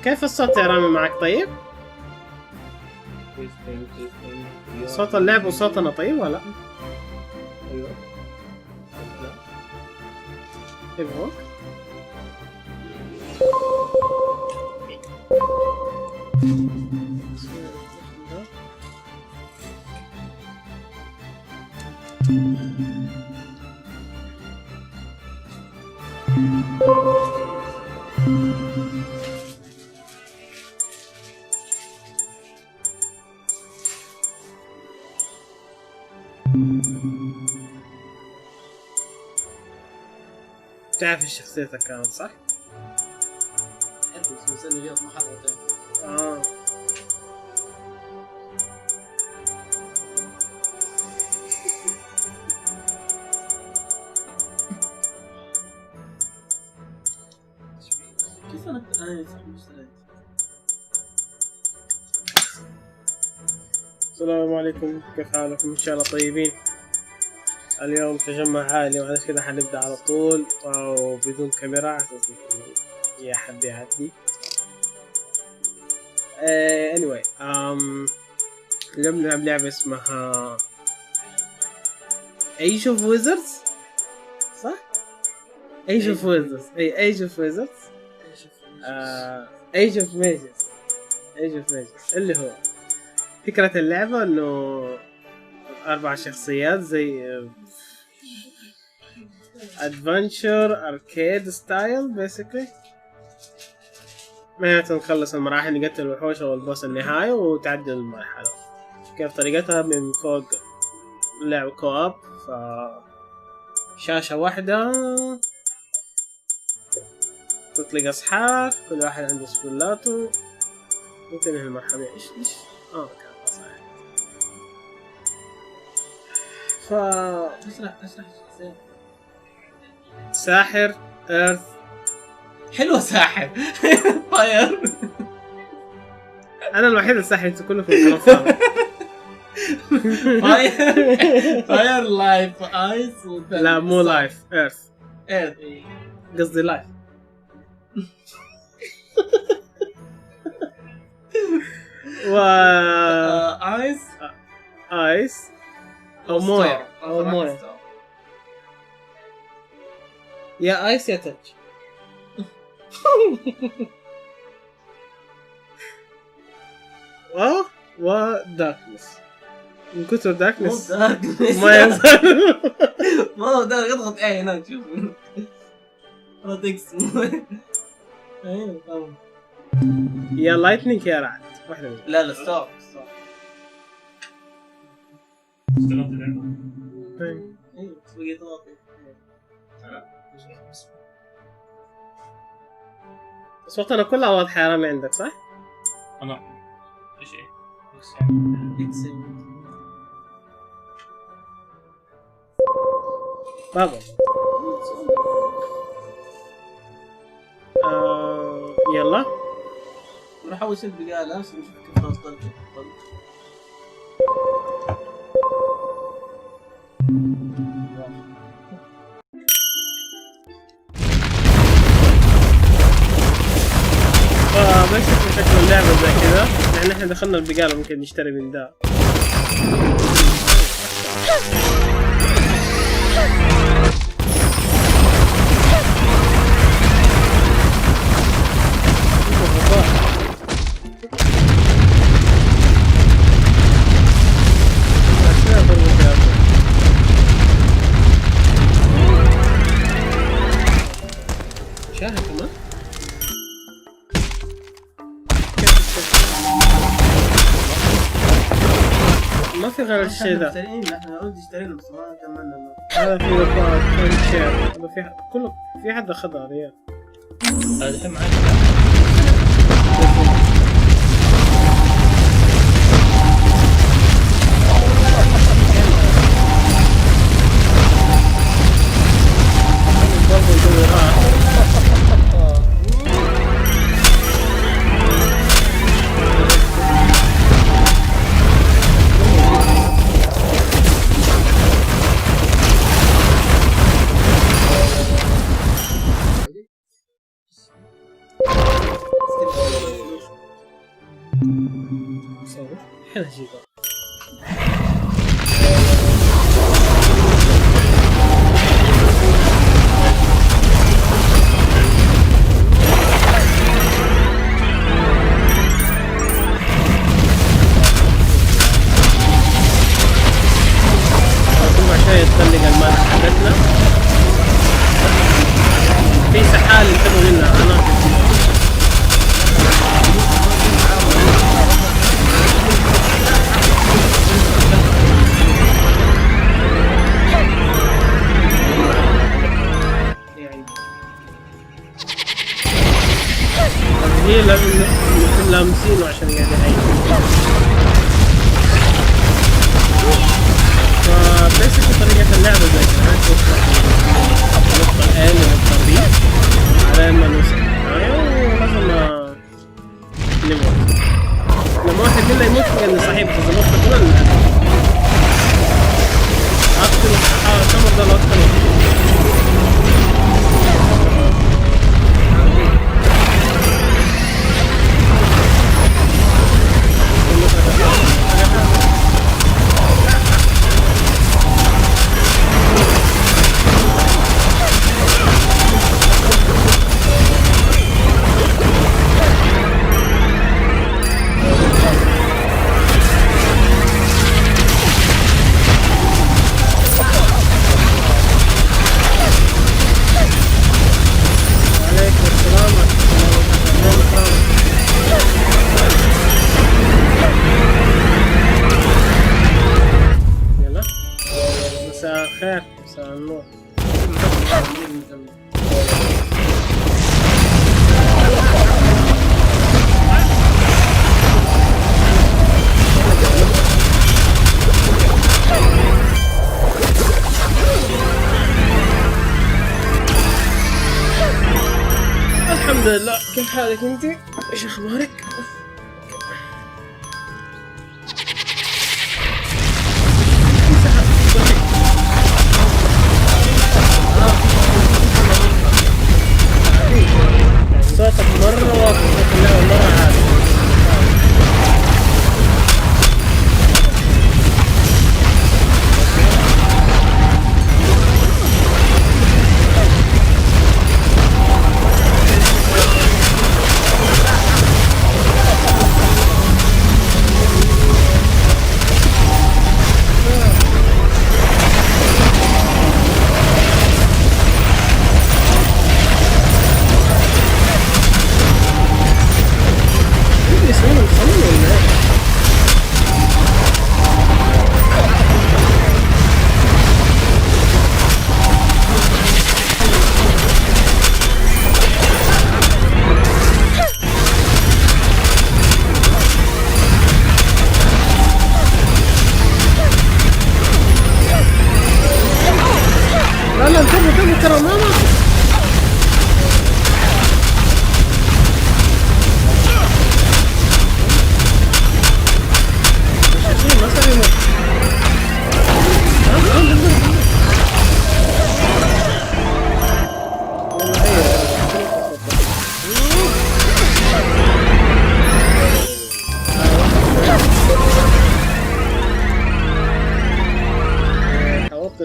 كيف الصوت يا رامي معك طيب؟ صوت اللعب وصوتنا طيب ولا؟ ايوه كيف هو؟ تعرف شخصيتك كانت صح؟ بس مسني فيها محاضرتين. كيف انا اشتريت؟ السلام عليكم، كيف حالكم؟ ان شاء الله طيبين. اليوم تجمع عائلي وعلى كده حنبدأ على طول وبدون كاميرا اساس يا حد يعدي. anyway اليوم نلعب لعبة اسمها Age of Wizards صح؟ Age of Wizards Age of Wizards Age of Mages اللي هو فكرة اللعبة انه 4 شخصيات زي adventure arcade style basically. معناته نخلص المراحل، نقتل الوحوش او البوس النهاية وتعدل المرحلة. كيف طريقتها؟ من فوق لعب كواب، شاشة واحدة تطلق أصحاب، كل واحد عنده سبلاته وتنهي المرحلة. إيش كان صحيح. اشرح ساحر ايرث. حلوة ساحر. فاير. انا الوحيد الساحر، انتوا كله في الكلام. فاير لايف ايس. لا مو لايف، ايرث قصدي لايف. و ايس او مويه يا ايس يا تلج. وداركنس. من كتر داركنس ما يظهر. ما ده يضغط ايه هنا تشوف. راتكس. ايوه طبعا. يا لايتنينج يا رعد، واحدة منهم. لا ستوب. اشتغلت اللعبة؟ ايوه بقيت واطي. صوتنا كلها واضحة يا رامي عندك صح؟ انا ايش بابا يلا راح اول شيء بقالة عشان نشوف كيف نوصل. بس شكل اللعبة زي كذا، لأن احنا دخلنا البقالة ممكن نشتري من ده. شاهد كمان ما في غير الشيء ذا. احنا اوريدي اشترينا بس ما كملنا. هذا في وفاء شير، هذا في كله في حد اخذها ريال. هذا الحين معاك. هنا جيبه. عشان يتطلق الماء حقتنا في سحال انتبهوا منها انا هي لامسينه عشان قاعد يعيش. فبيسكلي طريقة اللعبة زي كذا نقطة A ونقطة B على ما نوصل ولازم نموت. لما واحد منا يموت لأن صحيح بس إذا مت كلنا أقتل كم مرة أقتل. خير مساء النور. الحمد لله. كيف حالك انت؟ ايش اخبارك؟ صوتك مرة واضح، صوت اللعبة مرة عالي.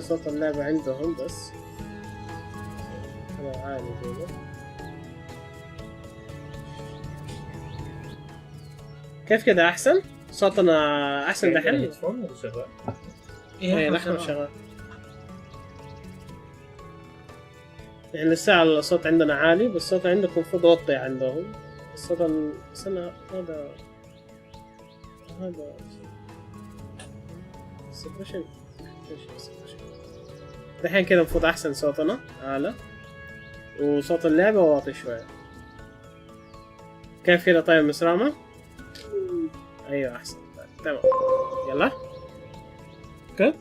صوت اللعبة عندهم بس أنا عالي كذا. كيف كذا أحسن؟ صوتنا أحسن دحين؟ الهيدفون شغال؟ إيه نحن شغال. يعني لسه الصوت عندنا عالي بس الصوت عندكم المفروض واطي عندهم. الصوت السنة هذا سبريشن دحين كذا المفروض احسن صوتنا اعلى وصوت اللعبة واطي شوية. كيف كذا طيب مسرامة؟ ايوه احسن تمام. يلا اوكي.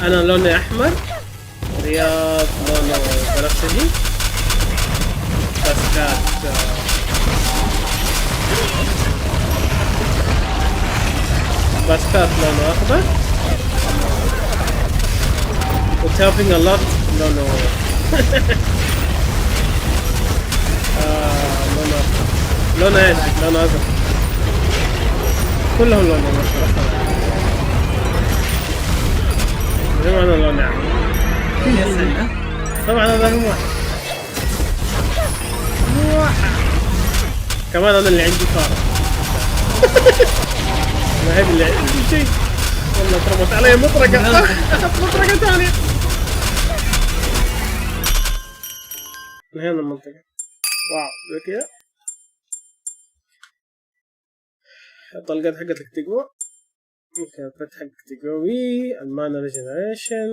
انا لوني احمر، رياض لونه بنفسجي، باسكات باسكات لونه اخضر، وتابينج اللوت لونه لونه ايش؟ لونه ازرق. كلهم لونهم ازرق. زي ما انا لون يعني. طبعا هذا هو كمان انا اللي عندي فارة. ما هي اللي عندي شيء. والله ترمت علي مطرقة. اخذت مطرقة ثانية. انهينا المنطقة. واو زي كذا. الطلقات حقتك تقوى. ممكن الفتح حقك تقوي. المانا ريجنريشن.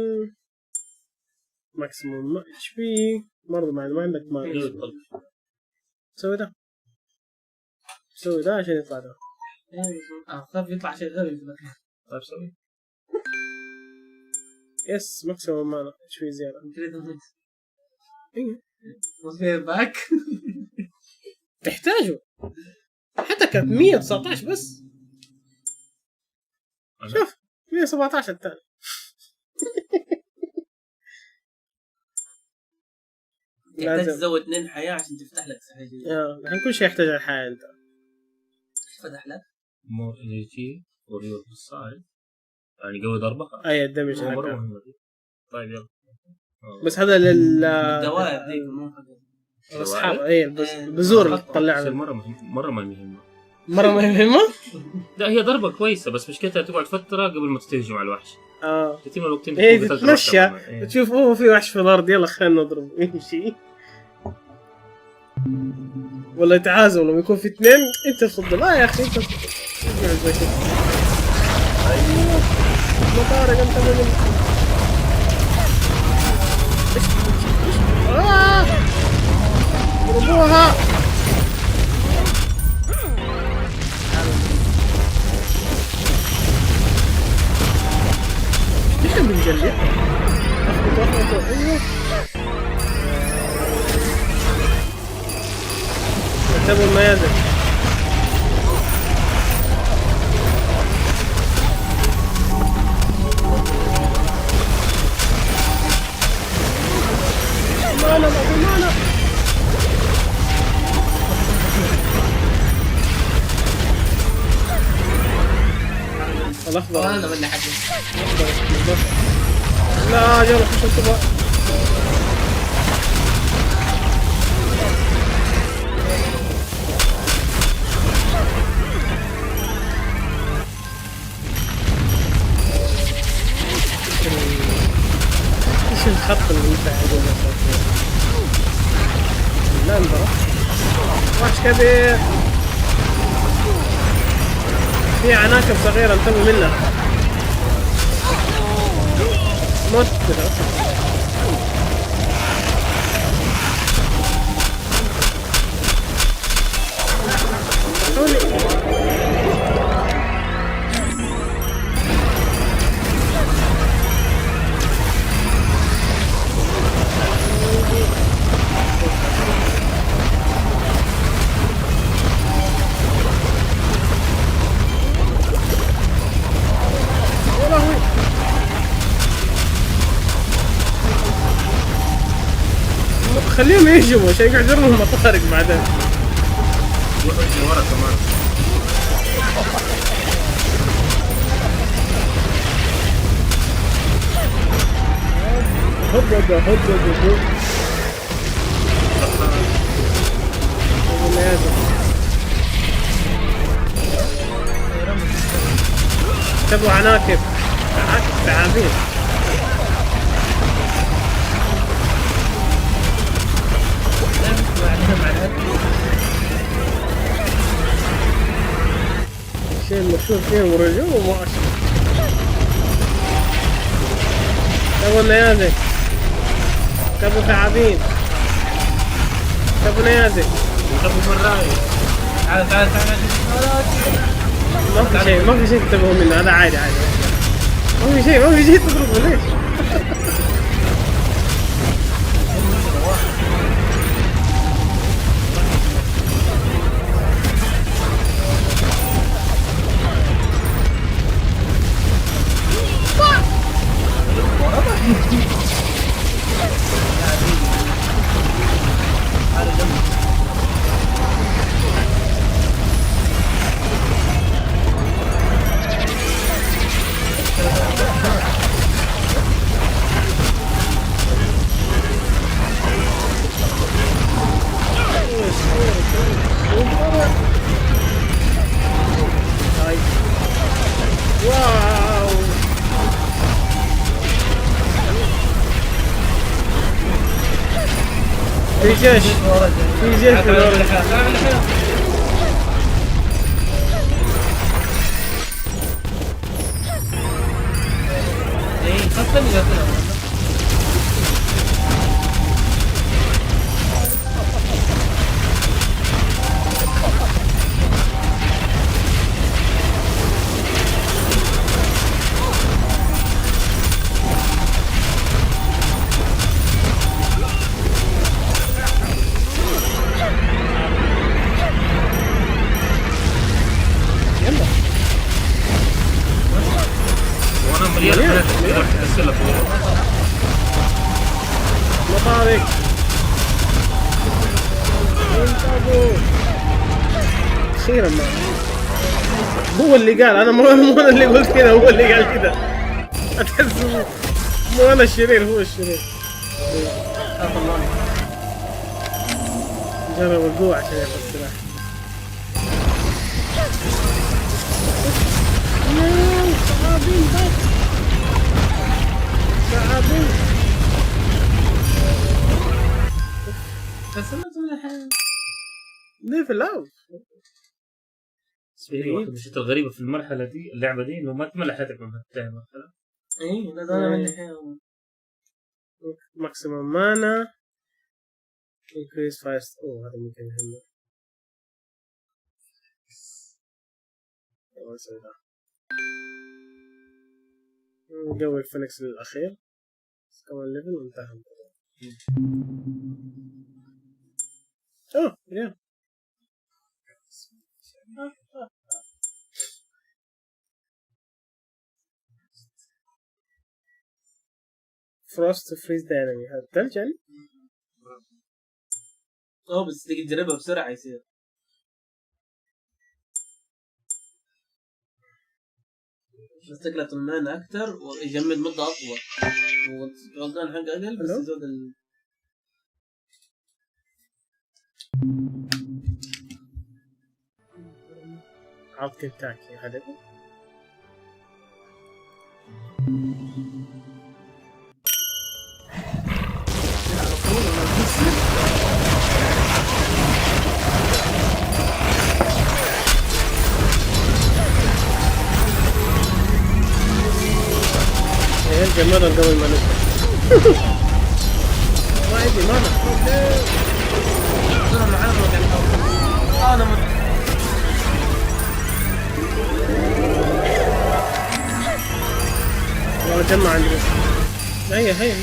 ماكسيموم اتش بي. برضه ما عندك مانا. سوي ده. سوي ده عشان يطلع ده. خاف يطلع شيء غبي في الاخير. طيب سوي. يس ماكسيموم مانا شوي زيادة. ايه مصير باك. تحتاجه. حتى كانت 119 بس. شوف 117 الثاني. تحتاج تزود 2 حياة عشان تفتح لك سحر جديد. الحين كل شيء يحتاج الحياة انت. فتح لك مور انرجي وريور بالسايد يعني قوي ضربة. اي الدمج مرة مهمة دي. طيب يلا. بس هذا لل الدوائر ذيك مو حقها. اصحاب اي البذور اللي تطلعها. مرة ما مهمة. مرة ما مهمة؟ لا هي ضربة كويسة بس مشكلتها تقعد فترة قبل ما تتهجم على الوحش. تتم الوقتين. هي تتمشى تشوف في وحش في الارض يلا خلينا نضرب يمشي. والله يتعازم لما يكون في 2 انت تصد. لا يا اخي انت ايوه مطارق انت من ضربوها. ايش اللي بنجلد؟ اخبط ايوه اعتبر ما يزل. مانا الاخضر انا ولا حاجه. لا جرب خش الصباح. ايش الخط اللي انت عايزين نوصل لا انظر وحش كبير. في عناكب صغيرة انتبهوا منها. موت كذا. خليهم يهجموا عشان يقعدوا لهم مطارق بعدين. يروحوا ورا كمان. هدد تبوا عناكب تعابين. الشيء المشهور فيهم رجوع ومؤشر. تبوا نيازك، تبوا ثعابين، تبوا نيازك، تبوا مراي. تعال تعال تعال. ما في شيء تنتبهوا منه. هذا عادي ما في شيء تضربه ليش؟ في جيش في جيش في الورق. ايه خاصة مطارق. اخيرا ما هو اللي قال، انا مو انا اللي قلت كذا، هو اللي قال كذا. مو انا الشرير، هو الشرير. جرب القوة عشان ياخذ سلاح. صعبين بس صعبين. بس انا ليفل اوت. في واحدة من الشيء الغريبة في المرحلة دي، اللعبة دي، انه ما تملى حياتك لما تنتهي المرحلة. ايه لا ده انا ماكسيموم مانا increase fast. اوه هذا ممكن يهمه. نقوي الفينكس للأخير. كمان ليفل وانتهى. اوه يا فروست تو فريز ذا انمي. هذا ثلج يعني؟ بس تيجي تجربها بسرعة يصير. بس تكلفة المانا أكثر ويجمد مدة أطول، والغلطان حق أقل بس يزود عرض كنتاكي هذا. جمالا قبل ما نبدأ. ما عندي مانا. والله جمع عندي بس. هيا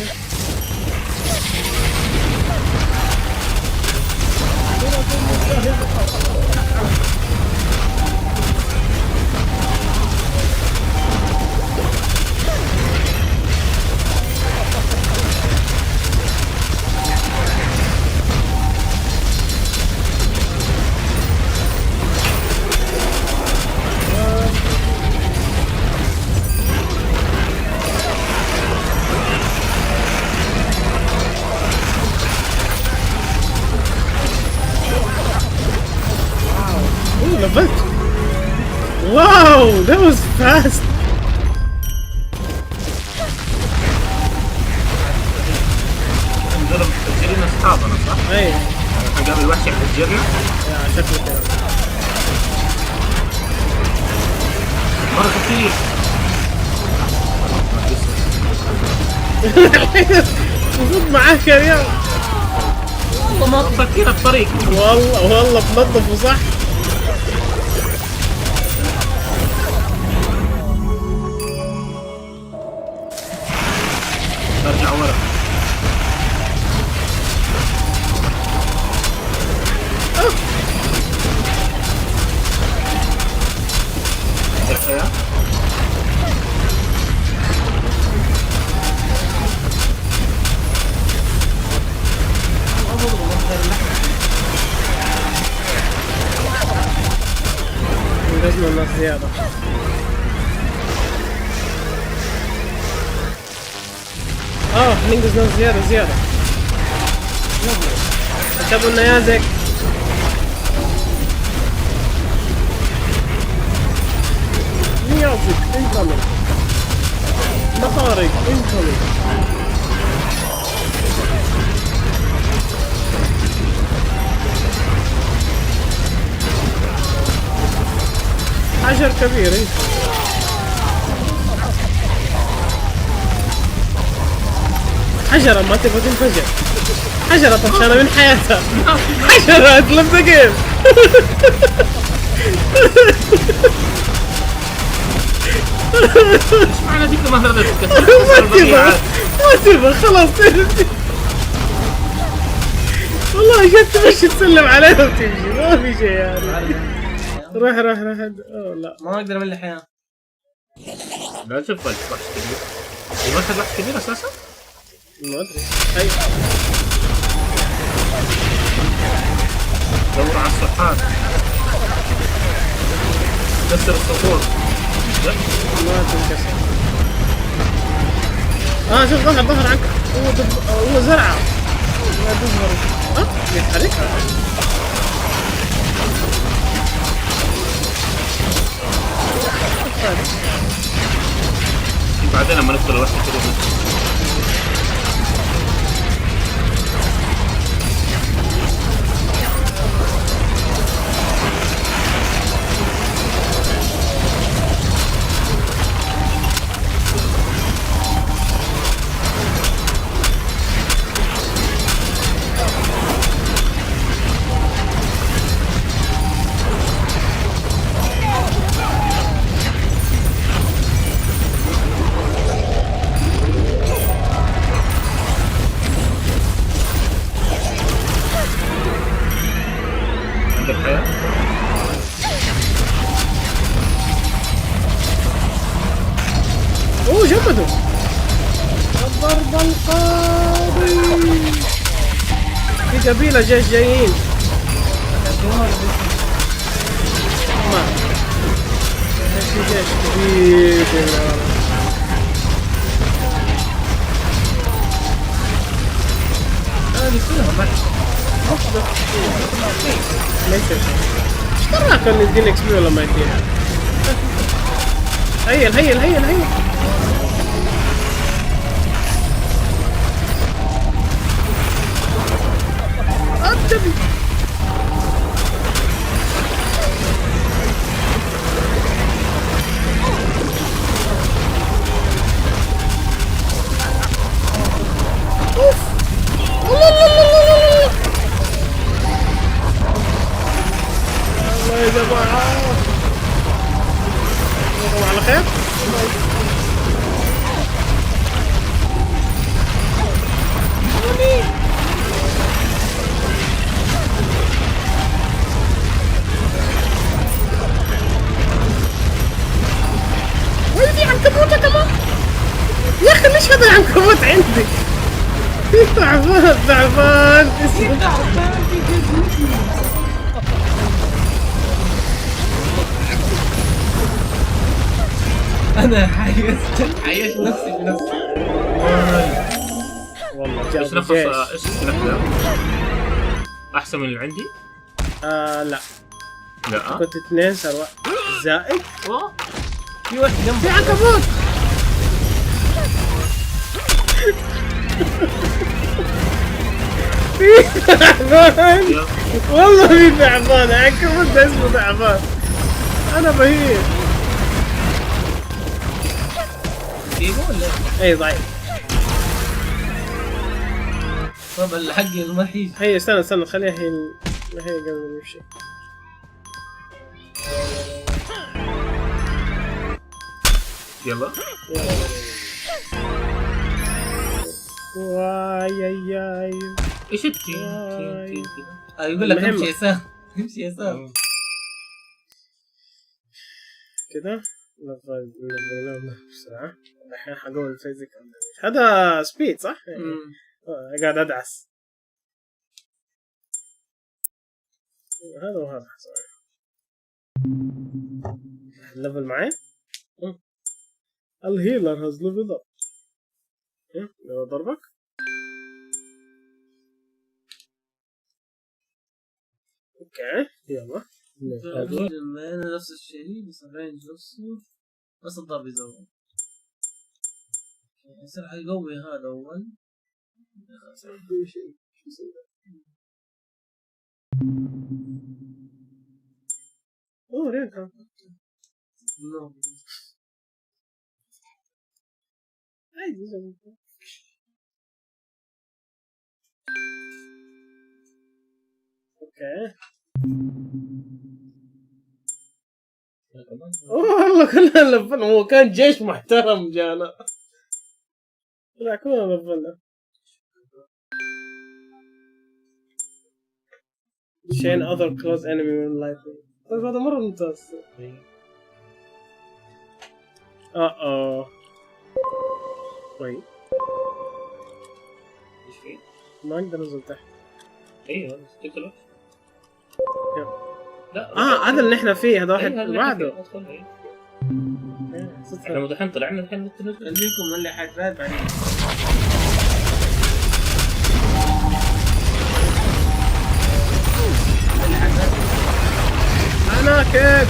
لفلت. واو that was fast. نضرب تفجيرنا اصحابنا صح؟ اي قبل الوحش يحجرنا؟ يا شكله كذا مرة كثير. المفروض معاك يا ريال. والله ما تفكر الطريق. والله بنظفه صح. ارجع ورا. لازم الناس زيادة. ننقز ناس زيادة. اكتبوا لنا يا زك. ميوزك انكمل. مخارج انكمل. حجر كبير. ايه حجرة ما تبغى تنفجر. حجرة طفشانة من حياتها. حجرة تلف كيف. ايش معنى ذيك ما هردت؟ ما تبغى خلاص. والله جت تمشي تسلم عليها وتمشي ما في شيء يعني. روح اوه لا ما اقدر املي حياه. لا شوف وحش كبير. ما كان وحش كبير اساسا؟ ما ادري. هاي دور على الصحات. كسر الصخور. ما تنكسر. شوف ظهر عنك. هو زرعه لا تظهر. يتحرك. بعدين لما ندخل الوحش كده. جمدوا. الضرب القاضي. في قبيلة جيش جايين. ما في جيش كبير. هذه كلها بحث. ليش ايش دراك انه يديني اكس بي ولا ما يديني؟ هيل أبتبي. الله يا جماعة. على خير. ويدي عنكبوتة كمان. يا اخي ليش هذا العنكبوت عندي؟ تعبان انا حيشت نفسي بنفسي. والله ايش نفس ايش السلاح ذا؟ احسن من اللي عندي؟ لا لا كنت 2 سروع زائد. في واحد جنبي. في عنكبوت. في تعبان والله. في تعبان عنكبوت ده اسمه تعبان. انا بهير. جيبه ولا اي ضعيف. طب الحق ما حيجي. هي استنى خليها هي قبل ما نمشي. يلا واي ايش التين يقول لك امشي يسار. امشي يسار كده. نبغى بسرعة. الحين حقول الفيزيك. هذا سبيد صح؟ قاعد ادعس. هذا وهذا صحيح. الليفل معي. الهيلر هاز ليفل اب. لو ضربك اوكي يلا. انا نفس الشيء بس الرينج نفسه بس الضرب يزود. يصير حيقوي هذا اول. اوه رينج. اوكي والله كلنا لفلنا. هو كان جيش محترم جانا. لا كلنا لفلنا. شين other close enemy in life. طيب هذا مرة ممتاز. طيب ايش فيه؟ ما اقدر انزل تحت. ايوه تدخل. لا هذا اللي احنا فيه. هذا واحد بعده. احنا دحين طلعنا دحين خليكم اللي حاجات بعدين. عناكب.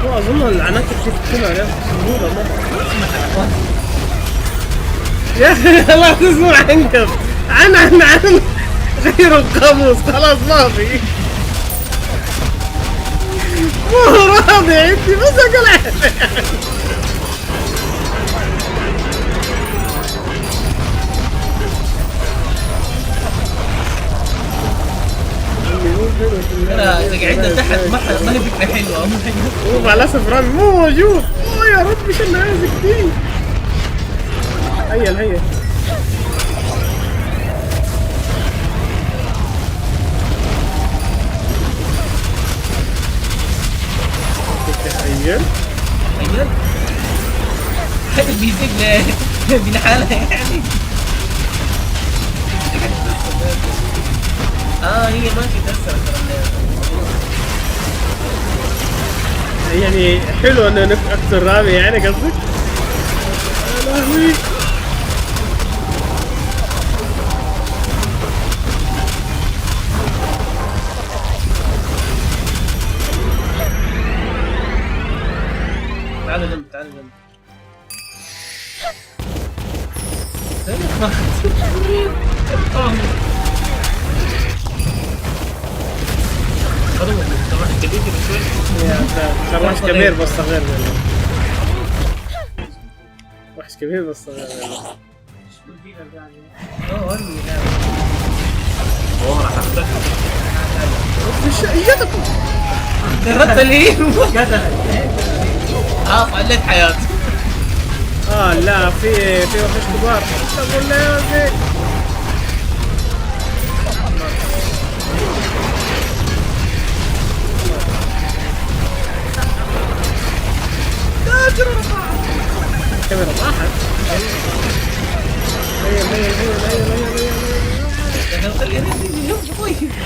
اظن العناكب في كلها سهولة مرة. يا اخي لا تسمع عنكب. عن غير القاموس خلاص ما في. مو راضي عندي بس اقول اذا قعدنا تحت ما هي فكره حلوه. هو مع الاسف رامي مو موجود. يا رب ايش اللي عايزك فيه. هيا هذا بيزيد بنحالها يعني. هي ما تتأثر يعني حلو انه نقتل رامي يعني قصدك؟ يا لهوي تعال جنب تعال جنب. وحش كبير بس صغير منه. وحش كبير بس صغير منه. والله راح افتح. يدكم درت لي قلت حياتي. لا في وحش كبار. تقول لي يا زين كاميرا راحت. هيا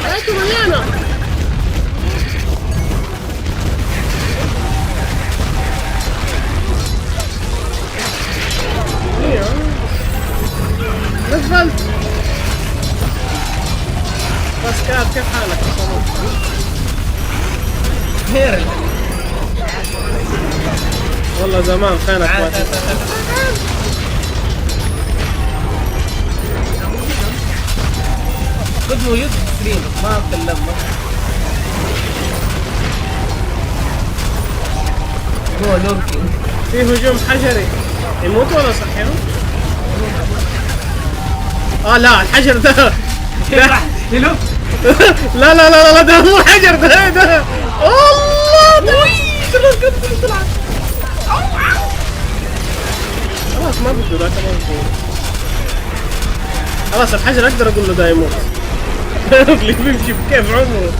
حياته مليانة. نزلت بس كيف حالك يا صمود؟ خير والله زمان فينك خذ موجود سكرين ما تكلمنا. هو لوركينج. في هجوم حجري. يموت ولا صحيح؟ لا الحجر ده لا لا لا لا ده مو حجر ده الله خلاص ما بده ذاك ما بده. خلاص الحجر اقدر اقول له ده يموت. اللي بيمشي بكيف عمره.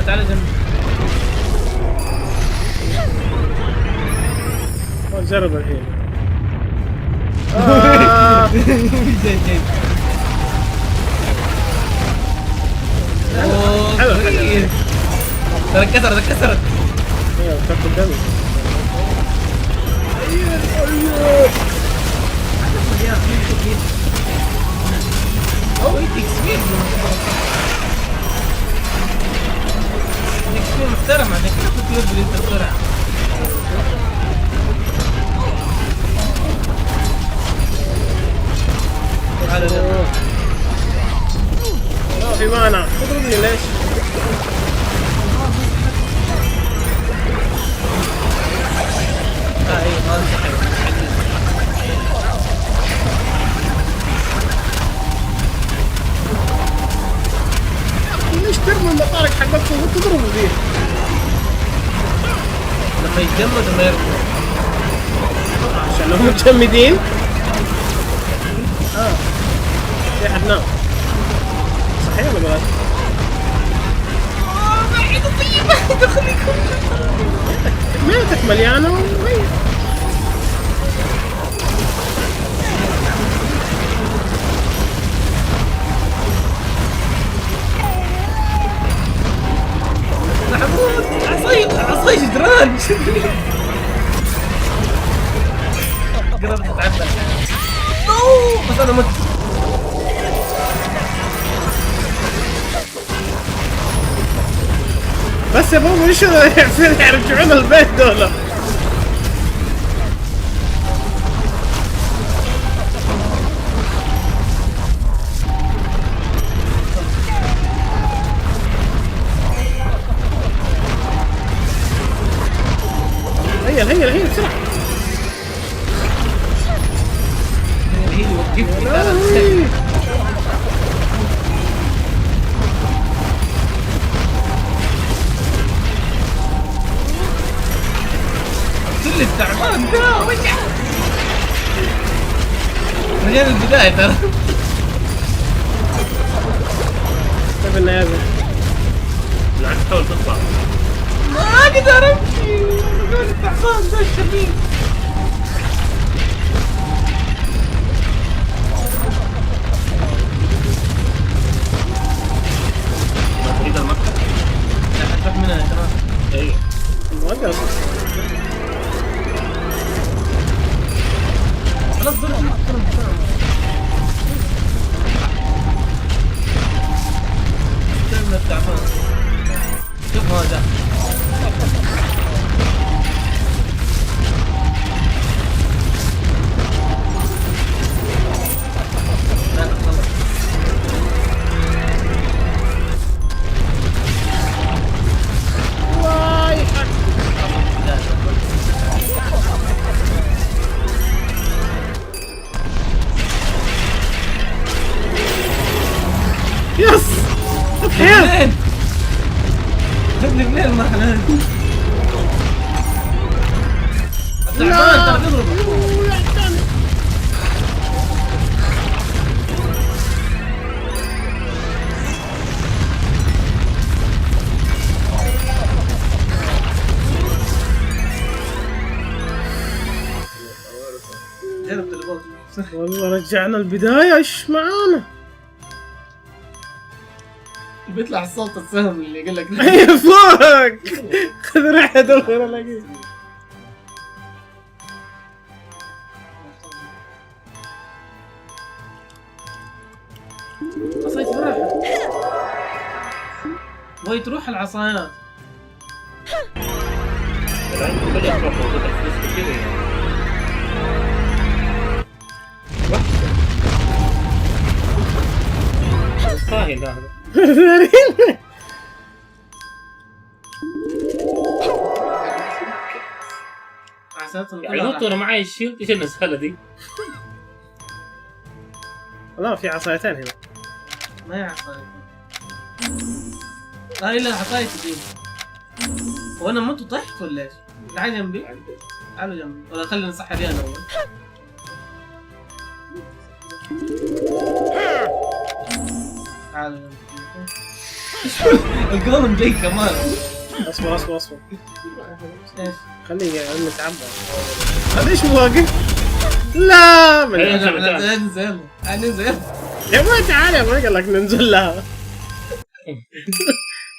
تعال جنب. نجرب الحين. جاي حلو ترى كسرت. ايوه كسرت الدم. محترم عليك كيف تقدر انت بسرعه. في معنى تضربني ليش؟ ليش ترمي المطارق حقتكم وتضربوا فيه؟ لما يتجمد ما يرموا عشان هم متجمدين؟ في احد نام صحيح ولا غلط؟ بعيدوا طيب دخليكم ميتك مليانة وميت عصاي جدران قربت تتعبى بس انا مت بس يا بابا ايش يرجعون البيت دول هيا بسرعة كل التعبان ده رجع رجال البداية ترى كيف النهاية بالعكس حاول تطلع ما اقدر امشي رجال التعبان ده الشبيب ما تريد المكتب؟ لا حتروح منها يا ترى ايوه وقف خلاص ضرب تعمل التعبان شوف هذا لا خلاص واي يس منين؟ جبني منين المرحلة هذه؟ التعبان ترى بيضربك جرب تليفون والله رجعنا البداية ايش معانا بيطلع الصوت السهم اللي يقول لك اي فوق خذ ريحة الخير الاقيه عصاية فرح وهي تروح العصايات الآن بدأت تروح وتدفع فلوس كثير يعني فاهم هذا يعني قلت انا معي الشيلد ايش النسخه دي؟ لا في عصايتين هنا ما هي عصاية لا الا عصاية دي وانا مت طحت ولا ايش؟ تعال جنبي تعالوا جنبي ولا خلينا نصحى انا اول تعالوا جنبي القولم جاي كمان اصبر ايش؟ خليه نتعبى هذا ايش واقف؟ لا من انزل يا ما تعال يا ما قال لك ننزل لها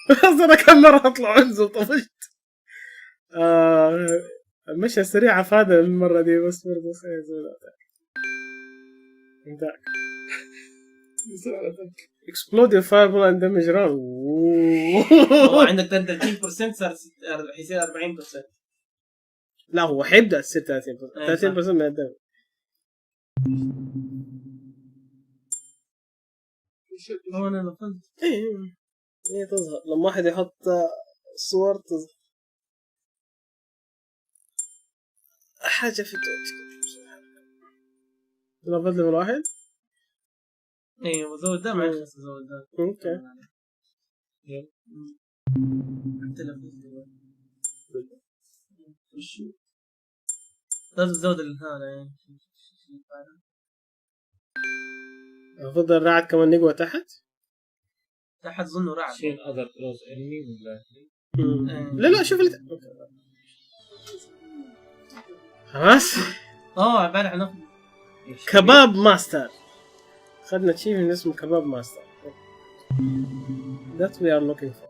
بس انا كم مرة اطلع انزل طفشت المشي السريعة فادة المرة دي بس برضه انتهى explode your fireball and damage run والله عندك 30% صار يصير 40%. لا هو حيبدأ تصير 30% 30% من الدم هو انا نفذت هي تظهر لما واحد يحط صور تظهر حاجة في الدوت. ضربت ليفل 1. ايوه زود ده ما يخلص زود ده. اوكي. لازم تزود هذا يعني. المفروض الرعد كمان نقوى تحت. تحت ظنه رعد. شيل اذر كلوز انمي ولا لا شوف اللي خلاص. بعد احنا كباب ماستر. خدنا تشيف اسمه كباب ماستر. That we are looking for.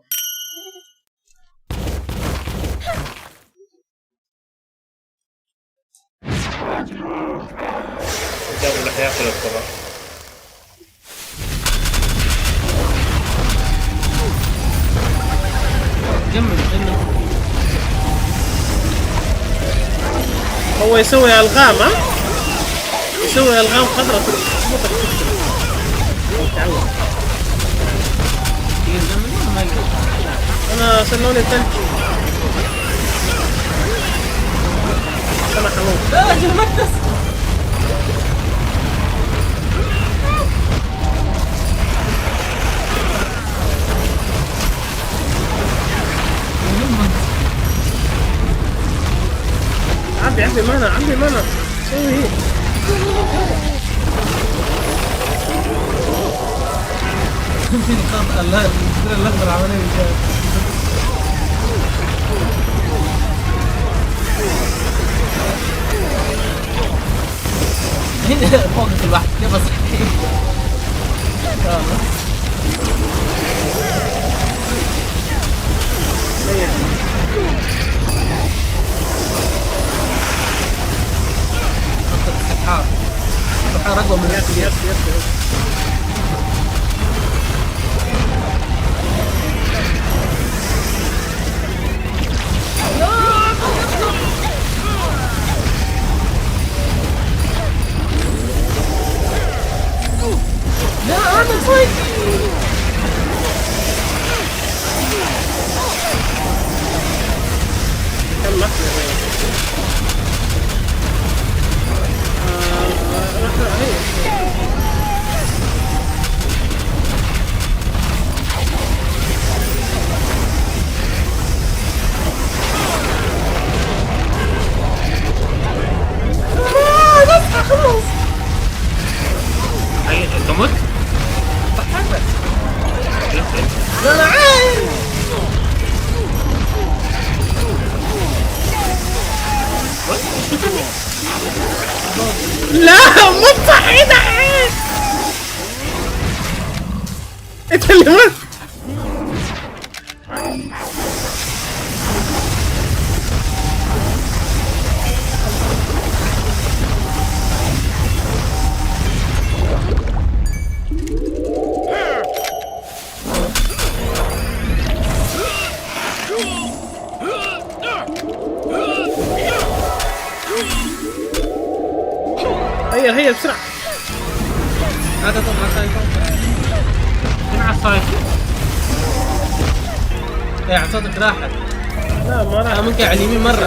جابوا اللي حياكل الكباب. جمل هو يسوي الغام يسوي الغام خضراء تضبط الكتله. انا سلوني الثلج. انا حمود. لا جمكتس. عندي مانا سوي هيك. الله الاخضر عمليه ازاي. هنا فوق الواحد كيف صحيح. سبحان رقم من يس لا انا فايت. كم لحظة خلاص. انت مت؟ لا لا عايز. لا مت صحيح دحين. انت اللي مت. هيا بسرعة. هذا طبعا سايكو. فين عصايك؟ ايه عصاتك راحت. لا ما راح. ممكن على اليمين مرة.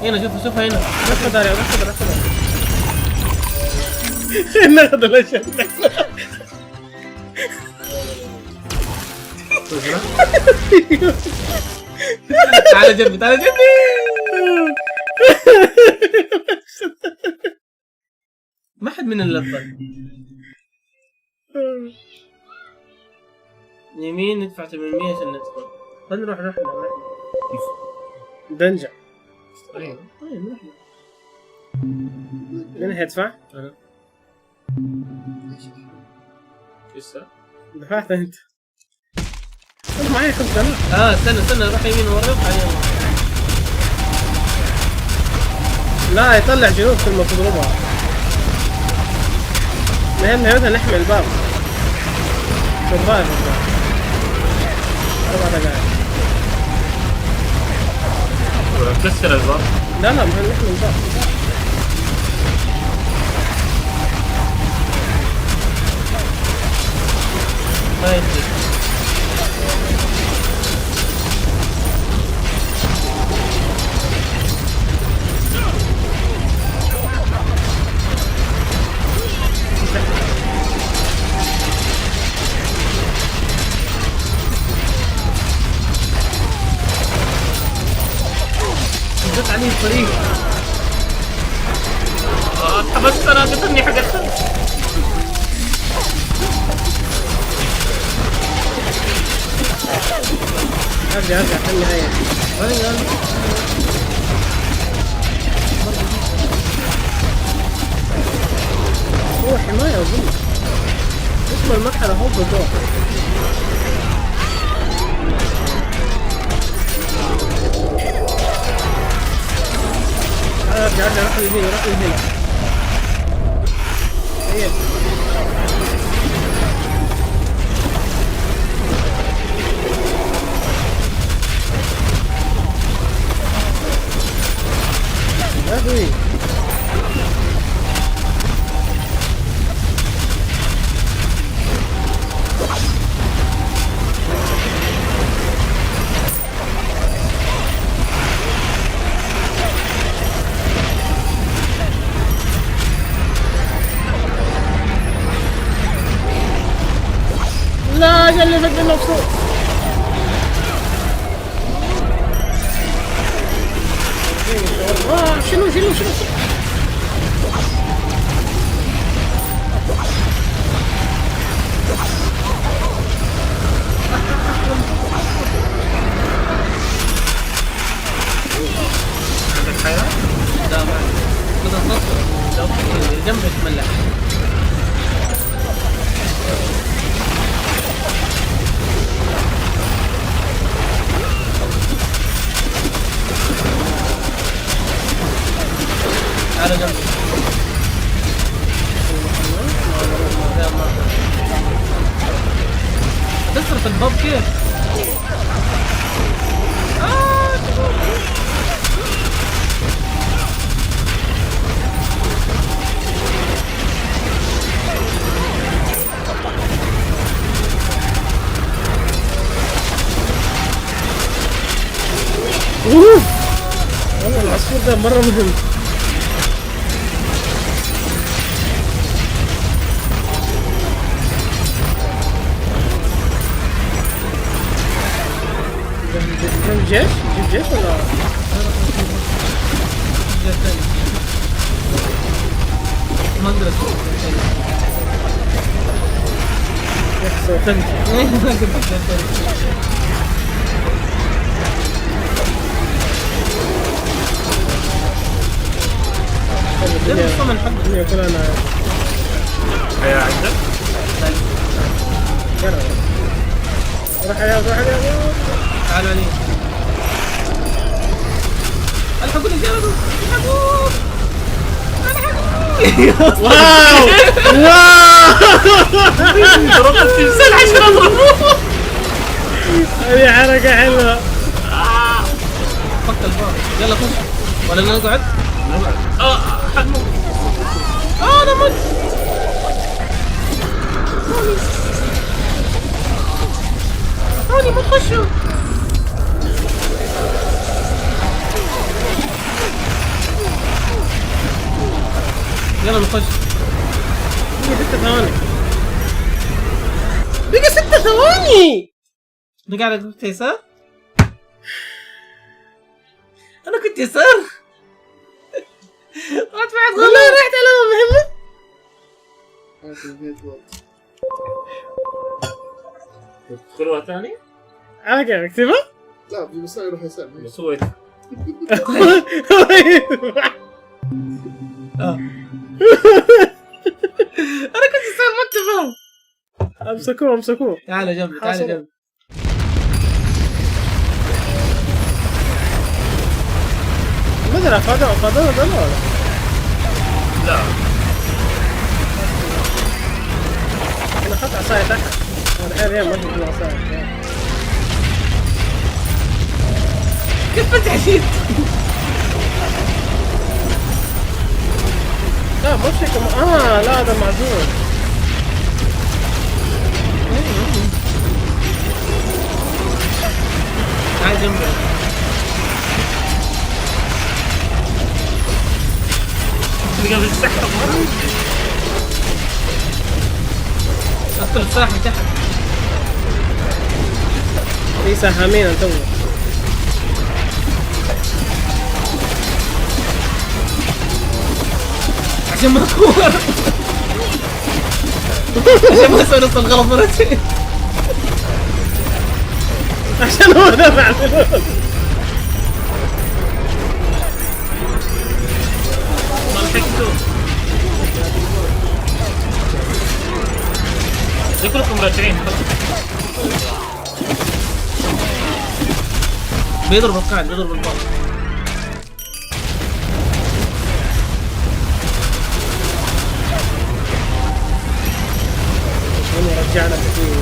هنا شوفها هنا. خذها ناخذ الاشياء. تعال جنبي. ما حد من اللفة. يمين ندفع 800 عشان ندخل. خلينا نروح رحلة. دنجة. طيب نروح. مين هيدفع؟ أنا. لسه؟ دفعت انت. خذ معي 5000. استنى روح يمين ورا. لا يطلع جنود كل ما تضربها. نهايتها نحمي الباب. سرفايف الباب. 4 دقائق. كسر الباب. لا ما نحمي الباب. ما يدري. فريق. اتحمست انا قتلني حق الخل. ارجع في النهاية. هو حماية اظن. اسم المرحلة هو بالضبط. ارجع روح للهنا هي أخوي لا جلفت بنفسه. شنو عندك حياة؟ لا ما عندي. كذا نصر لو جنبك ملح. تعال جنبي. تصرف الباب كيف؟ والله العصفور ده مرة مهم. جيب جيش ولا؟ ما اقدر اسوي من حد يقول انا حياة عندك؟ روح عليها تعالوا علي. الحقوني جابوا الحقوا. واو ضربت التمثال عشان اضربه. هذه حركة حلوة. فك الباب. يلا خش ولا نقعد؟ نقعد. حنموت. انا مت. هوني ما تخشوا. يلا نخش. بقي 6 ثواني. بقي 6 ثواني. بقى على كنت يسار. انا كنت يسار. رحت والله رحت على مهمة. تدخلوها ثاني؟ على كيف اكتبها؟ لا بس يروح يسار. سويت. انا كنت يسار ما انت فاهم. امسكوه. تعال جنبي تعال جنبي. ماذا فاضل ولا؟ لا. انا اخذت عصاية تحت. انا الحين ما اخذت العصاية. كيف فتح شيء؟ لا مو شيء لا هذا معزول. تعال جنبي. تلقى في السحب مرة. ادخل الساحة تحت. في سهامين انتم. عشان ما اكون عشان ما اسوي نص الغلط مرتين عشان هو دفع فلوس. ما لحقتوا زي كلكم راجعين. بيضرب القاعد بيضرب الباب. رجعنا كثير.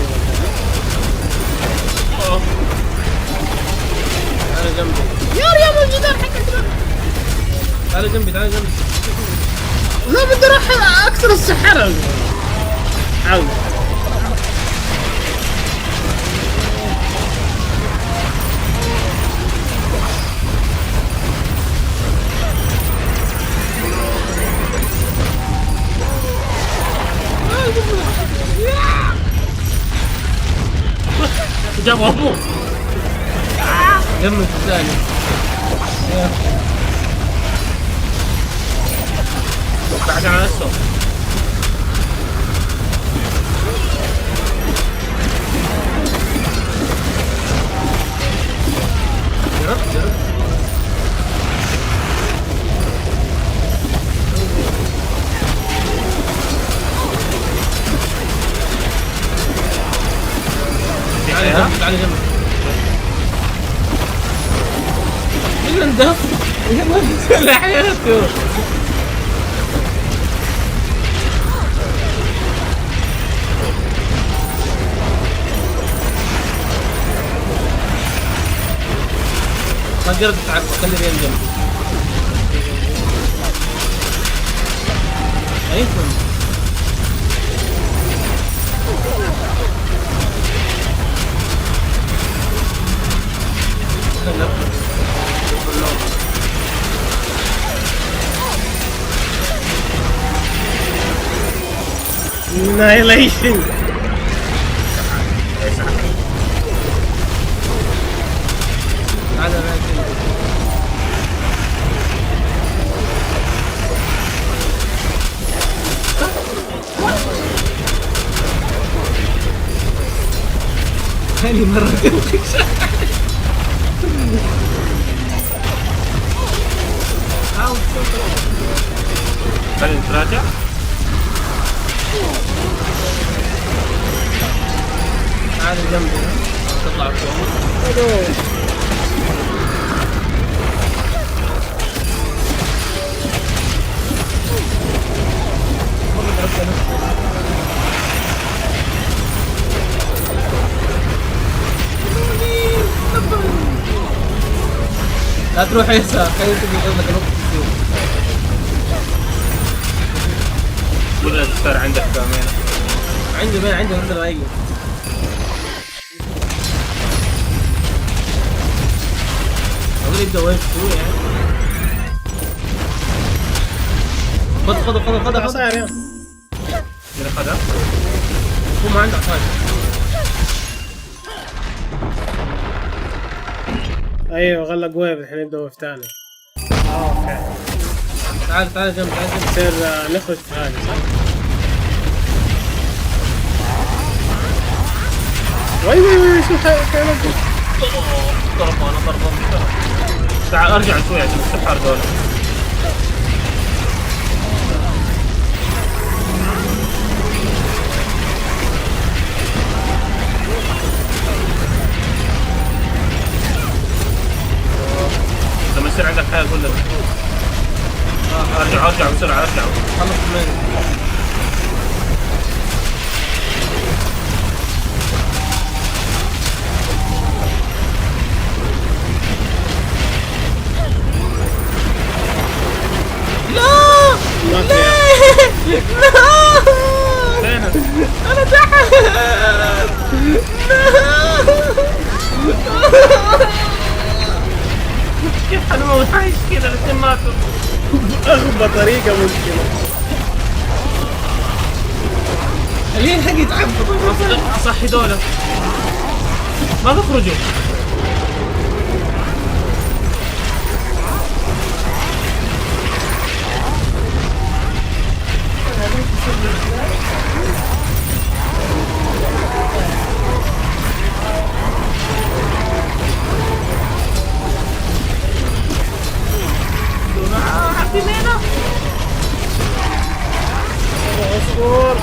تعال جنبي يا الجدار حقك. تعال جنبي تعال جنبي. لا بدي اروح اكسر السحرة. عاود. جابوا ابوه. جنبي الثاني. بعد على نفسه. جرب تعال جنبي. الا اندف ما حياته. ما قدرت اتعرف خلي بين جنبي. ايكم Annihilation. تعال ثاني مرة خلينا نتراجع. تعال جنبي تطلع فوق. لا تروح يسار خليك تبي قلبك نقطة السيوف. ولا تختار عندك بأمانة. عندي بين عندي اقدر اجي. اقول يبدا وين شوي يعني. خذ عصاير يا من أخذها؟ هو ما عنده عصاير. ايوه غلق ويب الحين يبدا ويب ثاني. اوكي تعال جنب نصير نخرج في هذه صح؟ وي شو كانت ضربة تعال ارجع شوي عشان السحر دول. لما يصير عندك حاجة قول لنا. ارجع بسرعة ارجع. خلص المين. أنا تحت. كيف حنموت عايش كذا الاثنين ماتوا؟ اغبى طريقة ممكنة. خلينا حق يتعبوا. اصحي دولة ما تخرجوا. اصبر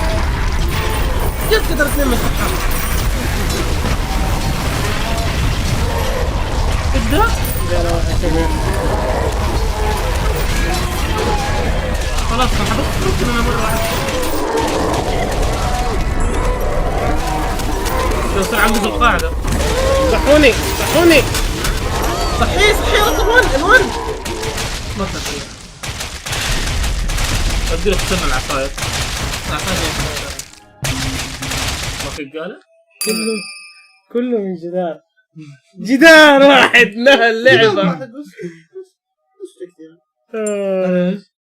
جد قدر 2 مسحة ابدأ جانا واحد كبير خلاص انا حبيت انا مرة واحدة شو صار عندي في القاعدة صحوني صحوني صحيح الوان ما تدري ادي له خسرنا العصاية ما في قالة كله من جدار واحد نهى اللعبة.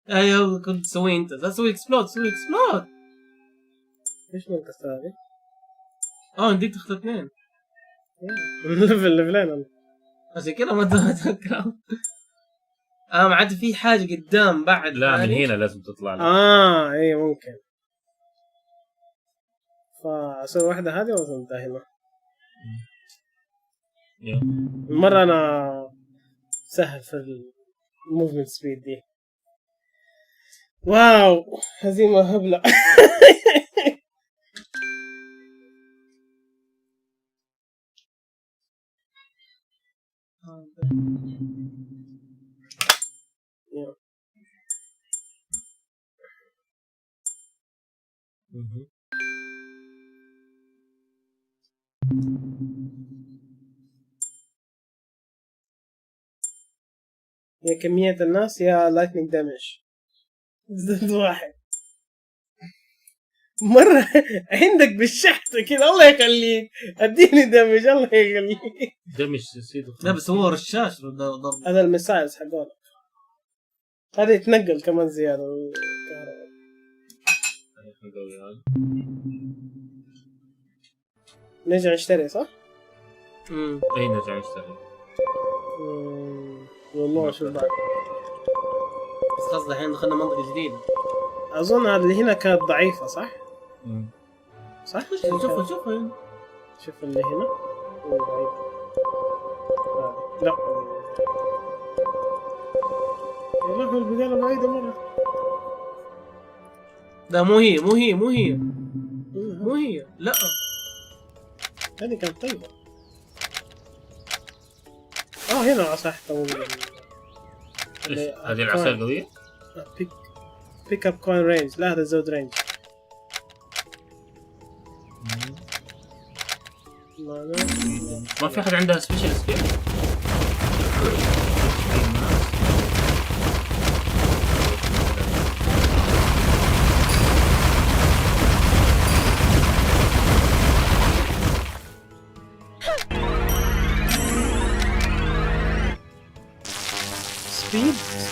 ايوه كنت تسوي انت لا تسوي اكسبلود ايش القصة هذه؟ نديك تختار 2 ليفلين عشان كذا ما اتذكر. ما عاد في حاجة قدام بعد لا من هنا لازم تطلع لك. اي ممكن فاسوي واحدة هذه وصلتها هنا. المرة انا سهل في الموفمنت سبيد دي. واو هزيمة هبلة. يا كمية الناس يا لايتنينج دامج زد واحد مرة عندك بالشحت كذا الله يخليك اديني دامج الله يخليك. دامج يصير لا بس هو رشاش ضرب. هذا المسايلز حقونه هذا يتنقل كمان زيادة نرجع نشتري صح؟ اي نرجع نشتري والله شو بعد بس قصدي الحين دخلنا منطقة جديدة. أظن هذه اللي هنا كانت ضعيفة صح؟ صح؟ شوف اللي هنا لا والله هو البداية بعيدة مرة. لا مو هي لا هذه كانت طيبة. هنا العصا حتى هذه العصا القوية؟ بيك اب كوين رينج. لا هذا زود رينج. ما في أحد عندها سبيشال سكيل؟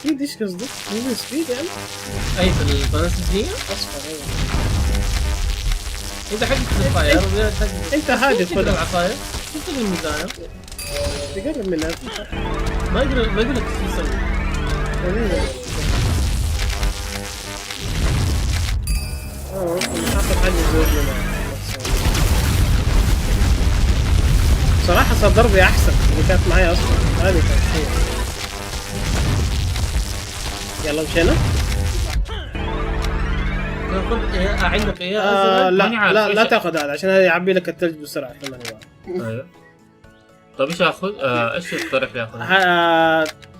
سبيد ايش قصدك؟ مو سبيد يعني؟ اي في الفانتسية اصفر ايوه. انت حقك الفاير انت هادي خذ العصاية شوف الميزان تقرب منها ما يقول لك ايش يسوي. حاطط حاجة زود منها صراحة. صار ضربي احسن اللي كانت معي اصلا. هذه كانت فيها. يلا مشينا. عندك اياه لا تاخذ هذا عشان هذا يعبي لك الثلج بسرعه كمان. ايوه طيب ايش اخذ؟ ايش يقترح ياخذ؟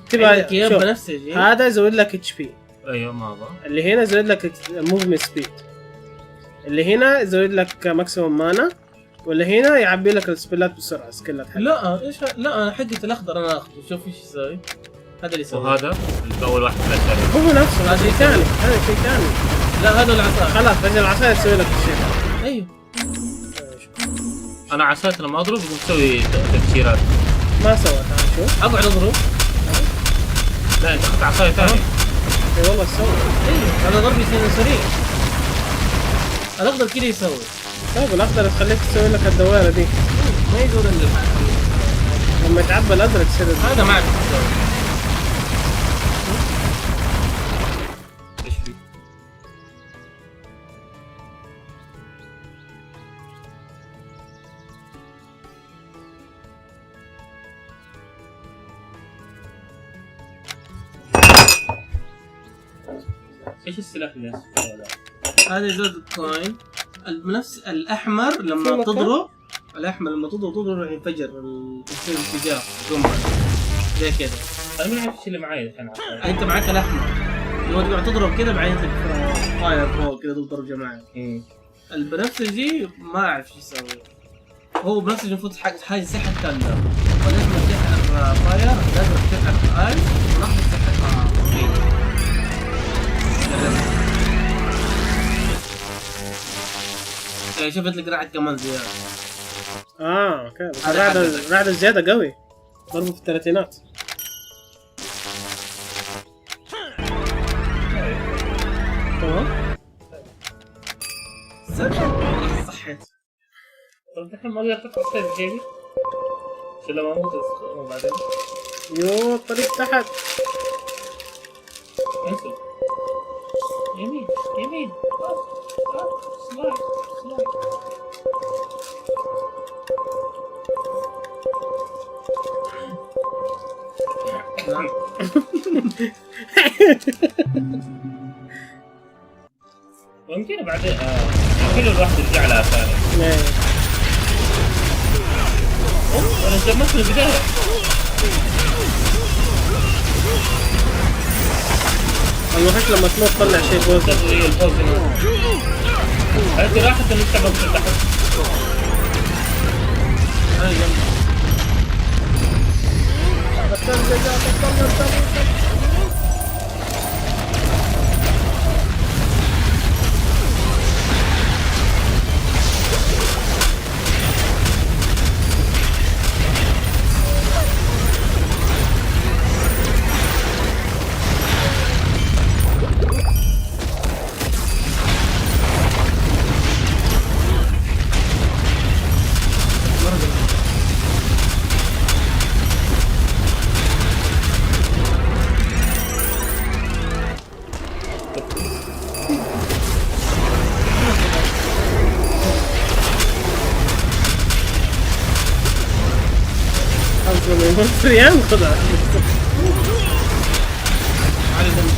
تبغى اياه بنفس الشيء. هذا يزود لك اتش بي. ايوه ما ابغى. اللي هنا يزود لك موفمنت سبيد. اللي هنا يزود لك ماكسيموم مانا. واللي هنا يعبي لك السبيلات بسرعه سكيلات. لا ايش لا انا حقة الاخضر انا اخذه. شوف ايش يسوي. هذا اللي يسوي. وهذا اول واحد في الاشياء هو نفسه. هذا شيء ثاني. هذا شيء ثاني. لا هذا العصا خلاص بس العصا تسوي لك الشيء. ايوه انا عسات لما اضرب بسوي تفسيرات. ما سويتها. شوف اقعد اضرب. لا انت اخذت عصايه ثانيه. اي والله سوي. ايوه هذا ضربي سريع. الاخضر كذا يسوي. طيب الاخضر تخليك تسوي لك الدوائر دي. ما يقول لما يتعبى الازرق تصير هذا ما اعرف ايش في؟ ايش السلاح اللي هذا زود كوين بنفس الاحمر لما تضرب الاحمر لما تضرب راح ينفجر الانفجار زي كده. انا ما اعرف ايش اللي معايا الحين. انت معاك الاحمر لما تقعد تضرب كده بعدين فاير بول كده تضرب جماعه. البنفسجي ما اعرف ايش يسوي. هو بنفسجي المفروض حاجه سحر تندر ولازم تسحر فاير لازم تسحر ايس ولحظه تسحر شفت لك رعد كمان زياده. اوكي رعد الزياده قوي ضربه في الثلاثينات. تمام صحيت. طب الحين ما اقدر احط السيف بجيبي عشان لما اموت استخدمه بعدين. يو الطريق تحت. انسو يمين يمين سلايد سلايد. ممكن بعدين يمكن الواحد يرجع لها ثاني. انا جمعت من البداية. الوحش لما تموت طلع شيء فوق. هي الفوز هذه راحت من السبب في تحت. انا جنب فريان خدها على جنب.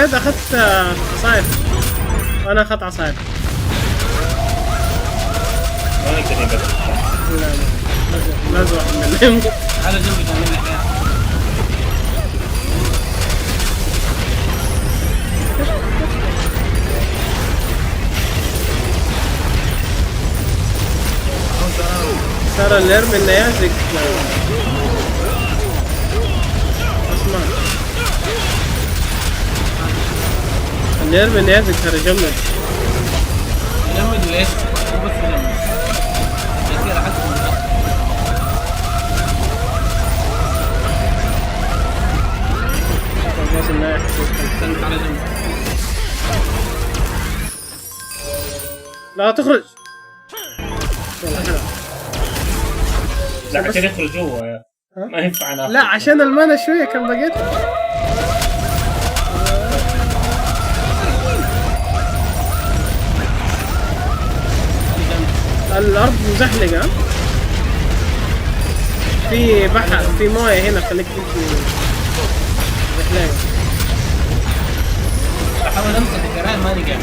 انت اخذت عصاير وانا اخذت عصاير. لا لازم واحد منهم على جنب جنب. ترى اللي يرمي النيازك اسمع اللي يرمي النيازك ترى جمد جمد ليش؟ بس جمد يصير حتى بس النايح تنك على جنب. لا تخرج. لا عشان يدخل جوا يا ما ينفع انا. لا عشان المانا شويه كان بقيت. الارض مزحلقه في بحر في مويه هنا خليك تمشي رحلة. احاول امسك الجرايم ما رجع.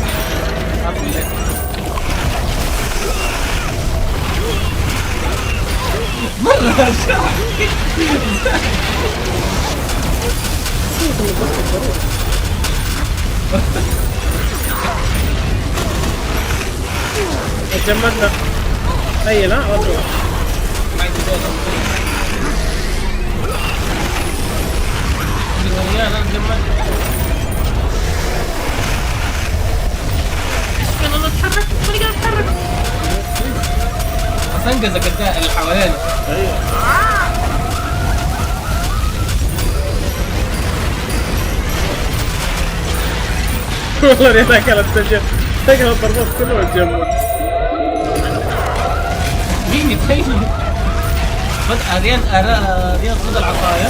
مرة اتجمدنا. اي لا اطلع. ماني قادر اتحرك. بس انقذك اللي حوالينا. ايوه والله ريتها كانت تجي تقرا الضربات كلها وتجمد. مين يتهيأ؟ ريان خذ العصاية.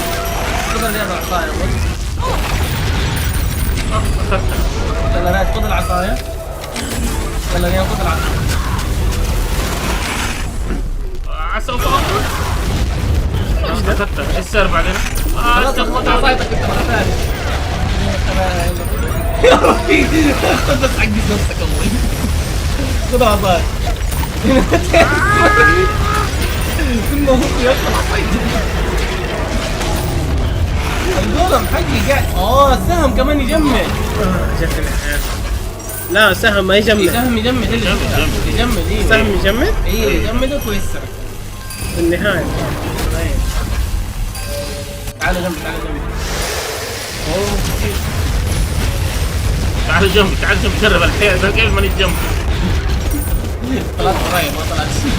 خذ ريان العصاية. يلا ريان خذ العصاية. يلا ريان خذ العصاية. سوف اخذ. اخذتها. ايش صار بعدين؟ خلاص خذ عصايتك انت مرة ثانية. يا ربي خذ بس عقد نفسك اول. خذ عصاية. انه هو يدخل عصايته. الجولم حقي قاعد السهم كمان يجمد. جتني الحياة. لا سهم ما يجمد. سهم يجمد يجمد ايه سهم يجمد؟ ايه يجمدك ويسرك في النهاية. تعال جنبي تعال جنبي. تعال جنبي تعال جنبي جرب الحياة قبل ما نتجمع. طلعت وراي ما طلعت شيء.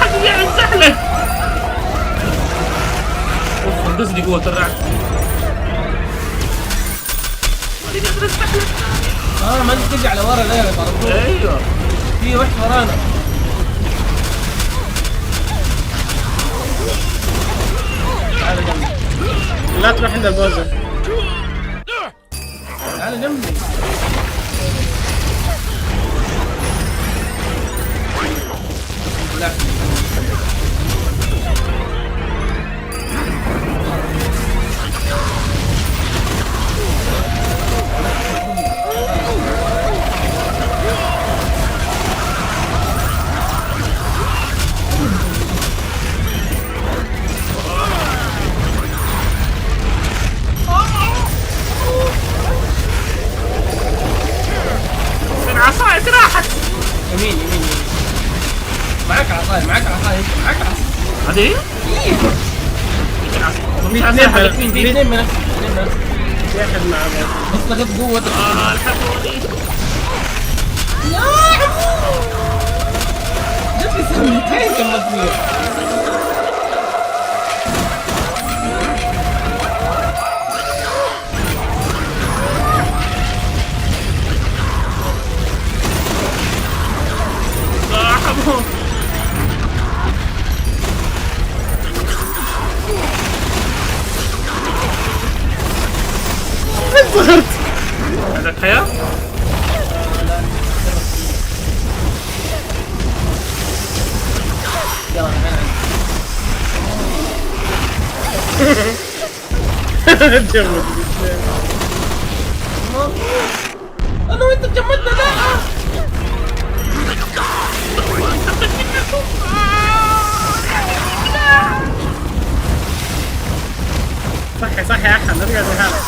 حد يعمل سحلة. اوف انقذني قوة الرعد. ماني قادر استحلى. ما انت تجي على ورا ليه طربوش. ايوه في وحش ورانا. تعال جنبي. لا تروح عند البوزر. تعال جنبي. لا العصاية راحت. يمين معك عصاية معك عصاية. هذه هي؟ ايه مش عصاية حقت مين دي؟ اثنين من نفسك في احد مع بعض. بس لقيت قوتك. الحقوني. يا عمو جت لي سنتين كم مصير. صاحبهم صغرت. عندك حياة؟ يلا انا جمد. انا وانت تجمدنا. لا صحي يا احمد لا تقعد لحالك.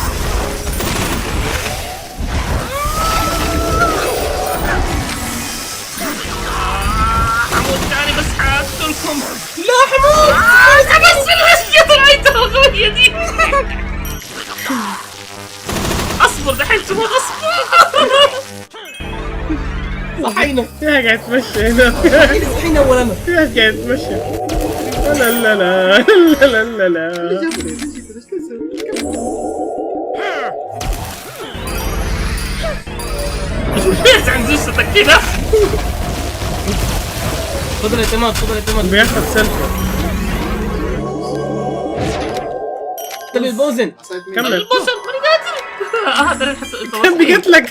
حمود ثاني بس حاقتلكم. لا حمود بس الاشياء طلعتها الغبية دي. اصبر دحين تموت اصبر. صحينا. فيها قاعد تمشي هنا. صحينا اول انا. فيها قاعد تمشي. لا لا لا لا لا لا. ليش عن جثتك كذا؟ خذ الاعتماد بياخذ سيلفي. تبي البوزن. كمل. البشر ماني قادر. هذا اللي حس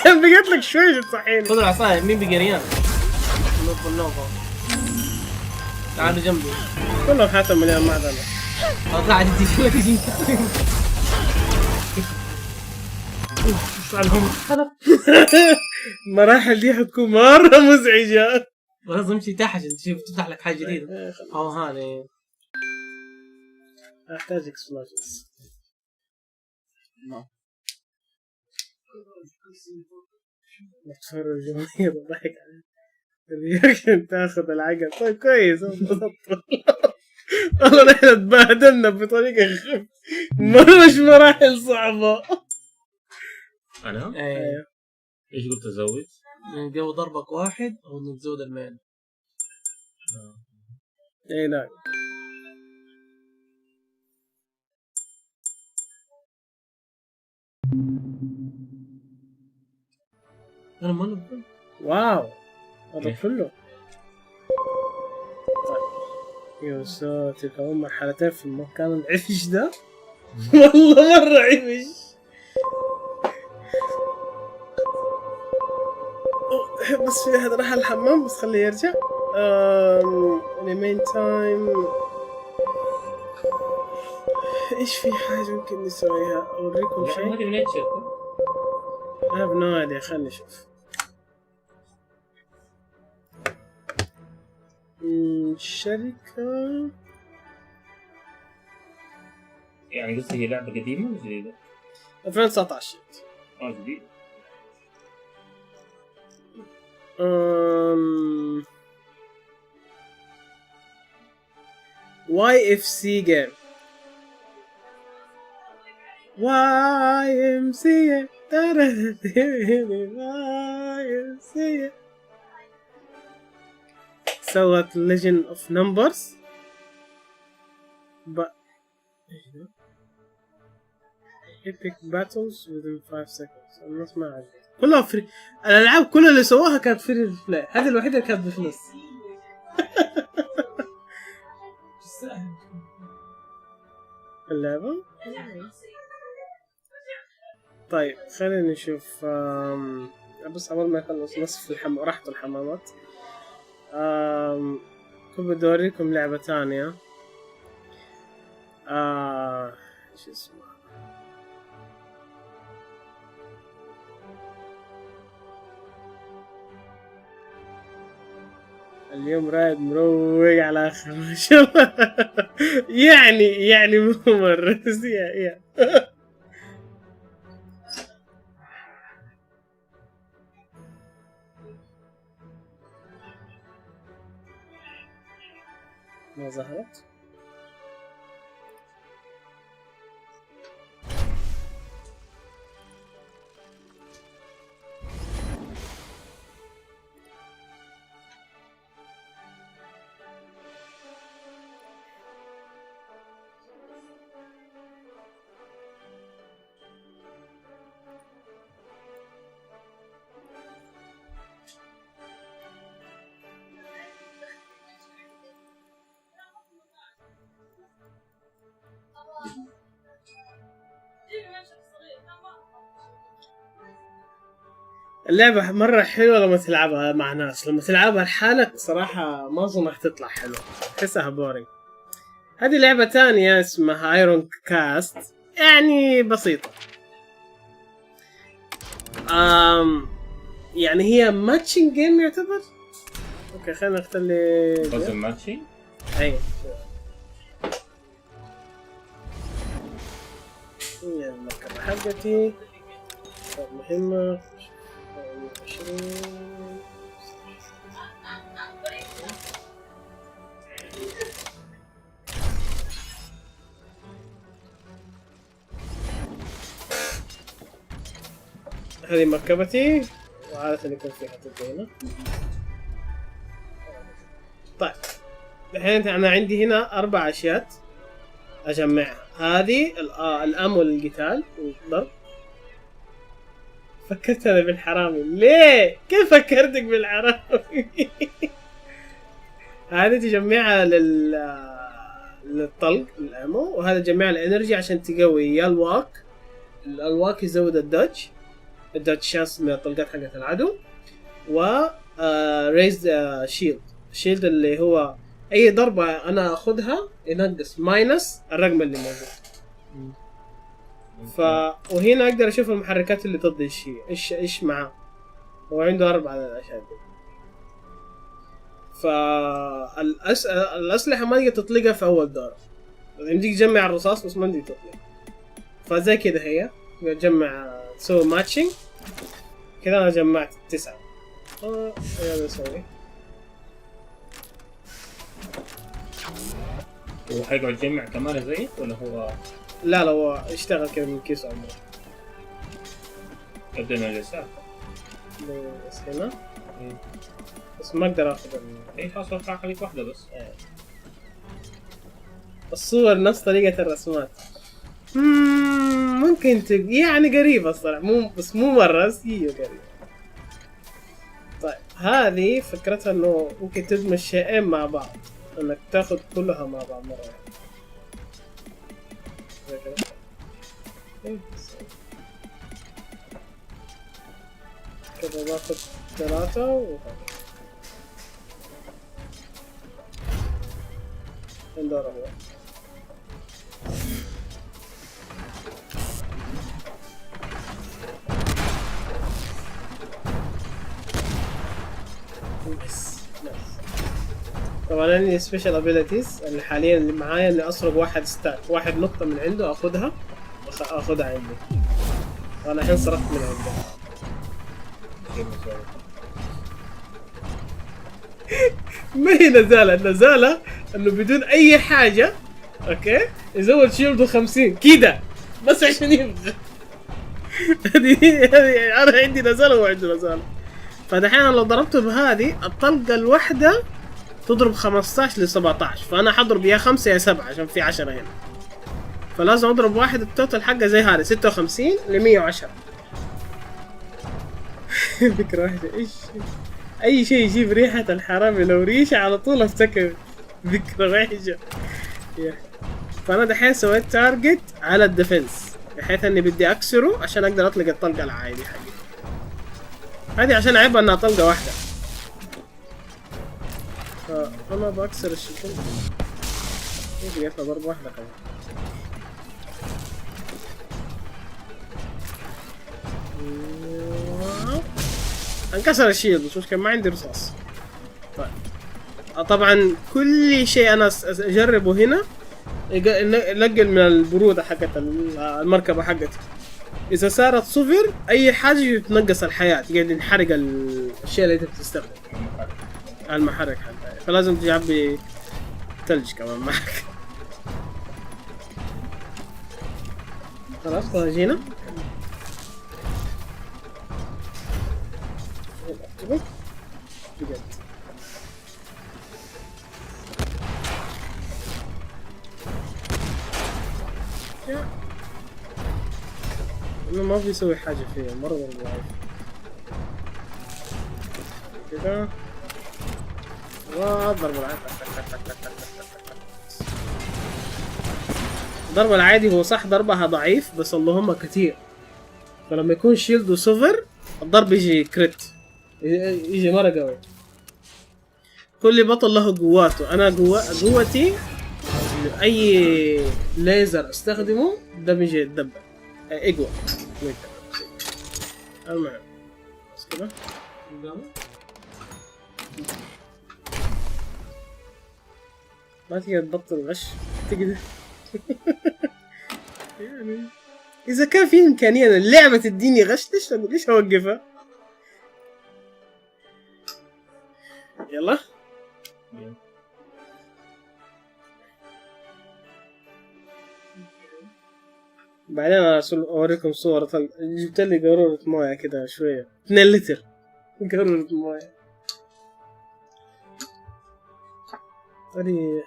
كان بيقتلك شوي تصحيني. خذ العصاية. مين بقى ريان؟ نوفا تعالوا جنبي. كلهم حياتهم مليان معدن. قاعد تجي شو عنهم؟ المراحل دي حتكون مرة مزعجة. لازم تمشي تحت عشان تشوف تفتح لك حاجة جديدة. هاني احتاج اكسبلوجنز. نتفرج جماهير ضحك عليه. الرياكشن تاخذ العقل. طيب كويس والله نحن تبهدلنا بطريقة مش مراحل صعبة. انا؟ ايه ايش قلت ازود؟ جو ضربك واحد او انك تزود المين. اي لا انا ما نقول. واو هذا كله. يا ساتر كمان مرحلتين في المكان العفش ده. والله مرة عفش. بس في هذا راح الحمام بس خليه يرجع. in the meantime ايش في حاجة ممكن نسويها؟ اوريكم شيء. هذه من الشركة. I have no idea. خلني اشوف. شركة يعني قصدي هي لعبة قديمة ولا جديدة؟ 2019. جديد. YFC game. YMCA. YMCA. سوت Legend of Numbers. Epic battles within 5 seconds. الناس ما عاد كلها فري. الألعاب كلها اللي سواها كانت فري بلاي. هذه الوحيدة اللي كانت بفلوس. اللعبة. طيب خلينا نشوف. بس أول ما يخلص نصف راحت الحمامات. كنت بدي أوريكم لعبة تانية. شو اسمها؟ اليوم رايد مروق على آخر ما شاء الله. يعني مو مرة يا ما ظهرت. اللعبة مرة حلوة لما تلعبها مع ناس. لما تلعبها لحالك صراحة ما أظن راح تطلع حلوة. تحسها بورينج. هذه لعبة تانية اسمها ايرون كاست. يعني بسيطة. يعني هي ماتشنج جيم يعتبر. اوكي خلينا نختلي بس ماتشنج. اي هي المركبة حقتي مهمة. 20 هذه مركبتي وعادة يكون فيها تبدينة. طيب الحين أنا عندي هنا 4 أشياء أجمعها. هذه الأمو للقتال والضرب. فكرت أنا بالحرامي. ليه؟ كيف فكرتك بالحرامي؟ هذه تجمعها للطلق الأمو. وهذا تجمعها الانرجي عشان تقوي يا الواك يزود الدوج شانس من الطلقات حقت العدو. و ريز شيلد اللي هو اي ضربة انا اخذها ينقص ماينس الرقم اللي موجود. وهنا اقدر اشوف المحركات اللي ضد الشيء ايش معاه. هو عنده 4 الاشياء دي. الاسلحة ما تقدر تطلقها في اول دور. يمديك تجمع الرصاص بس ما تقدر تطلق. فزي كذا هي تجمع تسوي ماتشنج كذا. انا جمعت 9. يلا نسوي. هو حيقعد يجمع كمان زيك ولا هو؟ لا هو يشتغل كذا من كيس عمره. يبدأ من اليسار. بس هنا بس ما اقدر اخذ اي خلاص ارفع خليك واحدة بس. الصور نفس طريقة الرسمات. ممكن يعني قريبة الصراحة، مو مرة، بس هي قريبة. طيب هذه فكرتها انه ممكن تدمج شيئين مع بعض، انك تاخذ كلها مع بعض مرة واحدة. زي كذا باخذ 3 وهذا ندور عليه. طبعا عندي سبيشال ابيليتيز اللي حاليا اللي معايا، اللي اسرق واحد ستاك، واحد نقطة من عنده اخذها عندي. انا الحين سرقت من عنده. ما هي نزالة انه بدون اي حاجة اوكي يزود شيلده 50 كده بس عشان يبغى. هذه انا عندي نزالة وعنده نزالة. فدحين لو ضربته بهذه الطلقة الواحدة تضرب 15 ل 17، فانا حضرب يا 5 يا 7 عشان في 10 هنا، فلازم اضرب واحد التوتال حقه زي هذا 56 ل 110. فكرة واحدة ايش اي شيء يجيب ريحة الحرامي لو ريشة على طول افتكر ذكرى وحشة. فانا دحين سويت تارجت على الديفنس بحيث اني بدي اكسره عشان اقدر اطلق الطلقة العادي حقي. هذه عشان عيبها انها طلقة واحدة، فانا بكسر الشكل. يجي يطلع ضربة واحدة كمان. انكسر الشيلد مش مشكلة، ما عندي رصاص. طيب طبعا كل شيء انا اجربه هنا ينقل من البرودة حقت المركبة حقتي. اذا صارت صفر اي حاجة يتنقص الحياة، يقعد ينحرق الاشياء اللي انت بتستخدم المحرك حقها، فلازم تجيب ثلج كمان معك. خلاص جينا بجد. انه ما بيسوي حاجة فيها مرة ضعيف كذا. ضرب العادي، الضرب العادي هو صح ضربها ضعيف بس اللهم كتير، فلما يكون شيلده صفر الضرب يجي كريت، يجي مرة قوي. كل بطل له قواته، انا قوتي اي ليزر استخدمه ده بيجي يتدبر اقوى. المهم بس كده ما تقدر تبطل غش تقدر. يعني اذا كان في امكانيه اللعبه تديني غش ليش اوقفها؟ يلا بعدين اوريكم صور. جبت لي قارورة مويه كده شويه 2 لتر قارورة مويه. هذه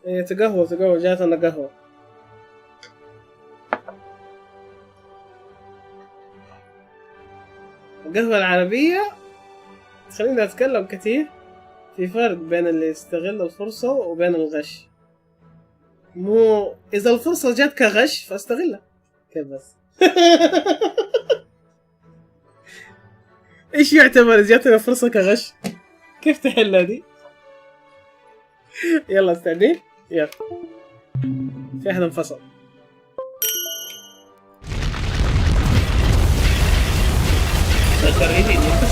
ايه تقهوى جاتنا قهوة. القهوة العربية تخليني اتكلم كثير. في فرق بين اللي يستغل الفرصة وبين الغش. مو اذا الفرصة جات كغش فاستغلها كيف بس. ايش يعتبر اذا جاتنا فرصة كغش؟ كيف تحلها دي؟ يلا استعدين يلا. في احد انفصل.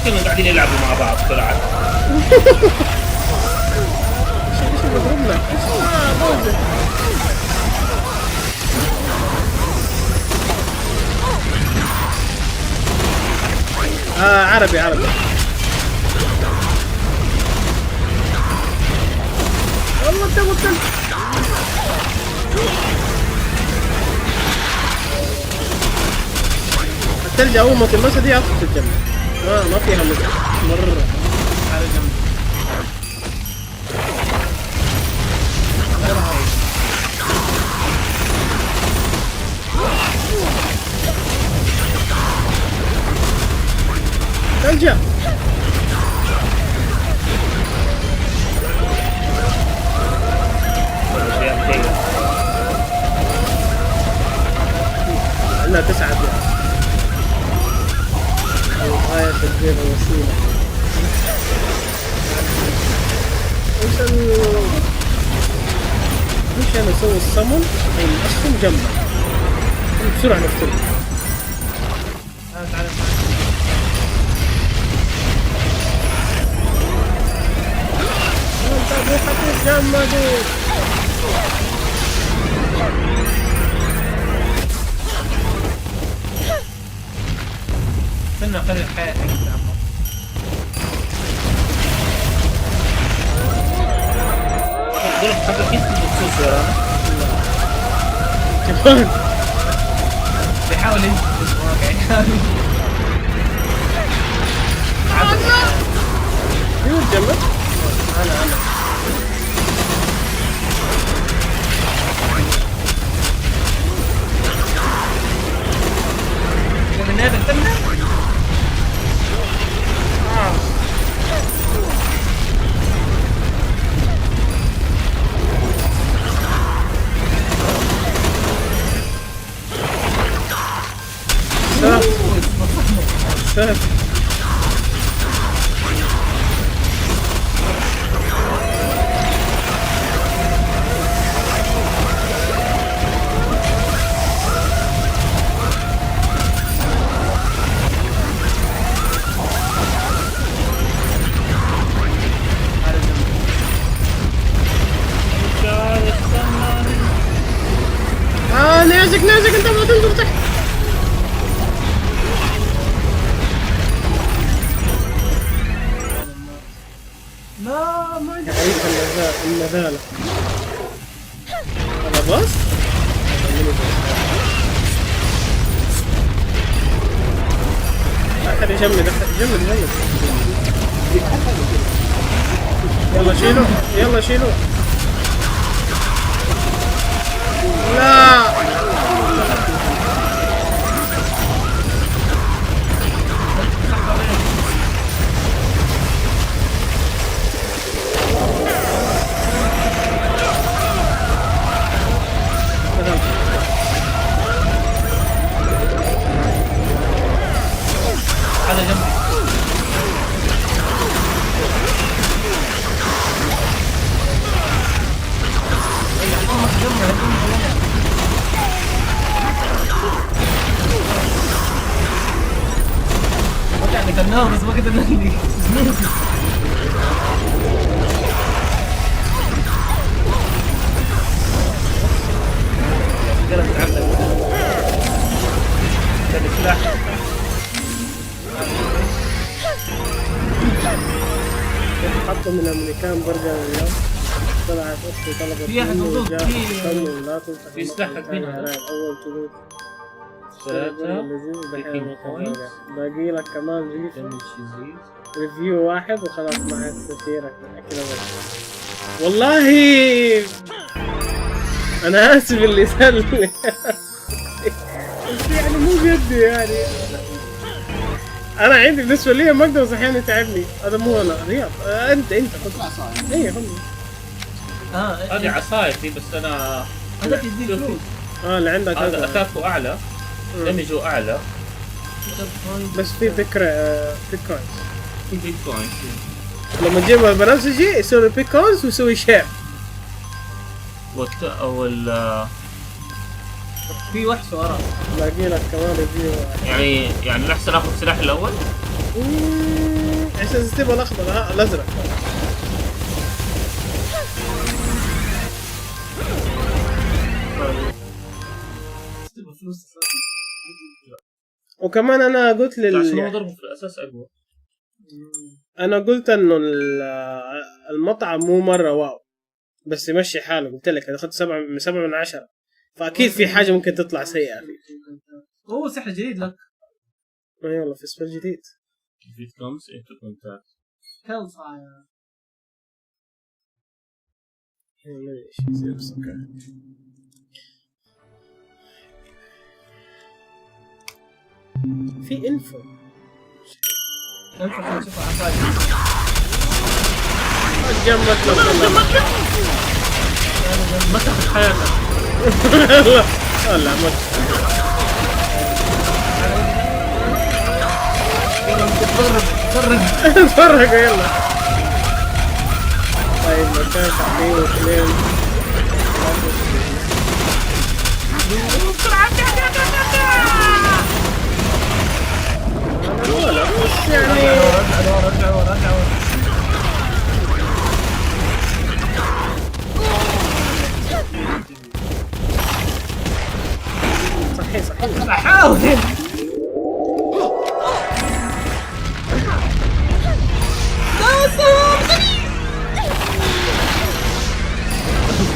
المشكلة قاعدين يلعبوا مع بعض طلعت. ايش بضربنا؟ ايش موجود؟ عربي. والله تبطل. الثلج اول ما تلمسها دي اصلا تتجمع. ما فيها مزح مرة. على جنب. ثلجة. عندنا 9 أبيات. غاية تدبير الوسيلة. وش أنا أسوي الصمن الأسهم جنبه بسرعة نقتله. تعال انت بيحطيك جنبه. استنى خلي الحياة حقتي عمو. دول حقك انت بخصوص ورانا. كمان بيحاول ينجز واقعي. مين الجنة؟ أنا من هذا التمنى. سهل. نازك انت ما تنظر تحت. لا ما تعيش النذالة. هذا باص؟ أحد يجمد. يلا شيلوا. لا هذا جنبي. قتلناه بس ما قتلناني. حطوا من الامريكان برجر اليوم. طلعت اختي طلبت في أحد موجود في لا تنصح في سلاح حقين هذا. اول شروط 3 باقي لك كمان ريفيو واحد وخلاص مع تسيرك كذا بس. والله انا اسف اللي سألني. يعني مو بيدي يعني. انا عندي بالنسبه لي ما اقدر احيانا يتعبني. هذا مو انا رياض. انت خذ عصايه. اي خذ. هذه عصايتي بس انا هذا تدي فلوس. اللي عندك هذا اتاكو اعلى، دمجه اعلى، بس في فكره بيتكوينز. في بيتكوين. لما تجيبها بنفسجي يسوي بيتكوينز ويسوي شير. او في وحش وراه. باقي لك كمان ريفيو. يعني الاحسن اخذ السلاح الاول عشان تبغى الاخضر الازرق. وكمان انا قلت عشان هو ضربه في الاساس اقوى. انا قلت انه المطعم مو مره واو، بس يمشي حاله. قلت لك انا اخذت 7 من 10، فاكيد في حاجه ممكن تطلع سيئه فيه. هو سحر جديد لك. يلا في سبيل جديد. If it comes into contact. Hellfire. في انفو انفو نشوفها عفاية. جنبك ما تاخذ حياتك. لا ما تفرق يلا. طيب مكان تحميه واثنين بس يعني رجع صحيح بحاول.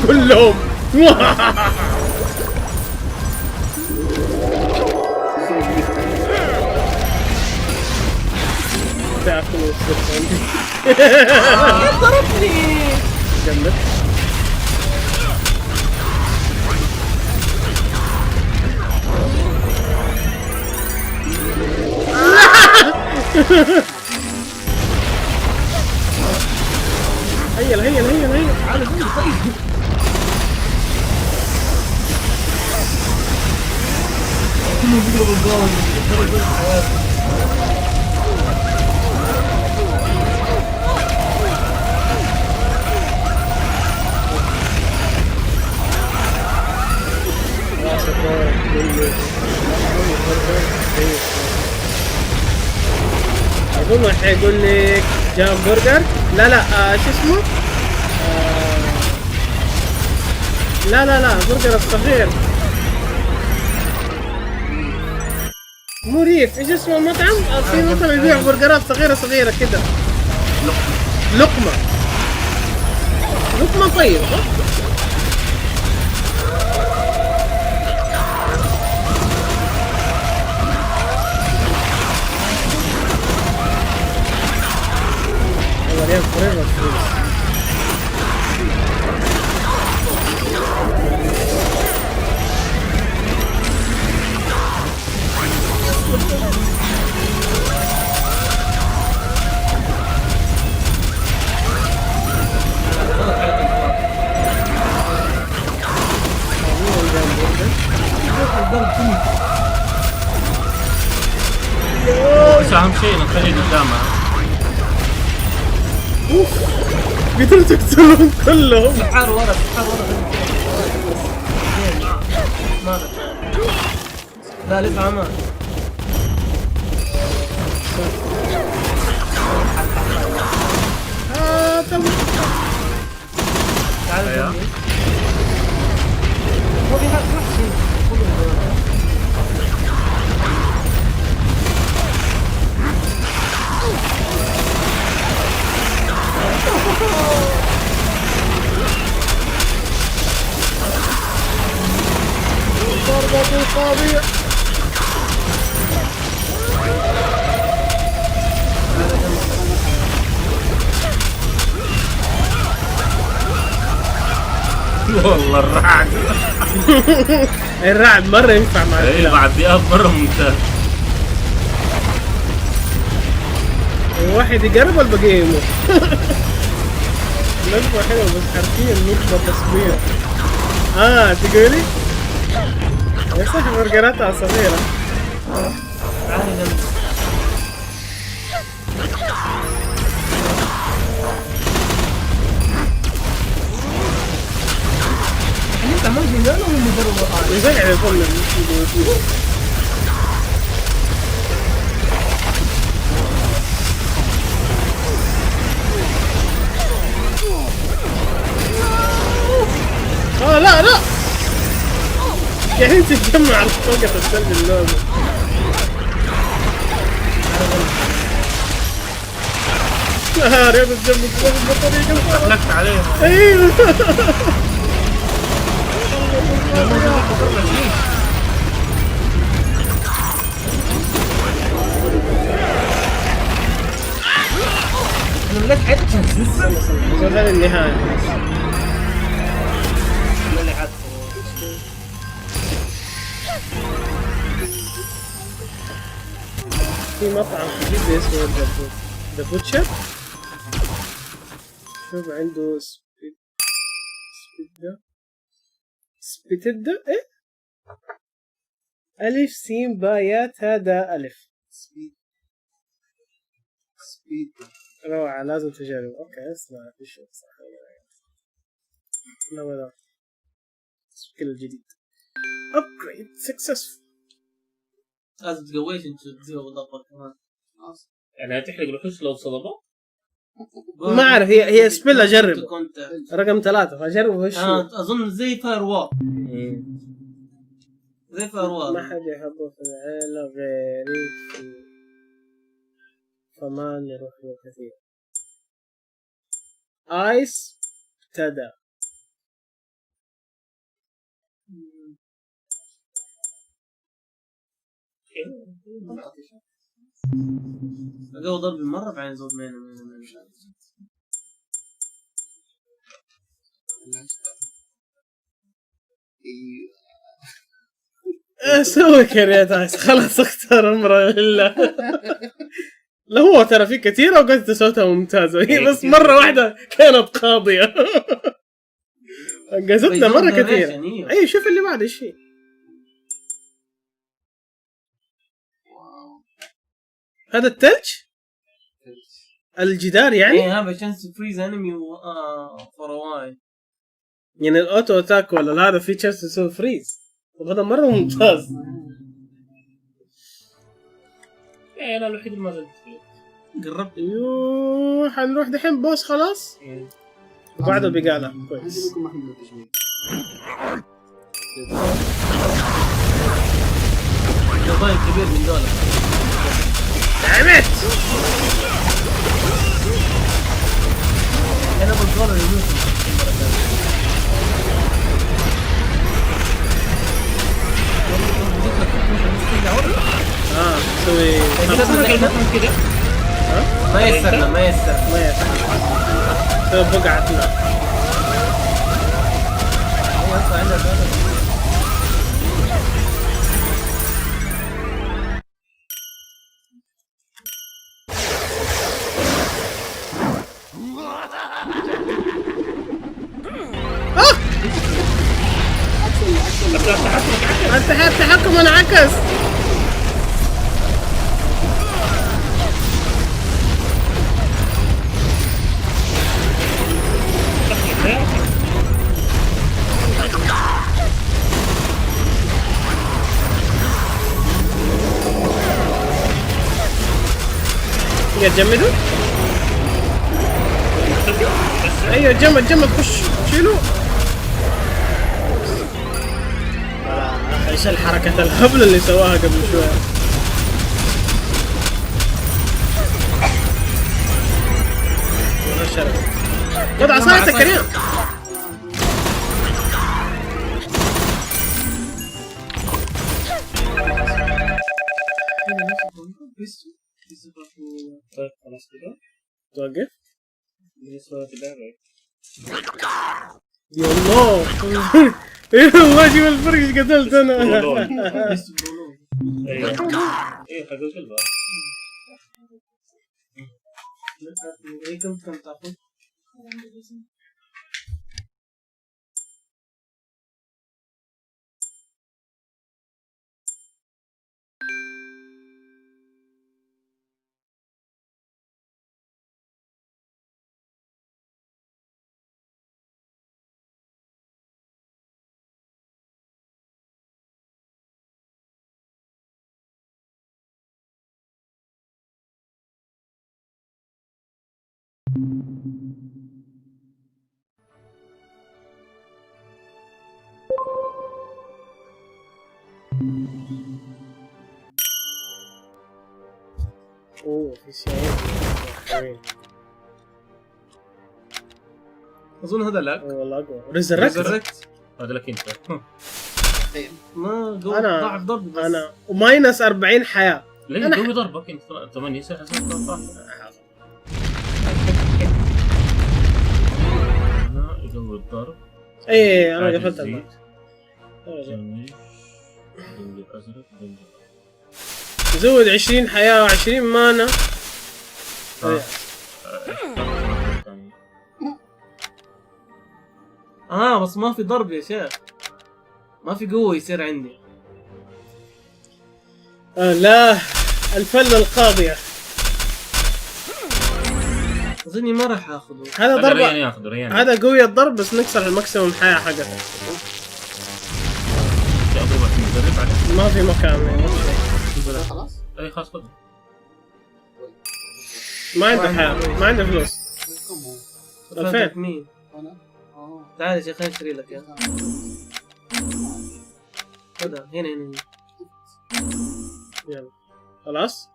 كلهم ضربني. جنبك هيا على جنبي طيب. كله بيضرب الجوال. اظن حيقول لك جام برجر. لا شو اسمه؟ لا برجر الصغير مريف. ايش اسمه المطعم؟ في مطعم يبيع برجرات صغيرة كده. لقمة طيب. بس اهم شيء نخليه قدامها. قدرت تقتلهم كلهم. سحار ورا. لا لسه عمال. تعال هو في حد ضربة القاضية. والله الرعد. الرعد مرة ينفع مع ايه بعد دقيقة مرة ممتاز. الواحد يقرب البقية يموت. نقطة حلوة بس حرفيا نقطة تصوير. تقولي؟ يا صح برجراتها صغيرة. تعال جنبي. انت ما في ولا من مدرب يزعل يظل. لا يعني تتجمع على فوق الثلج اللوزة. رياضة جنب بطريقة حلقت عليها. ايوه انا مليت حياتك عشان تنسى. هذا النهاية. اللي عاد في مطعم جديد اسمه ذا بوتشر. شوف عنده سبيتدا ايه ألف سين بايات هذا ألف سبيد روعة لازم تجرب. اوكي اسمع في شيء صح لا الشكل الجديد upgrade successful. لازم تقويش انت تزيد ضغطك كمان. يعني هتحرق الوحوش لو صدموا؟ ما اعرف هي سبيل اجرب كنت رقم 3 فاجرب وش انا اظن زي فاير وول. زي فاير وول. ما حد يحبه في العيلة غيري فمان يروح له كثير. ايس ابتدى اقوى ضرب مرة بعدين زود مين سوي كريات ايس خلاص اختار امره لله. لا هو ترى في كثير اوقات صوتها ممتازة هي بس مرة واحدة كانت قاضية. قصتنا مرة كثير. اي شوف اللي بعد ايش فيه. هذا الثلج الجدار يعني ايه هذا شانس فريز انمي فور واي يعني الاوتو اتاك ولا هذا في تشانس يسوي فريز وهذا مره ممتاز. ايه انا الوحيد اللي ما زلت قربت. ايوه حنروح دحين بوس خلاص وبعده بقاله كويس. جباين كبير من دولة دعمت انا بالدولة يموت. سوي كذا. ما يسرنا سوي بقعتنا. التحكم انعكس. يتجمدوا؟ ايوه جمد خش شيلوا. ايش الحركة الهبلة اللي سواها قبل شوية. خذ عصايتك كريم. طيب خلاص كده توقف. بالنسبة في اللعبة يا الله يا الله شوف الفرق ايش قتلت انا. ايوه ايه حق القلب. كم تاخذ؟ اوه في شيء. اظن هذا لك. والله اقوى. ريزركت هذا لك انت. ما قوي انا ضعف ضرب بس. انا وماينس 40 حياه. ليه قوي ضربك انت 8 يصير حسب 13. هنا يقوي الضرب. ايه انا قفلت المات. يزود 20 حياه و20 مانا. بس ما في ضرب يا شيخ، ما في قوة يصير عندي. لا الفلة القاضية. اظني ما راح اخذه. هذا ضربة. ريان هذا قوي الضرب بس نكسر الماكسيموم حياة حقته. ما في مكان. خلاص اي خلاص خذ. ما عنده حياة، ما عنده فلوس. 2000 مين؟ انا تعال يا شيخ خليني اشتري لك اياه. خذها هنا. يلا خلاص.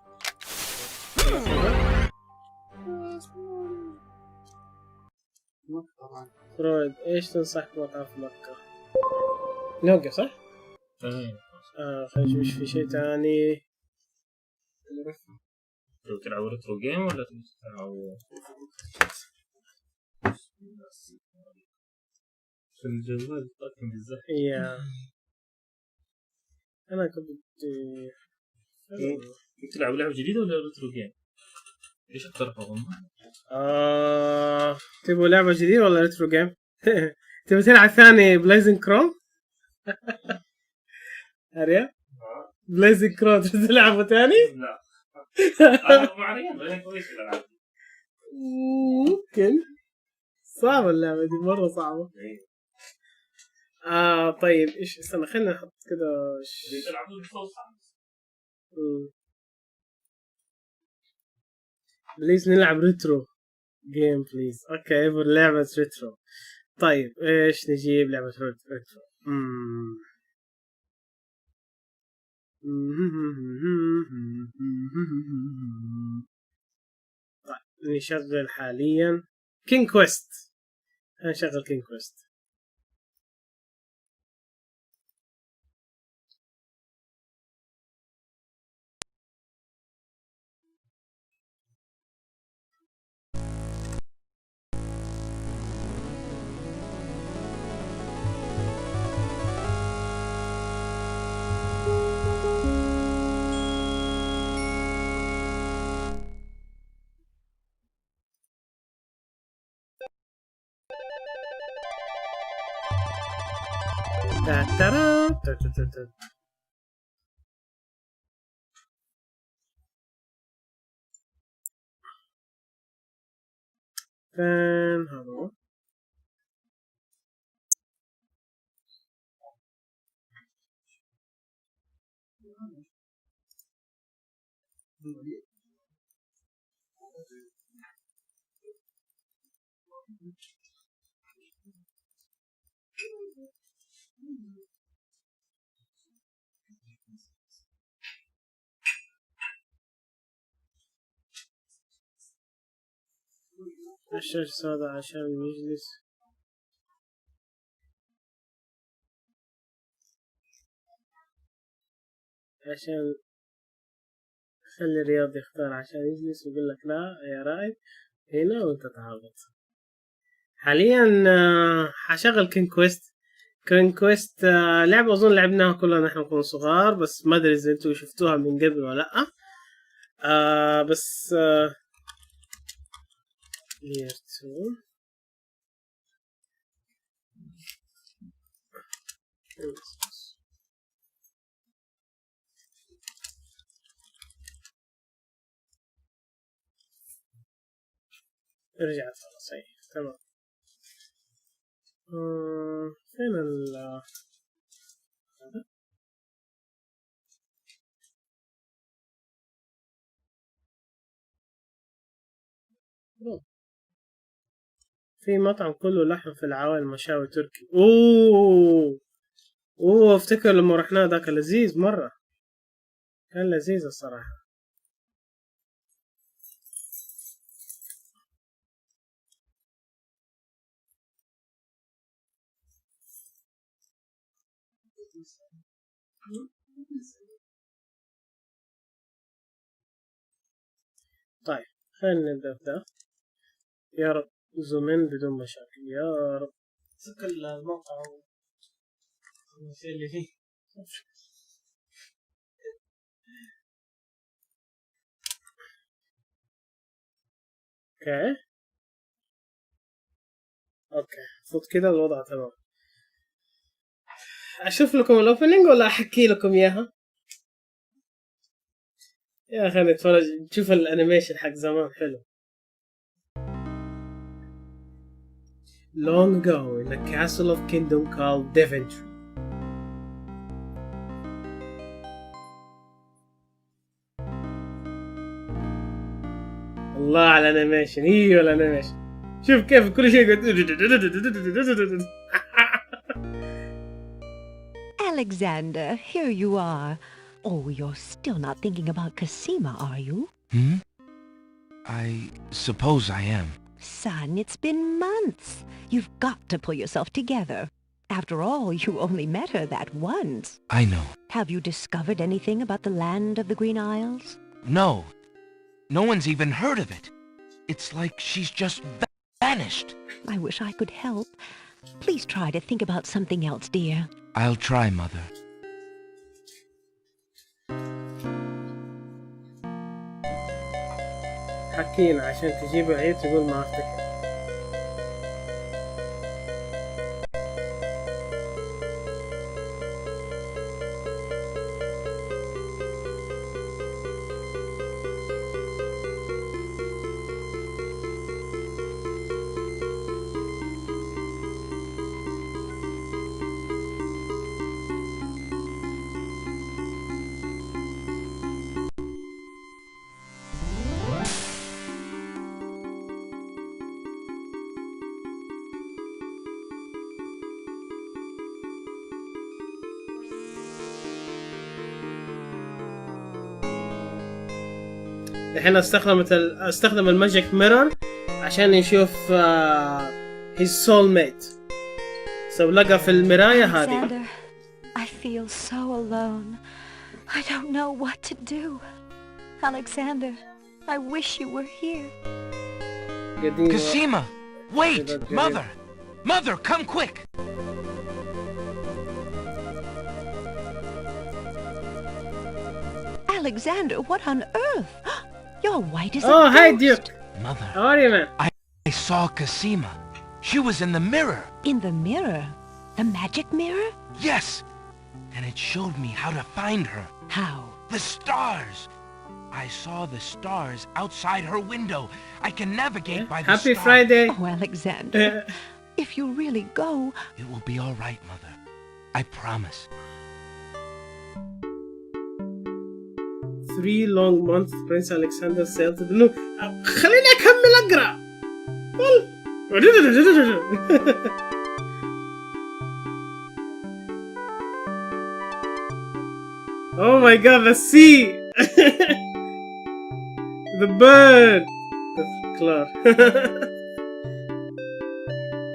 فرويد ايش تنصح بمطعم في مكة؟ نوقف صح؟ خلينا نشوف في شيء ثاني. تبغى تلعب ريترو جيم ولا تبغى تلعب في الجوال طاقم بالزحمة؟ يا انا كنت تلعب لعبة جديدة ولا ريترو جيم؟ ايش اقترح اظن؟ تبغوا لعبة جديدة ولا ريترو جيم؟ تبغى تلعب ثاني بلايزنج كروم؟ هريا؟ بلايزنج كروم تبغى تلعبه ثاني؟ لا انا مع ريان كويس الالعاب. ممكن. صعبة اللعبة دي مرة صعبة. طيب ايش استنى خلينا نحط كذا. تلعبون بصوت صعب. بليز نلعب ريترو جيم بليز. اوكي يبغى لعبة ريترو. طيب ايش نجيب لعبة ريترو؟ طيب نشغل حاليا كينج كويست. نشغل كينج كويست. فين هذا؟ الشاشة هذا عشان يجلس. عشان خلي الرياض يختار عشان يجلس ويقول لك لا يا رائد هنا وانت تعاقد. حاليا حشغل كينج كويست. كينج كويست لعبة اظن لعبناها كلنا نحن نكون صغار بس ما ادري اذا انتوا شفتوها من قبل ولا لا. بس رجعت خلاص. اي تمام. فين هذا؟ في مطعم كله لحم في العوالي مشاوي تركي. افتكر لما رحنا ذاك لذيذ مرة. كان لذيذ الصراحة. طيب خلينا نبدأ بده. يا رب زومين بدون مشاكل يا رب. سكر الموقع الشيء اللي فيه. اوكي فوت كده الوضع تمام. اشوف لكم الاوبننج ولا احكي لكم اياها؟ يا اخي نتفرج نشوف الانيميشن حق زمان حلو. Long ago in a castle of kingdom called Deventry. الله على الانيميشن. ايوه الانيميشن شوف كيف كل شيء يقعد. Alexander, here you are. Oh, you're still not thinking about Cosima, are you? I suppose I am. Son, it's been months. You've got to pull yourself together. After all, you only met her that once. I know. Have you discovered anything about the land of the Green Isles? No. No one's even heard of it. It's like she's just vanished. I wish I could help. Please try to think about something else, dear. I'll try, Mother. حكينا عشان تجيب عيد تقول ما افتكر. الحين استخدم الماجيك ميرور عشان يشوف his soulmate. لقى في المراية هذه. Alexander, I feel so alone. I don't know what to do. Alexander, I wish you were here. Cosima! Wait! Mother! Mother, come quick! Alexander, what on earth? You're white as a Oh, hi, ghost. Duke. Mother, How are you, man? I saw Cosima. She was in the mirror. In the mirror? The magic mirror? Yes! And it showed me how to find her. How? The stars! I saw the stars outside her window. I can navigate by the Happy stars. Friday. Oh, Alexander, if you really go... It will be all right, Mother. I promise. 3 long months Prince Alexander sailed to the moon. خليني أكمل أقرأ. Oh my god, the sea! The bird! The claw.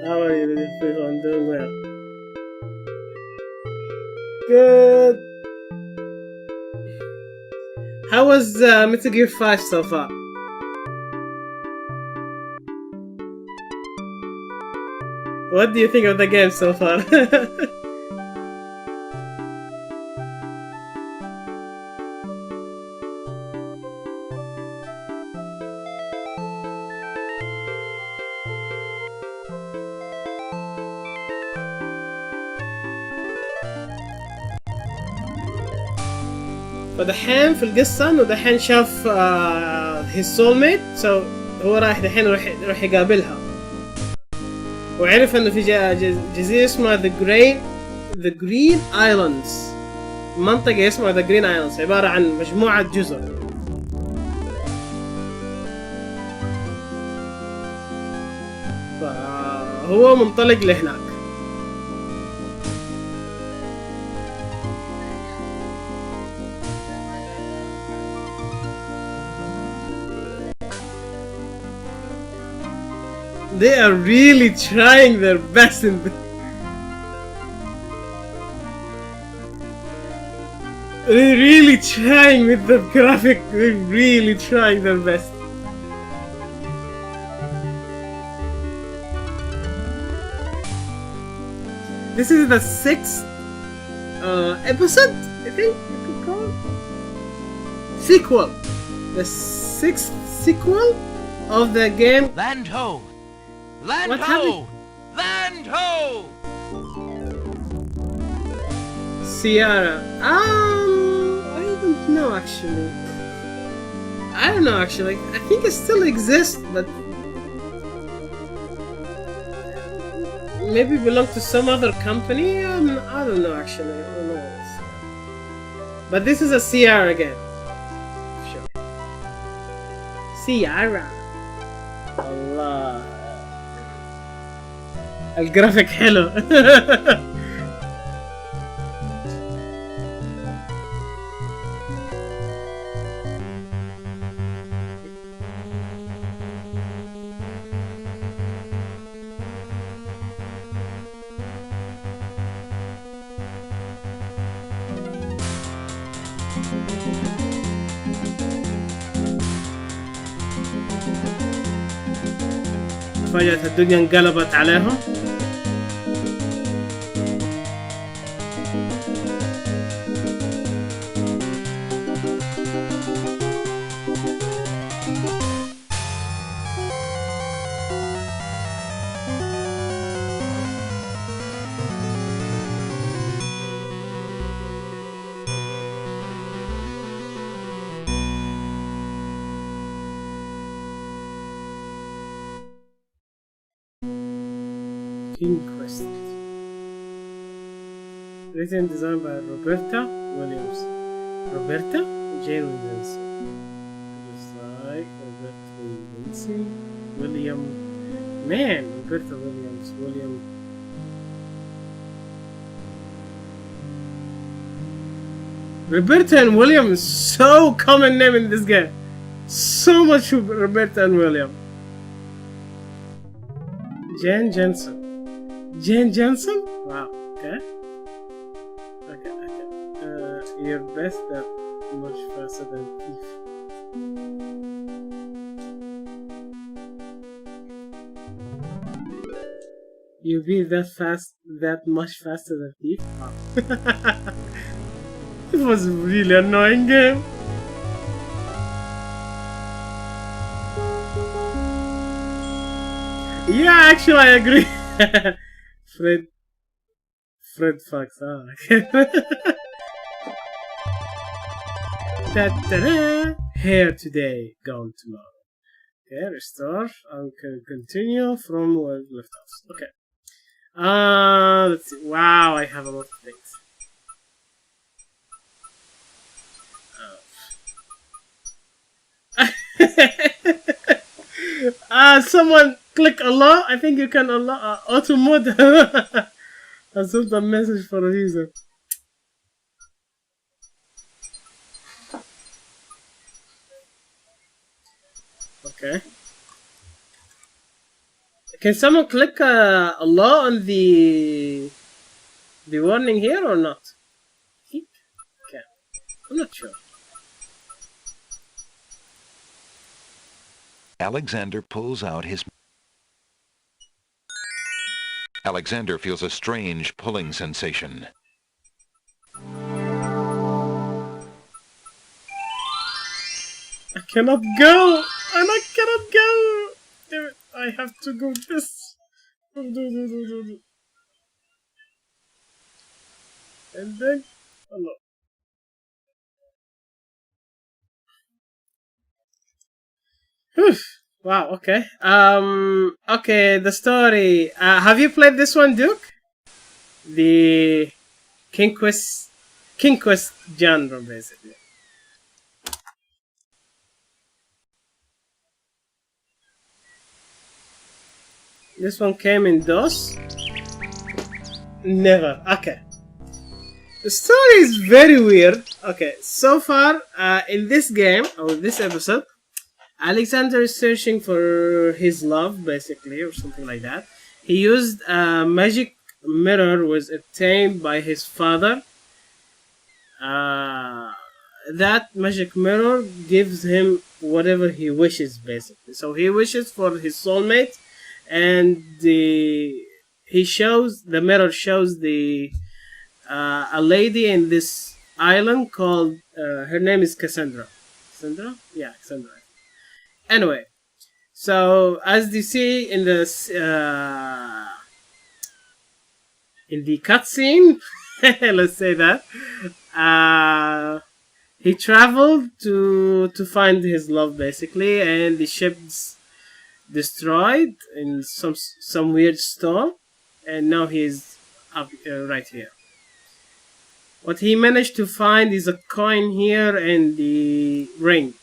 How are you, little people? I'm doing well. Good. How was Metal Gear 5 so far? What do you think of the game so far? فدحين في القصة انه دحين شاف his soulmate so هو رايح دحين راح يقابلها وعرف انه في جزيرة اسمها the Green Islands منطقة اسمها the Green Islands عبارة عن مجموعة جزر فهو منطلق لهناك They are really trying their best in They're really trying with the graphic. They're really trying their best. This is the 6th episode, I think you could call it. Sequel. The 6th sequel of the game. Land ho! Land What ho! Land ho! Sierra. I don't know actually. I don't know actually. I think it still exists, but maybe belong to some other company. I don't know actually. I don't know what it's. But this is a Sierra game. Sure. Sierra. Allah. الجرافيك حلو. فجأة الدنيا انقلبت عليهم. King Quest. Written and designed by Roberta Williams. Roberta? Jane Williamson. Like Roberta Williamson. William. Man, Roberta Williams. William. Roberta and William is so common name in this game. So much Roberta and William. Jane Jensen. Jane Jensen? Wow, okay. Okay. Your best that much faster than Thief. You be that much faster than Thief? Wow. It was a really annoying game. Yeah, actually I agree. Fred fucks. Okay. Here today, gone tomorrow. Okay, restore. I can continue from where we left off. Okay. Let's see. Wow, I have a lot of things. Someone click Allah. I think you can Allah auto mode. I sent a message for a reason. Okay. Can someone click Allah on the warning here or not? I think. Okay. I'm not sure. Alexander pulls out his... Alexander feels a strange pulling sensation. I cannot go! And I cannot go! Damn it, I have to go this. And then... Hello. Wow, okay. Okay, the story. Have you played this one, Duke? The King Quest genre, basically. This one came in DOS? Never. Okay. The story is very weird. Okay, so far, in this game, or this episode, Alexander is searching for his love, basically, or something like that. He used a magic mirror was obtained by his father. that magic mirror gives him whatever he wishes, basically. So he wishes for his soulmate, and the mirror shows a lady in this island called her name is Cassandra. Cassandra? Yeah, Cassandra. Anyway, so as you see in the cutscene, let's say that he traveled to find his love, basically, and the ship's destroyed in some weird storm, and now he's up right here. What he managed to find is a coin here and the ring.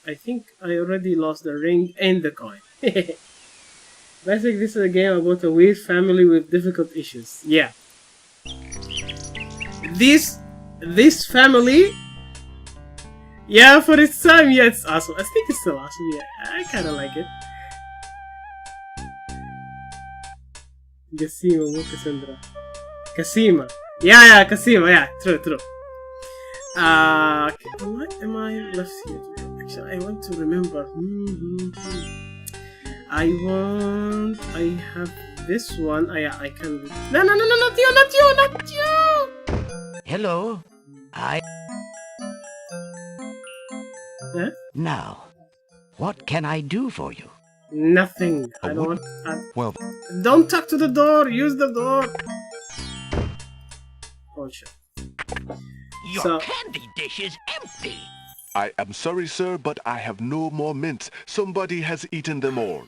I think I already lost the ring and the coin. Basically, this is a game about a weird family with difficult issues. Yeah. This family, yeah, for its time, yeah, it's awesome. I think it's still awesome. Yeah, I kind of like it. Cassima, not Cassandra. Cassima. Yeah, Cassima. Yeah, true. What am I left here? Actually, I want to remember. I have this one. I can. No, not you. Hello. Huh? Now, what can I do for you? Nothing. I don't want. Well, Don't talk to the door. Use the door. Oh shit. Your candy dish is empty. I am sorry, sir, but I have no more mints. Somebody has eaten them all.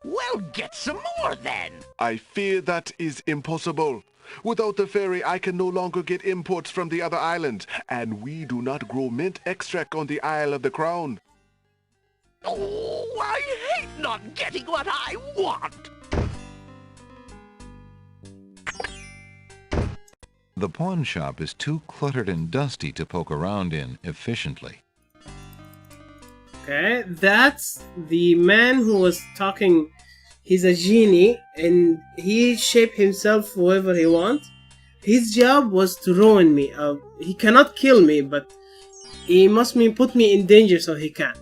Well, get some more then. I fear that is impossible. Without the ferry, I can no longer get imports from the other islands, and we do not grow mint extract on the Isle of the Crown. Oh, I hate not getting what I want. the pawn shop is too cluttered and dusty to poke around in efficiently. Okay, that's the man who was talking. He's a genie and he shaped himself whoever he wants. His job was to ruin me. He cannot kill me, but he must put me in danger so he can.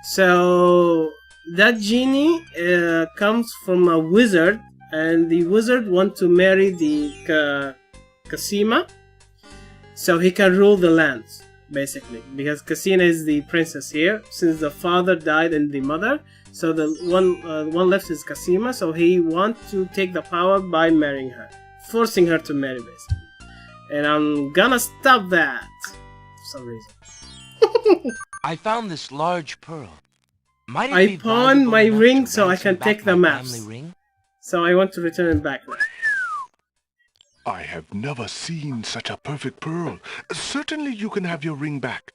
So that genie comes from a wizard, and the wizard wants to marry the Cassima so he can rule the lands, basically, because Cassina is the princess here since the father died and the mother. So the one left is Cassima, so he wants to take the power by marrying her, forcing her to marry, basically. And I'm gonna stop that for some reason. I found this large pearl. Might it I be pawned valuable my enough ring to so I ransom can take back the my maps. family ring? So I want to return it back now. I have never seen such a perfect pearl. Certainly you can have your ring back.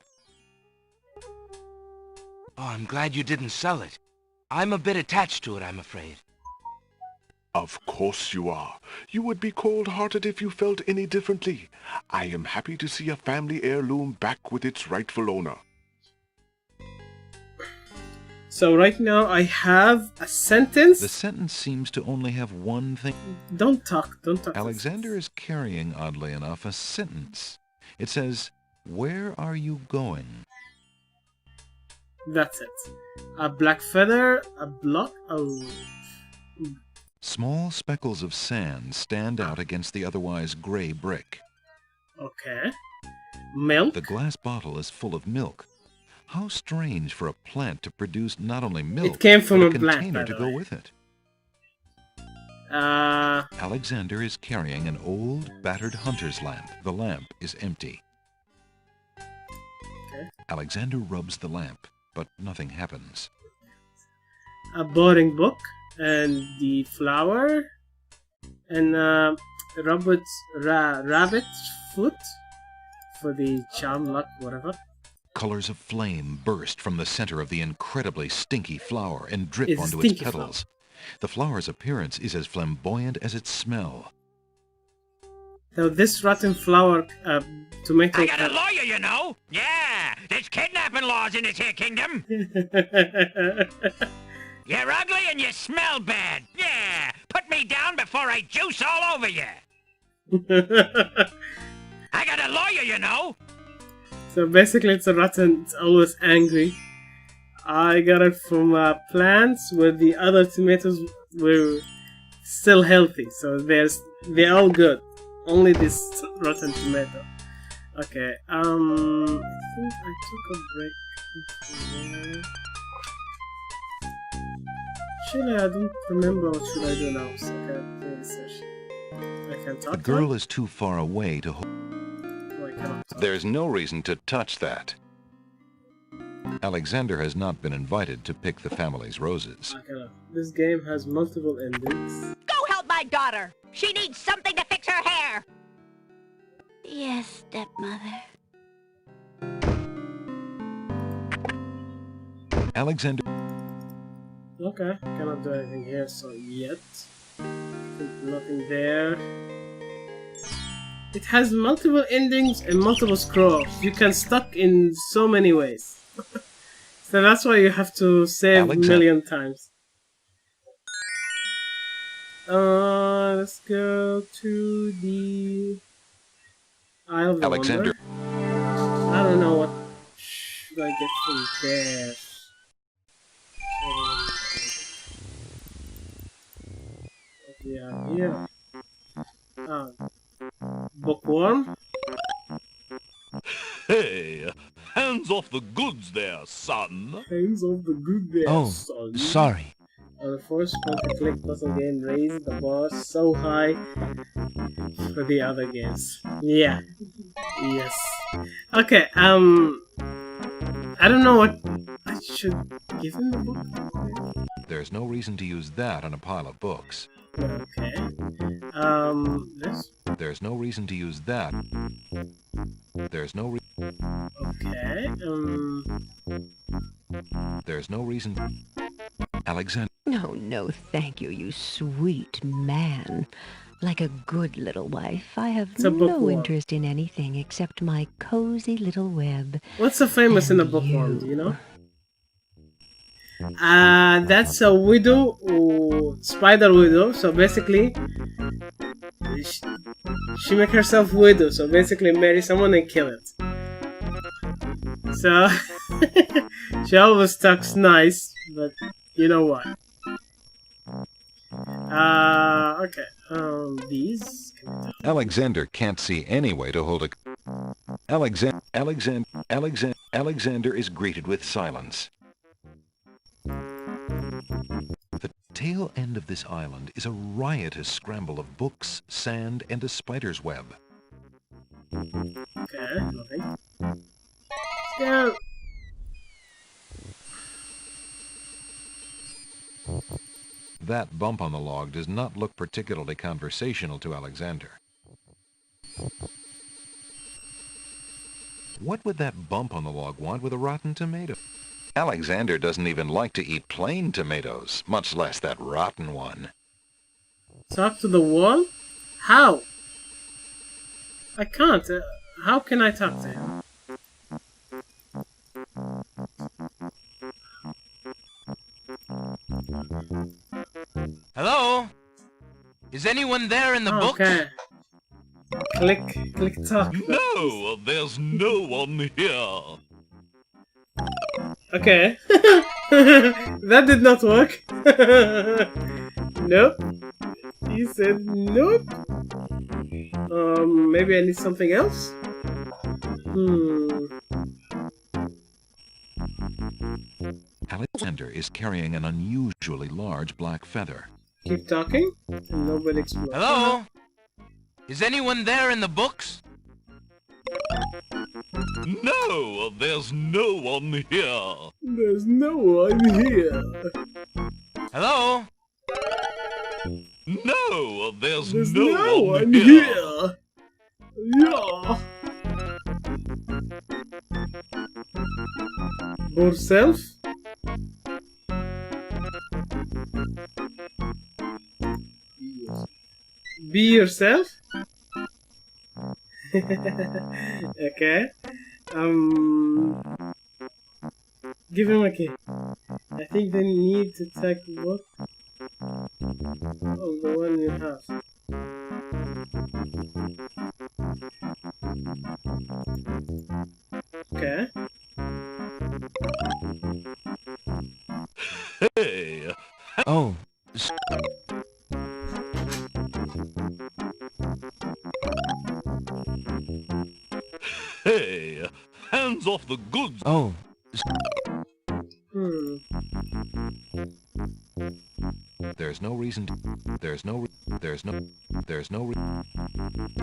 Oh, I'm glad you didn't sell it. I'm a bit attached to it, I'm afraid. Of course you are. You would be cold-hearted if you felt any differently. I am happy to see a family heirloom back with its rightful owner. So right now I have a sentence. The sentence seems to only have one thing. Don't talk. Alexander is carrying, oddly enough, a sentence. It says, "Where are you going?" That's it. A black feather, a block. Oh. Small speckles of sand stand out against the otherwise gray brick. Okay. Milk. The glass bottle is full of milk. How strange for a plant to produce not only milk, It came from but a a plant, container by to the go way. with it. Alexander is carrying an old, battered hunter's lamp. The lamp is empty. Okay. Alexander rubs the lamp, but nothing happens. A boring book and the flower and rabbit foot for the charm luck, whatever. Colors of flame burst from the center of the incredibly stinky flower and drip It's onto its stinky petals. The flower's appearance is as flamboyant as its smell. So this rotten flower, tomato. I got a lawyer, you know. Yeah, there's kidnapping laws in this here kingdom. You're ugly and you smell bad. Yeah, put me down before I juice all over you. I got a lawyer, you know. So basically, it's a rotten. It's always angry. I got it from plants where the other tomatoes were still healthy. So they're all good. Only this rotten tomato. Okay. I think I took a break. Actually, I don't remember what should I do now. So I can research. I can talk. The girl is too far away to hold. Oh, I cannot talk. There's no reason to touch that. Alexander has not been invited to pick the family's roses. I cannot. This game has multiple endings. Go help my daughter. She needs something to fix her hair. Yes, stepmother. Alexander. Okay, cannot do anything here, so yet. Nothing there. It has multiple endings and multiple scrolls. You can stuck in so many ways. So that's why you have to save a million times. Let's go to the Isle of the Alexander. Wonder. I don't know what should I get from there. Yeah, here. Bookworm. Hey, hands off the goods there, son. Hands off the good there, Oh, son. sorry. On the first one to click plus again, raise the bar so high for the other games. Yeah. Yes. Okay, I don't know what I should give him the book. There's no reason to use that on a pile of books. Okay. This? There's no reason to use that. There's no Okay, There's no reason. Alexander. No, no, thank you, you sweet man. Like a good little wife, I have It's a no bookworm. interest in anything except my cozy little web. What's so famous in the bookworm, do you know? That's a widow, or spider widow. So basically, she make herself widow. So basically, marry someone and kill it. So she always talks nice, but you know what? Okay. These. Alexander can't see any way to hold a. Alexander is greeted with silence. The tail end of this island is a riotous scramble of books, sand, and a spider's web. Okay, nothing. Go. That bump on the log does not look particularly conversational to Alexander. What would that bump on the log want with a rotten tomato? Alexander doesn't even like to eat plain tomatoes, much less that rotten one. Talk to the wall? How? I can't. How can I talk to him? Hello? Is anyone there in the books? Okay. Click talk. No, there's no one here. Okay. That did not work. Nope. He said nope. Maybe I need something else? Alexander is carrying an unusually large black feather. Keep talking, and nobody explodes. Hello? Is anyone there in the books? No, there's no one here. There's no one here. Hello? No, there's no one here. here. Yeah. Yourself? Be yourself? Okay. Give him a key. I think they need to take what? Oh, the one you have. Okay. Hey! Oh, Hey! Hands off the goods! oh, Hmm. There's no reason to... There's no... There's no... There's no...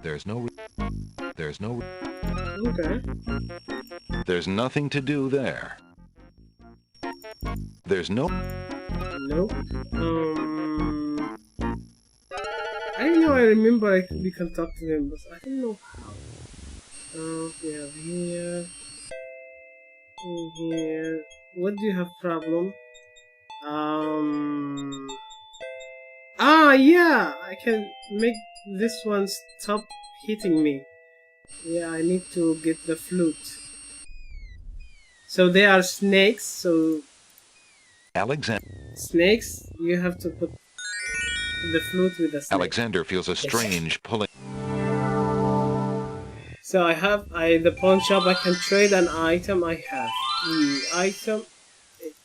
There's no... There's no... Okay. There's nothing to do there. There's no... Nope. I don't know. I remember we can talk to him, but I don't know how. We have here. Here. What do you have problem? Yeah. I can make this one stop hitting me. Yeah, I need to get the flute. So they are snakes. So Alexander... snakes. You have to put the flute with the snake. Alexander feels a strange pulling... So I have the pawn shop. I can trade an item I have. The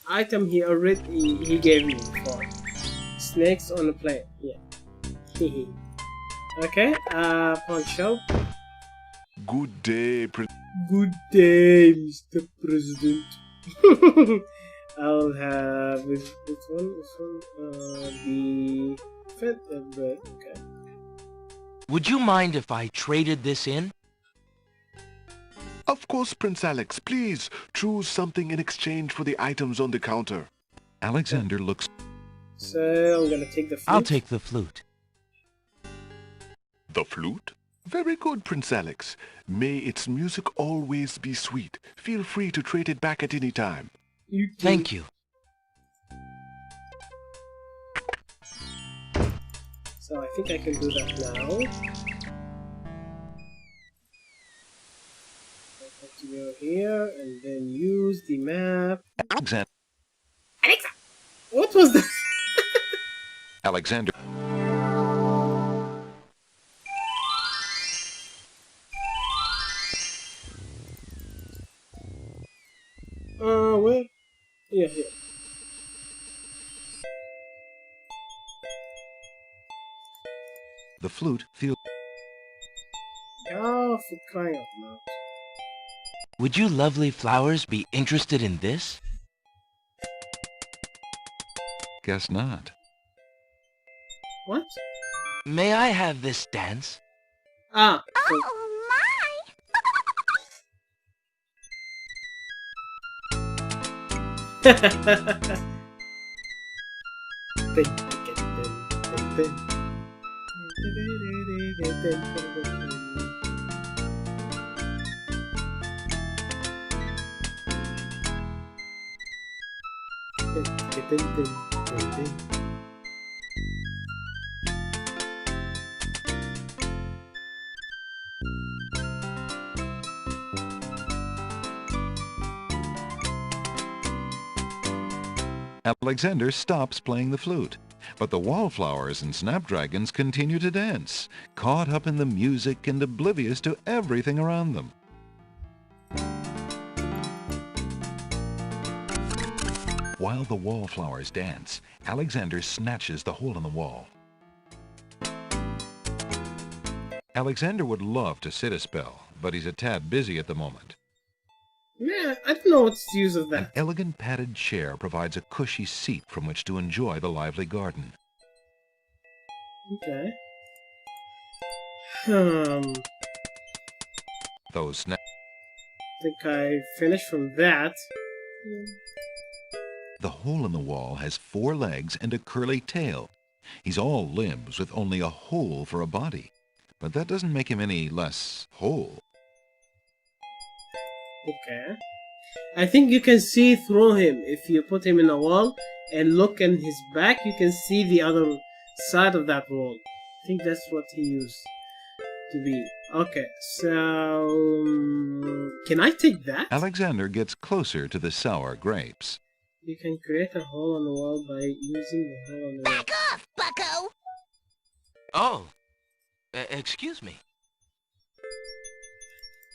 item he already he gave me for snakes on a plane. Yeah. Okay. Pawn shop. Good day, Good day, Mr. President. I'll have this one. The okay. would you mind if I traded this in? Of course, Prince Alex. Please choose something in exchange for the items on the counter. Alexander looks... So I'm gonna take the flute. I'll take the flute. The flute? Very good, Prince Alex. May its music always be sweet. Feel free to trade it back at any time. Thank you. So I think I can do that now. I have to go here and then use the map. Alexander... Alexa! What was that? Alexander... Where? Yeah, here. The flute feels... Oh, for crying out loud. Would you lovely flowers be interested in this? Guess not. What? May I have this dance? Ah. So Alexander stops playing the flute, but the wallflowers and snapdragons continue to dance, caught up in the music and oblivious to everything around them. While the wallflowers dance, Alexander snatches the hole in the wall. Alexander would love to sit a spell, but he's a tad busy at the moment. yeah, I don't know what's the use of An that. elegant padded chair provides a cushy seat from which to enjoy the lively garden. Okay. Those I think I finished from that. The hole in the wall has 4 legs and a curly tail. He's all limbs with only a hole for a body. But that doesn't make him any less whole. Okay. I think you can see through him if you put him in a wall and look in his back. You can see the other side of that wall. I think that's what he used to be. Okay, so can I take that? Alexander gets closer to the sour grapes. You can create a hole on the wall by using the hole on the wall. Back off, bucko! Oh, excuse me.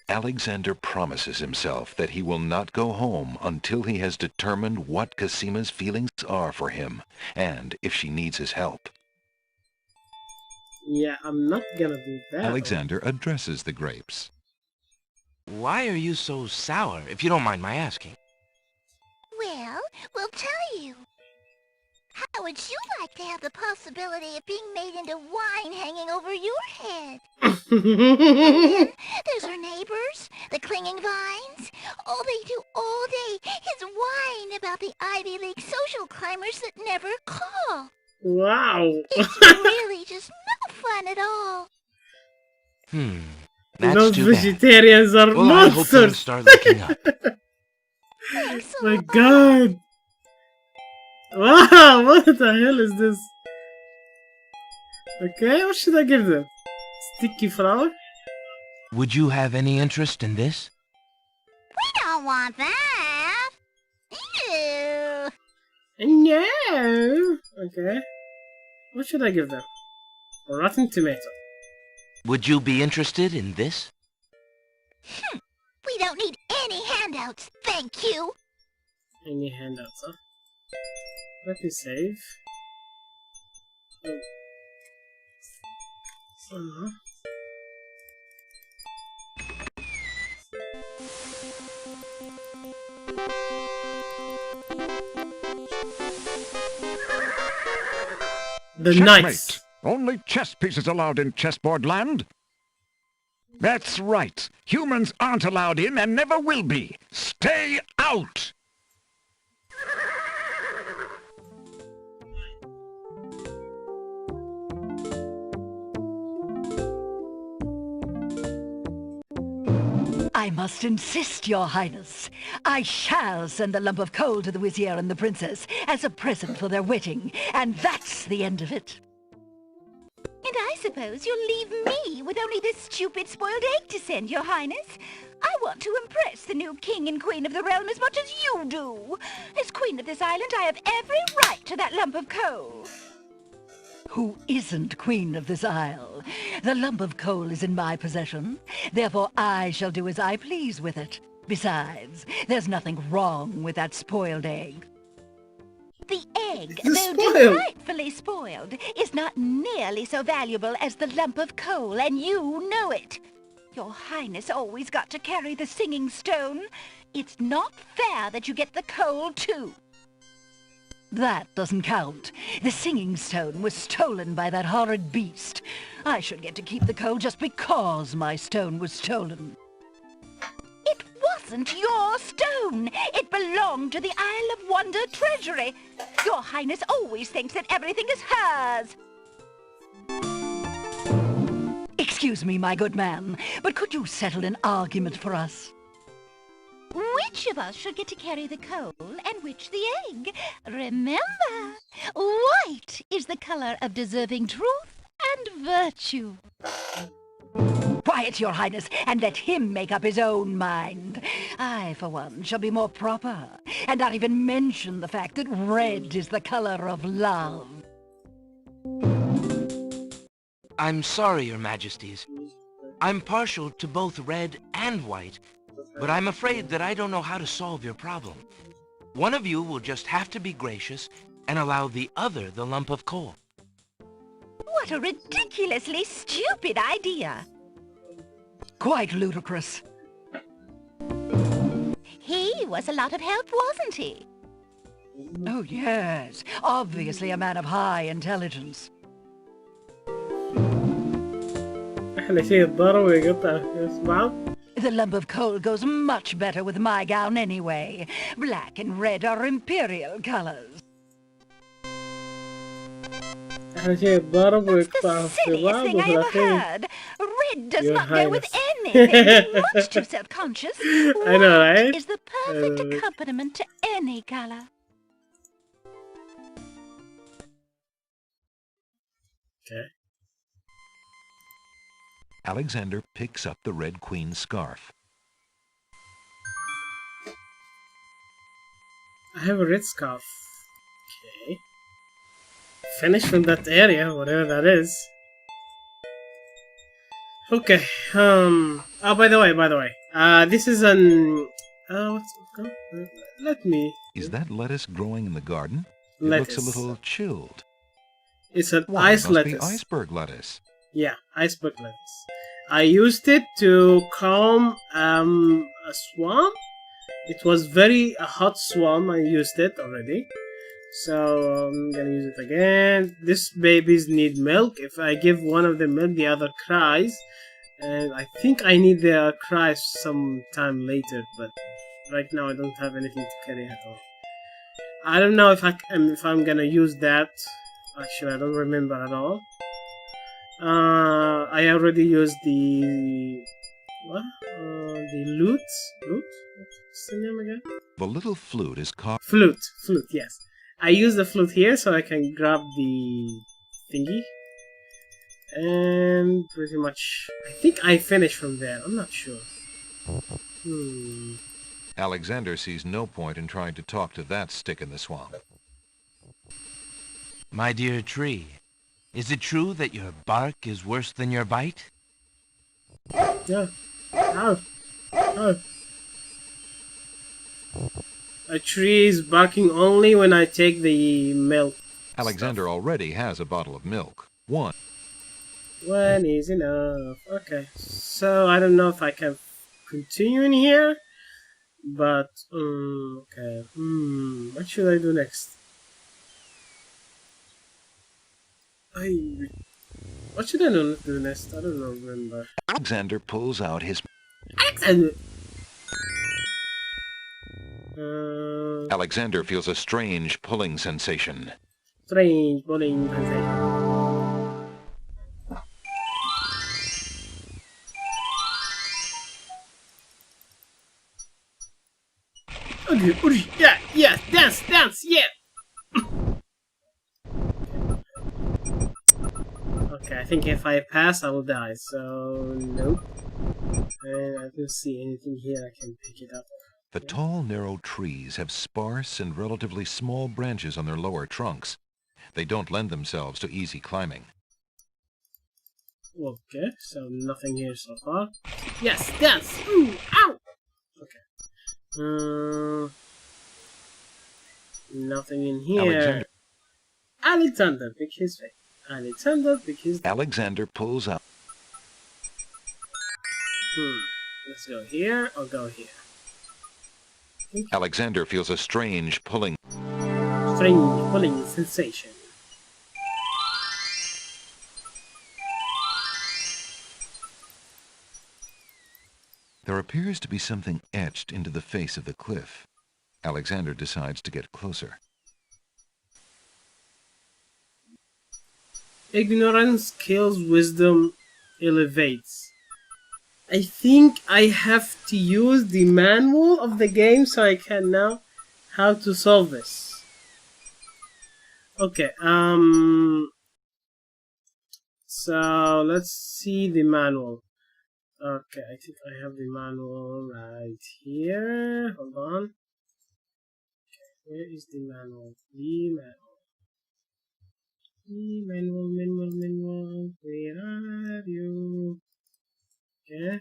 Alexander promises himself that he will not go home until he has determined what Casima's feelings are for him, and if she needs his help. Yeah, I'm not gonna do that. Alexander addresses the grapes. Why are you so sour, if you don't mind my asking? Well, we'll tell you. How would you like to have the possibility of being made into wine hanging over your head? Then there's our neighbors, the clinging vines. All they do all day is whine about the Ivy League social climbers that never call. Wow. It's really just no fun at all. That's Those too vegetarians bad. are Well, I hope things monsters. start looking up. My God. Wow, what the hell is this? Okay, what should I give them? Sticky flower? Would you have any interest in this? We don't want that. Ew. No. Okay. What should I give them? A rotten tomato. Would you be interested in this? We don't need any handouts, thank you. Any handouts, huh? Let me save. Oh. The knights. Only chess pieces allowed in chessboard land. That's right. Humans aren't allowed in and never will be. Stay out! I must insist, Your Highness. I shall send a lump of coal to the Vizier and the Princess as a present for their wedding, and that's the end of it. And I suppose you'll leave me with only this stupid spoiled egg to send, Your Highness. I want to impress the new king and queen of the realm as much as you do. As queen of this island, I have every right to that lump of coal. Who isn't queen of this isle? The lump of coal is in my possession. Therefore, I shall do as I please with it. Besides, there's nothing wrong with that spoiled egg. The egg, though delightfully spoiled, is not nearly so valuable as the lump of coal, and you know it. Your Highness always got to carry the singing stone. It's not fair that you get the coal, too. That doesn't count. The singing stone was stolen by that horrid beast. I should get to keep the coal just because my stone was stolen. It wasn't your stone. It belonged to the Isle of Wonder treasury. Your Highness always thinks that everything is hers. Excuse me, my good man, but could you settle an argument for us? Which of us should get to carry the coal and which the egg? Remember, white is the color of deserving truth and virtue. Quiet, Your Highness, and let him make up his own mind. I, for one, shall be more proper, and not even mention the fact that red is the color of love. I'm sorry, Your Majesties. I'm partial to both red and white, but I'm afraid that I don't know how to solve your problem. One of you will just have to be gracious and allow the other the lump of coal. What a ridiculously stupid idea. Quite ludicrous. He was a lot of help, wasn't he? Oh, yes. Obviously a man of high intelligence. أحلى شيء الضرب ويقطع إصبعه. The lump of coal goes much better with my gown anyway. Black and red are imperial colors. أحلى شيء الضرب ويقطع That's the silliest الصباع thing I ever وفي heard. Red does Your not go with Highness. anything. Much too self-conscious. I know, right? White is the perfect accompaniment to any color. Okay. Alexander picks up the Red Queen's scarf. I have a red scarf. Okay. Finish from that area, whatever that is. Okay. Oh, by the way. This is an. What's it called? Let me. Is that lettuce growing in the garden? It Lettuce. looks a little chilled. It's an Why, ice it must be lettuce. iceberg lettuce. Yeah, iceberg lettuce. I used it to calm a swamp. It was a hot swamp. I used it already. So I'm gonna use it again. These babies need milk. If I give one of them milk, the other cries. And I think I need their cries sometime later, but right now I don't have anything to carry at all. I don't know if I'm gonna use that. Actually, I don't remember at all. I already used the what? The lute. What's the name again? The little flute is called Flute. Yes, I use the flute here so I can grab the thingy. And pretty much, I think I finished from there. I'm not sure. Alexander sees no point in trying to talk to that stick in the swamp. My dear tree, is it true that your bark is worse than your bite? Yeah. Ow. Ow. A tree is barking only when I take the milk. Alexander already has a bottle of milk. One is enough. Okay. So I don't know if I can continue in here. But, okay. What should I do next? What should I do next? I don't remember. Alexander pulls out his... Alexander feels a strange pulling sensation. Strange pulling sensation. Yeah, dance, yeah! Okay, I think if I pass, I will die, so nope. And I don't see anything here I can pick it up. The tall, narrow trees have sparse and relatively small branches on their lower trunks. They don't lend themselves to easy climbing. Okay, so nothing here so far. Yes, dance! Ooh, ow! Okay. Nothing in here. Alexander, pick his face. Alexander pulls out. Let's go here or go here. Alexander feels a strange pulling sensation. There appears to be something etched into the face of the cliff. Alexander decides to get closer. Ignorance kills, wisdom elevates. I think I have to use the manual of the game so I can know how to solve this. Okay, so let's see the manual. Okay, I think I have the manual right here. Hold on. Okay, where is the manual? Manual. Where are you? Okay.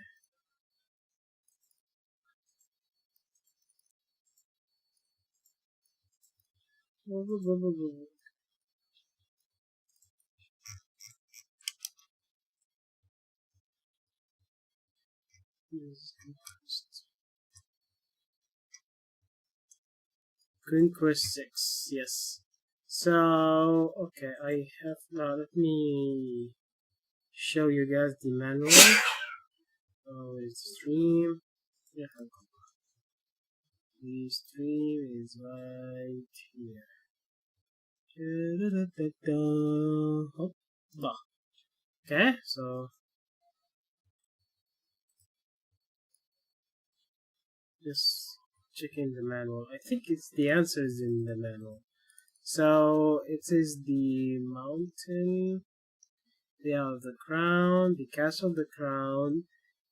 Green Quest 6, yes. So, okay, I have now. Let me show you guys the manual. Oh, it's stream. Yeah, the stream is right here. Okay, so just checking the manual. I think the answer is in the manual. So it says the mountain, the Isle of the Crown, the Castle of the Crown,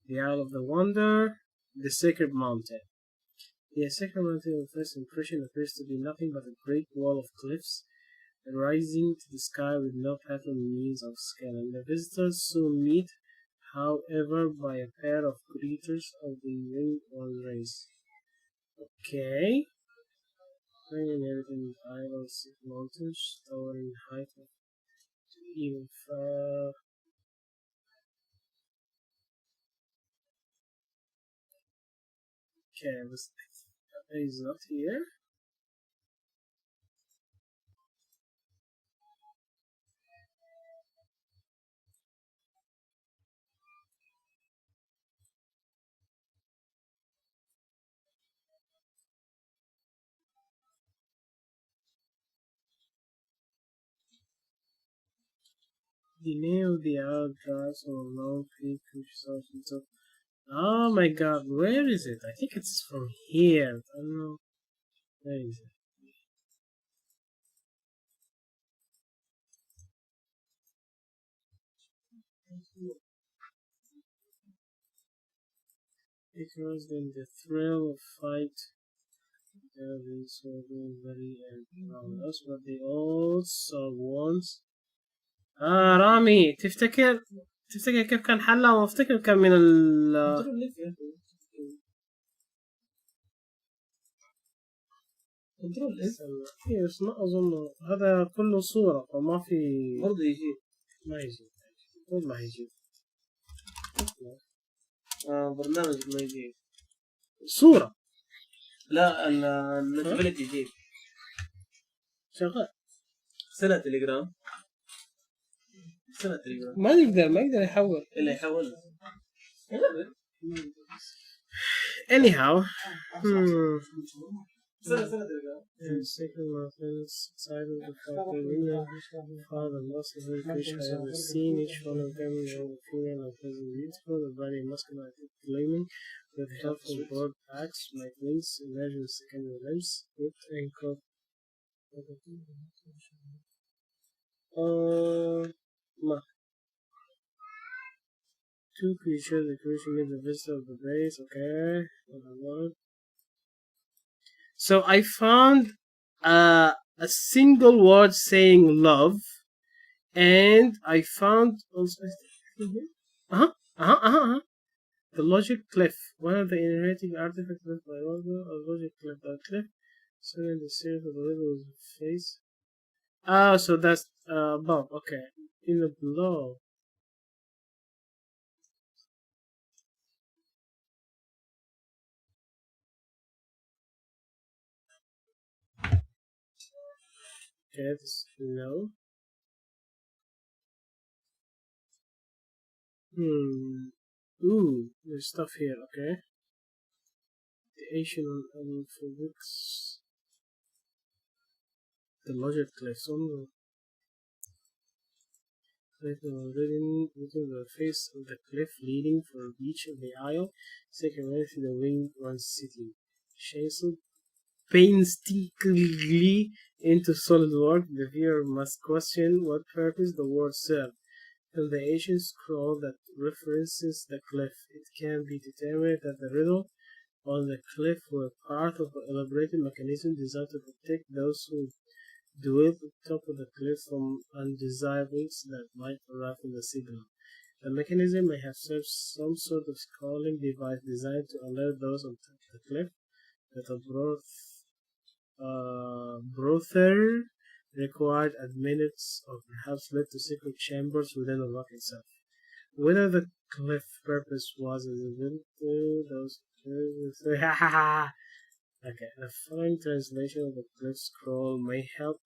the Isle of the Wonder, the Sacred Mountain. The Sacred Mountain, on first impression, appears to be nothing but a great wall of cliffs rising to the sky with no path or means of scaling. The visitors soon meet however, by a pair of creatures of the winged race. Okay. Inhabiting islands, mountains, towering height of even far. Okay, this is not here. The name of the island drives on a long peak which starts on top. Oh my god, where is it? I think it's from here. I don't know. Where is it? Because then the thrill of fight is so very around us, but they also once. رامي تفتكر كيف كان حلها؟ وافتكر كان من ال كنترول اس. ايه بس ما اظن هذا كله صورة فما في برضه يجيب. ما يجيب المفروض ما يجيب. برنامج ما يجيب صورة. لا النتفلت يجيب شغال. سنة تليجرام ما يقدر يحول اللي يحول. anyhow سنة تليجرام. Second Martin's side of the father most of the fish I have ever seen, each one of them is a female and pleasant beautiful, the body muscular gleaming, with helpful broad backs, like wings, emerge in secondary limbs, with ankle. Two creatures, the creature near the vista of the base, okay. So I found a single word saying love, and I found also the logic cliff, one of the inheriting artifacts left by Orgo, a logic cliff. That cliff, so in the series of the riddle's face. Oh, so that's above. Okay, in the below. Okay, this no. Ooh, there's stuff here. Okay. The Asian alphabets. The logic cliffs on the within the face of the cliff leading for a beach of the isle. Second way to the winged one city. Chancelled painstakingly into solid work, the viewer must question what purpose the word served. From the ancient scroll that references the cliff, it can be determined that the riddle on the cliff were part of an elaborated mechanism designed to protect those who dwell at the top of the cliff from undesirables that might arrive in the signal. The mechanism may have served some sort of calling device designed to alert those on top of the cliff that a brother required admittance or perhaps led to secret chambers within the rock itself. Whether the cliff purpose was as evident to those okay, the following translation of the cliff scroll may help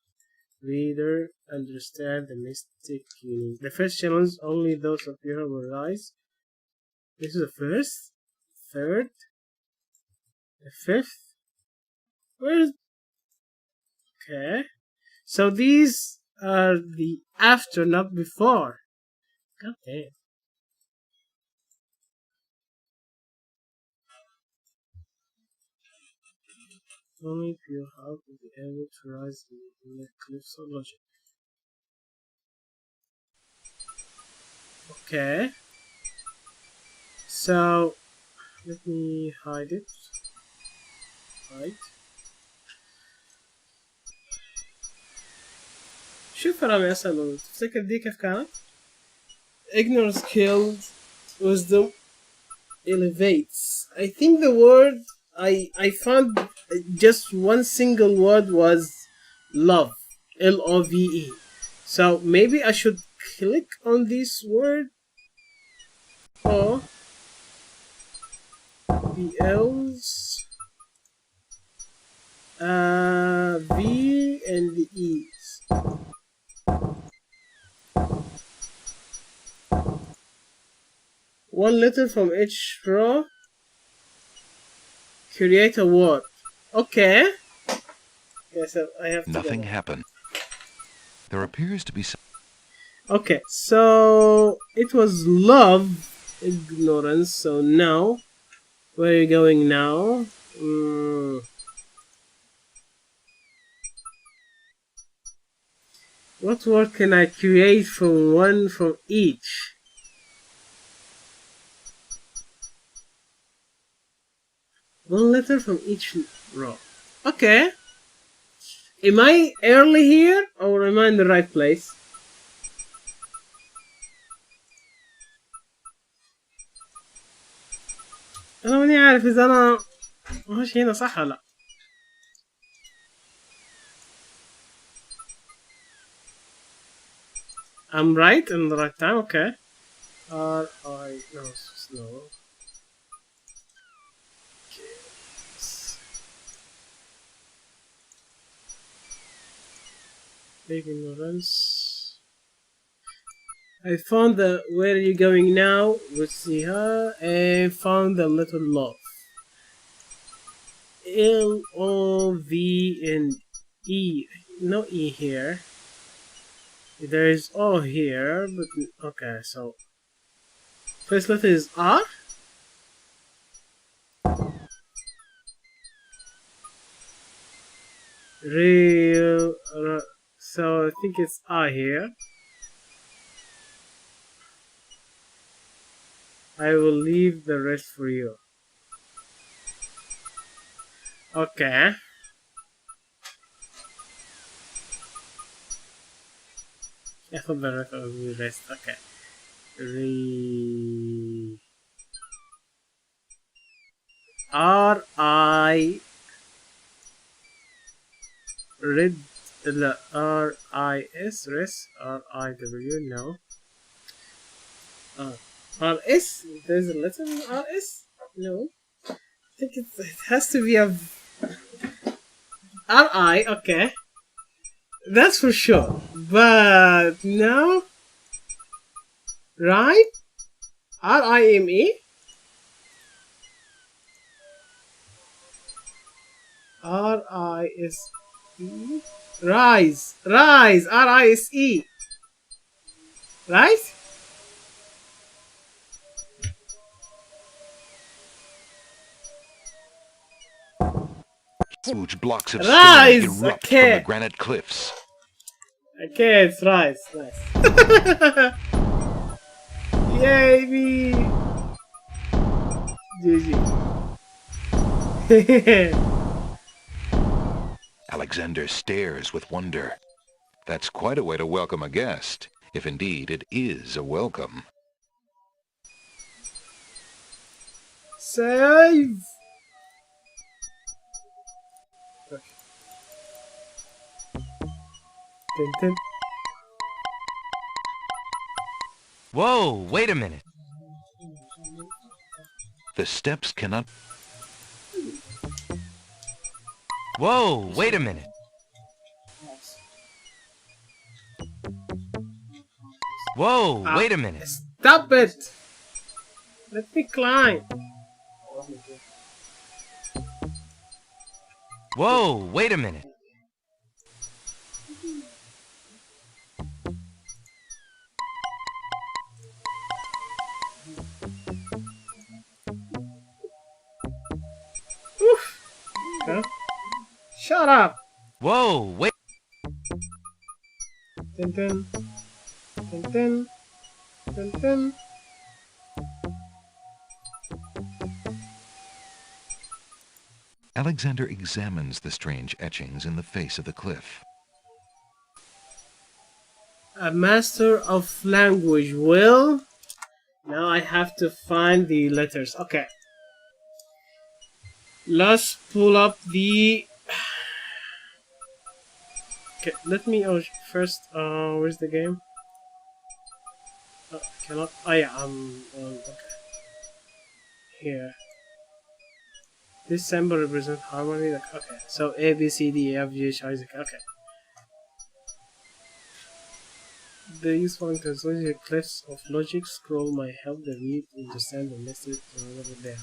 reader understand the mystic meaning. The first challenge only those of you who will rise. This is the first, third, the fifth. Where's okay? So these are the after, not before. God damn. Only pure heart will be able to rise in the cliffs of logic. Okay. So let me hide it. Hide. شوف رامي أسأله تفتكر دي كيف كانت؟ Ignorance killed wisdom elevates. I think the word I found just one single word was love, Love. So maybe I should click on this word or the L's, V and the E's. One letter from each row. Create a word. Okay. Okay, so I have to Nothing happened. There appears to be some... Okay, so it was love, ignorance. So now, where are you going now? What word can I create from one from each? One letter from each row. Okay. Am I early here or am I in the right place? أنا ماني عارف إذا أنا ماشي هنا صح ولا لأ. I'm right in the right time, okay. R-I... no, slow. Ignorance. I found the where are you going now? Let's see her and found the little love. L-O-V and E. No E here. There is O here, but okay, so first letter is R. Real. So I think it's I here. I will leave the rest for you. Okay. I thought the rest of the rest. Okay. R-I. Red. R-I-S. Res. R-I-W. No. R-S? There's a letter in R-S? No. I think it has to be a... R-I, okay. That's for sure. But no. Right? R-I-M-E? R-I-S-E? Rise. Rise. R-I-S-E. Right? Huge blocks of Rise! stone erupt Okay. from the granite cliffs. Okay, it's rise. Nice. Yay, me! GG. Alexander stares with wonder. That's quite a way to welcome a guest, if indeed it is a welcome. Save! Okay. Dun, dun. Whoa, wait a minute. The steps cannot... Whoa, wait a minute. Whoa, wait a minute. Stop it! Let me climb. Whoa, wait a minute. Oof. Huh? Shut up! Whoa, wait. Dun, dun. Dun, dun. Dun, dun. Alexander examines the strange etchings in the face of the cliff. A master of language will Now I have to find the letters. Okay. Let's pull up the... Okay, let me first, where's the game? Cannot... Oh yeah, okay. Here. This symbol represents harmony. Like, okay, so A, B, C, D, E, F, G, H, I, J, K. Okay. The useful translation cliffs of logic scroll might help the read understand the message over there.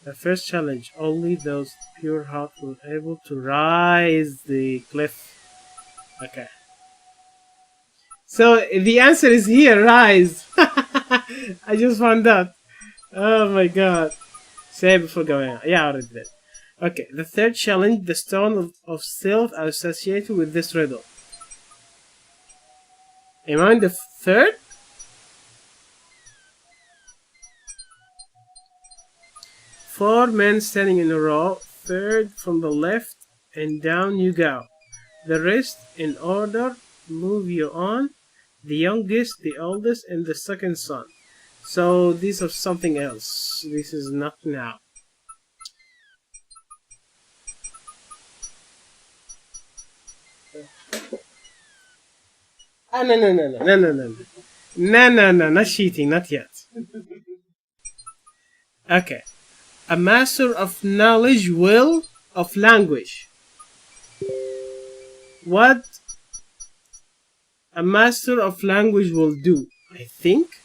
The first challenge, only those pure heart were able to rise the cliff. Okay. So the answer is here, rise. I just found that. Oh my god. Say before going on. Yeah, I already did. Okay, the third challenge, the stone of stealth are associated with this riddle. Am I in the third? Four men standing in a row, third from the left, and down you go. The rest in order, move you on. The youngest, the oldest, and the second son. So these are something else. This is not now. Ah, no, not cheating, not yet. Okay. A master of knowledge will of language. What a master of language will do, I think,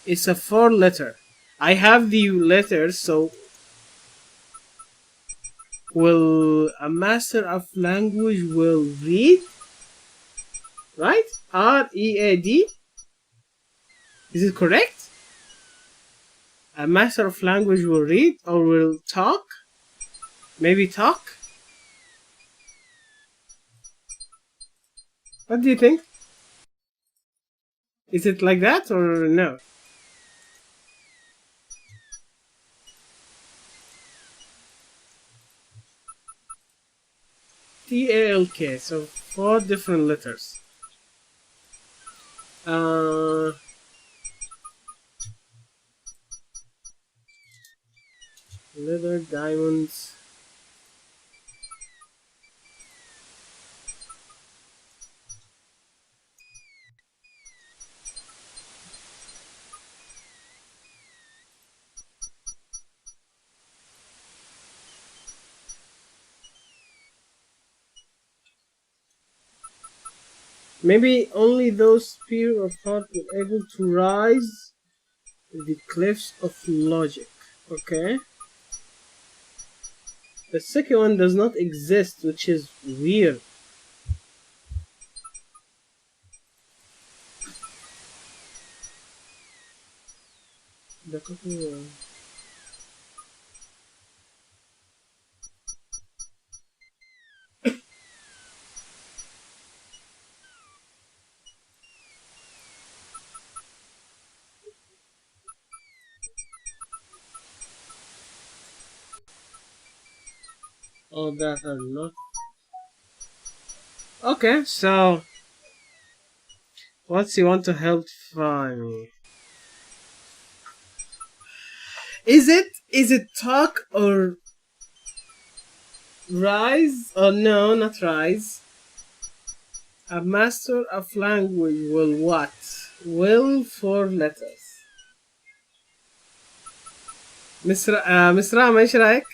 it's a 4-letter. I have the letters, so will a master of language will read, right? R-E-A-D. Is it correct? A master of language will read or will talk? Maybe talk? What do you think? Is it like that or no? T-A-L-K, so 4 different letters. Leather, diamonds. Maybe only those pure of heart were able to rise the cliffs of logic. Okay. The second one does not exist, which is weird. The couple. All that are not. Okay, so what's you want to help find me? Is it talk or rise? Oh no, not rise. A master of language will what? Will 4 letters. Miss Rama, ايش رايك?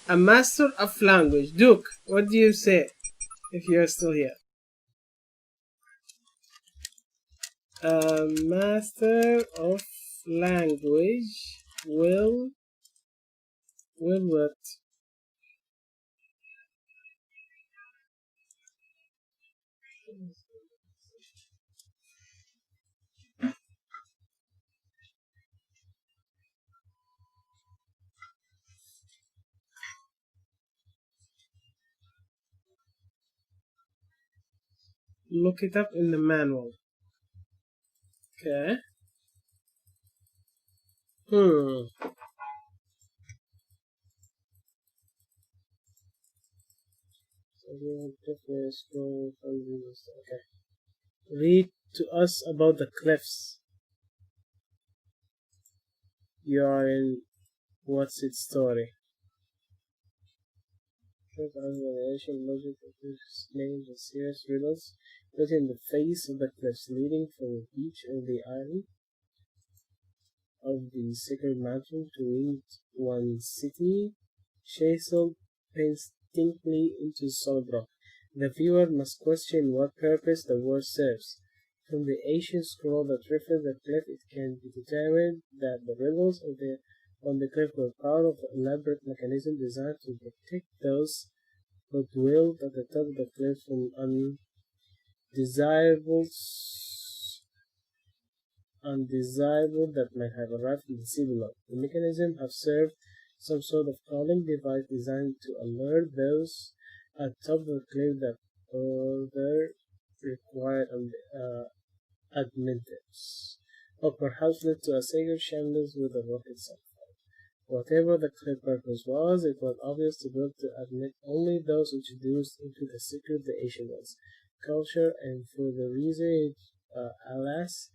A master of language. Duke, what do you say if you're still here? A master of language will what? Look it up in the manual. Okay. Okay. Read to us about the cliffs. You are in what's its story? Ancient logic of names and serious riddles written in the face of the cliffs leading from the beach of the island of the sacred mountain to reach one city chiseled painstakingly into solid rock. The viewer must question what purpose the word serves. From the ancient scroll that refers the cliff, it can be determined that the riddles on the cliff were part of an elaborate mechanism designed to protect those who dwelled at the top of the cliff from undesirable that might have arrived from the sea below. The mechanism have served some sort of calling device designed to alert those at top of the cliff that further required admittance, or perhaps led to a sacred shambles with the rock itself. Whatever the cliff purpose was, it was obvious to both to admit only those introduced into the secret the ancient ones culture, and for the reason alas,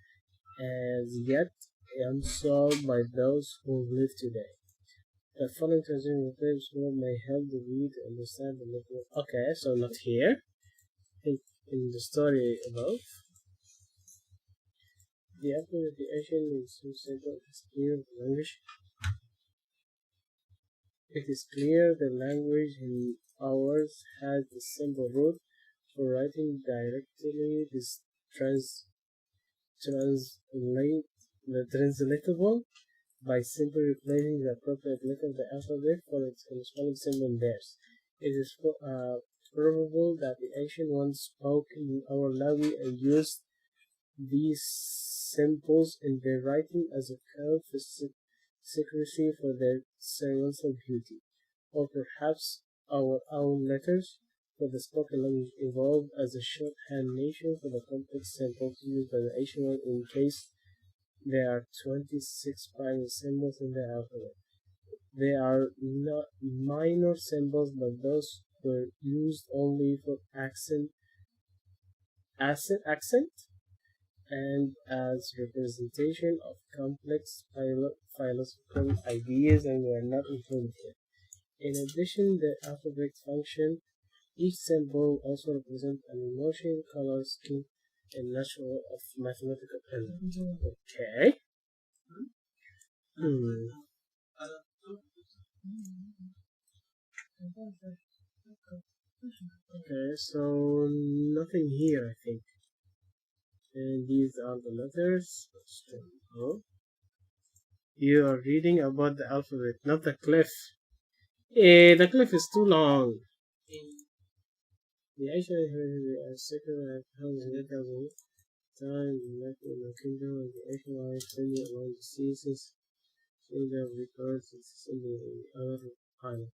as yet unsolved by those who live today. The following translation of the world may help the reader to understand the little. Okay, so not here. In the story above, the output of the ancient is so simple. It's clear the language. It is clear the language in ours has the simple root for writing directly. This translatable by simply replacing the appropriate letter of the alphabet for its corresponding symbol in theirs. It is probable that the ancient ones spoke in our language and used these symbols in their writing as a code for secrecy for their ceremonial beauty, or perhaps our own letters for the spoken language evolved as a shorthand nation for the complex symbols used by the ancient world in case there are 26 primary symbols in the alphabet. They are not minor symbols, but those were used only for accent, and as representation of complex philosophical ideas, and were not included here. In addition, the alphabet function, each symbol also represents an emotion, color, scheme, and natural of mathematical element. Okay. Okay, so nothing here, I think. And these are the letters. You are reading about the alphabet, not the cliff. The cliff is too long. The ancient secret time left in the kingdom of the ancient life sending along the seasons in the records in the other island.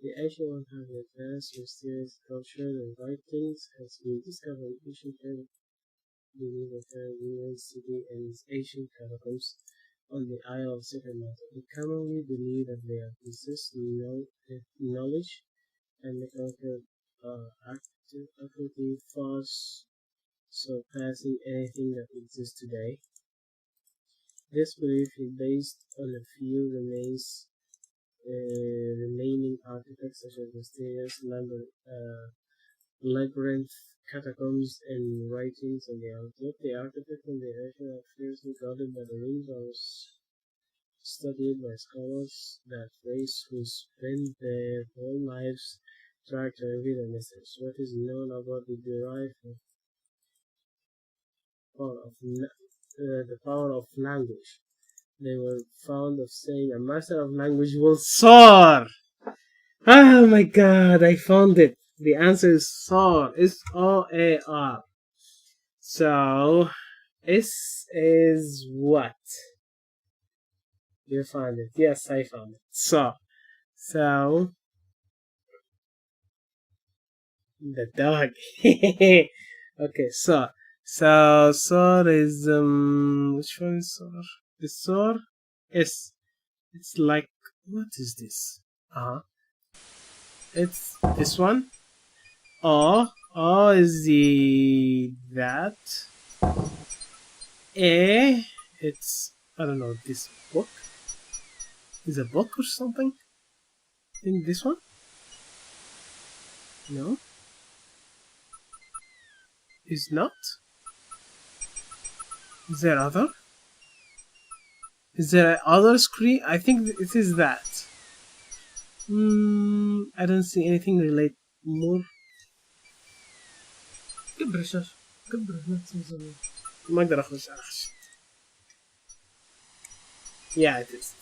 The ancient one has advanced mysterious culture and writings has been discovered in ancient Persia beneath the Caribbean city and its ancient catacombs on the Isle of Secret Mountain. We commonly believe that they are possessed knowledge and mechanical activity far surpassing anything that exists today. This belief is based on a few remaining artifacts such as mysterious labyrinth, catacombs, and writings on the outlook. The artifacts on the area are fiercely guarded by the rings are studied by scholars that race who spend their whole lives trying to reveal the mysteries. What is known about the power of language? They were found of saying a master of language will soar. Oh my god, I found it. The answer is soar. S-O-A-R. So, S is what? You found it. Yes, I found it. So, the dog. Okay, so soar is which one is soar? Is soar? It's like, what is this? It's this one. O is the that. A, it's, I don't know, this book is a book or something. I think this one. No, is not. Is there other? Is there other screen? I think it is that. I don't see anything relate more. كبر الشاشة كبر ما تنزل. ما اقدر اخرج. Yeah, it is.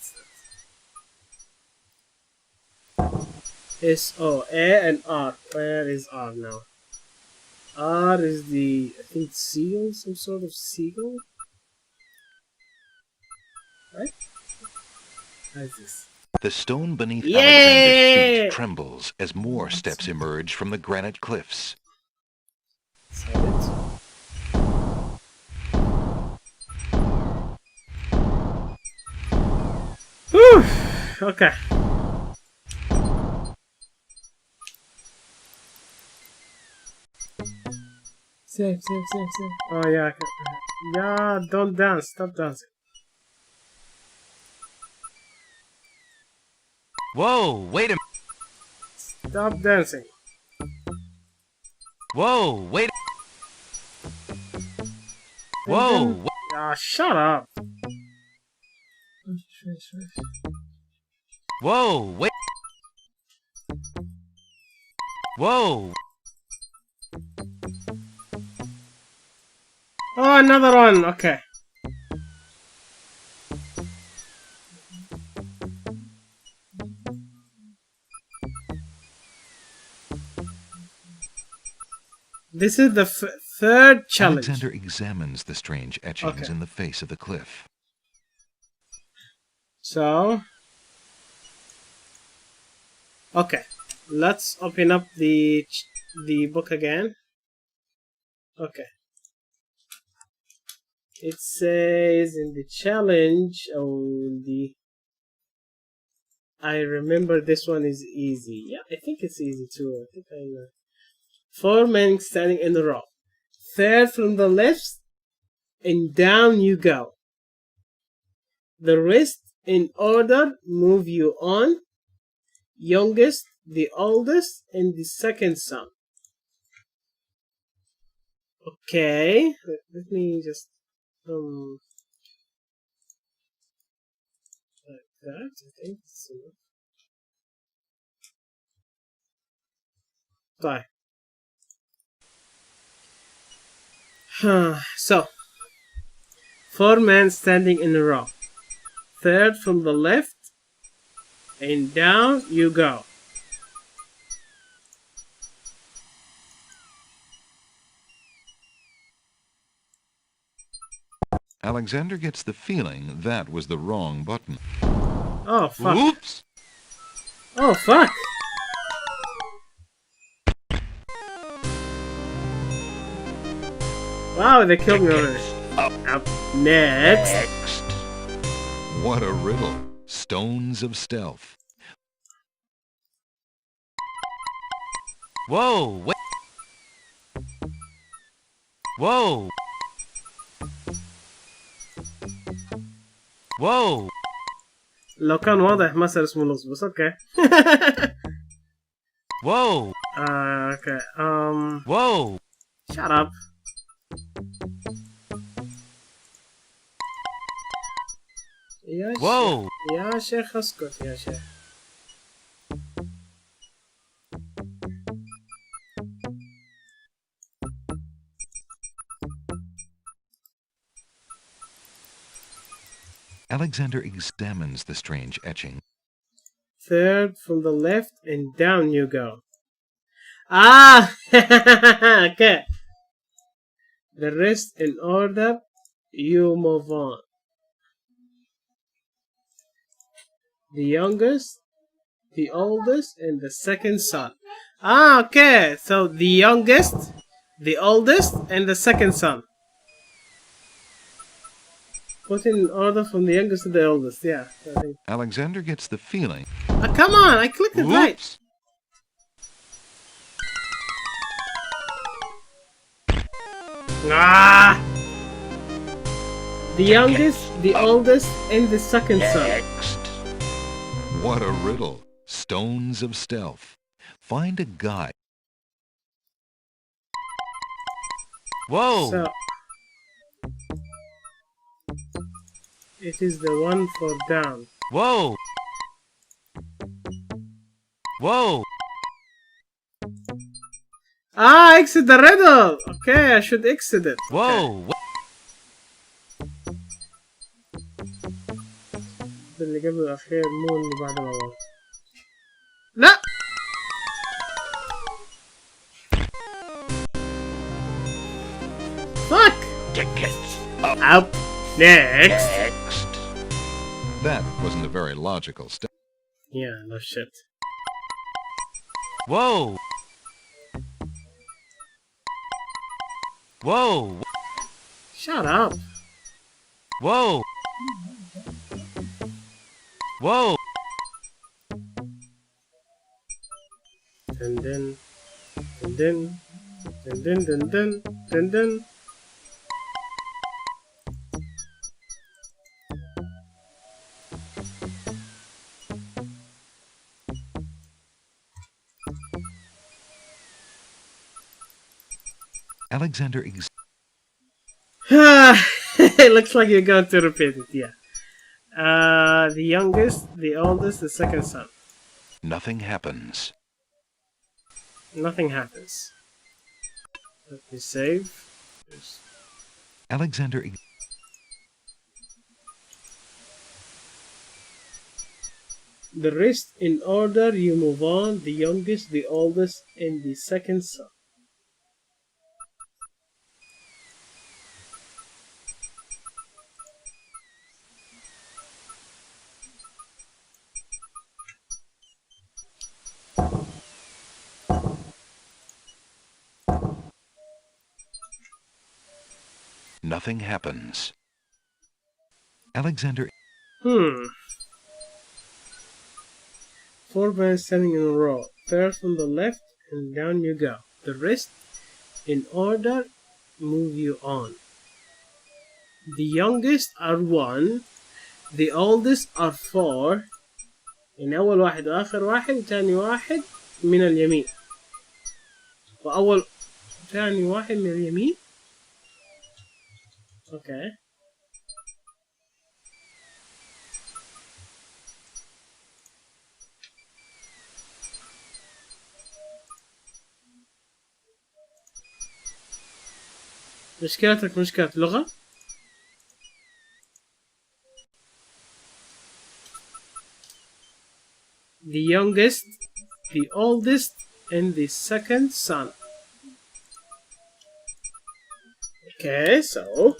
S O A and R. Where is R now? R is the, I think, seagull, some sort of seagull, right? How is this? The stone beneath Alexander's feet trembles as more steps emerge from the granite cliffs. Whew. Okay. Save. Oh yeah, okay. Yeah, don't dance. Stop dancing. Whoa, wait a minute. Stop dancing. Whoa, wait. Whoa. Ah, shut up. Whoa, wait. Whoa. Oh, another one. Okay. This is the third challenge. Alexander examines the strange etchings in the face of the cliff. So, okay, let's open up the book again. Okay. It says in the challenge, I remember this one is easy. Yeah, I think it's easy too. I think I know. 4 men standing in a row. Third from the left, and down you go. The rest in order move you on. Youngest, the oldest, and the second son. Okay, let me just like that. I think so. Bye. So, 4 men standing in a row. Third from the left, and down you go. Alexander gets the feeling that was the wrong button. Oh, fuck. Oops. Oh, fuck. Wow, they killed me already. Up next. What a riddle. Stones of stealth. Whoa, wait. Whoa. Whoa. لو كان واضح ما صار اسمه لص بس اوكي. Whoa. Okay. Whoa. Shut up. يا Whoa. يا شيخ اسكت يا شيخ. Alexander examines the strange etching. Third from the left and down you go. Ah! Okay. The rest in order, you move on. The youngest, the oldest, and the second son. Ah, okay. So the youngest, the oldest, and the second son. Put in order from the youngest to the oldest. Yeah. I think. Alexander gets the feeling. Come on! I clicked it right. Ah! The youngest, the oldest, and the second son. Next. What a riddle. Stones of stealth. Find a guide. Whoa! So, it is the one for down. Whoa! Whoa! Ah, exit the riddle! Okay, I should exit it. Whoa! اللي قبل الأخير مو اللي بعد الأول. لا! Fuck! Tickets Up next! next. That wasn't a very logical step. Yeah, no shit. Whoa! Whoa! Shut up! Whoa! Whoa! Dun dun dun dun dun dun dun dun dun. Alexander It looks like you're going to repeat it, yeah. The youngest, the oldest, the second son. Nothing happens. Nothing happens. Let me save. Alexander The rest in order you move on, the youngest, the oldest, and the second son. Nothing happens. Alexander 4 bands standing in a row. First from the left and down you go. The rest in order move you on. The youngest are 1. The oldest are 4. يعني أول واحد وآخر واحد وثاني واحد من اليمين. وأول ثاني واحد من اليمين. Okay. مشكلتك مشكلة لغة؟ The youngest, the oldest, and the second son. Okay, so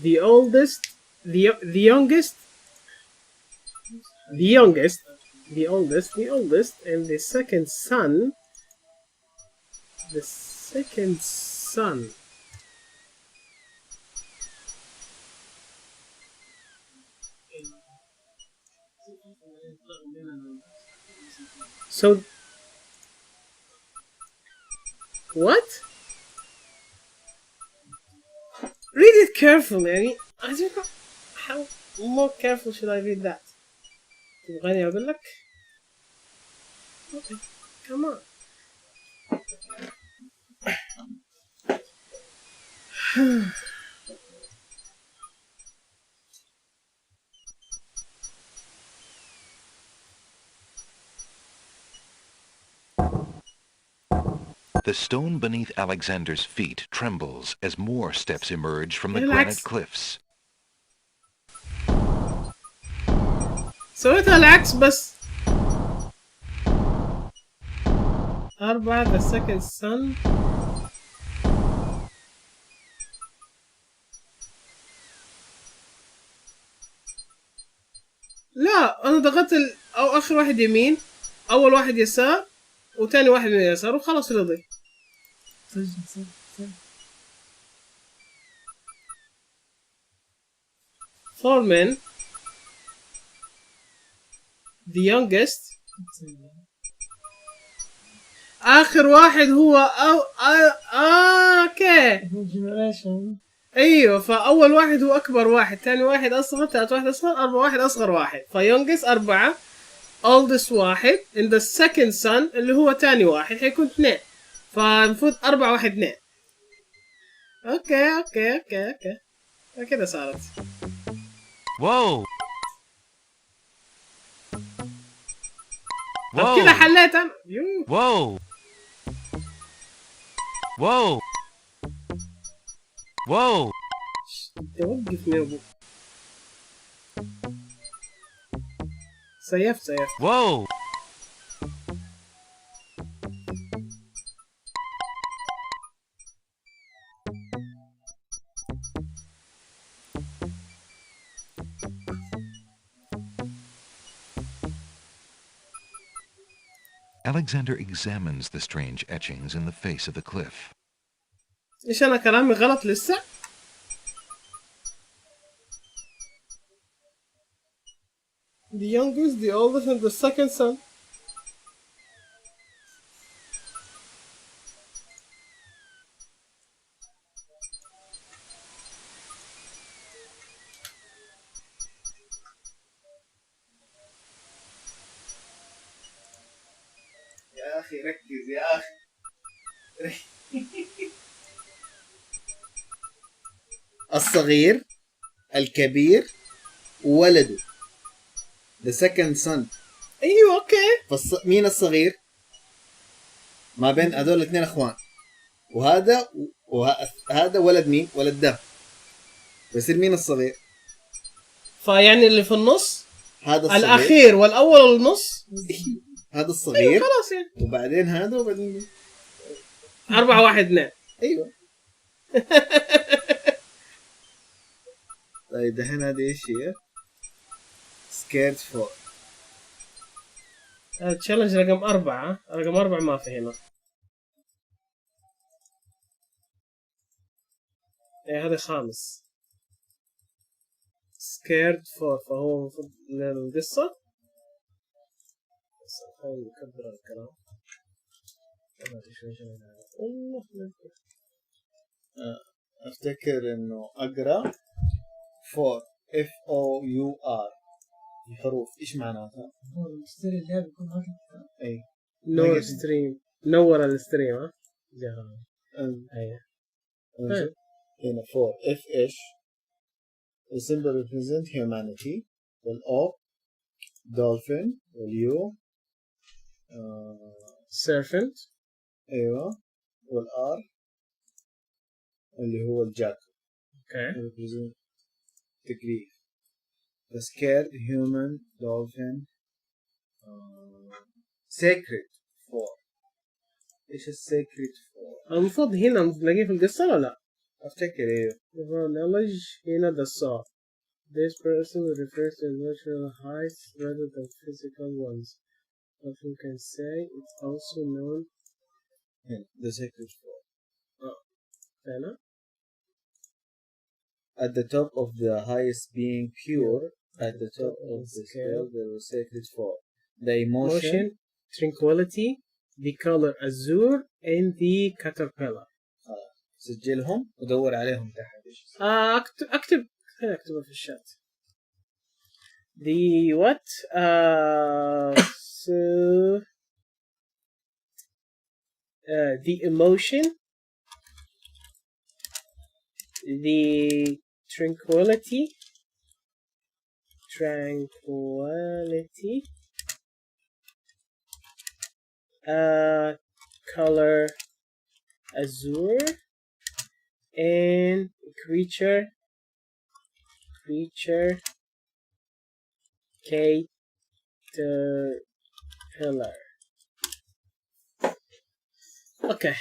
the oldest, the youngest, the youngest, the oldest, the oldest, and the second son. The second son. So, what? Read it carefully. I don't know how more careful should I read that. تبغاني أقول لك؟ Okay, come on. The stone beneath Alexander's feet trembles as more steps emerge from the Relax. granite cliffs. سويتها العكس بس. 4 the second son. لا أنا ضغطت أو آخر واحد يمين، أول واحد يسار، وثاني واحد من اليسار وخلاص رضي. Four men. The youngest. آخر واحد هو أوكي. ايوه، فاول واحد هو اكبر واحد، ثاني واحد اصغر، ثالث واحد اصغر، رابع واحد اصغر واحد، فيونجس 4، oldest واحد in the second son اللي هو ثاني واحد حيكون 2، فالمفروض 4 1 2. اوكي كده صارت. واو طب كده حليت انا. واو واو واو توقفني يا ابو. سيفت واو Alexander examines the strange etchings in the face of the cliff. ايش انا كلامي غلط لسه؟ The youngest, the oldest and the second son. يا اخي ركز يا اخي. الصغير، الكبير، وولده. The second son. ايوه اوكي. مين الصغير؟ ما بين هذول الاثنين اخوان، وهذا ولد مين؟ ولد ده. بيصير مين الصغير؟ فيعني اللي في النص هذا الصغير، الاخير والاول والنص. هذا الصغير. أيوة خلاص يعني. وبعدين هذا وبعدين مين؟ 4 1 2. ايوه. طيب دحين هذه ايش هي؟ سكيرت فور. تشالنج رقم 4. رقم 4 ما في هنا. ايه هذا خامس. سكيرت فور، فهو المفروض للقصة. بس خلينا نكبر الكلام. افتكر انه اقرا فور FOUR الحروف ايش معناتها؟ هو المشتري اللي بيكون هذا. اي نور ستريم، نور الستريم. ها ايوه هنا فور F ايش؟ the symbol represent humanity، والO dolphin، والU serpent. ايوه، والR اللي هو الجاك. اوكي. represent تكليف. the scared human dolphin sacred four. ايش السيكريت فور؟ المفروض هنا نلاقيه في القصة ولا لا؟ افتكر ايوه. knowledge هنا the saw. This person refers to natural heights rather than physical ones. Often can say it's also known the sacred four. هنا. At the top of the highest being pure, at the top of the scale there was sacred four. The emotion, tranquility, the color azure, and the caterpillar. سجلهم ودور عليهم تحت. اكتب اكتبها في الشات. The what? The emotion, the tranquility, color azure, and creature caterpillar. Okay,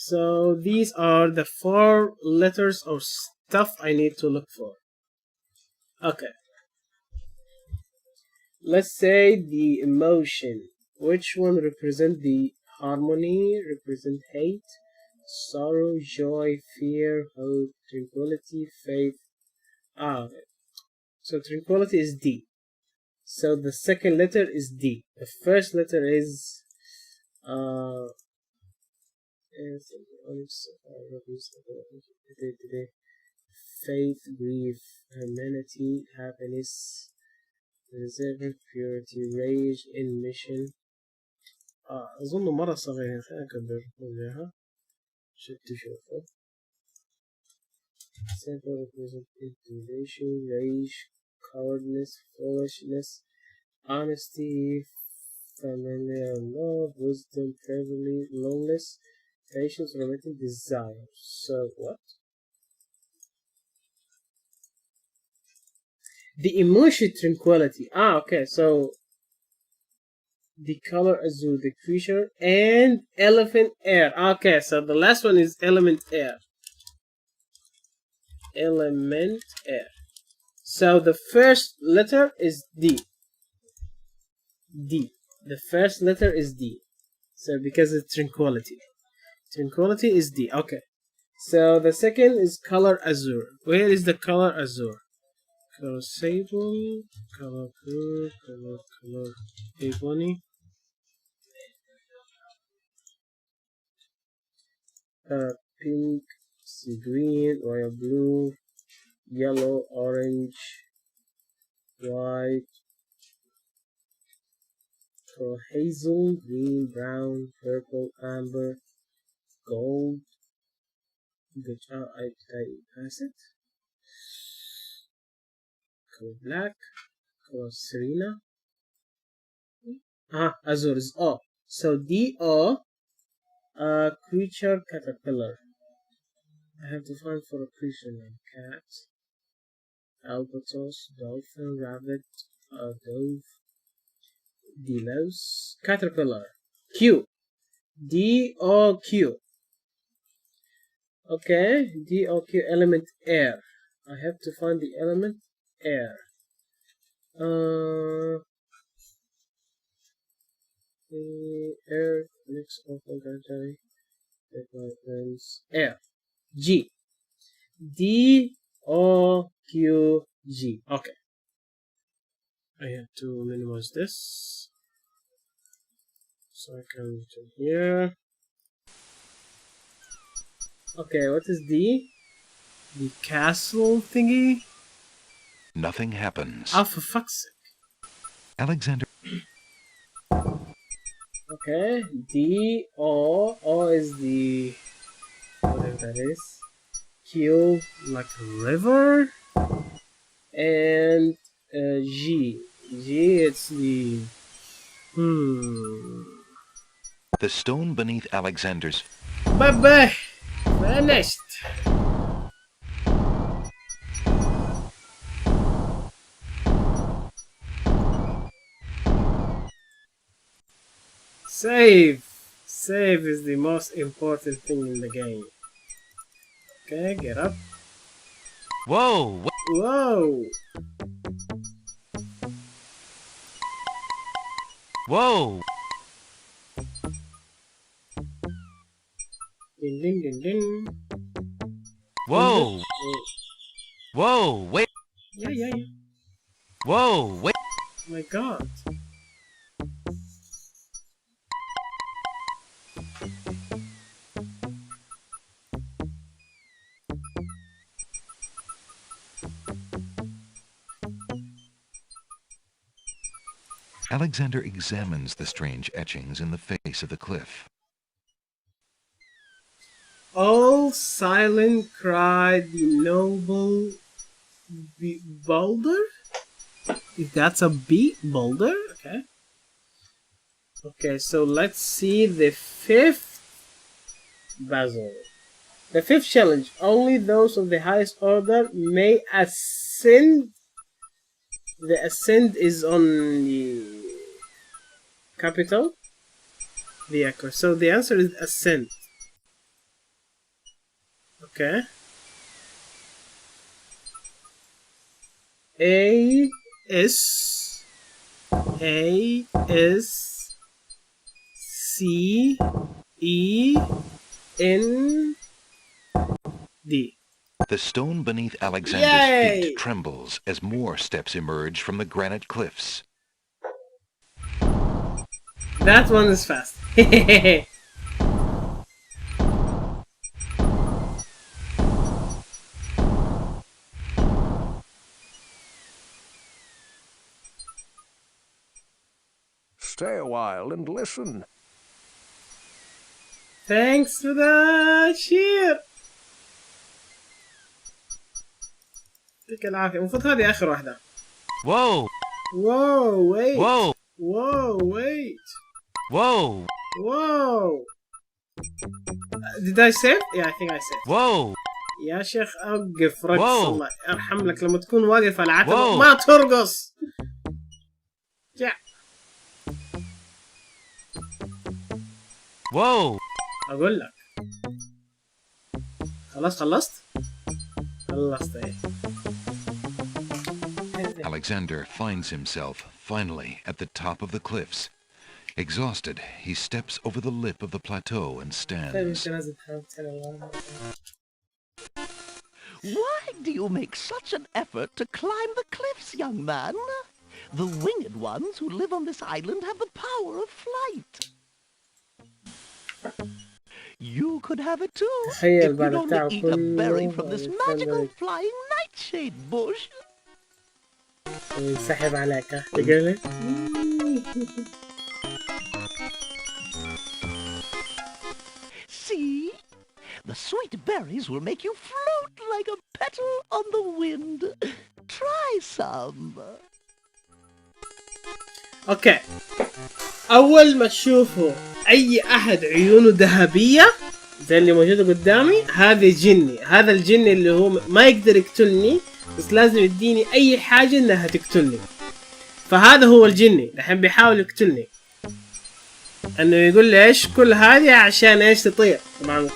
so these are the 4 letters of stuff I need to look for. Okay, let's say the emotion. Which one represent the harmony, represent hate, sorrow, joy, fear, hope, tranquility, faith? So tranquility is D. So the second letter is D. The first letter is faith, grief, humanity, happiness, reserve, purity, rage, in mission. أظنه مرة صغير. خلينا نكبر إياها عشان تشوفه. Simple representation, rage, cowardness, foolishness, honesty, familiar love, wisdom, bravery, loneliness, patience, romantic desire. So what? The emotion tranquility. Okay, so the color azure, the creature, and elephant air. Okay, so the last one is element air. Element air. So the first letter is D. D. The first letter is D. So because it's tranquility. Tranquility is D. Okay. So the second is color azure. Where is the color azure? Color sable, color blue, color ebony. Pink, sea green, royal blue, yellow, orange, white, hazel, green, brown, purple, amber, gold. Which I pass it. Color black, color serena. Azure is O. So D-O, creature, caterpillar. I have to find for a creature name. Cat, albatross, dolphin, rabbit, dove, delos, caterpillar. Q. D-O-Q. Okay, D-O-Q, element air. I have to find the element air. Air, mix of organic, air. G. D-O-Q-G. Okay. I have to minimize this. So I can to here. Okay, what is D? The castle thingy? Nothing happens. Oh, for fuck's sake. Alexander. Okay, D-O. O is the... whatever that is. Q, like a river. And G. G, it's the... The stone beneath Alexander's... Bye-bye! Vanished! Save! Save is the most important thing in the game. Okay, get up. Whoa! Whoa! Whoa! Ding ding ding ding. Whoa! Whoa! Wait! Yeah. Whoa! Wait! Oh my god. Alexander examines the strange etchings in the face of the cliff. All silent cried the noble boulder? If that's a B, boulder? Okay. Okay, so let's see the fifth puzzle. The fifth challenge. Only those of the highest order may ascend. The ascend is on the capital. The echo. So the answer is ascend. Okay. A is C E N D. The stone beneath Alexander's feet trembles as more steps emerge from the granite cliffs. That one is fast. stay a while and listen. Thanks for the cheer. يعطيك العافية. المفروض هذه آخر واحدة. Whoa! Whoa! Wait! Whoa! Whoa! Wait! Whoa! Whoa! Did I save? Yeah, I think I saved. Whoa! يا شيخ أوقف رقص. Whoa. الله يرحم لك لما تكون واقف على عتبة Whoa. ما ترقص. جا. Whoa! أقول لك. خلصت؟ خلصت إيه. Alexander finds himself, finally, at the top of the cliffs. Exhausted, he steps over the lip of the plateau and stands. Why do you make such an effort to climb the cliffs, young man? The winged ones who live on this island have the power of flight. You could have it too if you'd only eat a berry from this magical flying nightshade bush. ينسحب عليك ها تقولي. See? The sweet berries will make you float like a petal on the wind. Try some. اوكي. اول ما تشوفوا اي احد عيونه ذهبية زي اللي موجودة قدامي هذا جني. هذا الجني اللي هو ما يقدر يقتلني بس لازم يديني اي حاجة انها تقتلني. فهذا هو الجني الحين بيحاول يقتلني. انه يقول لي ايش كل هذه عشان ايش تطير. طبعا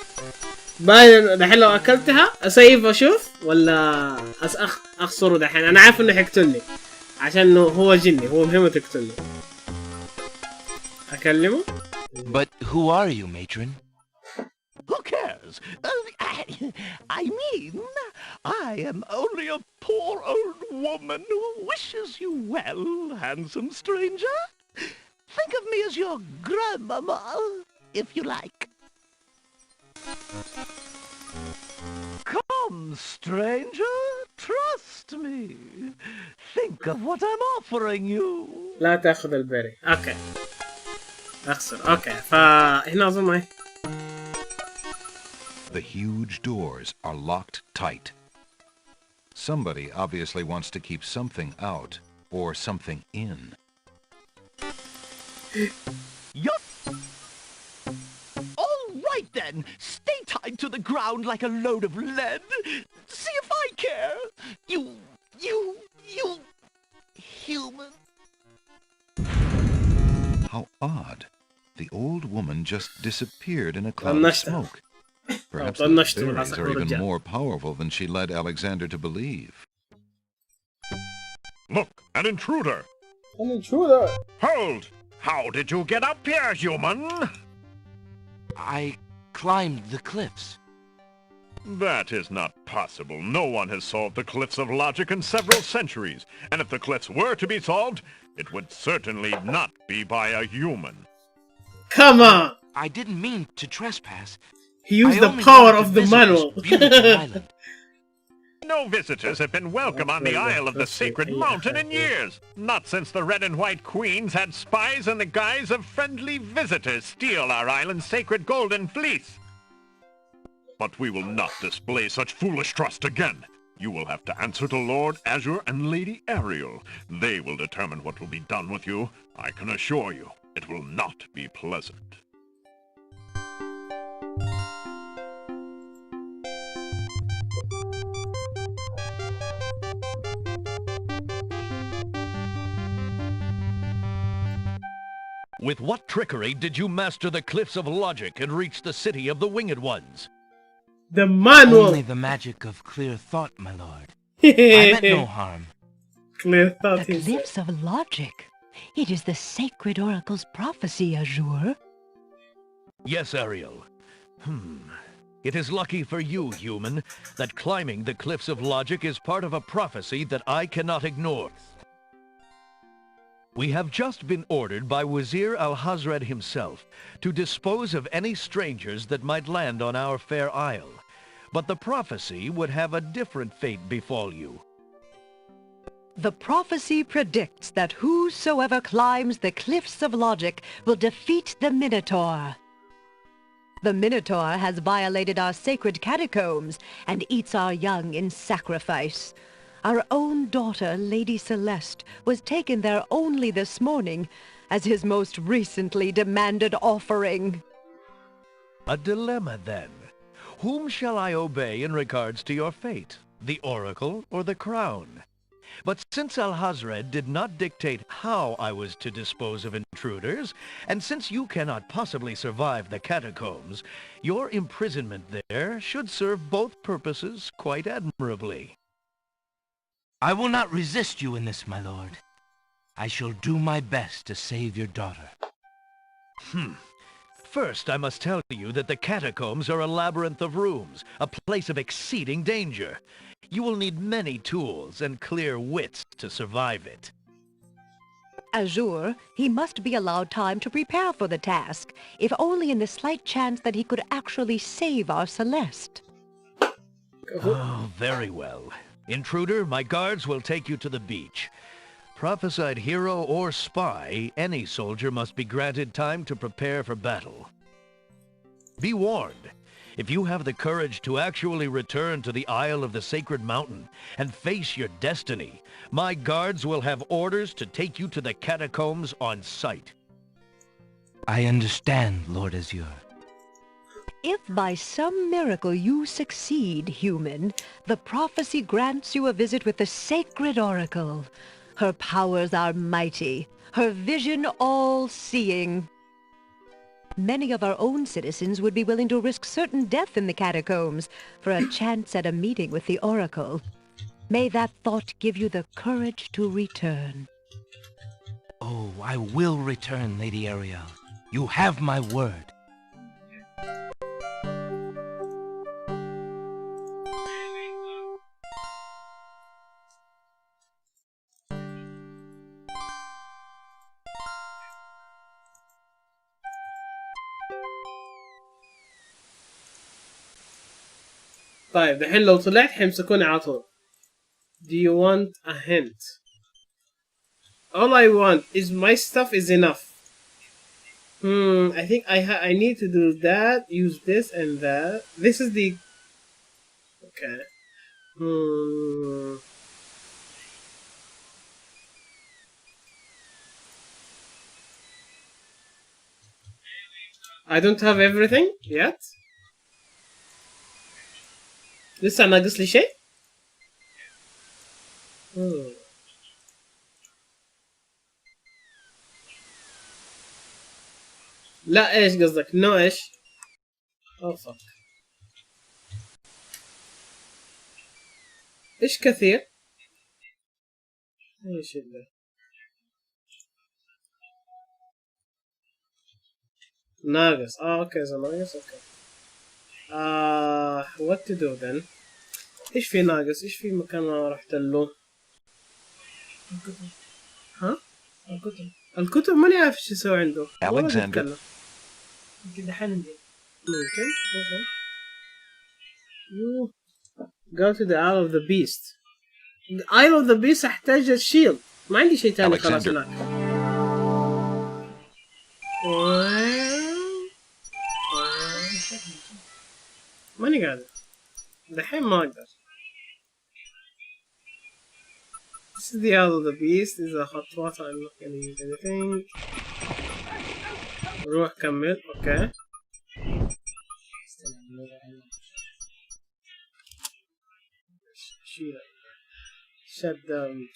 باين الحين لو اكلتها اسيف اشوف ولا اخسره. دحين انا عارف انه حيقتلني عشان انه هو جني. هو مهمة تقتلني. اكلمه. But who are you, matron? Who cares? I mean, I am only a poor old woman who wishes you well, handsome stranger. Think of me as your grandmama, if you like. Come, stranger, trust me. Think of what I'm offering you. لا تاخذ البري. اوكي. اخسر. اوكي. فهنا اظن ايه. The huge doors are locked tight. Somebody obviously wants to keep something out or something in. Yup. All right then, stay tied to the ground like a load of lead. See if I care. You human. How odd. The old woman just disappeared in a cloud of smoke. Perhaps the fairies are even more powerful than she led Alexander to believe. Look, an intruder! An intruder! Hold! How did you get up here, human? I climbed the cliffs. That is not possible. No one has solved the cliffs of logic in several centuries. And if the cliffs were to be solved, it would certainly not be by a human. Come on! I didn't mean to trespass. He used the power of the manual. No visitors have been welcome on the Isle of the Sacred Mountain in years. Not since the Red and White Queens had spies in the guise of friendly visitors steal our island's sacred golden fleece. But we will not display such foolish trust again. You will have to answer to Lord Azure and Lady Ariel. They will determine what will be done with you. I can assure you, it will not be pleasant. With what trickery did you master the cliffs of logic and reach the city of the winged ones? The manual! Only the magic of clear thought, my lord. I meant no harm. Clear thought. The cliffs of logic. It is the sacred oracle's prophecy, Azure. Yes, Ariel. It is lucky for you, human, that climbing the cliffs of logic is part of a prophecy that I cannot ignore. We have just been ordered by Wazir Al-Hazred himself to dispose of any strangers that might land on our fair isle. But the prophecy would have a different fate befall you. The prophecy predicts that whosoever climbs the cliffs of logic will defeat the Minotaur. The Minotaur has violated our sacred catacombs and eats our young in sacrifice. Our own daughter, Lady Celeste, was taken there only this morning as his most recently demanded offering. A dilemma, then. Whom shall I obey in regards to your fate? The Oracle or the Crown? But since Alhazred did not dictate how I was to dispose of intruders, and since you cannot possibly survive the catacombs, your imprisonment there should serve both purposes quite admirably. I will not resist you in this, my lord. I shall do my best to save your daughter. First, I must tell you that the catacombs are a labyrinth of rooms, a place of exceeding danger. You will need many tools and clear wits to survive it. Azure, he must be allowed time to prepare for the task, if only in the slight chance that he could actually save our Celeste. Oh, very well. Intruder, my guards will take you to the beach. Prophesied hero or spy, any soldier must be granted time to prepare for battle. Be warned, if you have the courage to actually return to the Isle of the Sacred Mountain and face your destiny, my guards will have orders to take you to the catacombs on sight. I understand, Lord Azure. If by some miracle you succeed, human, the prophecy grants you a visit with the sacred oracle. Her powers are mighty, her vision all-seeing. Many of our own citizens would be willing to risk certain death in the catacombs for a chance at a meeting with the oracle. May that thought give you the courage to return. Oh, I will return, Lady Ariel. You have my word. طيب دحين لو طلعت حيمسكوني على طول. Do you want a hint? All I want is my stuff is enough. I think I need to do that, use this and that. This is the... Okay. I don't have everything yet. لسه ناقص لي شيء؟ لا ايش قصدك؟ نو ايش؟ اوه ايش كثير؟ ايش اللي؟ ناقص اوكي اذا ناقص اوكي. what to do then؟ ايش في ناقص؟ ايش في مكان ما رحت له؟ الكتب. ها؟ الكتب ماني عارف ايش اسوي عنده. Alexander. يمكن دحين عندي. ممكن. You go to the Isle of the Beast. The Isle of the Beast احتاج الشيلد. ما عندي شيء ثاني خلاص هناك. ماني قادر. دحين ما اقدر. This is the Isle of the Beast. إذا خطوات I'm not gonna use anything. روح كمل. اوكي. Shut down.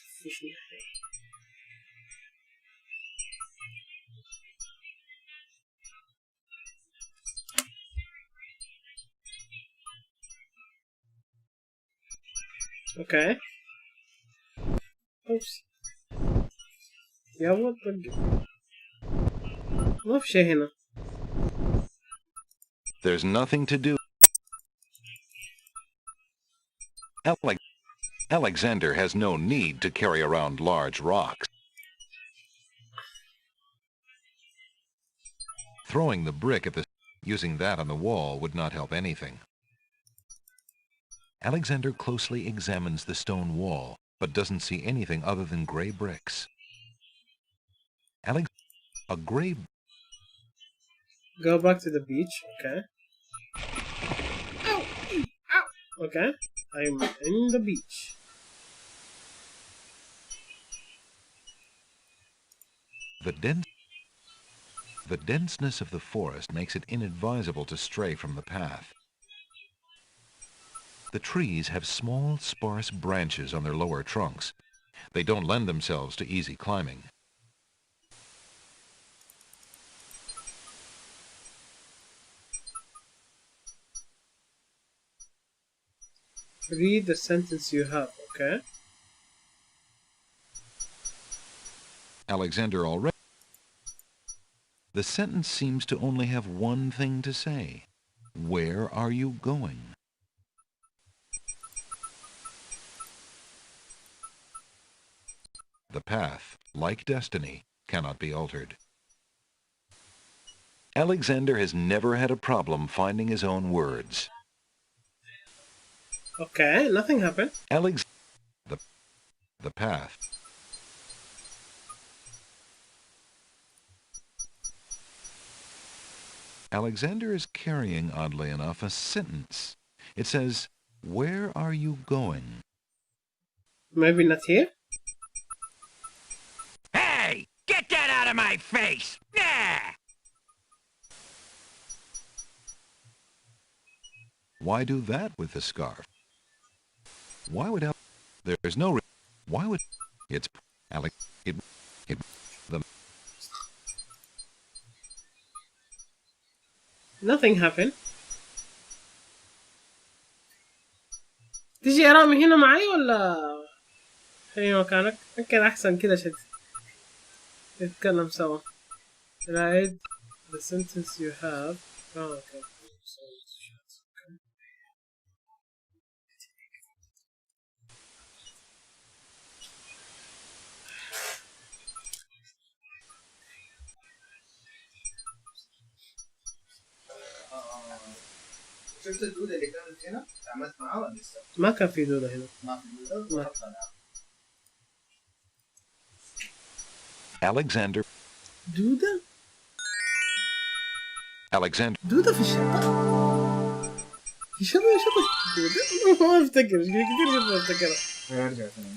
Okay. Oops. يا ولد ما في شيء هنا. There's nothing to do. Alexander has no need to carry around large rocks. Throwing the brick at using that on the wall would not help anything. Alexander closely examines the stone wall but doesn't see anything other than gray bricks. A gray... Go back to the beach, okay. Ow! Ow! Okay, I'm in the beach. The denseness of the forest makes it inadvisable to stray from the path. The trees have small, sparse branches on their lower trunks. They don't lend themselves to easy climbing. Read the sentence you have, okay? Alexander already... The sentence seems to only have one thing to say. Where are you going? The path, like destiny, cannot be altered. Alexander has never had a problem finding his own words. Okay, nothing happened. The path. Alexander is carrying, oddly enough, a sentence. It says, where are you going? Maybe not here? Hey! Get that out of my face! Yeah! Why do that with the scarf? Why would there's no why would it's Alex the Nothing happened. تيجي رامي هنا معي ولا في مكانك؟ يمكن أحسن كده عشان نتكلم سوا. Write the sentence you have. Oh, okay. شفت الدودة اللي كانت هنا؟ تعاملت معاها ولا لسه؟ ما كان في دودة هنا. ما في دودة؟ ما. Alexander. دودة؟ Alexander. دودة في الشنطة؟ في شنطة دودة؟ ما أفتكر كثير جدا ما أفتكرها. ارجع ثاني.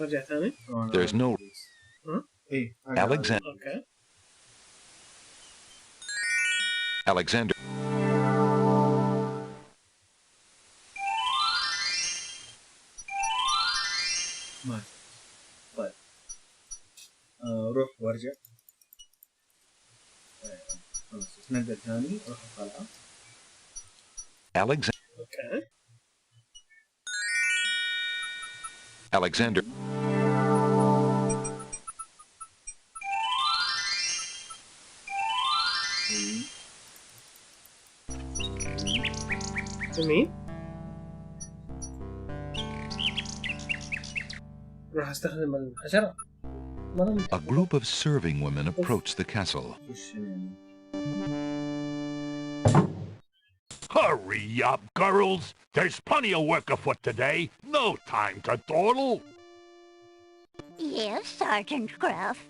ارجع ثاني؟ There's no. إيه. Alexander. Okay. Alexander. ما. طيب. روح وارجع. خلاص نقدر ثاني روح القلعة. Alexander. Okay. Alexander. جميل. راح استخدم الحجرة. A group of serving women approach the castle. Hurry up, girls! There's plenty of work afoot today. No time to dawdle. Yes, Sergeant Gruff.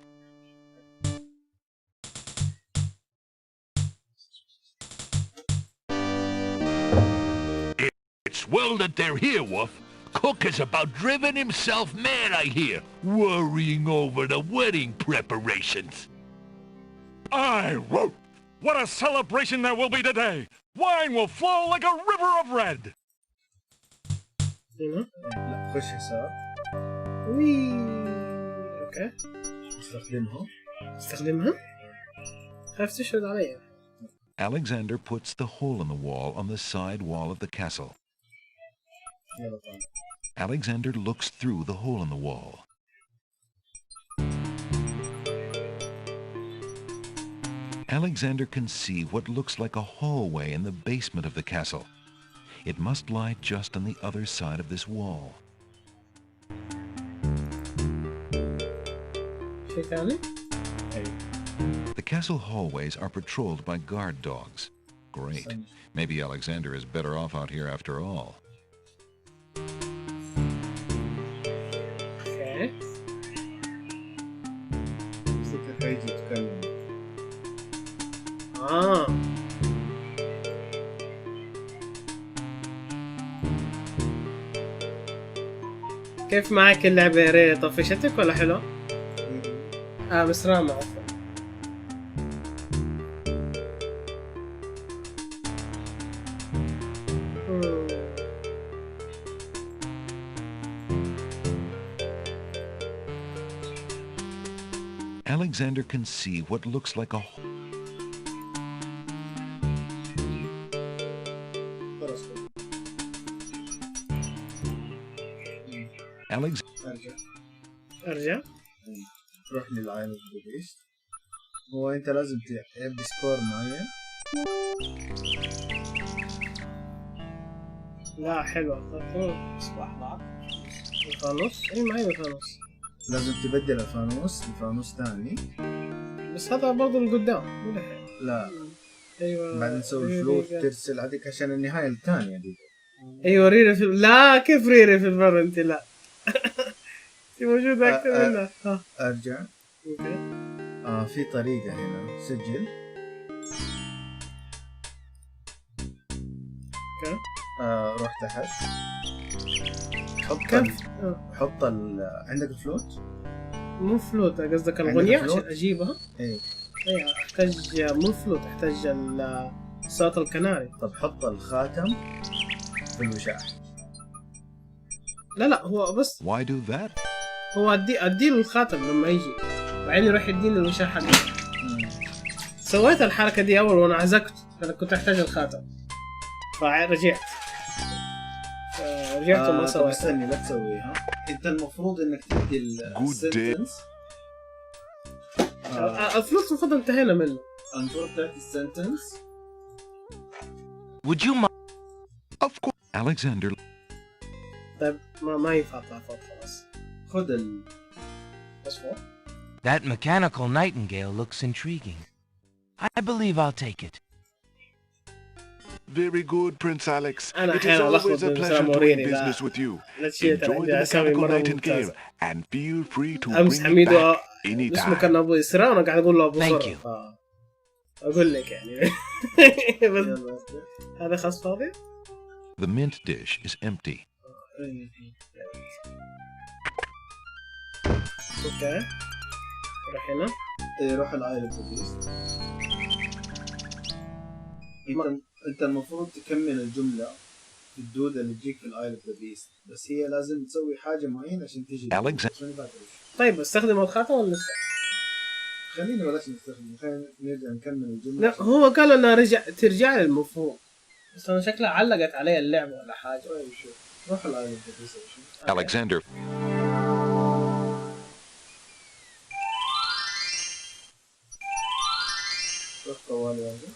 It's well that they're here, Wolf. Cook is about driven himself mad, I hear, worrying over the wedding preparations. Aye, whoa! What a celebration there will be today! Wine will flow like a river of red! لا خش يسار. وي. اوكي. استخدمها؟ خايف تشهد علي. Alexander puts the hole in the wall on the side wall of the castle. Alexander looks through the hole in the wall. Alexander can see what looks like a hallway in the basement of the castle. It must lie just on the other side of this wall. The castle hallways are patrolled by guard dogs. Great. Maybe Alexander is better off out here after all. هيجي يتكلم. كيف معك اللعبة يا ريت؟ طفشتك ولا حلو؟ مسرامة عفوا. Alexander can see what looks like a ارجع روح للعائلة البيست. هو انت لازم تعبي سكور معين. لا حلوة. اصبح معك الفانوس. اي معي الفانوس. لازم تبدل الفانوس لفانوس ثاني. بس هذا برضه من قدام مو دحين. لا ايوه بعدين نسوي الفلوت ترسل هذيك عشان النهاية الثانية دي. ايوه ريري في لا كيف ريري في البر انت لا انت موجودة اكثر منها. ارجع. اوكي. في طريقة هنا سجل. اوكي. روح تحت. حط عندك الفلوت. مو فلوت قصدك الغنية عشان اجيبها. ايه احتاج مو فلوت احتاج صوت الكناري. طب حط الخاتم في الوشاح. لا هو بس Why do that? هو اديله الخاتم لما يجي بعدين يروح يديني الوشاح حقه. سويت الحركة دي اول وانا عزقت انا كنت احتاج الخاتم فرجعت وما سويت. استني لا تسويها. انت المفروض انك تدي السنتنس. الفلوس المفروض انتهينا منه. المفروض تدي السنتنس. Would you Of course. Alexander. طيب ما ينفع اطلع فوق خلاص. خذ اصفر. That mechanical nightingale looks intriguing. I believe I'll take it. Very good, Prince Alex. أنا It is أحيانا always ألخبط a pleasure doing business with you. Enjoy the mechanical nightingale and feel free to bring it back anytime. اسمه كان أبو إسراء وأنا قاعد أقول له أبو صرف. أقول لك يعني. هذا خاص فاضي. The mint dish is empty. اوكي روح هنا. روح العائلة البيست. انت المفروض تكمل الجملة في الدودة اللي تجيك في العائلة البيست بس هي لازم تسوي حاجة معينة عشان تجي. طيب استخدم الخاتم ولا لسه؟ خلينا بلاش نستخدم. خلينا نرجع نكمل الجملة. لا هو قال انها ترجع لي المفروض بس انا شكلها علقت علي اللعبة ولا حاجة. طيب شوف روح العائلة البيست. Alexander. روح طوالي هذا.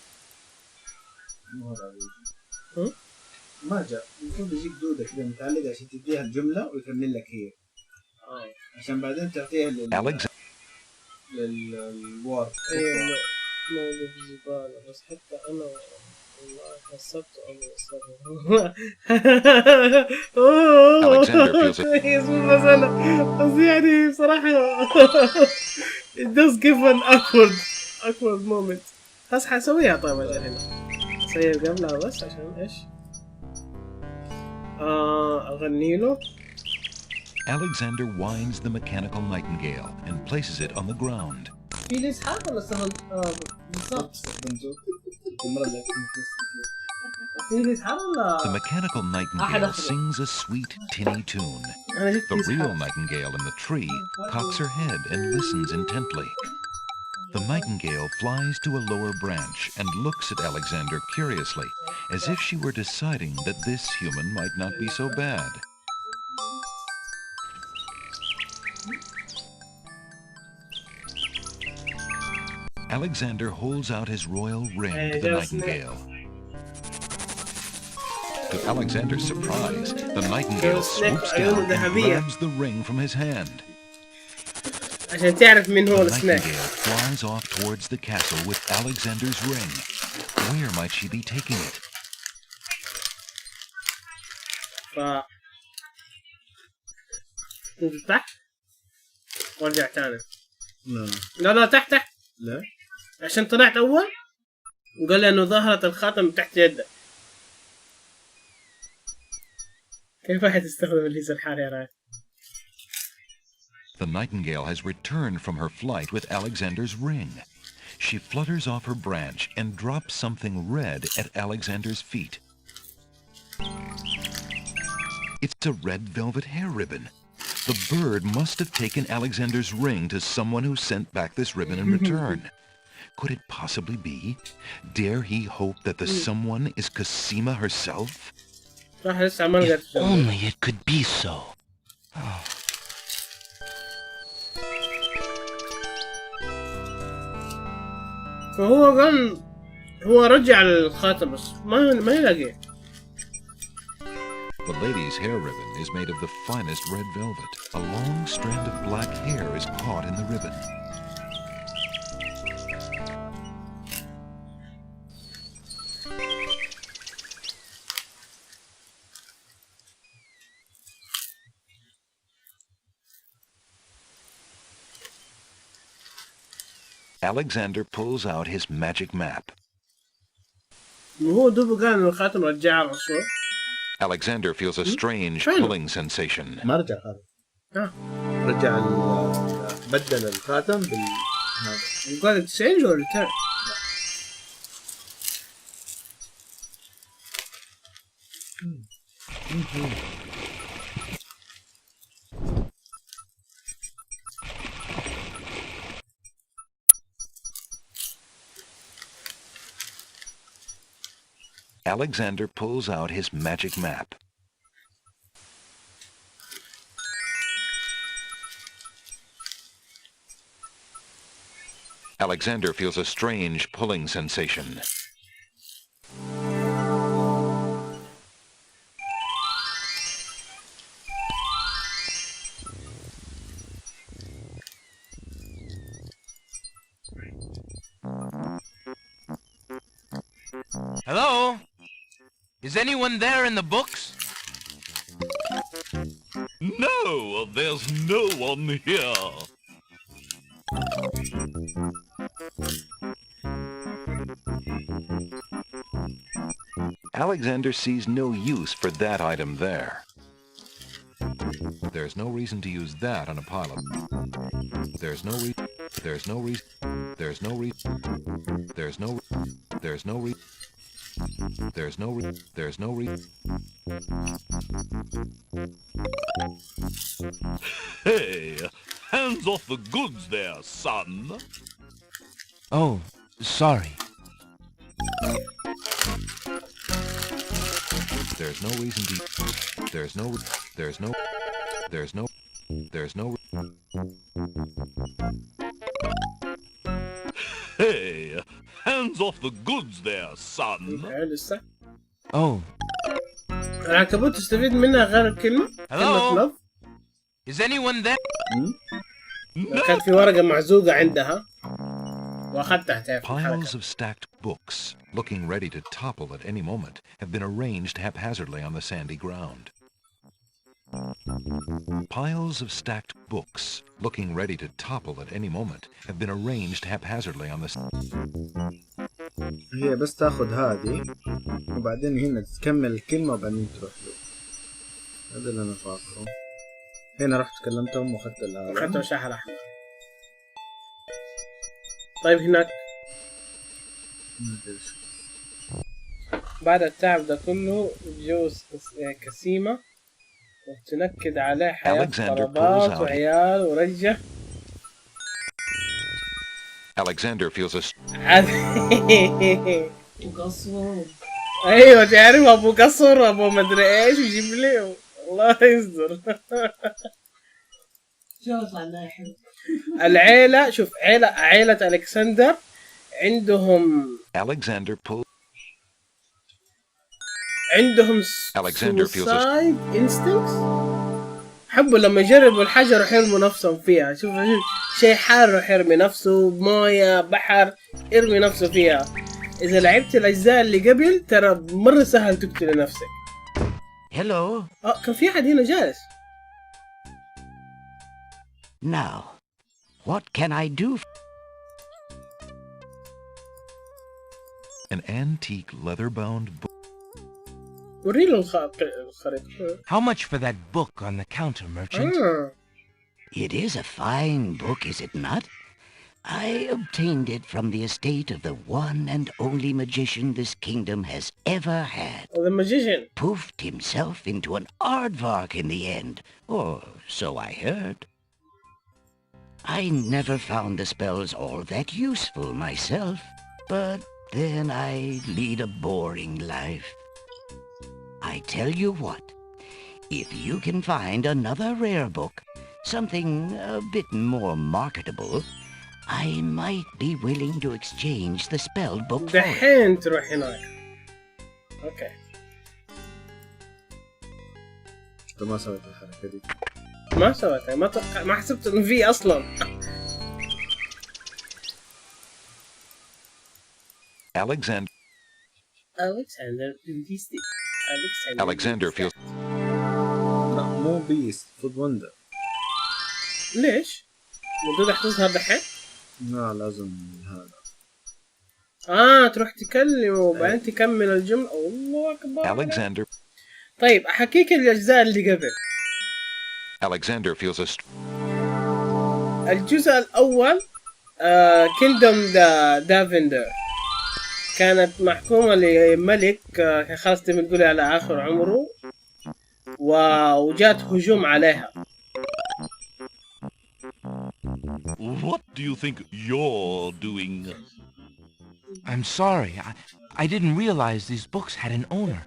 مو هذا ما جاء. المفروض يجيك دودة كذا متعلقة عشان تديها الجملة ويكمل لك هي. عشان بعدين تعطيها للوارد. ايوه موجود في الزبالة بس حتى انا والله حسبت بس يعني بصراحة it does give an awkward moment. بس حسويها. طيب اجل هنا سيب قبلها بس عشان ايش اغني له. Alexander winds the mechanical nightingale and places it on the ground. في لي اسحاق ولا استخدم بالضبط في لي اسحاق ولا The mechanical nightingale sings a sweet tinny tune. The real nightingale in the tree cocks her head and listens intently. The nightingale flies to a lower branch and looks at Alexander curiously, as if she were deciding that this human might not be so bad. Alexander holds out his royal ring to the nightingale. To Alexander's surprise, the nightingale swoops down and grabs the ring from his hand. عشان تعرف مين هو The السناك. nightingale flies off towards the castle with Alexander's ring. Where might she be taking it? نزل تحت وارجع تاني. لا تحت. لا عشان طلعت اول وقال لي انه ظهرت الخاتم تحت يدك. كيف واحد يستخدم الليزر الحار يا راجل؟ The nightingale has returned from her flight with Alexander's ring. She flutters off her branch and drops something red at Alexander's feet. It's a red velvet hair ribbon. The bird must have taken Alexander's ring to someone who sent back this ribbon in return. Could it possibly be? Dare he hope that the someone is Cosima herself? If only it could be so. فهو قال هو رجع الخاتم بس ما يلاقيه. The lady's hair ribbon is made of the finest red velvet. A long strand of black hair is caught in the ribbon. Alexander pulls out his magic map. وهو دوبه قال إنه الخاتم رجع العصور. Alexander feels a strange pulling sensation. ما رجع الخاتم. رجع بدل الخاتم بال قال exchange or return. Alexander pulls out his magic map. Alexander feels a strange pulling sensation. Hello? Is anyone there in the books? No, there's no one here. Alexander sees no use for that item there. There's no reason to use that on a pilot. There's no reason. There's no reason. There's no reason. There's no. There's no reason. There's no reason. There's no reason. Hey, hands off the goods there, son. Oh, sorry. There's no reason to. There's no. There's no. There's no. There's no. Hey, hands off the goods there, son. Oh. العنكبوت تستفيد منها غير الكلمة؟ Hello? Is anyone there? كانت في ورقة معزوقة عندها وأخذتها تعرف. Piles of stacked books, looking ready to topple at any moment, have been arranged haphazardly on the sandy ground. Piles of stacked books, looking ready to topple at any moment, have been arranged haphazardly on the. هي بس تاخذ هذه وبعدين هنا تكمل الكلمة وبعدين تروح له. هذا اللي أنا فاكره. هنا رحت كلمتهم وأخذت الآلة. أخذت شحر أحمر. طيب هناك. بعد التعب ده كله جوز كسيمة وتنكد عليه حياة طلبات وعيال ورجة. Alexander feels a. قصور. ايوه تعرف ابو قصر ابو مدري ايش ويجيب لي الله يصدر. العيلة شوف عيلة الكسندر عندهم عندهم suicide instincts. حبوا لما يجربوا الحاجة يروحوا يرموا نفسهم فيها. شوف شيء حار يروح يرمي نفسه، موية بحر يرمي نفسه فيها. إذا لعبت الأجزاء اللي قبل ترى مرة سهل تقتل نفسك. Hello. كان في أحد هنا جالس. Now, What can I do? An antique leather-bound book. وريله الخريطة. How much for that book on the counter, merchant? It is a fine book, is it not? I obtained it from the estate of the one and only magician this kingdom has ever had. The magician poofed himself into an aardvark in the end, or so I heard. I never found the spells all that useful myself, but then I lead a boring life. I tell you what, if you can find another rare book, something a bit more marketable, I might be willing to exchange the spelled book for it. دحين تروح هناك. اوكي. انت ما سويت الحركة دي. ما سويتها، ما حسبت انه في اصلا. Alexander feels. لا مو بيست، فود وندر. ليش؟ المفروض تظهر دحين؟ لا لازم هذا. تروح تكلمه وبعدين تكمل الجملة. الله اكبر. Alexander. طيب احكيك الاجزاء اللي قبل. Alexander feels a. الجزء الاول كيندوم دافندر كانت محكومة لملك خلاص تم تقولي على آخر عمره وجات هجوم عليها. What do you think you're doing? I'm sorry. I didn't realize these books had an owner.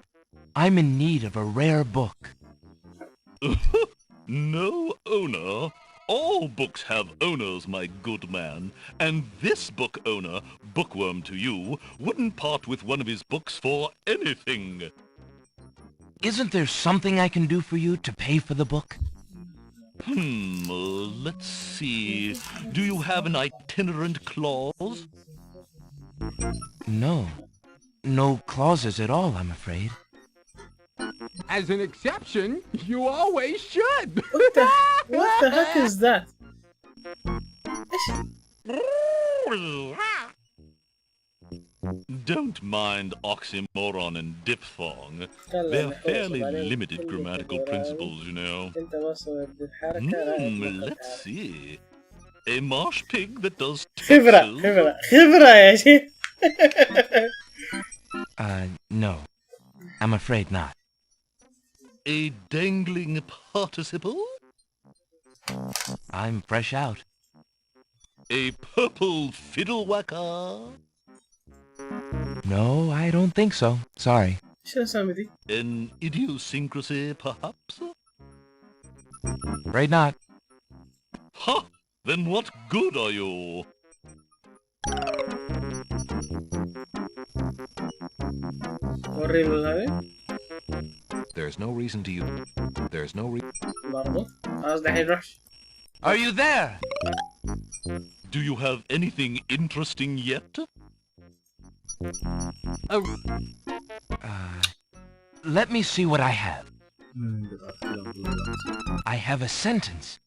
I'm in need of a rare book. No owner? All books have owners, my good man. And this book owner, bookworm to you, wouldn't part with one of his books for anything. Isn't there something I can do for you to pay for the book? Let's see. Do you have an itinerant clause? No. No clauses at all, I'm afraid. As an exception, you always should. What the heck is that? Don't mind oxymoron and diphthong. They're fairly limited grammatical principles, you know. Let's see. A marsh pig that does خبرة يا شيخ. No. I'm afraid not. A dangling participle? I'm fresh out. A purple fiddle whacker? No, I don't think so. Sorry. An idiosyncrasy, perhaps? Afraid not. Ha! Then what good are you? There's no reason to use. There's no reason. Are you there? Do you have anything interesting yet? Let me see what I have. I have a sentence.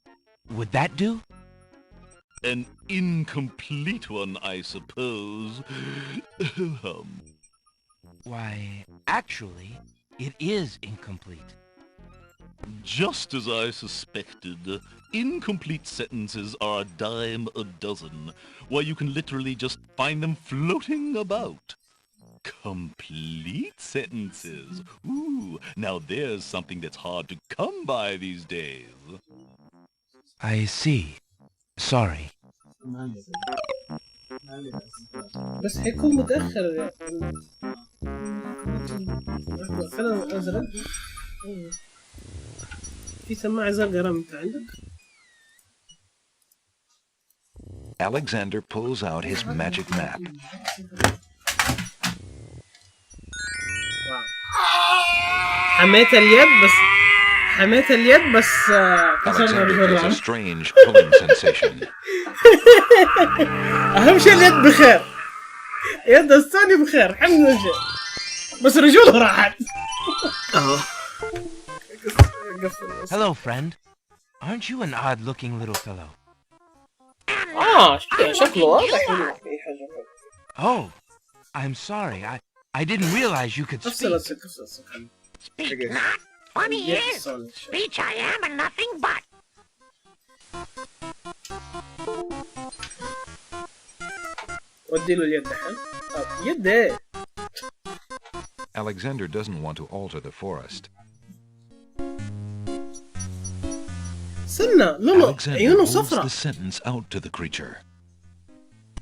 Would that do? An incomplete one, I suppose. Why, actually, it is incomplete. Just as I suspected, incomplete sentences are a dime a dozen. Why, you can literally just find them floating about. Complete sentences. Ooh, now there's something that's hard to come by these days. I see. Sorry. بس حيكون متأخر خلنا أزرق. في سماعة زرقاء رام أنت عندك؟ Alexander pulls out his magic map. حميت اليد بس Alexander feels a strange pulling sensation. أهم شيء اليد بخير. يد الثاني بخير الحمد لله. بس رجوله راحت. Hello, friend. Aren't you an odd-looking little fellow? شكله واضح. Oh, I'm sorry. I didn't realize you could speak. Speak not? Funny is, speech I am and nothing but. وديله اليد الحين. يد ايه؟ Alexander doesn't want to alter the forest. سنة لونه عيونه Alexander holds صفرة. the sentence out to the creature.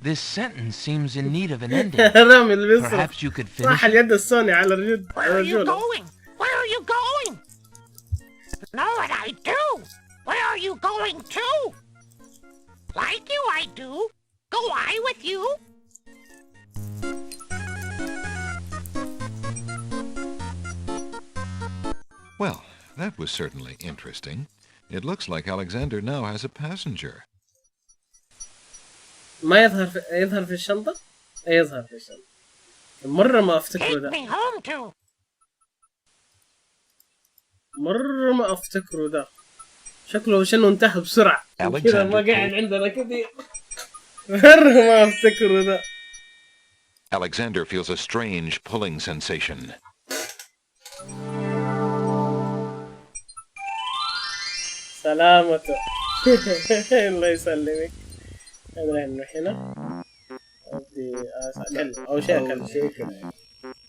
This sentence seems in need of an ending. رامي اللي بيصرخ. Perhaps you could finish راح اليد السوني على اليد. Where are you going? Where are you going? Know what I do? Where are you going to? Like you I do. Go I with you. Well, that was certainly interesting. It looks like Alexander now has a passenger. ما يظهر في الشنطة؟ يظهر في الشنطة. مرة ما افتكره ده. Take me home to. مرة ما افتكره ده. شكله شنو انتهى بسرعة. كذا ما قاعد عندنا كثير. مرة ما افتكره ده. Alexander feels a strange pulling sensation. سلامته. الله يسلمك. نروح هنا. أو شيء أكل.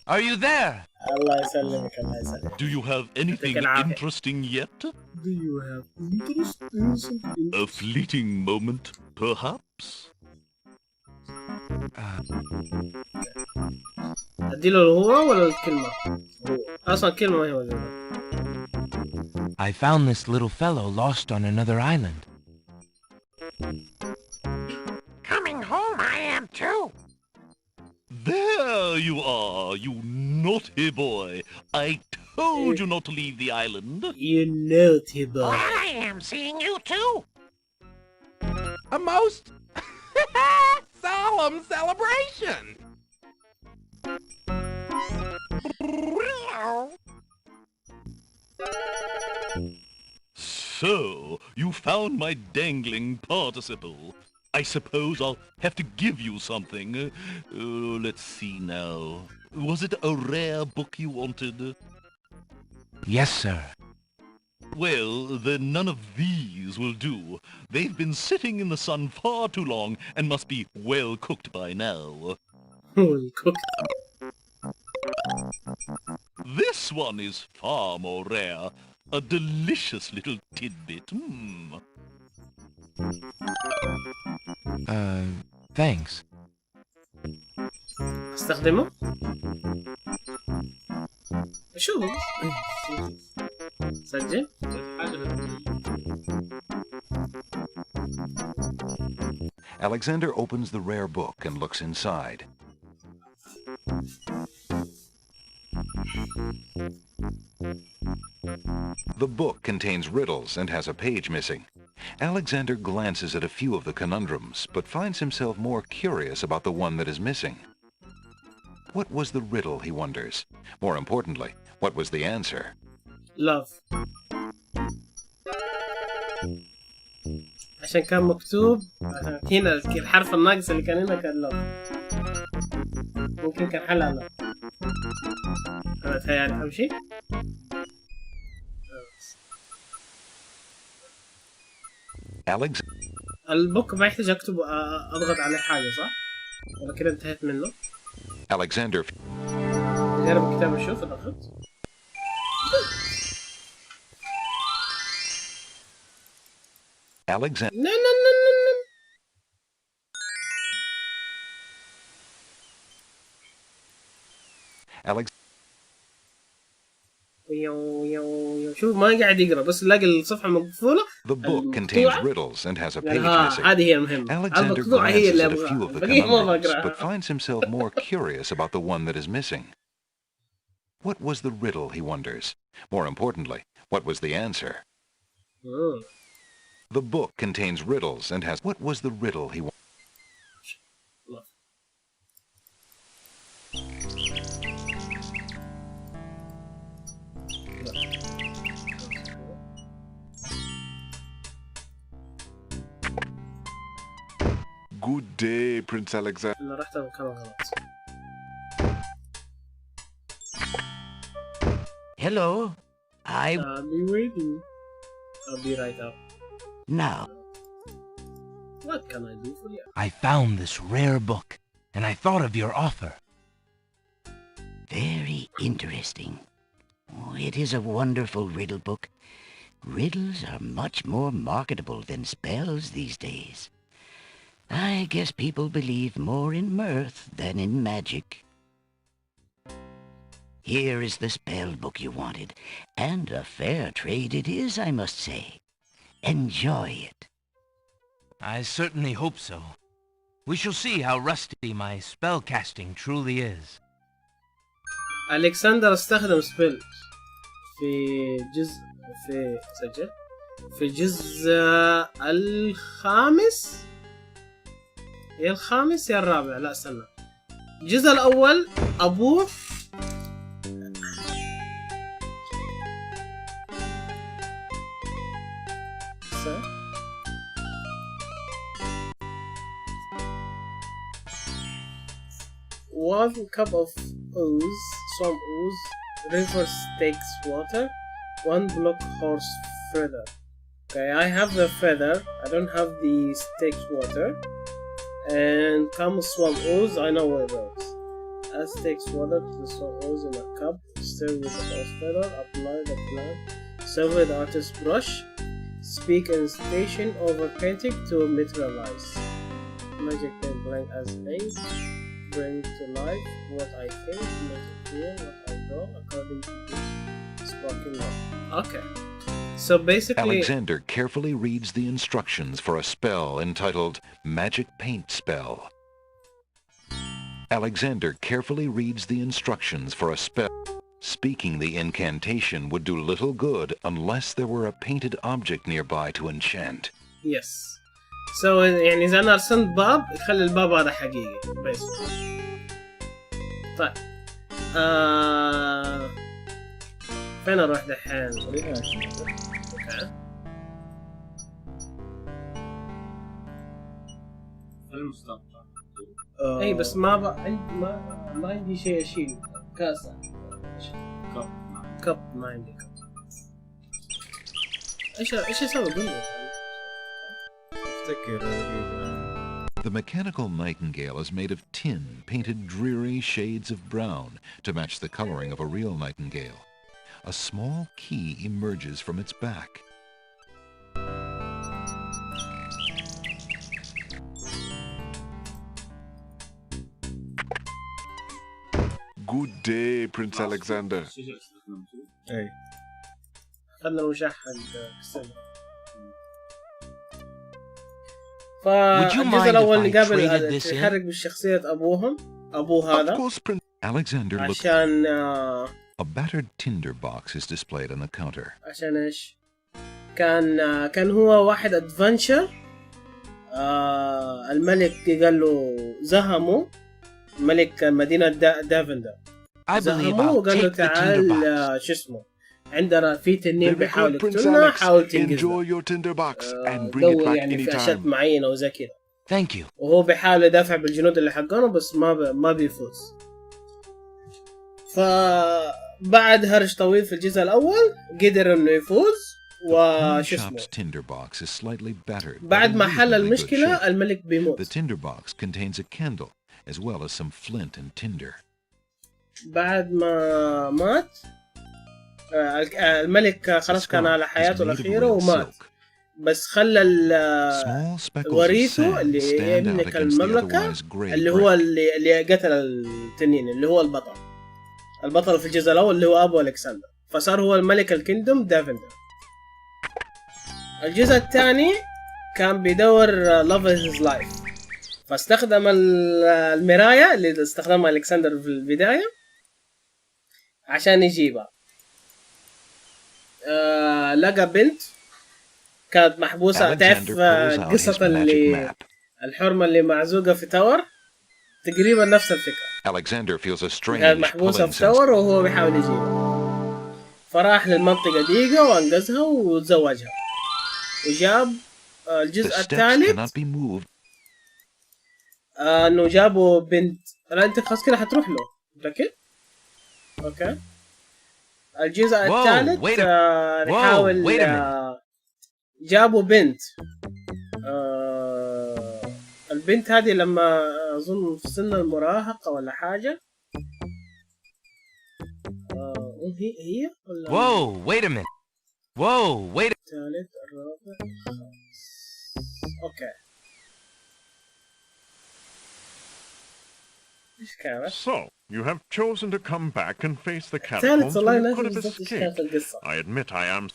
Are you there? الله يسلمك الله يسلمك. Do you have anything interesting yet? Do you have interesting? A fleeting moment, perhaps? أديله هو ولا الكلمة؟ أصلا كلمة ما هي موجودة. I found this little fellow lost on another island. Coming home I am too. There you are, you naughty boy. I told you not to leave the island. You naughty boy. Glad I am seeing you too. A most solemn celebration. So, you found my dangling participle. I suppose I'll have to give you something. Let's see now. Was it a rare book you wanted? Yes, sir. Well, then none of these will do. They've been sitting in the sun far too long and must be well cooked by now. Well cooked. This one is far more rare. A delicious little tidbit. Thanks. استخدمه؟ شو؟ سجل؟ Alexander opens the rare book and looks inside. The book contains riddles and has a page missing. Alexander glances at a few of the conundrums, but finds himself more curious about the one that is missing. What was the riddle, he wonders? More importantly, what was the answer? Love. عشان كان مكتوب هنا الحرف الناقص اللي كان هنا كان love. ممكن كان حلها love. أنا أتهيألي أمشي. البوك ما يحتاج أكتب أضغط عليه حاجة صح؟ ولا كده انتهيت منه؟ Alexander. جرب الكتاب أشوف أضغط. Alexander. No. Alex. شوف ما قاعد يقرأ بس لاقي الصفحة مقفولة. The book contains riddles and has a page missing. هذه هي المهمة. Alexander glances at a few of the conundrums, but finds himself more curious about the one that is missing. What was the riddle, he wonders? More importantly, what was the answer? The book contains riddles and has... What was the riddle he... Good day, Prince Alexander. أنا رحت المكان غلط. Hello. I'll be waiting. I'll be right up. Now, What can I do for you? I found this rare book, and I thought of your offer. Very interesting. Oh, it is a wonderful riddle book. Riddles are much more marketable than spells these days. I guess people believe more in mirth than in magic. Here is the spell book you wanted, and a fair trade it is, I must say. Enjoy it. I certainly hope so. We shall see how rusty my spellcasting truly is. ألكسندر استخدم سبيل في الجزء الخامس، يا الخامس يا الرابع، لا استنى، الجزء الأول أبوه one cup of ooze, some ooze, river takes water, one block horse feather. Okay, I have the feather, I don't have the takes water. And come swamp ooze, I know where it goes. As takes water to the swamp ooze in a cup, stir with the horse feather, apply the plan, serve with artist brush, speak in station over painting to materialize. Magic pen blank as ink. Bring to life what I think, make it real what I draw according to this spoken law. Okay. So basically Alexander carefully reads the instructions for a spell entitled Magic Paint Spell. Alexander carefully reads the instructions for a spell. Speaking the incantation would do little good unless there were a painted object nearby to enchant. Yes. So يعني إذا أنا رسمت باب يخلي الباب هذا حقيقي بس. طيب فين أروح دحين؟ أوكي. المستقبل. أي بس ما عندي شيء أشيل كاسة. كب ما عندي كب. إيش أسوي قول لي؟ The mechanical nightingale is made of tin painted dreary shades of brown to match the coloring of a real nightingale. A small key emerges from its back. Good day, Prince Alexander. اي خلنا المشاهد السنة. فالجزء الأول نقابل يحرك بالشخصية أبوه هذا Alexander looks. عشان A battered tinder box is displayed on the counter. عشان إيش؟ كان هو واحد أدفنشر. الملك قال له زهمه، ملك مدينة دافندر زهمه وقال له تعال شو اسمه عندنا في تنين بيحاول يقتلنا، حاول تنقذنا. دور يعني في أشياء معينة وزي كذا. Thank you. وهو بيحاول يدافع بالجنود اللي حقونه بس ما بيفوز. فبعد هرج طويل في الجزء الأول قدر إنه يفوز وش اسمه. بعد ما حل المشكلة الملك بيموت. The tinder box contains a candle as well as some flint and tinder. بعد ما مات الملك خلاص كان على حياته الأخيرة ومات، بس خلى وريثه اللي يملك المملكة اللي هو اللي قتل التنين اللي هو البطل في الجزء الأول اللي هو أبو ألكسندر، فصار هو الملك الكيندوم دافندر. الجزء الثاني كان بيدور love is his life، فاستخدم المراية اللي استخدمها ألكسندر في البداية عشان يجيبها. لقى بنت كانت محبوسة، تعرف قصة اللي الحرمة اللي معزوقة في تاور، تقريبا نفس الفكرة. كانت محبوسة في تاور وهو بيحاول يجيبها، فراح للمنطقة ديقة وانقذها وتزوجها. وجاب الجزء الثالث انه جابوا بنت. لا انت خلاص كده حتروح له، متأكد؟ اوكي. الجزء الثالث نحاول جابوا بنت. البنت هذه لما اظن في سن المراهقة ولا حاجة. هي ولا wait a minute. wait. الثالث الرابع الخامس. اوكي. So, you have chosen to come back and face the catacombs when you could have escaped. I admit I am...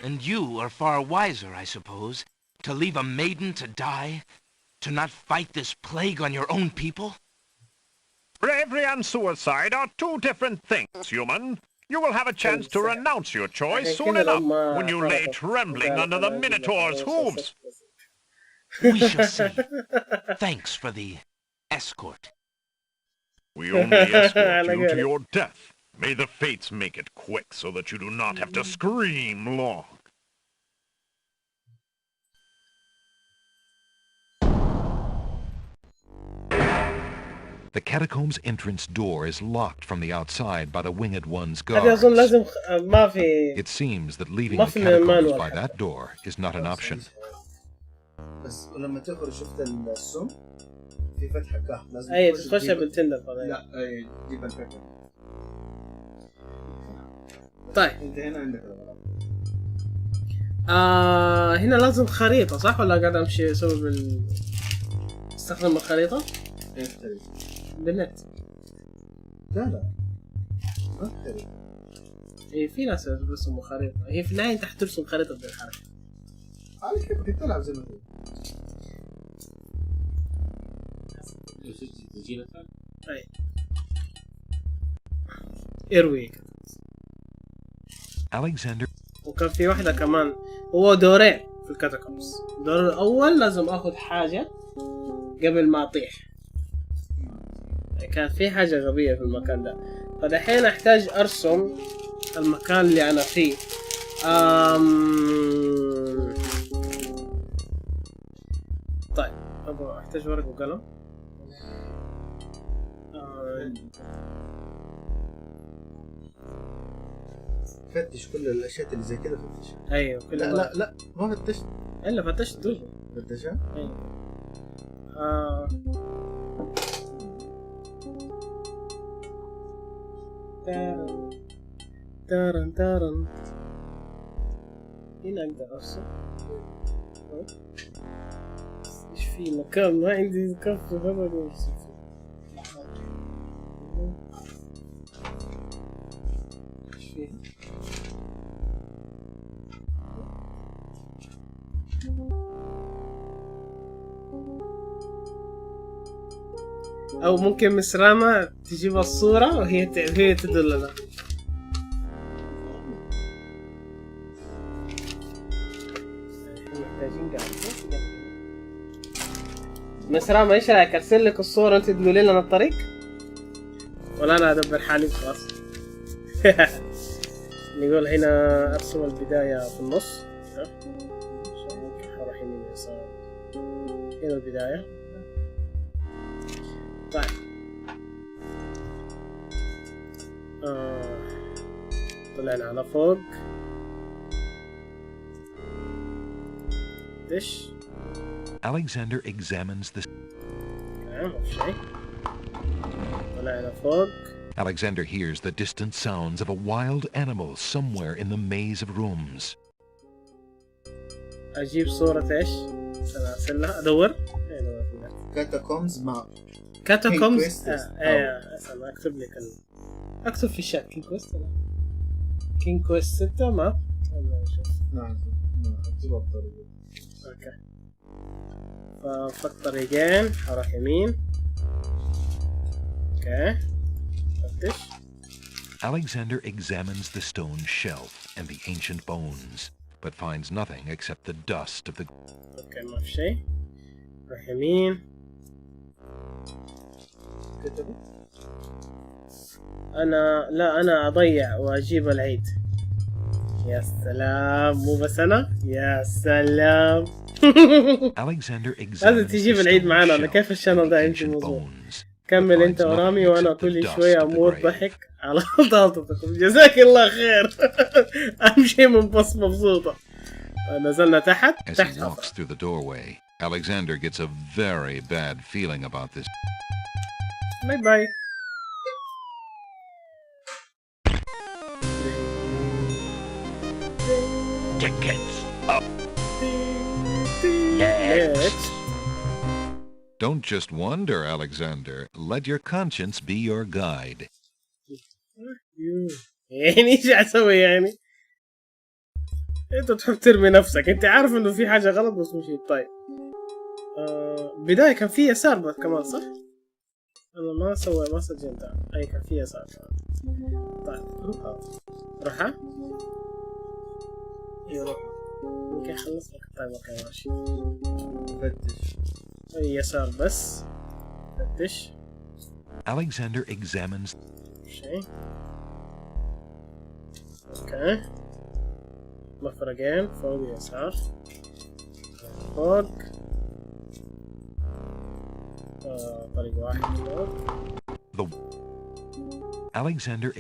And you are far wiser, I suppose, to leave a maiden to die? To not fight this plague on your own people? Bravery and suicide are two different things, human. You will have a chance to renounce your choice soon enough when you lay trembling under the Minotaur's hooves. We shall see. Thanks for the escort. We only escort you to your death. May the fates make it quick so that you do not have to scream long. The catacomb's entrance door is locked from the outside by the Winged One's guards. It seems that leaving the catacombs by that door is not an option. بس ولما تخرج شفت السم في فتحة كهف لازم تخشها بالتندر. لا جيب الفكرة. طيب انت هنا عندك الغرض. هنا لازم خريطة صح ولا قاعد امشي اسوي استخدم الخريطة؟ ايش خريطة؟ بالنت. لا ما خريطة. في ناس يرسموا خريطة. هي في النهاية انت حترسم خريطة بالحركة. على كيف تلعب زي ما تقول. اي اروي. Alexander. وكان في واحدة كمان، هو دورين في الكاتاكومز. الدور الأول لازم آخذ حاجة قبل ما أطيح. كان في حاجة غبية في المكان ده، فدحين أحتاج أرسم المكان اللي أنا فيه. طيب أبغى أحتاج ورق وقلم. فتش كل الاشياء اللي زي كده فتش. ايوه كل لا ما فتشت الا فتشت دوب فتشها. ايوه تارن هنا اقدر ارسم. ايش في مكان ما عندي كف هذا ارسم. او ممكن مسرامة تجيب الصورة وهي تدل لنا. محتاجين قاعدة مسرامة ايش رايك ارسل لك الصورة انت تقولي لنا الطريق ولا انا ادبر حالي خلاص؟ نقول هنا ارسم البداية في النص. حروح يمين يسار. هنا البداية. طيب طلعنا على فوق. دش. Alexander examines the... شيء. طلعنا فوق. Alexander hears the distant sounds of a wild animal somewhere in the maze of rooms. أجيب صورة إيش؟ أرسلها أدور. كاتاكومز ماب. كاتاكومز. أسمع أكتب لك أكتب في الشات كين كويست. كين كويست 6 ماب. نعم. أكتبها بطريقة. أوكي. ففي الطريقين حرك يمين. أوكي. Alexander examines the stone shelf and the ancient bones, but finds nothing except the dust of the... اوكي ما في شيء. روح يمين. انا اضيع واجيب العيد. يا سلام مو بس انا. يا سلام. لازم تجيب العيد معانا. انا كيف الشانل ده عندي موضوع. كمل انت ورامي وانا كل شويه اموت ضحك على غلطتكم. جزاك الله خير. اهم شيء منبسط مبسوطه. نزلنا تحت. As he walks through the doorway, Alexander gets a very bad feeling about this. باي باي. Tickets up. Next. Don't just wonder, Alexander. Let your conscience be your guide. يعني ايش اسوي يعني؟ انت تحب ترمي نفسك، انت عارف انه في حاجه غلط بس مشيت. طيب بدايه كان في يسار بس كمان صح؟ انا ما سجلت. اي كان في يسار كمان. طيب روح ها؟ ايوه يمكن خلص لك. طيب اوكي ماشي. فتش اي يسار بس. فتش. Alexander examines. شيء. اوكي مفرقين فوق يسار فوق. طريق واحد فوق. Alexander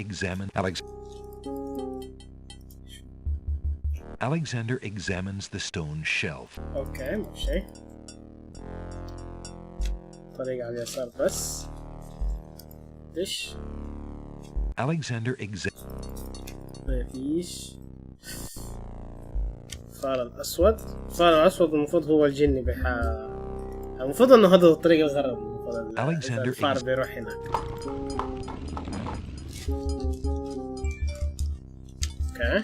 examines the stone shelf. اوكي ماشي. طريق على اليسار بس. ايش؟ Alexander ما فيش. الفار الأسود. الفار الأسود المفروض هو الجني المفروض انه هذا الطريق الغرب. المفروض الفار بيروح هناك. اوكي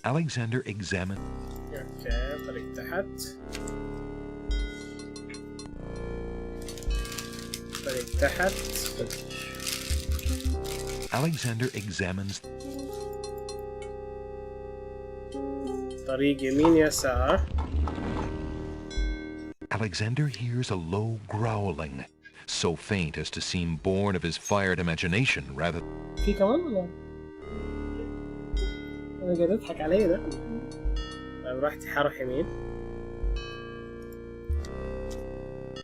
Alexander examines. اوكي طريق تحت. طريق تحت. Alexander examines. طريق يمين يسار. Alexander hears a low growling, so faint as to seem born of his fired imagination rather. في كمان ولا؟ أنا قاعد أضحك علي ده. طيب رحت حروح يمين.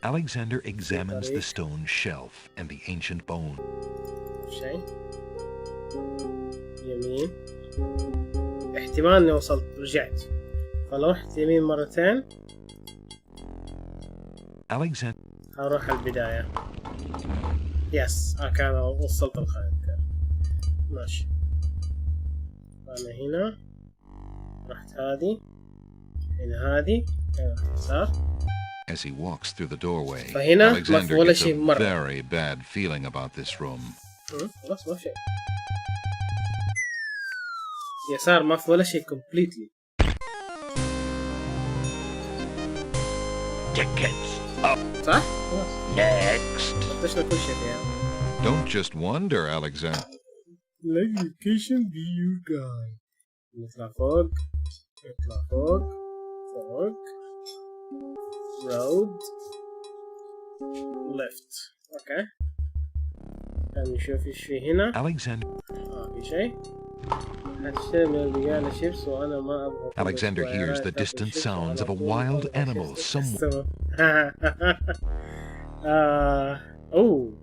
Alexander examines the stone shelf and the ancient bone. شيء. يمين. احتمال اني وصلت رجعت. فلو رحت يمين مرتين. Alexander. هروح البداية. يس كان وصلت الخيط. ماشي. أنا هنا. رحت هذه. هنا هذه. هنا يسار. As he walks through the doorway, Alexander gets a very bad feeling about this room. خلاص ما في شيء. يسار ما في ولا شيء completely. Tickets up. صح؟ Next. فتشنا كل شيء فيها. Don't just wonder, Alexander. Let education be your guide. نطلع فوق. نطلع فوق. فوق. road. left. اوكي. نشوف ايش في هنا. Alexander. في شيء. هالشيء من البقالة شيبس وأنا ما أبغى. Alexander hears the distant sounds of a wild animal somewhere. أوه.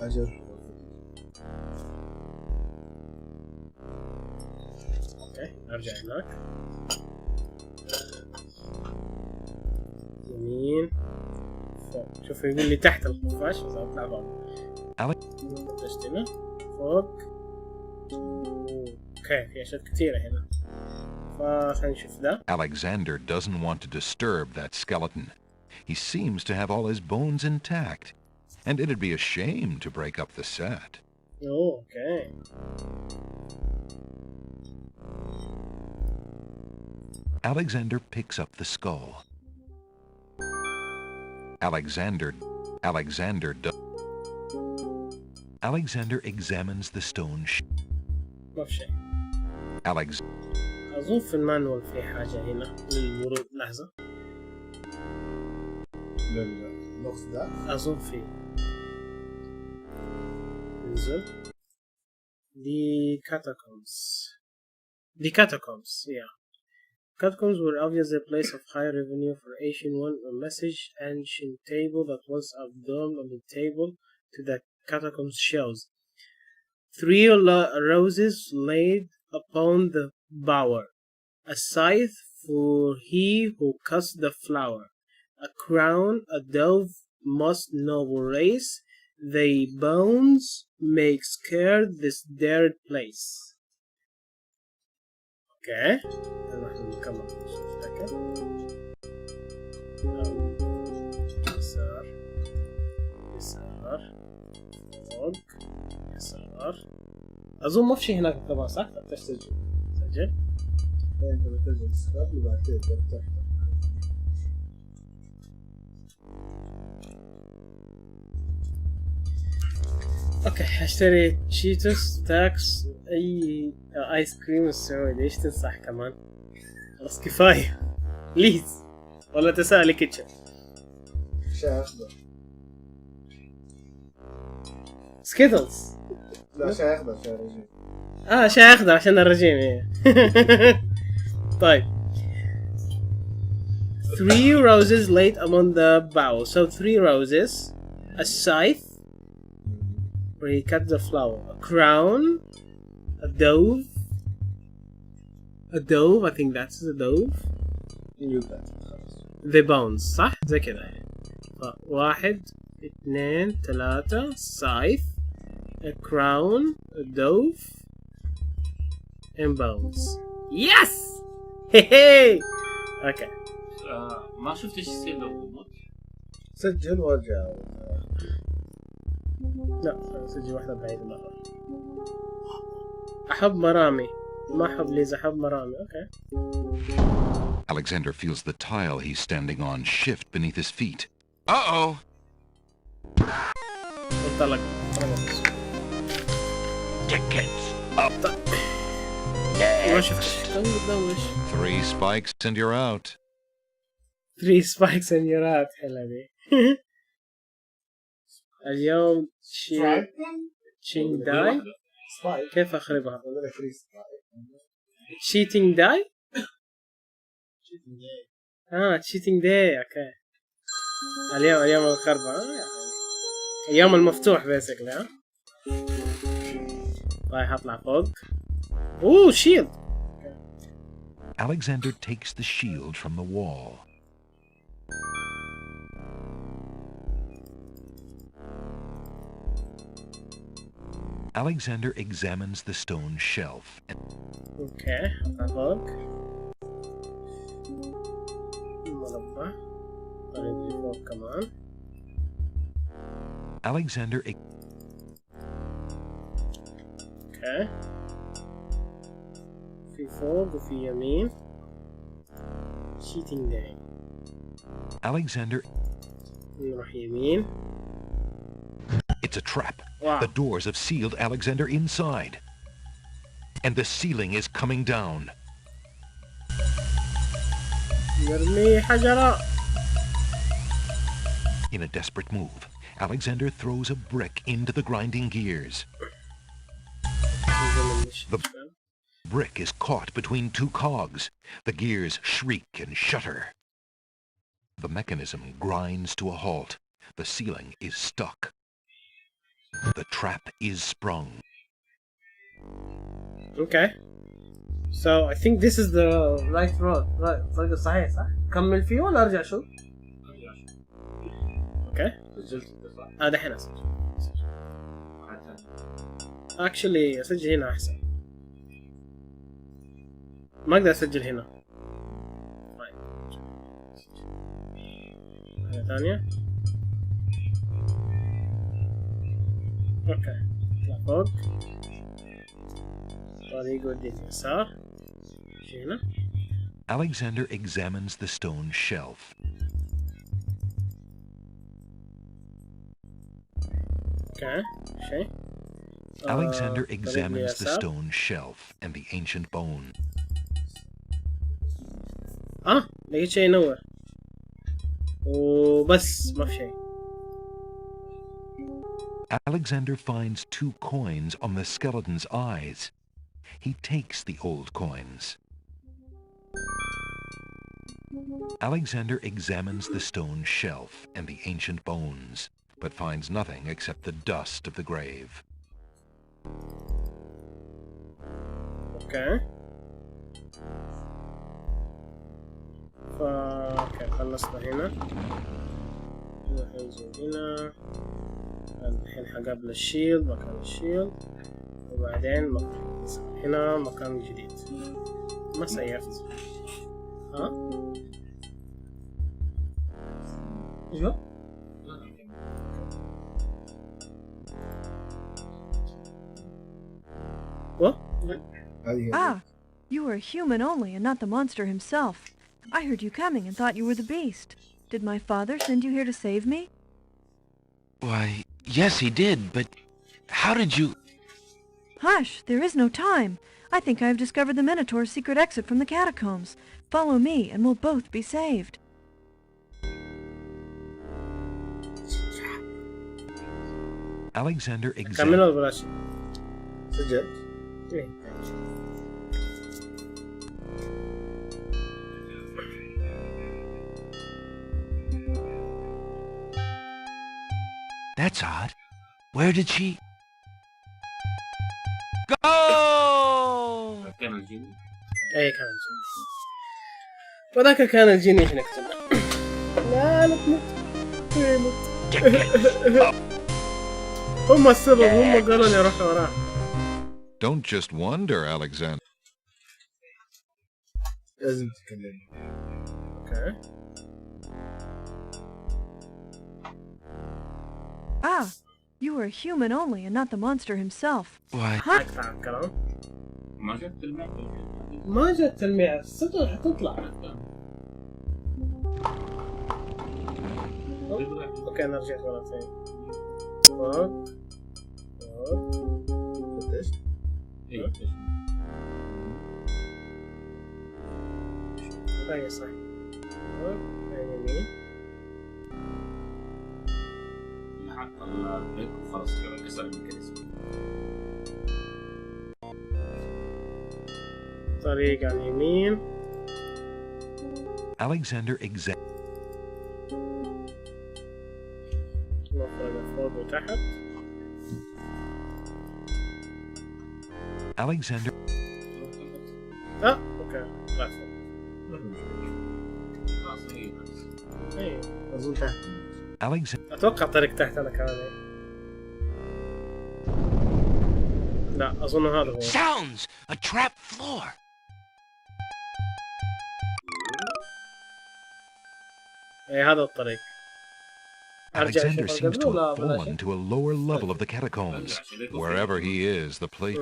أجر. أوكي أرجع هناك. يمين. فوق. شوف يقول لي تحت الخفاش بس أطلع فوق. هنا فوق. اوكي في اشياء كثيرة هنا. فخلينا نشوف ذا. Alexander doesn't want to disturb that skeleton. He seems to have all his bones intact, and it'd be a shame to break up the set. اوكي. Alexander picks up the skull. Alexander examines the stone. ما في شيء. أظن في المانوال في حاجة هنا للمرور. لحظة. للنقص ده؟ أظن في. انزل. The catacombs, yeah. Catacombs were obviously a place of high revenue for ancient one. A ancient table that was abdomed on the table to the catacombs shows 3 roses laid upon the bower, a scythe for he who cuts the flower, a crown, a dove, most noble race. They bones make scared this dared place. Okay. نكمل يسار يسار فوق يسار. أظن ما في شيء هناك طبعا صح؟ تسجل سجل. أنت بتسجل السكاب وبعد كده تفتح. اوكي هشتري تشيتوس تاكس اي ايس كريم السعودي. ايش تنصح كمان؟ خلاص كفايه بليز. ولا تسالي كيتشن شاي اخضر. سكيتلز. لا شاي اخضر شاي رجيم. شاي اخضر عشان الرجيم ايه. طيب 3 roses laid among the bough. So 3 roses, a scythe where he cut the flower, a crown, a dove, I think that's a dove. The bones صح؟ زي كذا يعني. 1 2 3 scythe, a crown, a dove, and bones. Yes! Hey! Okay. ما شفت ايش يصير لو مت. سجل وارجع. لا سجل واحدة بعيدة مرة. أحب مرامي. ما أحب ليز، أحب مرامي. Okay. Alexander feels the tile he's standing on shift beneath his feet. Uh-oh. انطلق. Tickets up. ما شفت. دوش. 3 spikes and you're out. 3 spikes and you're out. حلوة دي. اليوم تشينج داي. كيف أخربها؟ تشيتينج داي؟ تشيتينج داي. اوكي. اليوم الخربة. اليوم المفتوح بيسكلي. ها رايح اطلع فوق. شيلد. Alexander takes the shield from the wall. Alexander examines the stone shelf. Okay, فوق. مربع. طريق فوق كمان. Alexander Okay. في فوق وفي يمين. Cheating day. Alexander نروح يمين. It's a trap. Wow. The doors have sealed Alexander inside. And the ceiling is coming down. يرمي حجرة. In a desperate move, Alexander throws a brick into the grinding gears. The brick is caught between 2 cogs. The gears shriek and shudder. The mechanism grinds to a halt. The ceiling is stuck. The trap is sprung. Okay. So I think this is the right road. Right. الطريق الصحيح صح؟ كمل فيه ولا ارجع شو؟ اوكي. دحين اسجل. Actually اسجل هنا احسن. ما اقدر اسجل هنا. طيب. حاجة ثانية. اوكي. اطلع فوق. طريق ودي اليسار. هنا. Alexander examines the stone shelf. Okay. شيء. Alexander examines the stone shelf and the ancient bone. لقيت شيء ينور. وبس ما في شيء. Alexander finds 2 coins on the skeleton's eyes. He takes the old coins. Alexander examines the stone shelf and the ancient bones, but finds nothing except the dust of the grave. اوكي. اوكي خلصنا هنا. ننزل هنا. الحين حقابل الشيلد مكان الشيلد، وبعدين هنا مكان جديد. ما سيفت. ها؟ ايوه. What? Ah, you were a human only and not the monster himself. I heard you coming and thought you were the beast. Did my father send you here to save me? Why, yes he did, but how did you... Hush, there is no time. I think I have discovered the Minotaur's secret exit from the catacombs. Follow me and we'll both be saved. Alexander examines... That's odd. Where did she... Go! كان الجيني. اي كان الجيني. وذاك كان الجيني ايش نكتب؟ لا لا تموت. هم السبب، هم قالوا لي روح وراه. Don't just wonder, Alexander. لازم تتكلم. اوكي. Ah, you were a human only and not the monster himself. Why? اقطع الكلام. ما جت تلميع. ما جت تلميع، الصدق حتطلع. اوكي نرجع مرة ثانية. فوق. فتشت؟ ايوه اي صح. فوق يمين. حط البريك وخلاص كده كسر الميكانيزم. طريق على اليمين. Alexander examines... نفرق فوق وتحت. Alexander... اوكي لا فوق. اي أظن تحت. Alexander... اتوقع طريق تحت انا كمان. لا اظن هذا هو. Sounds! A trap floor! اي هذا الطريق. Alexander seems to have fallen to a lower level of the catacombs. Wherever he is, the place...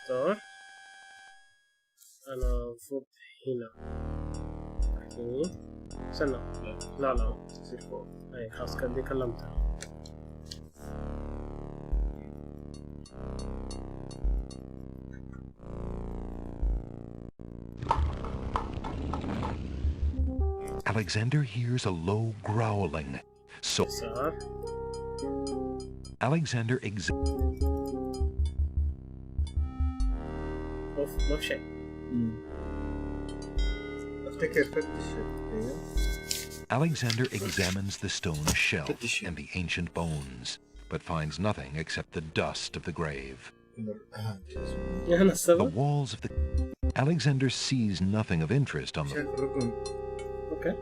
ستار. انا المفروض هنا. استنى. لا تصير فوق. اي خلاص كان دي كلمتها. Alexander hears a low growling. So Alexander ما في شيء. افتكر فتش. Alexander examines the stone shelf and the ancient bones, but finds nothing except the dust of the grave. The walls of the... Alexander sees nothing of interest on the... Okay.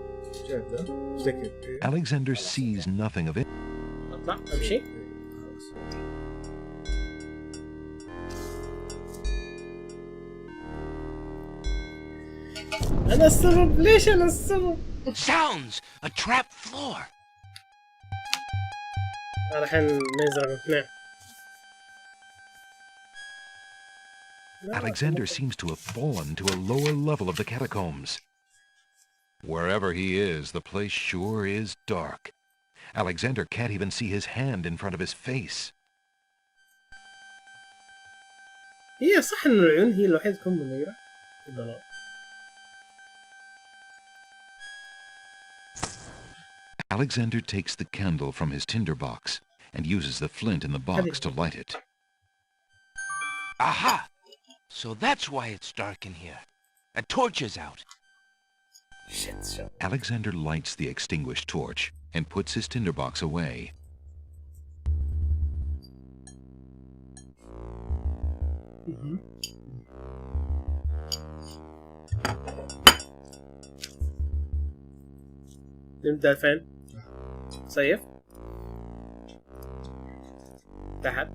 Alexander sees nothing of it. اطلع امشي. انا السبب. ليش انا السبب؟ Sounds! A trap floor! الحين نزرق اثنين. Alexander seems to have fallen to a lower level of the catacombs. Wherever he is, the place sure is dark. Alexander can't even see his hand in front of his face. هي صح إن العيون هي الوحيدة تكون منيرة في الظلام. Alexander takes the candle from his tinderbox and uses the flint in the box to light it. Aha! So that's why it's dark in here. A torch is out. Shit. Alexander lights the extinguished torch and puts his tinderbox away. نبدأ فين؟ صيف تحت.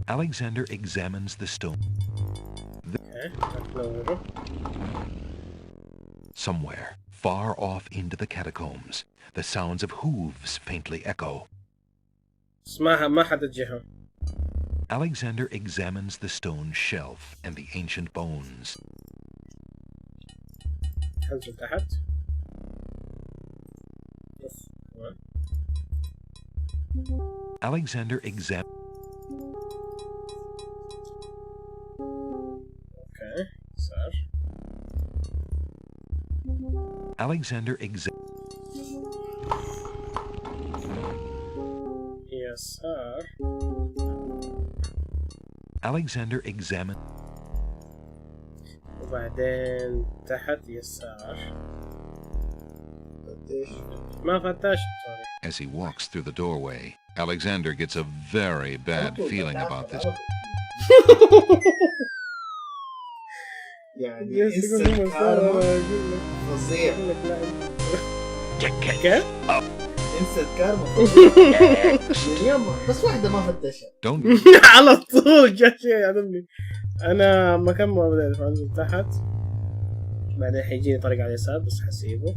Alexander examines the stone. Somewhere, far off into the catacombs, the sounds of hooves faintly echo. ما حد الجهة. Alexander examines the stone shelf and the ancient bones. انزل تحت. Alexander examines. Okay, صار. Alexander examines. يسار. Alexander examines. وبعدين تحت يسار. ما فتشت. As he walks through the doorway, Alexander gets a very bad feeling about this. يعني انسى الكارما فظيع. كيف؟ انسى الكارما فظيع. اليوم بس واحدة ما فتشها. على طول جاء شيء يعلمني. انا مكان ما بدأت انزل تحت، بعدين حيجيني طريق على اليسار بس حسيبه،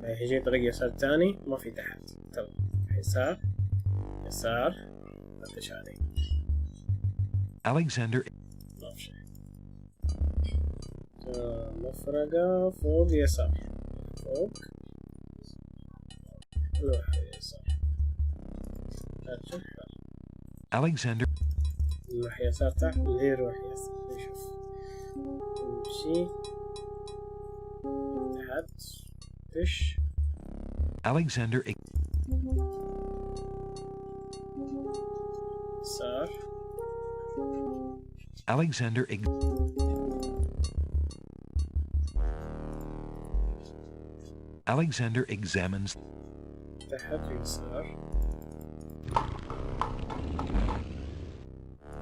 بعدين حيجيني طريق يسار تاني ما في تحت. تمام، يسار يسار فتش علي. Alexander. ما في شيء. مفرقة فوق يسار، فوق روح يسار. Alexander. نروح يسار تحت، ليه روح يسار؟ نشوف نمشي تحت فش. Alexander. يسار. Alexander. Alexander examines. تحت يسار.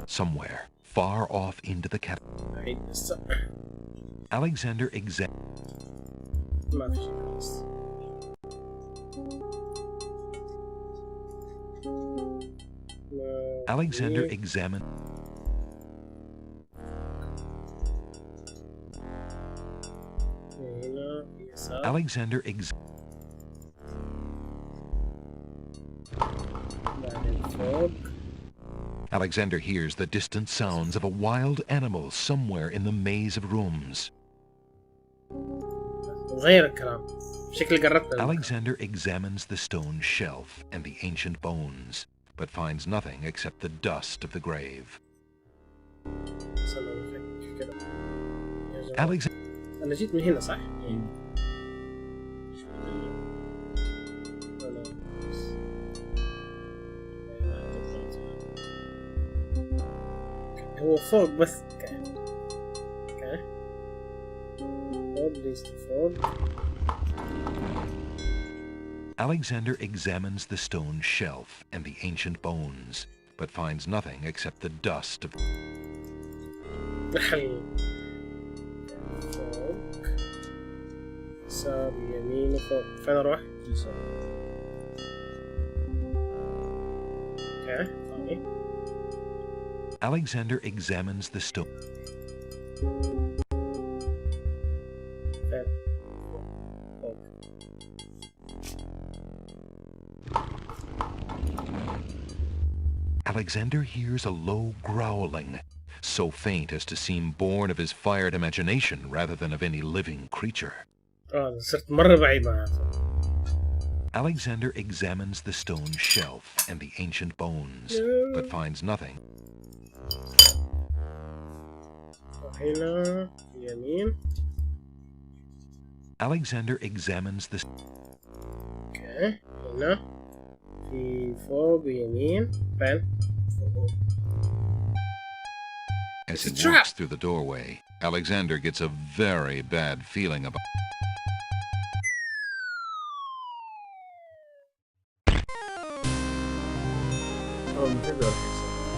Somewhere, far off into the catacombs. Alexander examines. ما في شيء خلاص. Alexander examines. Alexander Alexander hears the distant sounds of a wild animal somewhere in the maze of rooms. غير الكلام شكل قربت. Alexander examines the stone shelf and the ancient bones, but finds nothing except the dust of the grave. Alexander. أنا جيت من هنا صح؟ هو فوق بس كان فوق ليست فوق. Alexander examines the stone shelf and the ancient bones, but finds nothing except the dust of. فوق يسار يمين وفوق. فين اروح؟ يسار. اوكي ثاني. Alexander examines the stone. Alexander hears a low growling, so faint as to seem born of his fired imagination rather than of any living creature. صرت مرة بعيد معناته. Alexander examines the stone shelf and the ancient bones, but finds nothing. هنا يمين Alexander examines the... اوكي هنا في فوق يمين فين؟ As he walks through the doorway, Alexander gets a very bad feeling about...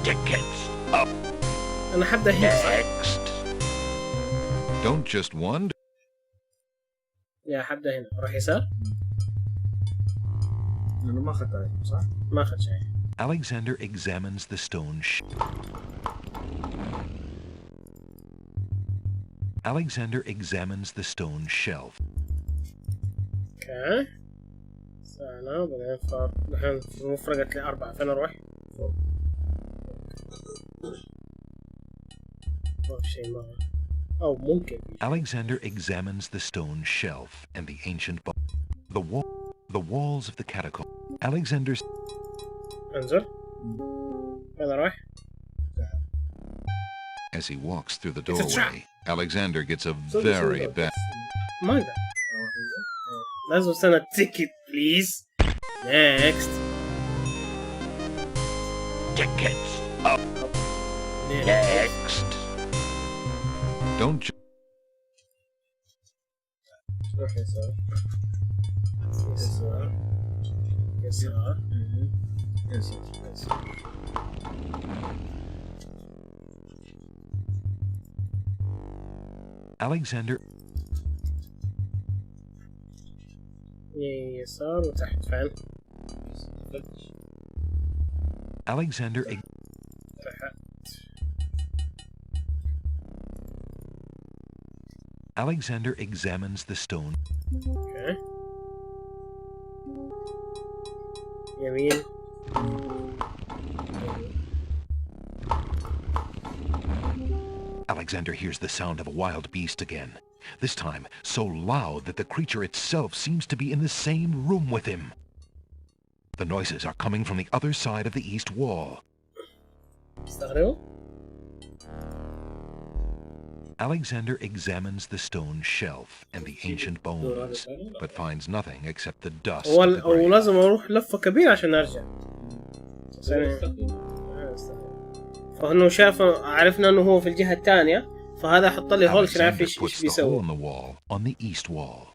Tickets up. أنا حبدأ هنا. Next. Don't just wonder. يا حبدأ هنا أروح يسار. لأنه ما أخذت عليه صح؟ ما أخذ شيء. Alexander examines the stone Alexander examines the stone shelf. اوكي سنة بعدين الحين مفرقت لي 4 فين أروح؟ ما في شيء مرة أو ممكن. Alexander examines the stone shelf and the ancient the walls of the catacomb. Alexander's... انزل فين أروح؟ As he walks through the doorway, Alexander gets a very bad... ما أقدر. لازم سنة ticket please. Next. Tickets up. Next. Don't you... روح يسار. يسار. يسار. يسار. Alexander... يسار وتحت فين؟ Alexander... تحت. Alexander examines the stone. Okay. يمين. Alexander hears the sound of a wild beast again. This time, so loud that the creature itself seems to be in the same room with him. The noises are coming from the other side of the east wall. Alexander examines the stone shelf and the ancient bones, but finds nothing except the dust of the grave. ولازم أروح لفة كبيرة عشان أرجع. فإنه شاف عرفنا إنه هو في الجهة الثانية فهذا حط لي هول عشان نعرف إيش بيسوي. On the wall, on the east wall.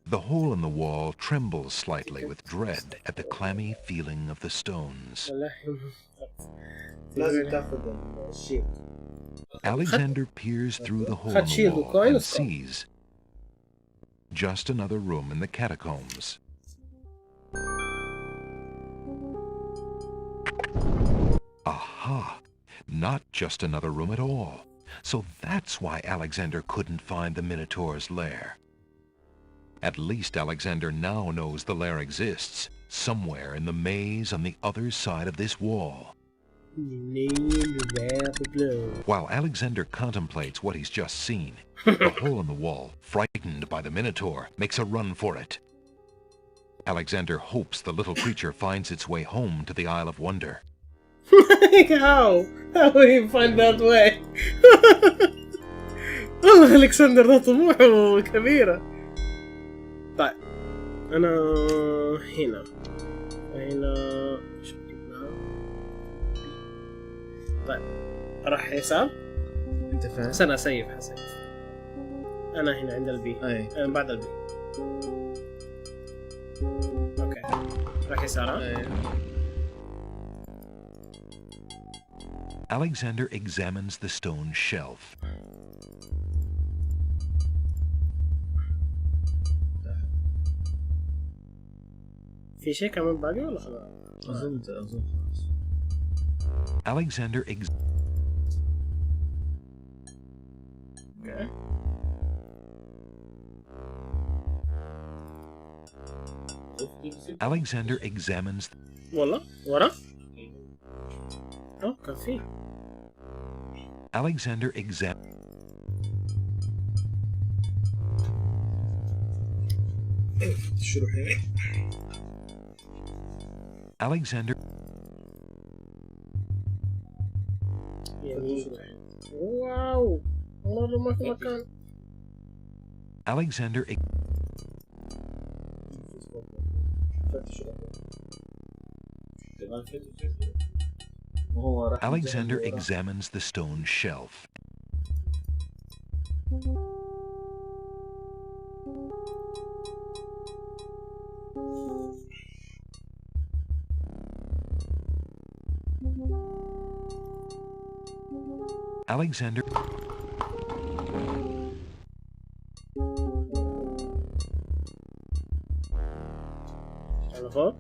The hole in the wall trembles slightly with dread at the clammy feeling of the stones. لازم تاخذ الشيء. Alexander peers through the hole in the wall and sees just another room in the catacombs. Aha! Not just another room at all. So that's why Alexander couldn't find the Minotaur's lair. At least Alexander now knows the lair exists, somewhere in the maze on the other side of this wall. While Alexander contemplates what he's just seen, the hole in the wall, frightened by the Minotaur, makes a run for it. Alexander hopes the little creature finds its way home to the Isle of Wonder. How? How will he find that way? والله ألكسندر ده طموحه كبيرة. طيب أنا هنا طيب راح يسار. أنت فاهم؟ سنة سيف حسيت. أنا هنا عند البي. أنا بعد البي. أوكي راح يسار. Alexander examines the stone shelf. في شيء كمان باقي ولا خلاص؟ أظن خلاص. Alexander Okay. Alexander examines. والله ورا؟ كان فيه. Alexander examines. Alexander. واو والله ما في مكان. Alexander Alexander examines the stone shelf. Alexander على فوق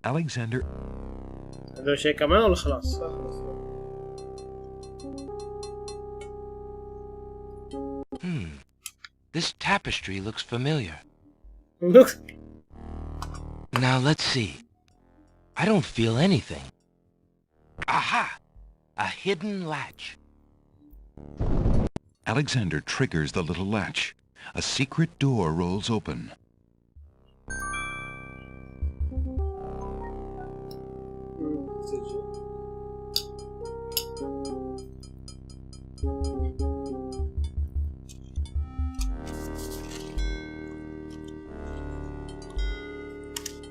Alexander هذا شيء كمان ولا خلاص؟ This tapestry looks familiar. Look. Now let's see. I don't feel anything. Aha! A hidden latch. Alexander triggers the little latch. A secret door rolls open.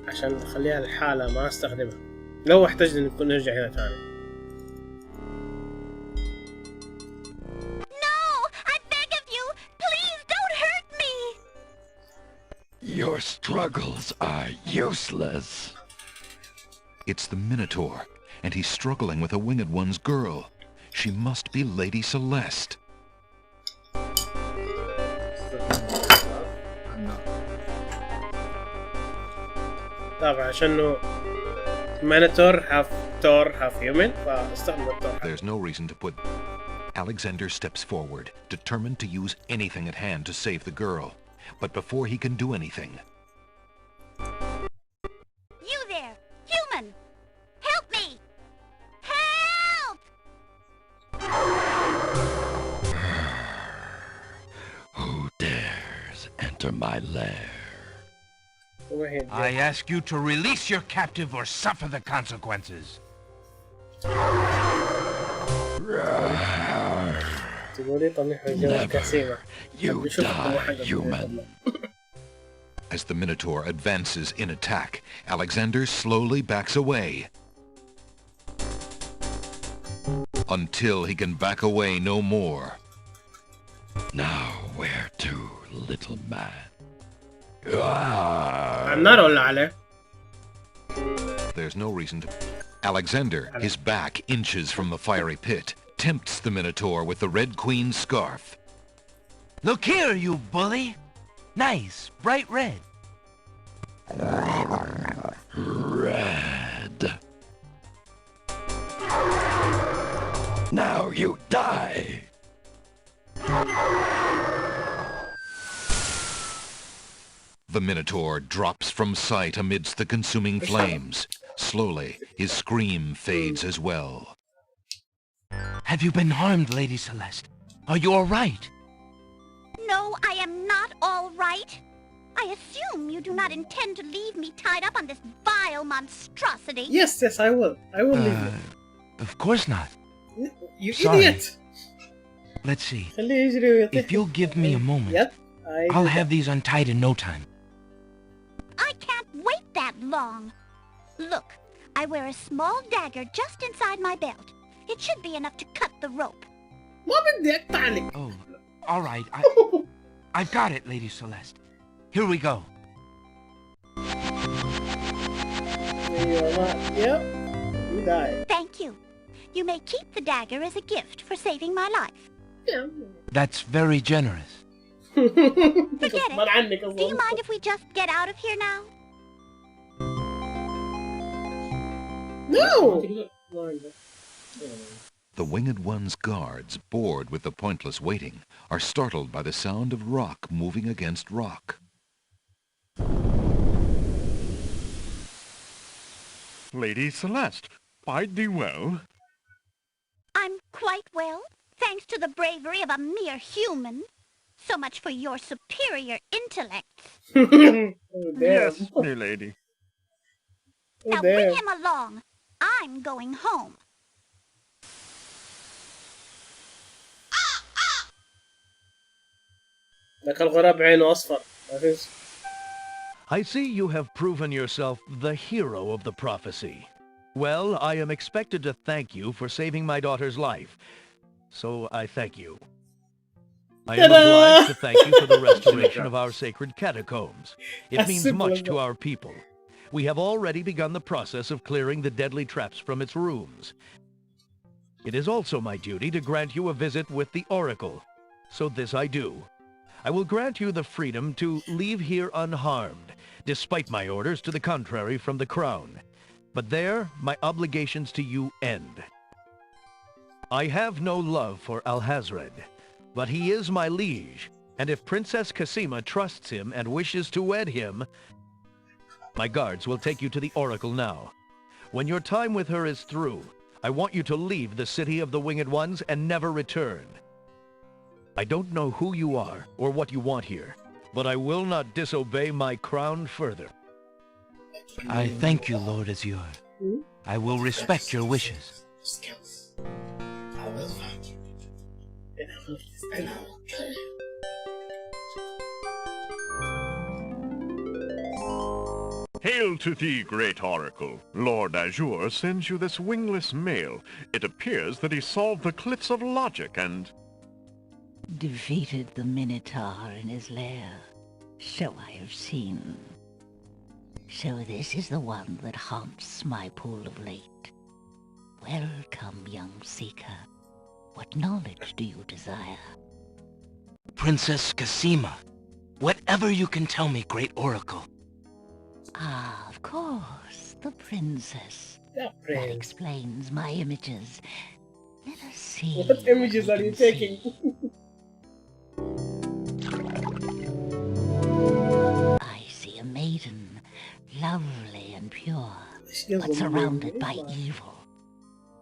عشان نخليها الحالة ما استخدمها لو احتجت ان نكون نرجع هنا ثاني. No! I beg of you! Please don't hurt me! Your struggles are useless. It's the Minotaur, and he's struggling with a Winged One's girl. She must be Lady Celeste. طبعا عشانه Minotaur half human فاستخدم التور. There's no reason to put. Alexander steps forward, determined to use anything at hand to save the girl. But before he can do anything... You there! Human! Help me! Help! Who dares enter my lair? I ask you to release your captive or suffer the consequences. Never. You die, human. As the Minotaur advances in attack, Alexander slowly backs away. Until he can back away no more. Now where to, little man? I'm not all عليه. There's no reason to... Alexander, his back inches from the fiery pit, tempts the Minotaur with the Red Queen's scarf. Look here, you bully! Nice, bright red. Red. Now you die. The Minotaur drops from sight amidst the consuming flames. Slowly, his scream fades as well. Have you been harmed, Lady Celeste? Are you all right? No, I am not all right. I assume you do not intend to leave me tied up on this vile monstrosity. Yes, I will. I will leave you. Of course not. You Sorry. idiot! Let's see. خليه يجري ويطيح. If you'll give me a moment, Yep, I'll have these untied in no time. I can't wait that long. Look, I wear a small dagger just inside my belt. It should be enough to cut the rope. ما بدي أقطع لك. Oh, all right. I've got it, Lady Celeste. Here we go. Yep, you died. Thank you. You may keep the dagger as a gift for saving my life. Yeah. That's very generous. Forget it. Do you mind if we just get out of here now? No! The Winged One's guards, bored with the pointless waiting, are startled by the sound of rock moving against rock. Lady Celeste, bide thee well. I'm quite well, thanks to the bravery of a mere human. So much for your superior intellect. Oh, yes, dear lady. Now bring him along. I'm going home. لكن الغراب عينه أصفر. I see you have proven yourself the hero of the prophecy. Well, I am expected to thank you for saving my daughter's life. So I thank you. I am obliged to thank you for the restoration of our sacred catacombs. It means much to our people. We have already begun the process of clearing the deadly traps from its rooms. It is also my duty to grant you a visit with the Oracle. So this I do. I will grant you the freedom to leave here unharmed, despite my orders to the contrary from the Crown. But there, my obligations to you end. I have no love for Alhazred, but he is my liege, and if Princess Cassima trusts him and wishes to wed him, my guards will take you to the Oracle now. When your time with her is through, I want you to leave the City of the Winged Ones and never return. I don't know who you are or what you want here, but I will not disobey my crown further. I thank you, Lord Azure. I will respect your wishes. I will find you. And I will kill you. Hail to thee, great oracle. Lord Azure sends you this wingless mail. It appears that he solved the cliffs of logic and... defeated the Minotaur in his lair. So I have seen. So this is the one that haunts my pool of late. Welcome, young seeker. What knowledge do you desire? Princess Cassima, whatever you can tell me, great oracle. Ah, of course, the princess. That explains my images. Let us see. What images are you taking? I see a maiden, lovely and pure, but surrounded by evil.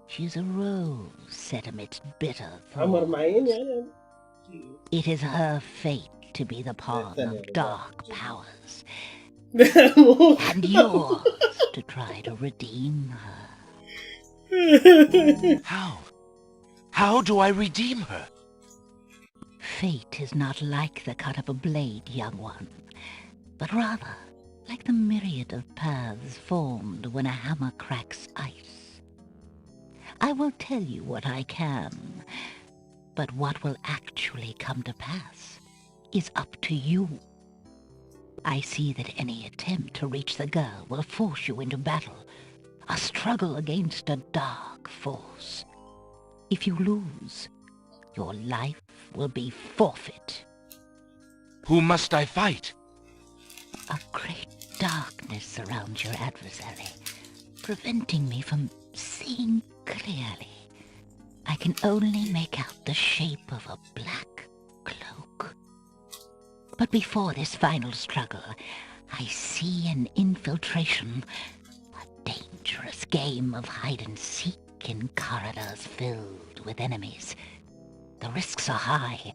She is a rose set amidst bitter thorns. It is her fate to be the pawn of dark powers. And yours to try to redeem her. How? How do I redeem her? Fate is not like the cut of a blade, young one, but rather like the myriad of paths formed when a hammer cracks ice. I will tell you what I can, but what will actually come to pass is up to you. I see that any attempt to reach the girl will force you into battle, a struggle against a dark force. If you lose, your life will be forfeit. Who must I fight? A great darkness surrounds your adversary, preventing me from seeing clearly. I can only make out the shape of a black cloak. But before this final struggle, I see an infiltration, a dangerous game of hide-and-seek in corridors filled with enemies. The risks are high,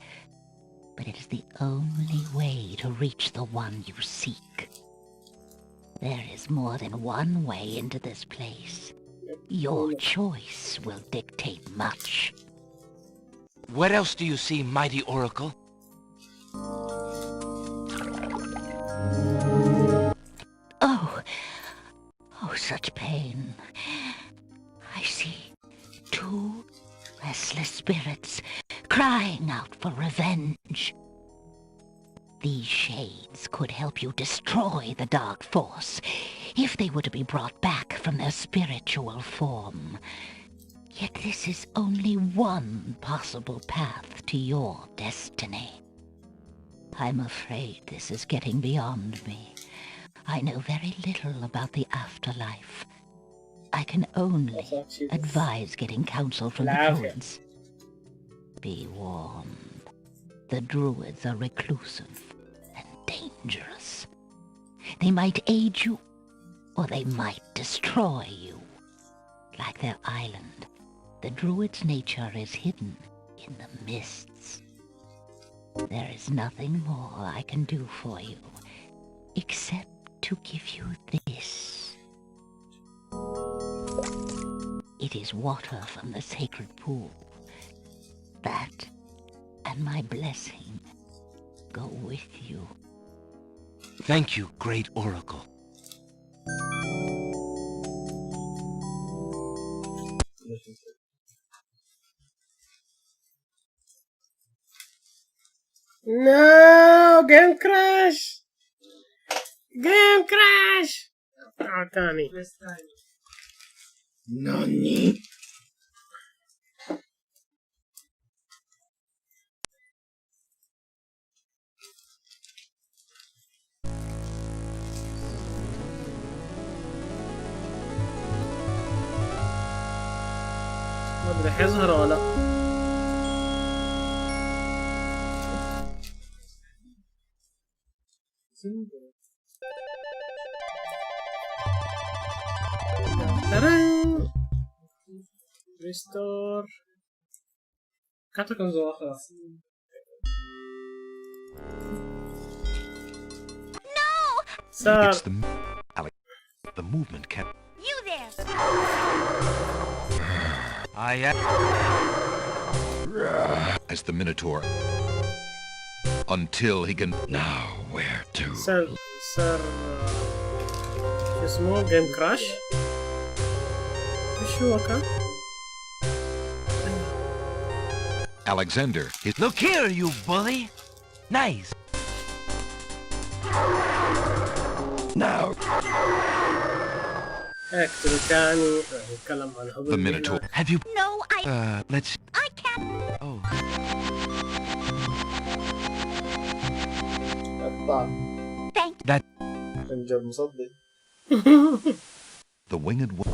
but it is the only way to reach the one you seek. There is more than one way into this place. Your choice will dictate much. What else do you see, mighty oracle? Oh, such pain. I see two restless spirits crying out for revenge. These shades could help you destroy the dark force if they were to be brought back from their spiritual form. Yet this is only one possible path to your destiny. I'm afraid this is getting beyond me. I know very little about the afterlife. I can only advise getting counsel from the druids. Be warned. The druids are reclusive and dangerous. They might aid you, or they might destroy you. Like their island, the druid's nature is hidden in the mists. There is nothing more I can do for you, except to give you this. It is water from the sacred pool. That and my blessing go with you. Thank you, great oracle. No, game crash. Game crash. أعطاني. نوني. ما ادري حيظهر ولا لا. ريستور كاتكم زوا خلاص. صار It's the movement kept. You there. I am As the Minotaur until he can. Now where to? صار شو اسمه جيم كراش. ايش هو كان؟ Alexander, his. Look here, you bully! Nice. Now. اكتر ثاني يتكلم عن The Minotaur. Have you? No, Let's. I can't. Oh. Thank That. خنجر مصدق. The winged one.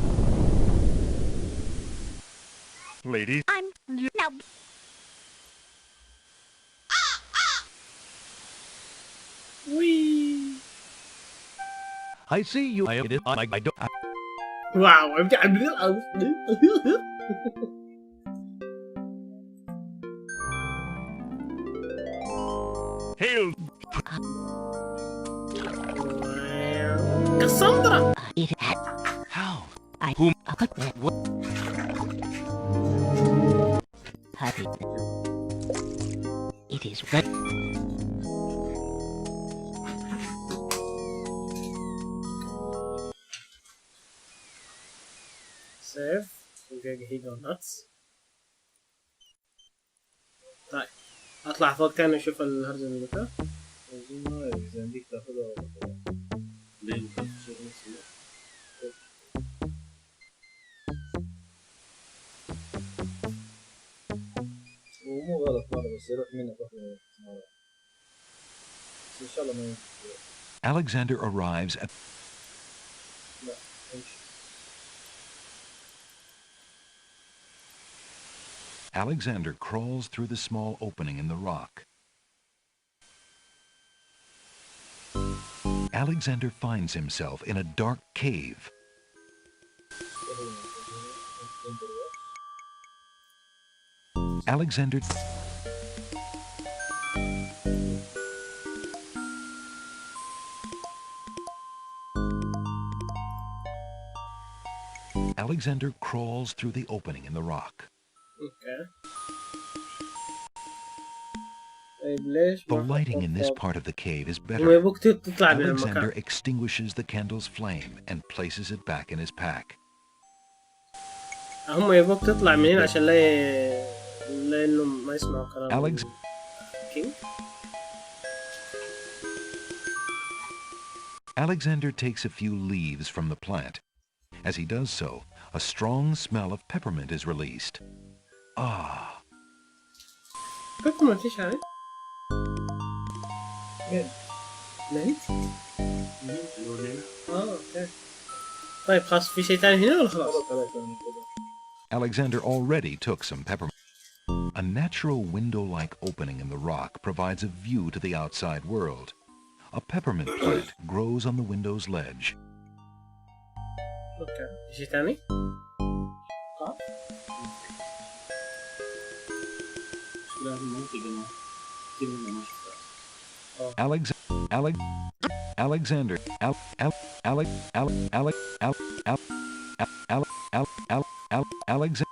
Ladies. I'm now. Wee. I see you. I don't. Wow. Hail. Cassandra. How? Whom? What? It is. Save. Okay, he go nuts. طيب اطلع فوق تاني اشوف الهرجة اللي قلتها. اظن ما اذا عندك تاخذها ولا خلاص. ليه مخلص شغل نفسي؟ ومو غلط مرة بس يروح منك واحدة مرة. بس ان شاء الله ما يمشي. Alexander arrives at. لا امشي. Alexander crawls through the small opening in the rock. Alexander finds himself in a dark cave. Alexander. Alexander crawls through the opening in the rock. Okay. The lighting in this part of the cave is better. Alexander extinguishes the candle's flame and places it back in his pack. هم يبوك تطلع من هنا عشان لا انهم ما يسمعوا كلام كينج. Alexander takes a few leaves from the plant. As he does so, a strong smell of peppermint is released. Ah. Peppermint ايش هاي؟ mint. اوكي. طيب خلاص في شيء ثاني هنا ولا خلاص؟ Alexander already took some peppermint. A natural window-like opening in the rock provides a view to the outside world. A peppermint plant grows on the window's ledge. اوكي. شيء ثاني؟ Alexander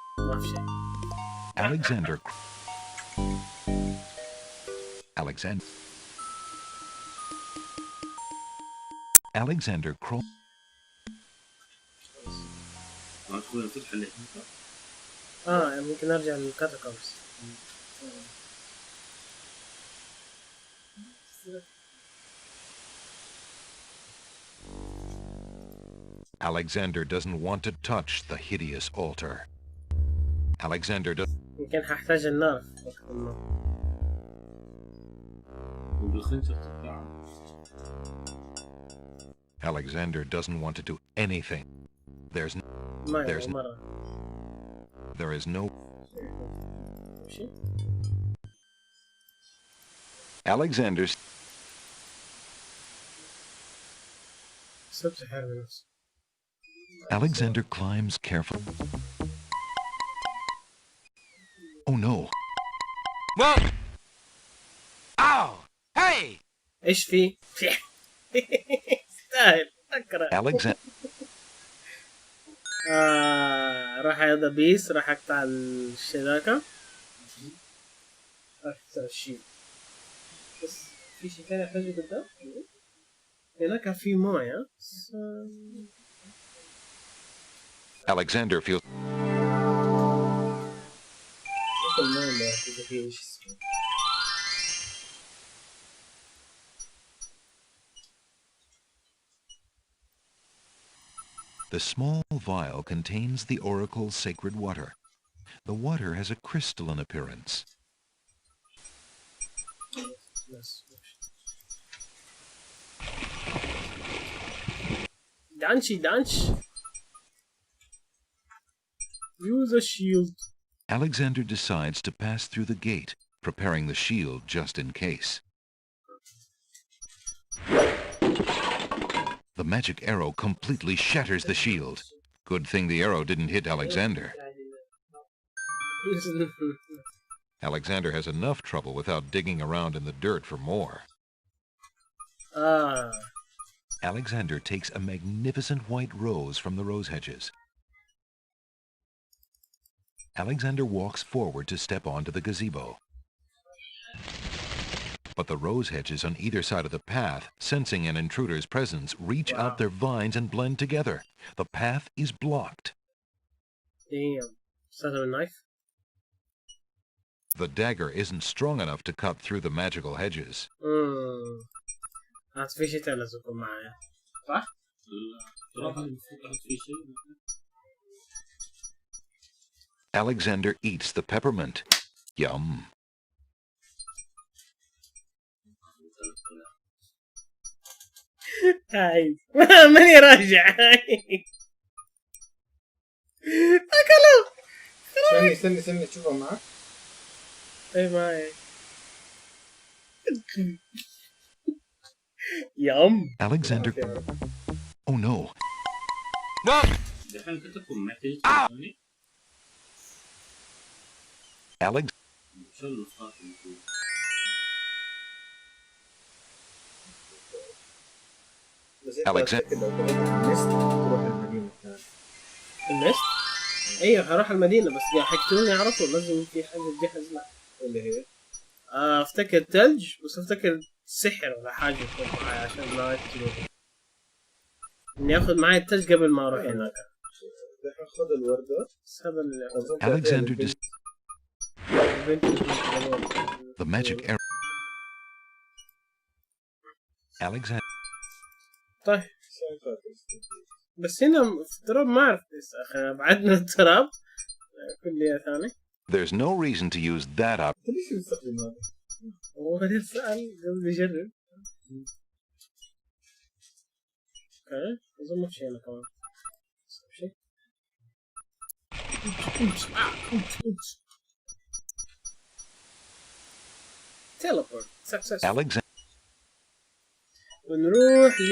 ممكن ارجع للكاتاكومبس. Alexander doesn't want to touch the hideous altar. Alexander does. يمكن هحتاج النار. Alexander doesn't want to do anything. There is no. Alexander's. Alexander climbs carefully. Oh no. Whoa! Ow! Hey! ايش في؟ يستاهل اكره. Alexander. راح هذا بيس، راح اقطع الشبكة. اكثر شيء. بس في شيء ثاني احتاجه قدام؟ هناك في موية. Alexander feels. The small vial contains the oracle's sacred water. The water has a crystalline appearance. Danch. Use a shield. Alexander decides to pass through the gate, preparing the shield just in case. The magic arrow completely shatters the shield. Good thing the arrow didn't hit Alexander. Alexander has enough trouble without digging around in the dirt for more. Alexander takes a magnificent white rose from the rose hedges. Alexander walks forward to step onto the gazebo. But the rose hedges on either side of the path, sensing an intruder's presence, reach out their vines and blend together. The path is blocked. Damn. Is that a knife? The dagger isn't strong enough to cut through the magical hedges. في شيء تلزقه معايا صح؟ Alexander eats the peppermint. Yum. هاي ماني راجع. اكلوا. استني تشوفه معك. اي معي. Yum. Alexander. Oh no. Alex. Alexander. المست؟ ايوه هروح المدينة بس حيقتلوني على طول، لازم في حاجة تجهز لها. اللي هي؟ افتكر ثلج بس افتكر سحر ولا حاجة يكون معي عشان ما يقتلوني. اني اخذ معي الثلج قبل ما اروح هناك. خذ الوردة. Alexander just. The magic arrow. Alexander. طيب بس هنا في التراب ما اعرف اخي بعدنا التراب كلية ثاني. There's no reason to use that up. ليش يستخدم هذا؟ هو غير السؤال قبل يجرب. اوكي اظن ما في شيء هنا كمان. شيء. تيليبورت سكسس. ونروح ل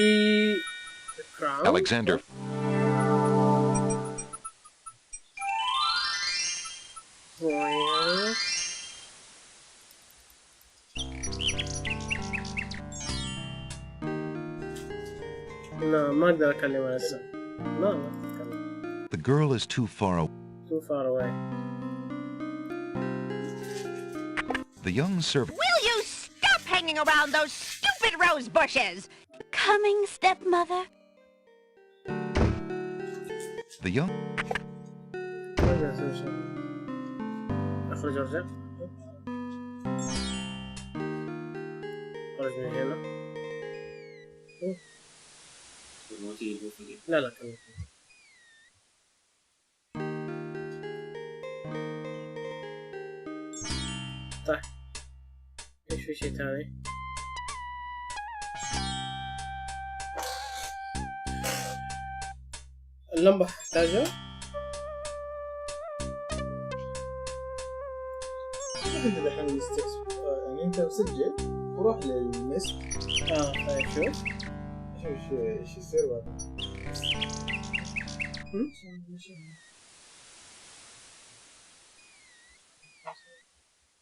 Alexander. لا ما اقدر اكلمها لسه. لا ما اقدر اكلم. The girl is too far away. Too far away. The young servant... Will you stop hanging around those stupid rose bushes? Coming, stepmother. The young... اخرج ارجع. خرج من هنا. لا لا كمل. طيب ايش في شيء ثاني؟ اللمبة احتاجها؟ انت الحين يعني انت مسجل وروح للنسب. طيب شوف ايش يصير بعد؟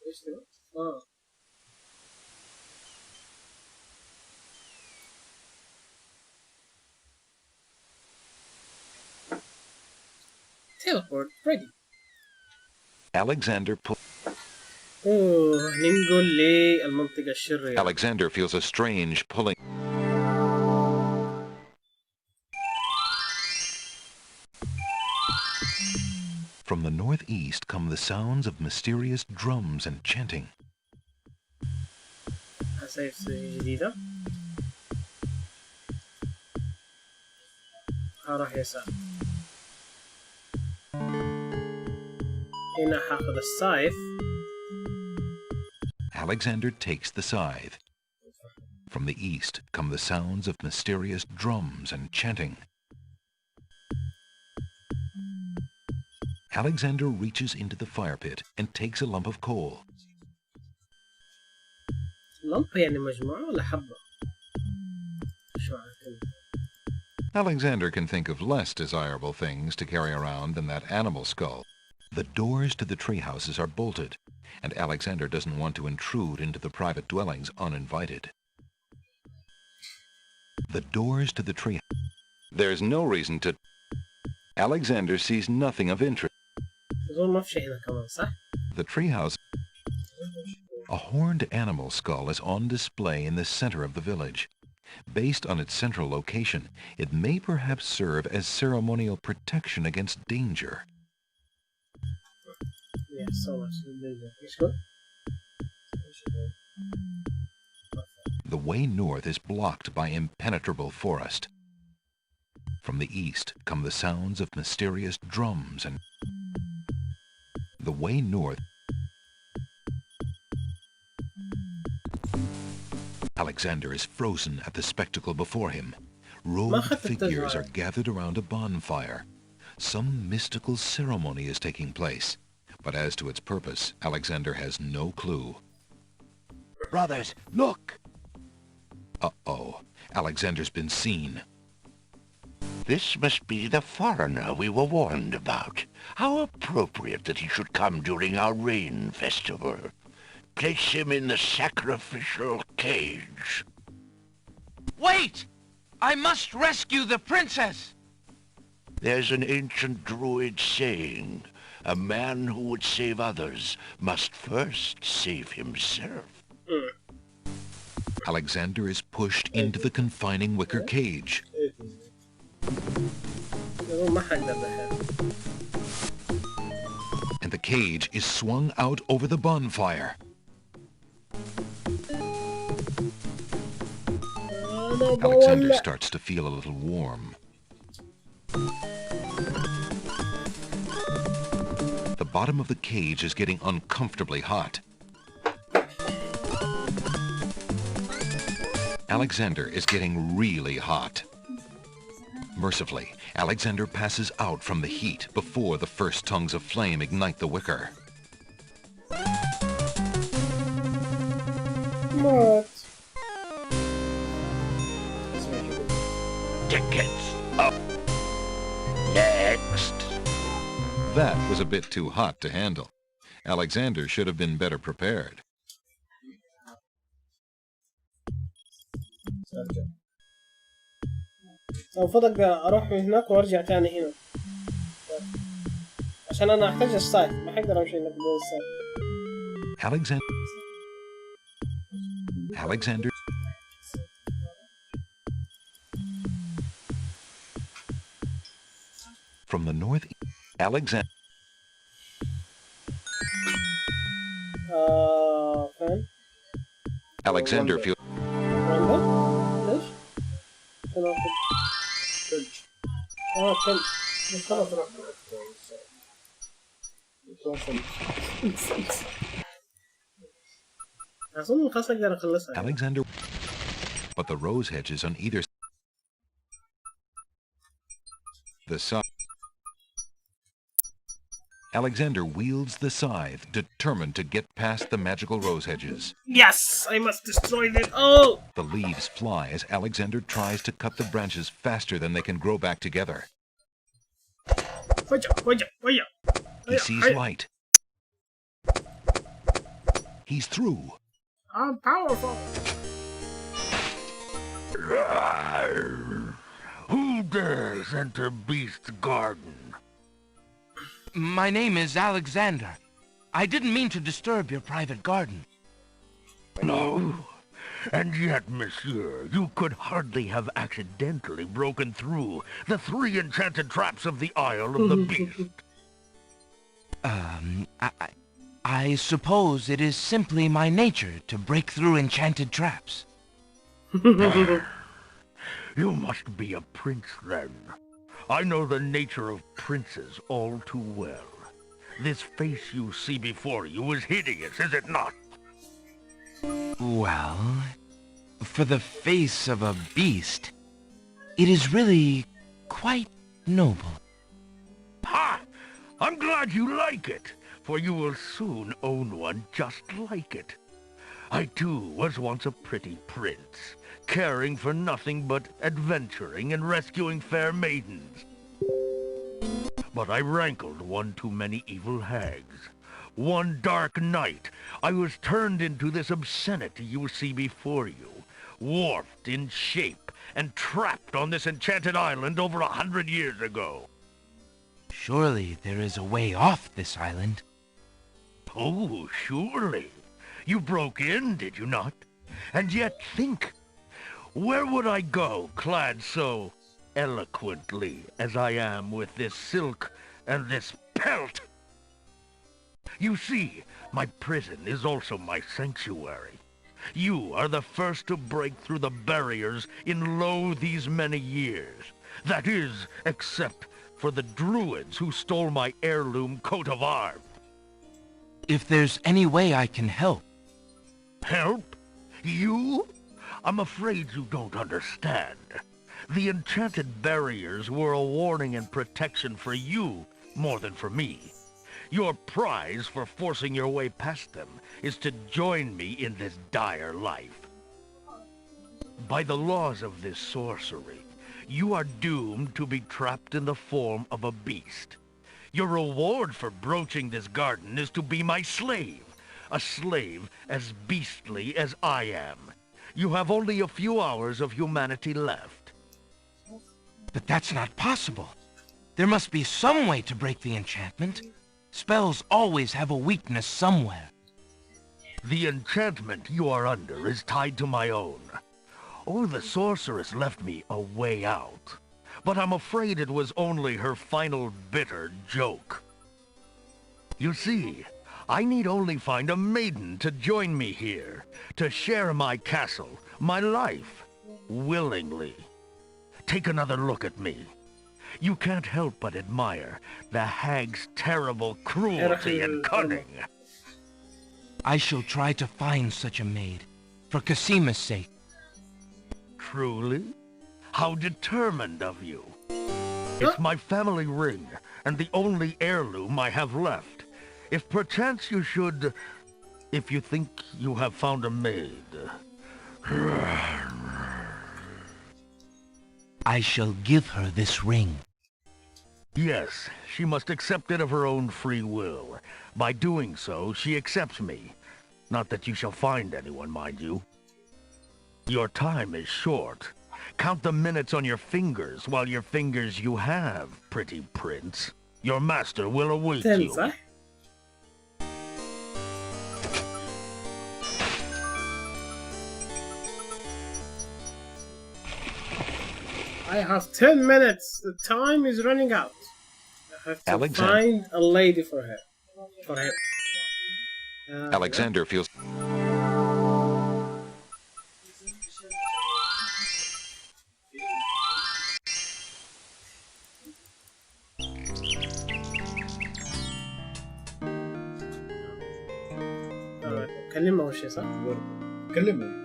ايش تبغى؟ Teleport ready. Alexander ننقل للمنطقة الشريرة. Alexander feels a strange pulling. From the northeast come the sounds of mysterious drums and chanting. حسايف جديدة. هروح يسار. هنا حاخذ السايف. Alexander takes the scythe. From the east come the sounds of mysterious drums and chanting. Alexander reaches into the fire pit and takes a lump of coal. لمبة يعني مجموعة ولا حبة؟ شو عارفين؟ Alexander can think of less desirable things to carry around than that animal skull. The doors to the tree houses are bolted, and Alexander doesn't want to intrude into the private dwellings uninvited. The doors to the tree... There's no reason to... Alexander sees nothing of interest. The treehouse... A horned animal skull is on display in the center of the village. Based on its central location, it may perhaps serve as ceremonial protection against danger. Yeah, so much danger. It's good. The way north is blocked by impenetrable forest. From the east come the sounds of mysterious drums and... The way north... Alexander is frozen at the spectacle before him. Robed figures are gathered around a bonfire. Some mystical ceremony is taking place, but as to its purpose, Alexander has no clue. Brothers, look! Uh-oh. Alexander's been seen. This must be the foreigner we were warned about. How appropriate that he should come during our rain festival. Place him in the sacrificial cage. Wait! I must rescue the princess! There's an ancient druid saying, a man who would save others must first save himself. Alexander is pushed into the confining wicker cage. And the cage is swung out over the bonfire. Alexander starts to feel a little warm. The bottom of the cage is getting uncomfortably hot. Alexander is getting really hot. Mercifully, Alexander passes out from the heat before the first tongues of flame ignite the wicker. What? Tickets up. Next. That was a bit too hot to handle. Alexander should have been better prepared. المفروض اروح من هناك وارجع تاني هنا. عشان انا احتاج السايت ما حقدر امشي الا بدون السايت. Alexander. From the north, Alexander. فين؟ Alexander field. ولا؟ ليش؟ فين اخذ؟ ثلج. ثلج. بس خلاص راح. أظن خلاص أقدر أخلصها. Alexander. But the rose hedges on either the side. Alexander wields the scythe, determined to get past the magical rose hedges. Yes! I must destroy them all! The leaves fly as Alexander tries to cut the branches faster than they can grow back together. He sees light. He's through. I'm powerful! Who dares enter Beast's garden? My name is Alexander. I didn't mean to disturb your private garden. No. And yet, monsieur, you could hardly have accidentally broken through the 3 enchanted traps of the Isle of the Beast. I suppose it is simply my nature to break through enchanted traps. You must be a prince, then. I know the nature of princes all too well. This face you see before you is hideous, is it not? Well, for the face of a beast, it is really quite noble. Ha! I'm glad you like it, for you will soon own one just like it. I too was once a pretty prince, caring for nothing but adventuring and rescuing fair maidens. But I rankled one too many evil hags. One dark night, I was turned into this obscenity you see before you, warped in shape and trapped on this enchanted island over 100 years ago. Surely there is a way off this island. Oh, surely. You broke in, did you not? And yet think, where would I go clad so eloquently as I am with this silk and this pelt? You see, my prison is also my sanctuary. You are the first to break through the barriers in lo these many years. That is, except for the druids who stole my heirloom coat of arms. If there's any way I can help. Help? You? I'm afraid you don't understand. The enchanted barriers were a warning and protection for you more than for me. Your prize for forcing your way past them is to join me in this dire life. By the laws of this sorcery, you are doomed to be trapped in the form of a beast. Your reward for broaching this garden is to be my slave, a slave as beastly as I am. You have only a few hours of humanity left. But that's not possible. There must be some way to break the enchantment. Spells always have a weakness somewhere. The enchantment you are under is tied to my own. Oh, the sorceress left me a way out. But I'm afraid it was only her final bitter joke. You see, I need only find a maiden to join me here, to share my castle, my life, willingly. Take another look at me. You can't help but admire the hag's terrible cruelty and cunning. I shall try to find such a maid, for Casima's sake. Truly? How determined of you. It's my family ring, and the only heirloom I have left. If perchance you should... if you think you have found a maid... I shall give her this ring. Yes, she must accept it of her own free will. By doing so, she accepts me. Not that you shall find anyone, mind you. Your time is short. Count the minutes on your fingers while your fingers you have, pretty prince. Your master will await تن you. صح؟ I have 10 minutes. The time is running out. I have to Alexander. find a lady for her. For him. Alexander feels... كلمه وش صح؟ كلمه.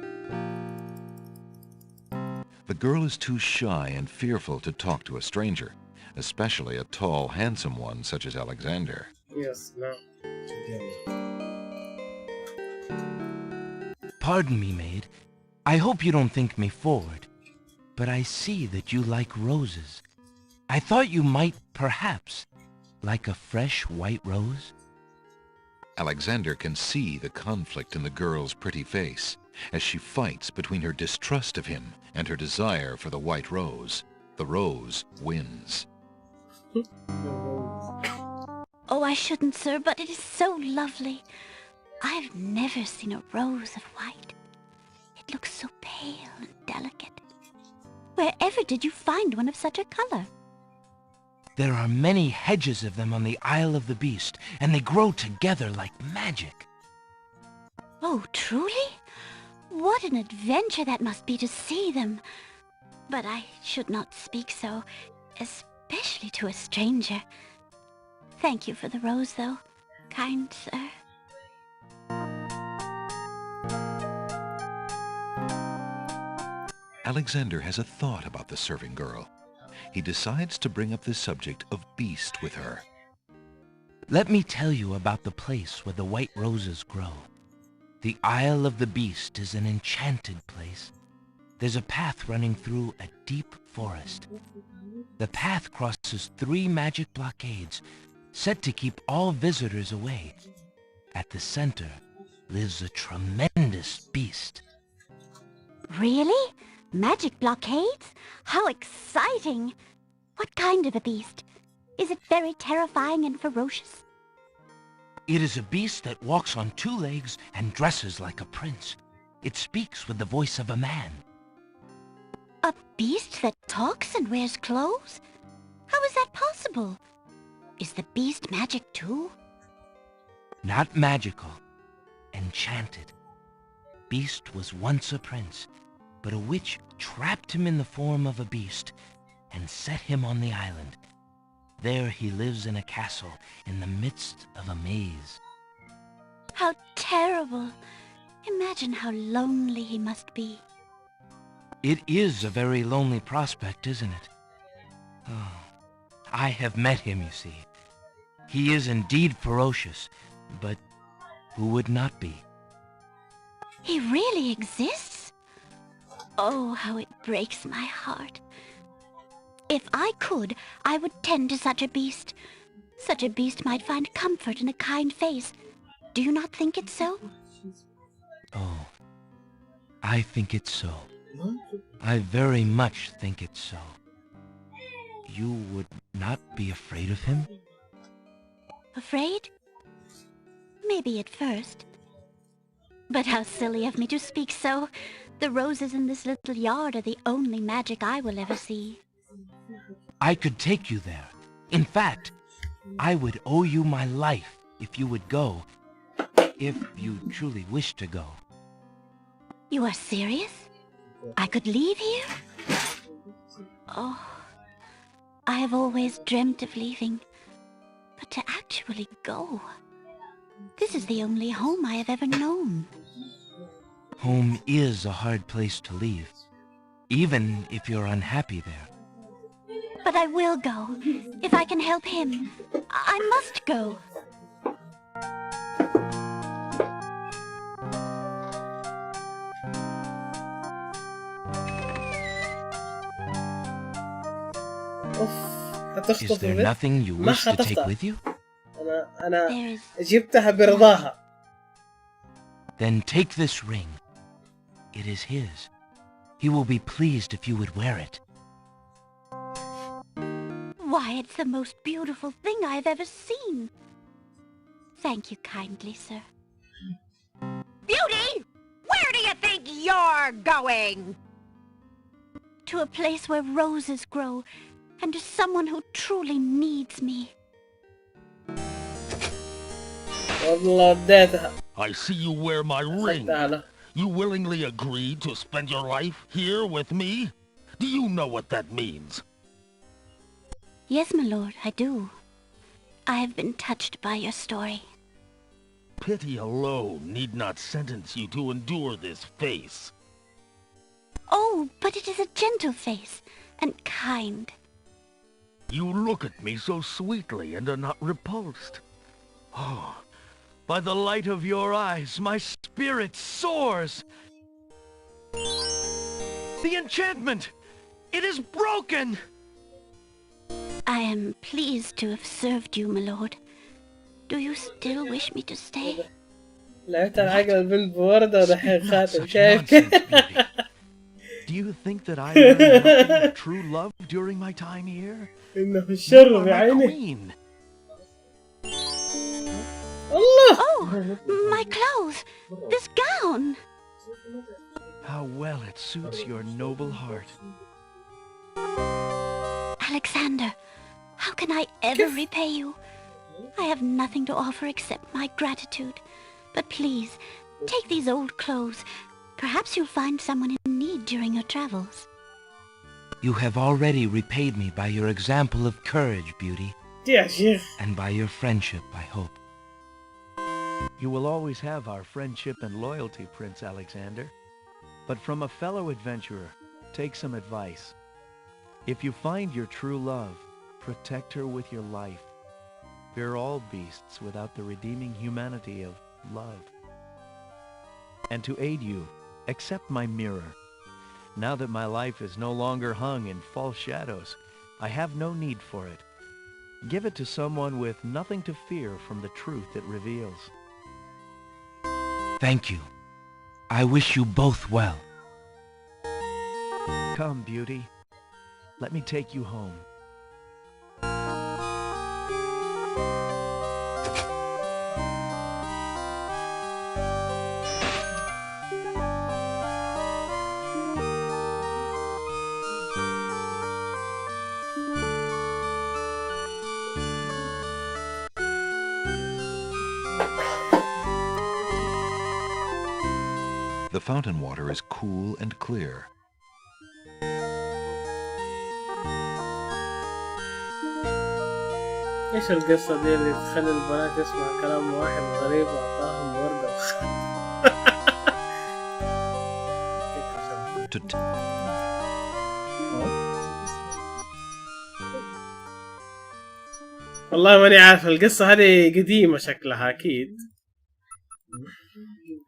The girl is too shy and fearful to talk to a stranger, especially a tall, handsome one such as Alexander. Yes, no. Pardon me, maid. I hope you don't think me forward, but I see that you like roses. I thought you might, perhaps, like a fresh white rose. Alexander can see the conflict in the girl's pretty face as she fights between her distrust of him and her desire for the white rose. The rose wins. Oh, I shouldn't, sir, but it is so lovely. I've never seen a rose of white. It looks so pale and delicate. Wherever did you find one of such a color? There are many hedges of them on the Isle of the Beast, and they grow together like magic. Oh, truly? What an adventure that must be to see them. But I should not speak so, especially to a stranger. Thank you for the rose, though, kind sir. Alexander has a thought about the serving girl. He decides to bring up the subject of Beast with her. Let me tell you about the place where the white roses grow. The Isle of the Beast is an enchanted place. There's a path running through a deep forest. The path crosses 3 magic blockades, set to keep all visitors away. At the center lives a tremendous beast. Really? Magic blockades? How exciting! What kind of a beast? Is it very terrifying and ferocious? It is a beast that walks on 2 legs and dresses like a prince. It speaks with the voice of a man. A beast that talks and wears clothes? How is that possible? Is the beast magic too? Not magical. Enchanted. Beast was once a prince, but a witch trapped him in the form of a beast and set him on the island. There he lives in a castle in the midst of a maze. How terrible! Imagine how lonely he must be. It is a very lonely prospect, isn't it? Oh, I have met him, you see. He is indeed ferocious, but who would not be? He really exists? Oh, how it breaks my heart. If I could, I would tend to such a beast. Such a beast might find comfort in a kind face. Do you not think it so? Oh, I think it's so. I very much think it's so. You would not be afraid of him? Afraid? Maybe at first. But how silly of me to speak so. The roses in this little yard are the only magic I will ever see. I could take you there. In fact, I would owe you my life if you would go. If you truly wish to go. You are serious? I could leave here? Oh, I have always dreamt of leaving. But to actually go... This is the only home I have ever known. Home is a hard place to leave, even if you're unhappy there. But I will go. If I can help him, I must go. Is there nothing you wish to take with you? أنا جبتها برضاها. Then take this ring. It is his. He will be pleased if you would wear it. Why, it's the most beautiful thing I've ever seen. Thank you kindly, sir. Beauty! Where do you think you're going? To a place where roses grow, and to someone who truly needs me. I see you wear my ring. You willingly agreed to spend your life here with me? Do you know what that means? Yes, my lord, I do. I have been touched by your story. Pity alone need not sentence you to endure this face. Oh, but it is a gentle face, and kind. You look at me so sweetly and are not repulsed. Oh, by the light of your eyes, my spirit soars. The enchantment! It is broken! I am pleased to have served you, my lord. Do you still wish me to stay? لعبت العقل البنت بوردة ودحين خاتم شايف كيف؟ Do you think that I learned nothing of true love during my time here? إنه الشر بعينه. Allah! Oh, my clothes! This gown! How well it suits your noble heart. Alexander, how can I ever repay you? I have nothing to offer except my gratitude. But please, take these old clothes. Perhaps you'll find someone in need during your travels. You have already repaid me by your example of courage, Beauty. And by your friendship, I hope. You will always have our friendship and loyalty, Prince Alexander. But from a fellow adventurer, take some advice. If you find your true love, protect her with your life. Fear all beasts without the redeeming humanity of love. And to aid you, accept my mirror. Now that my life is no longer hung in false shadows, I have no need for it. Give it to someone with nothing to fear from the truth it reveals. Thank you. I wish you both well. Come, Beauty. Let me take you home. The fountain water is cool and clear. ايش القصة دي اللي تخلي البنات يسمع كلام واحد غريب واعطاهم وردة والله ماني عارف. القصة هذه قديمة شكلها أكيد.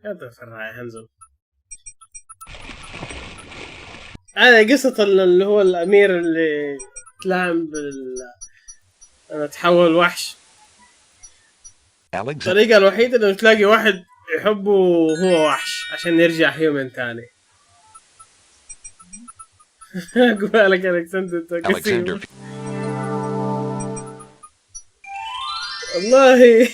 هذا في الرعاية هنزل. هذا قصة اللي هو الأمير اللي تلعب تحول وحش. الطريقة الوحيدة انه تلاقي واحد يحبه وهو وحش عشان يرجع هيومن تاني. اقول لك الكسندر والله.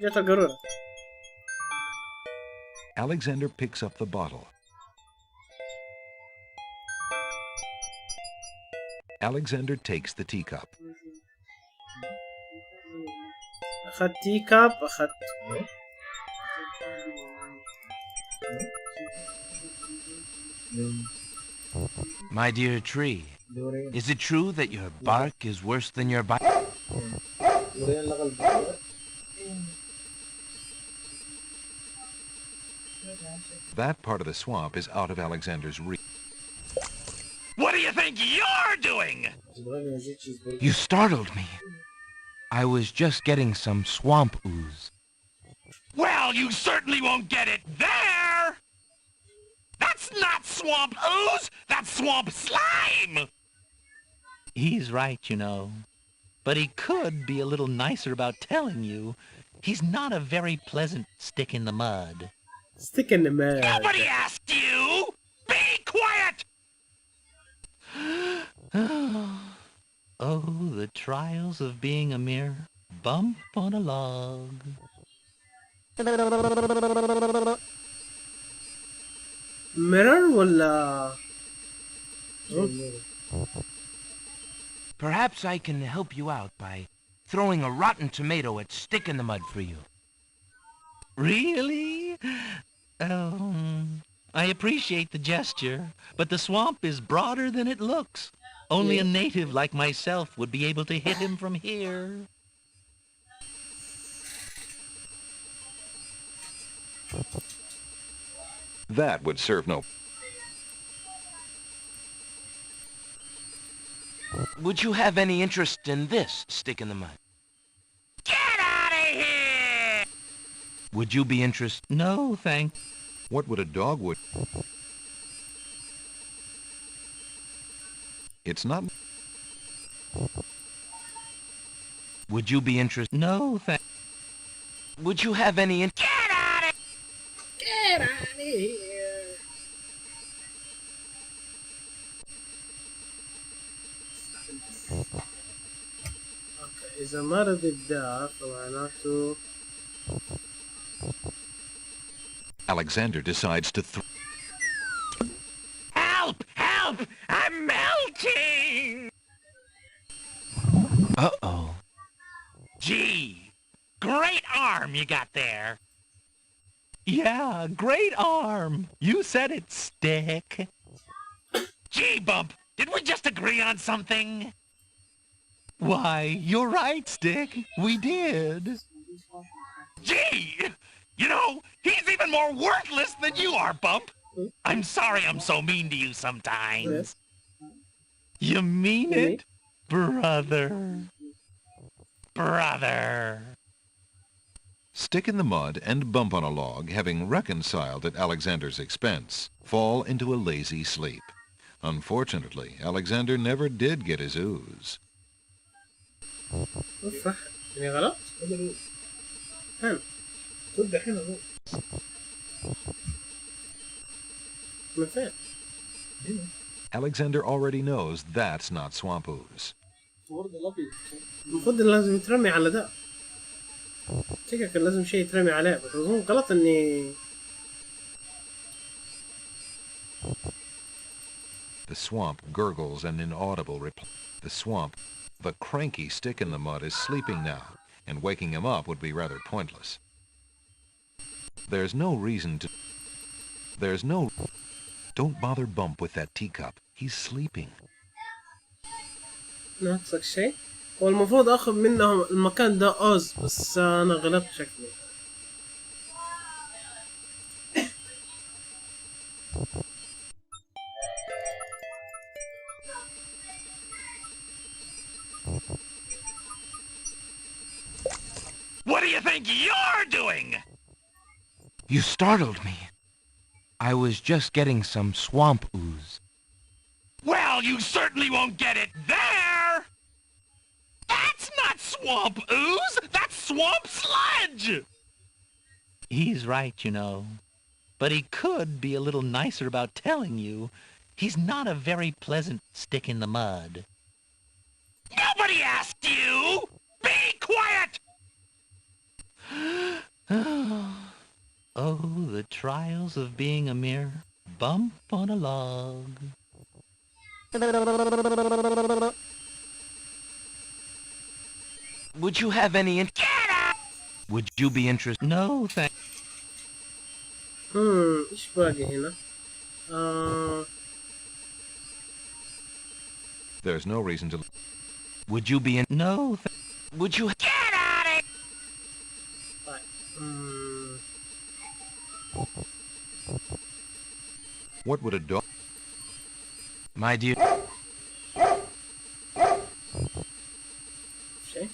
جت القارورة. Alexander picks up the bottle. Alexander takes the teacup. أخذت تيكاب. أخذت My dear tree, is it true that your bark is worse than your bite? That part of the swamp is out of Alexander's reach. What do you think you're doing? You startled me. I was just getting some swamp ooze. Well, you certainly won't get it there! That's not swamp ooze! That's swamp slime! He's right, you know. But he could be a little nicer about telling you. He's not a very pleasant stick in the mud. stick in the mud. Nobody asked you! Be quiet! Oh, the trials of being a mere bump on a log. mirror ولا Perhaps I can help you out by throwing a rotten tomato at Stick in the Mud for you. Really? I appreciate the gesture, but the swamp is broader than it looks. Only a native like myself would be able to hit him from here. That would serve no... Would you have any interest in this, Stick in the Mud? Get out of here! Would you be interested? No, thanks. What would a dog would... It's not... Would you be interested? No, thanks. Would you have any Get out of Get out of here. اوكي اذا ما رضي الدار فمعناته Alexander decides to Help! Help! I'm melting! Uh-oh. Gee, great arm you got there. Yeah, great arm. You said it, Stick. Gee, Bump, did we just agree on something? Why, you're right, Stick. We did. Gee! You know, he's even more worthless than you are, Bump. I'm sorry I'm so mean to you sometimes. You mean it, brother? Brother. Stick in the Mud and Bump on a Log, having reconciled at Alexander's expense, fall into a lazy sleep. Unfortunately, Alexander never did get his ooze. صح يعني غلط حلو تبدأ حين غلط من فين Alexander already knows that's not swamp ooze. المفروض لازم يترمي على ده شكلك كان لازم شيء يترمي عليه بس أظن غلط إني The swamp gurgles an inaudible reply. The cranky Stick in the Mud is sleeping now, and waking him up would be rather pointless. There's no reason to... Don't bother Bump with that teacup. He's sleeping. ناقصك شيء هو المفروض أخذ منهم المكان ده أوز بس أنا غلطت شكلي What do you think you're doing? You startled me. I was just getting some swamp ooze. Well, you certainly won't get it there! That's not swamp ooze! That's swamp sludge! He's right, you know. But he could be a little nicer about telling you. He's not a very pleasant Stick in the Mud. Nobody asked you! Be quiet! Oh, the trials of being a mere bump on a log. Would you have any Get out! Would you be interested? No, thanks. إيش باقي هنا There's no reason to... Would you be in? No, would you? Get out of What would a dog... My dear. شيء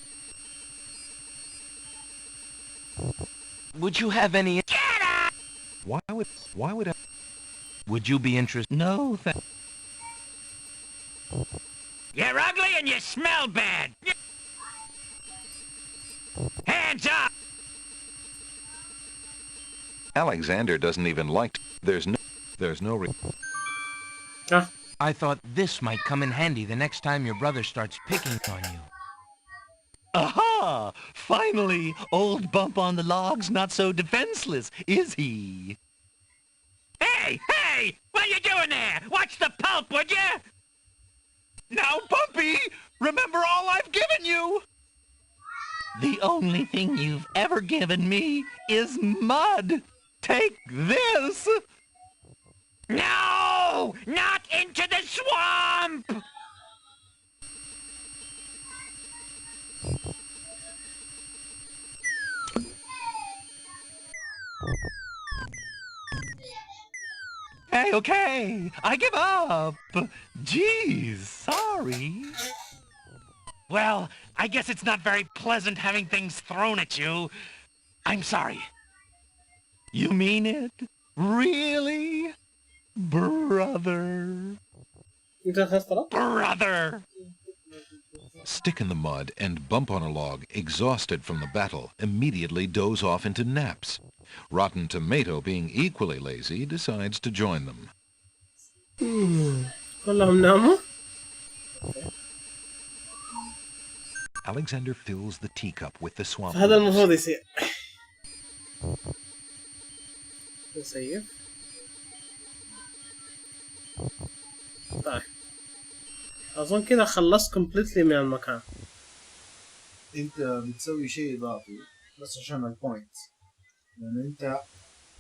Would you have any? Get out! Why would I... Would you be interested? No, thanks. You're ugly and you smell bad! Hands up! Alexander doesn't even like. There's no. I thought this might come in handy the next time your brother starts picking on you. Aha! Finally, old Bump on the Log's not so defenseless, is he? Hey! Hey! What are you doing there? Watch the pulp, would you? Now, Bumpy, remember all I've given you! The only thing you've ever given me is mud. Take this! No! Not into the swamp! Hey, okay, I give up. Geez, sorry. Well, I guess it's not very pleasant having things thrown at you. I'm sorry. You mean it? Really? Brother. Brother! Stick in the mud and Bump on a Log, exhausted from the battle, immediately doze off into naps. Rotten Tomato, being equally lazy, decides to join them. كلهم ناموا. Alexander fills the teacup with the swamp. هذا المفروض يصير. نسيب. طيب. أظن كذا خلصت كومبليتلي من المكان. أنت بتسوي شيء إضافي بس عشان البوينت. لأن أنت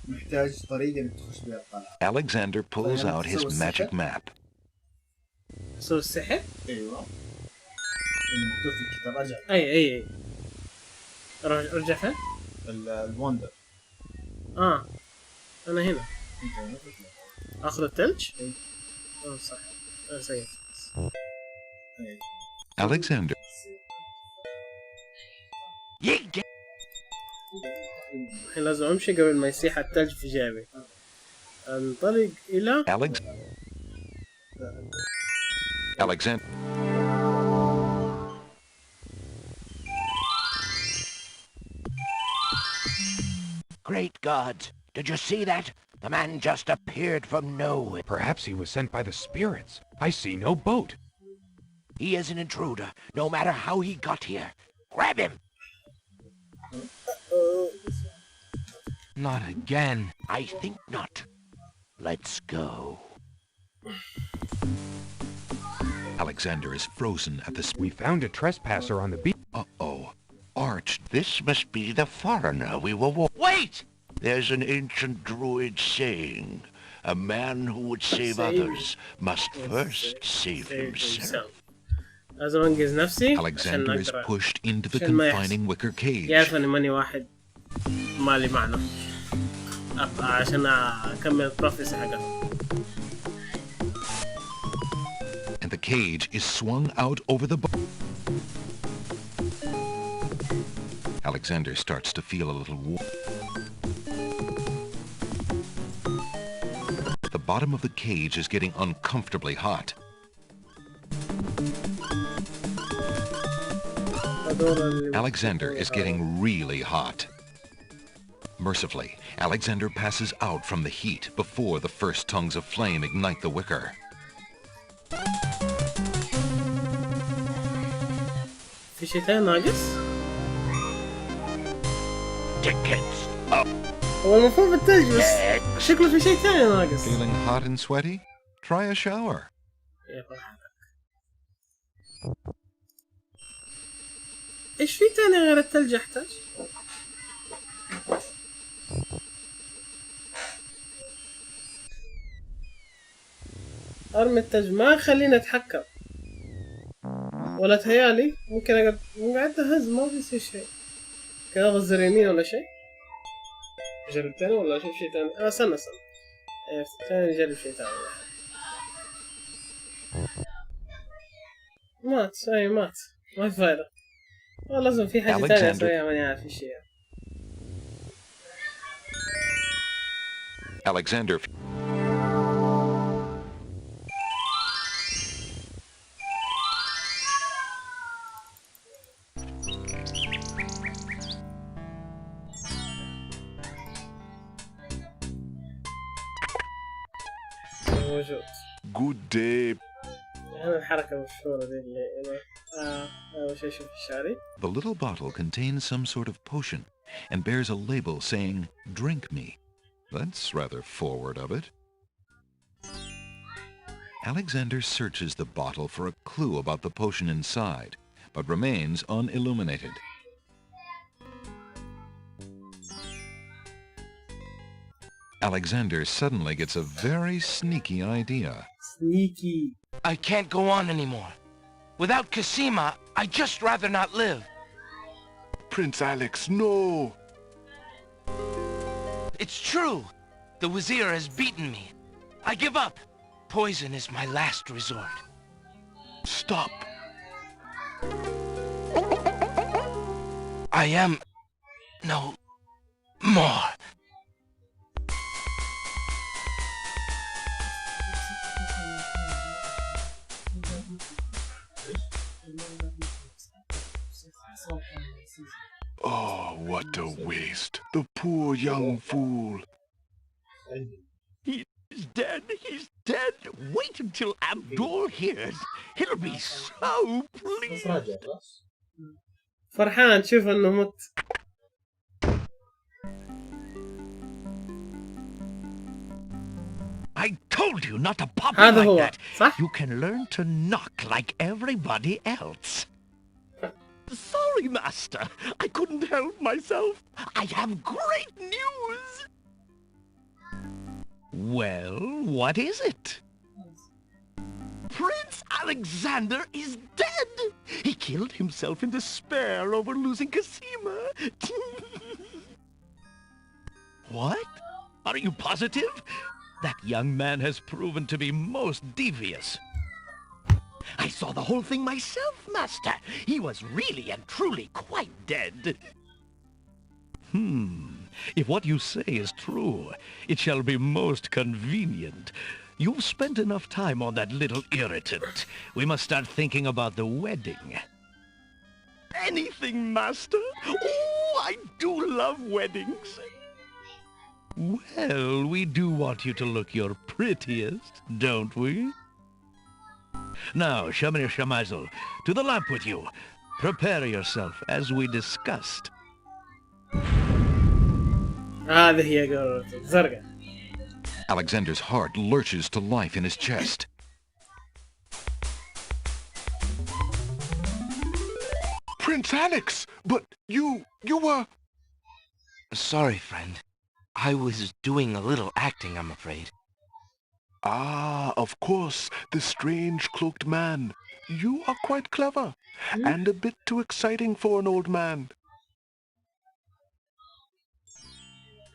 محتاج طريقة إنك تخش بها القلعة. Alexander pulls out his magic map. سوي السحر؟ أيوه. مكتوب في الكتاب أرجع. أي. رجع فين؟ الوندر. أنا هنا. آخذ الثلج؟ إيه. صح. أنا سيء. Alexander. الحين لازم أمشي قبل ما يسيح الثلج في جيبي. انطلق إلى Alexander. Great God! Did you see that? The man just appeared from nowhere. Perhaps he was sent by the spirits. I see no boat. He is an intruder, no matter how he got here. Grab him! Not again. I think not. Let's go. Alexander is frozen at the... We found a trespasser on the beach. Uh-oh. Arch. This must be the foreigner we were Wait! There's an ancient druid saying, a man who would save others must first save himself. لازم أنقذ نفسي. Alexander is pushed into the confining wicker cage. يعرف أني ماني واحد مالي معنى عشان أكمل البروفيسي حقه. And the cage is swung out over the Alexander starts to feel a little warm. The bottom of the cage is getting uncomfortably hot. Alexander is getting really hot. Mercifully, Alexander passes out from the heat before the first tongues of flame ignite the wicker. في شيء ثاني ناقص؟ Tickets up. هو المفروض بالثلج بس شكله في شيء ثاني ناقص. Feeling hot and sweaty? Try a shower. ايش في ثاني غير الثلج احتاج؟ ارمي الثلج ما خليني اتحكم ولا تهيالي ممكن قاعد اهز ما بيصير شيء كذا اضغط يمين ولا شيء. اجرب ثاني ولا اشوف شيء ثاني؟ استنى خلينا نجرب شيء ثاني. مات ما في فايدة. لازم في حاجة ثانية اسويها ماني عارف ايش هي. Alexander. موجود. Good day. هنا الحركة المشهورة دي اللي أول شيء أشوف الشاري. The little bottle contains some sort of potion and bears a label saying, "Drink me." That's rather forward of it. Alexander searches the bottle for a clue about the potion inside, but remains unilluminated. Alexander suddenly gets a very sneaky idea. Sneaky. I can't go on anymore. Without Cassima, I'd just rather not live. Prince Alex, no! It's true. The Wazir has beaten me. I give up. Poison is my last resort. Stop. I am no more. Oh, what a waste. The poor young fool. He's dead. He's dead. Wait until Abdul hears. He'll be so pleased. فرحان شوف انه مت. I told you not to pop هذا like هو that. صح؟ You can learn to knock like everybody else. Sorry, Master. I couldn't help myself. I have great news. Well, what is it? Prince Alexander is dead. He killed himself in despair over losing Cassima. What? Are you positive? That young man has proven to be most devious. I saw the whole thing myself, Master. He was really and truly quite dead. If what you say is true, it shall be most convenient. You've spent enough time on that little irritant. We must start thinking about the wedding. Anything, Master? Oh, I do love weddings. Well, we do want you to look your prettiest, don't we? Now, Shamir Shamazel, to the lamp with you. Prepare yourself as we discussed. هذه هي قررت زرقاء. Alexander's heart lurches to life in his chest. Prince Alex, but you were... Sorry, friend. I was doing a little acting, I'm afraid. Ah, of course, the strange cloaked man. You are quite clever, and a bit too exciting for an old man.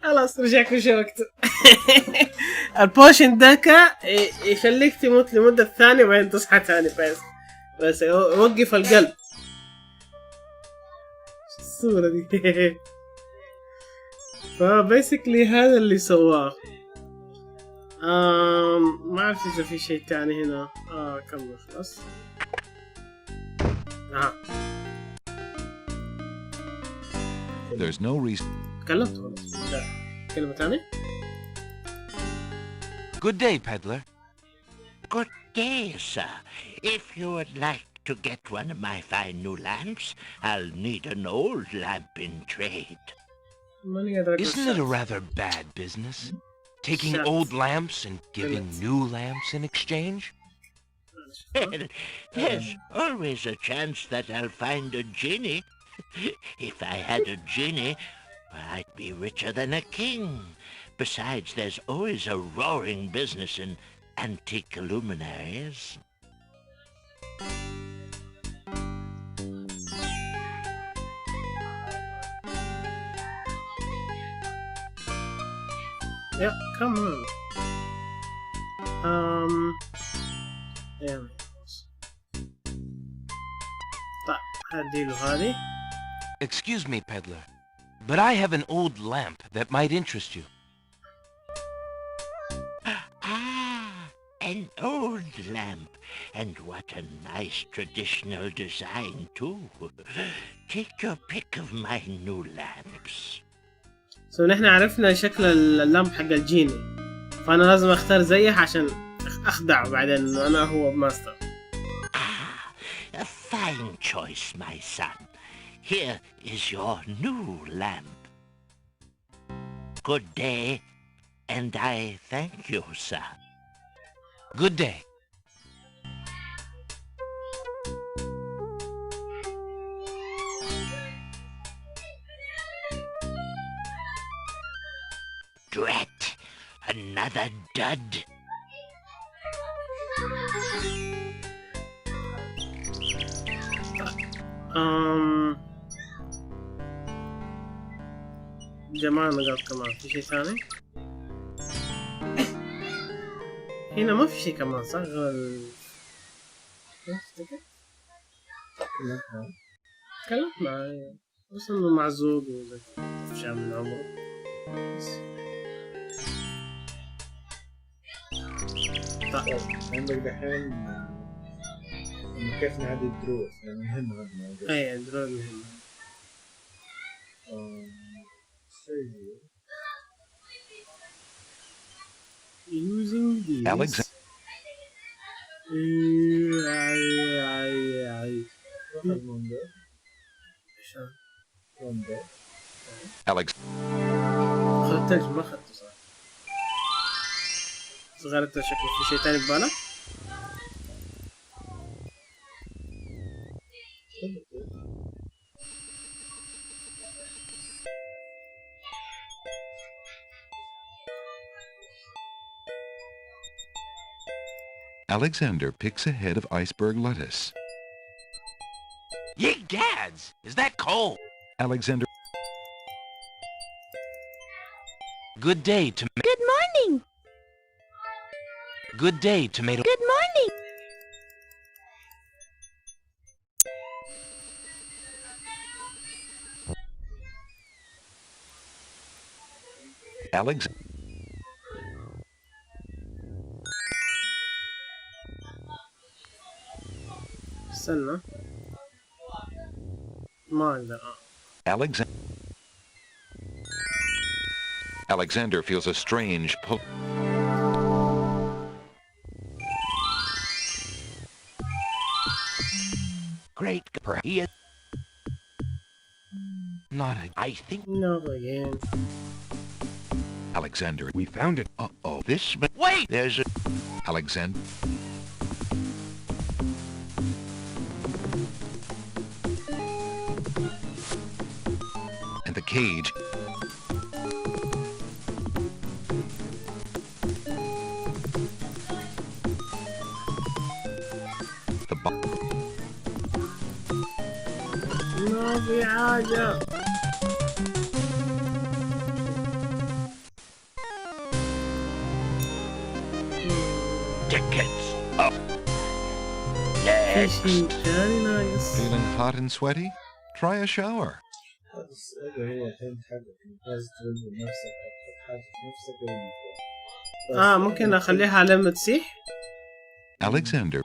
خلاص رجعك وشوكت. البوشن داكا يخليك تموت لمدة ثانية وبعدين تصحى ثاني بس يوقف القلب. الصورة دي. فبيسكلي هذا اللي سواه. ما أعرف إذا في شيء تاني هنا. كمل خلاص. There's no reason. تكلمت خلاص. كلمة تانية. Good day, peddler. Good day, sir. If you would like to get one of my fine new lamps, I'll need an old lamp in trade. Isn't it a rather bad business? Taking old lamps and giving new lamps in exchange? Well, there's always a chance that I'll find a genie. If I had a genie, I'd be richer than a king. Besides, there's always a roaring business in antique luminaries. Yeah, come on. Yeah. طيب هديله هذه. Excuse me, peddler, but I have an old lamp that might interest you. An old lamp. And what a nice traditional design, too. Take your pick of my new lamps. نحن عرفنا شكل اللمب حق الجيني، فأنا لازم أختار زيه عشان اخدع بعدين انه انا هو ماستر. A fine choice, my son. Here is your new lamp. Good day, and I thank you, sir. Good day. Drat, another dud. جماعة نقاط كمان في شيء ثاني هنا ما في شيء كمان صح غير تكلمت معي بس انه معزوق وزي افشاء من عمره بس. عندك دحين كيف نعدي الدروس يعني مهمة هذا الموضوع. اي الدروس مهمة. using these Alex. خذت الثلج ما اخذته صح. صغير انت شكله في شيء ثاني ببالك؟ Alexander picks a head of iceberg lettuce. Ye gads! Is that coal? Alexander. Good day, tomato. Good morning. Good day, tomato. Good morning. Alex. استنى ما اقدر. Alexander feels a strange pull. Great. He is not. I think. No again. Alexander. We found it. Uh-oh. This. Wait. There's a. Alexander. And the cage. The ما في حاجة. Tickets up. Next. Very nice. Feeling hot and sweaty? Try a shower. هذا هو الحين حقك لازم تنزل نفسك تحط حاجة في نفسك ممكن اخليها لما تسيح. Alexander.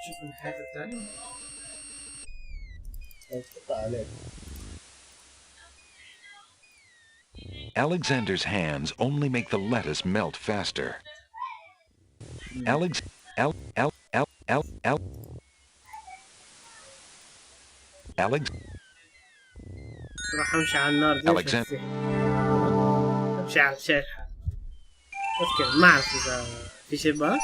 شوف الحاجة الثانية عليك. Alexander's hands only make the lettuce melt faster. Alex. راح امشي على النار دي. Alexander. امشي على الشيء بس كذا ما اعرف اذا في شيء بقى.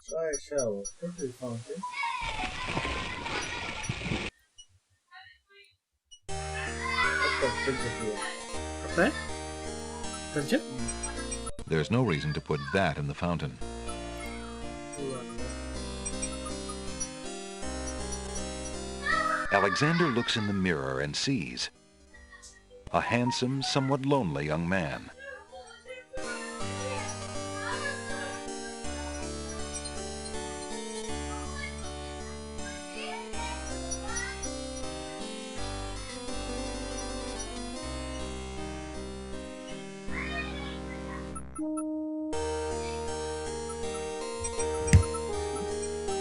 Try a shower. Put the fountain. Okay. There's no reason to put that in the fountain. Alexander looks in the mirror and sees a handsome, somewhat lonely young man.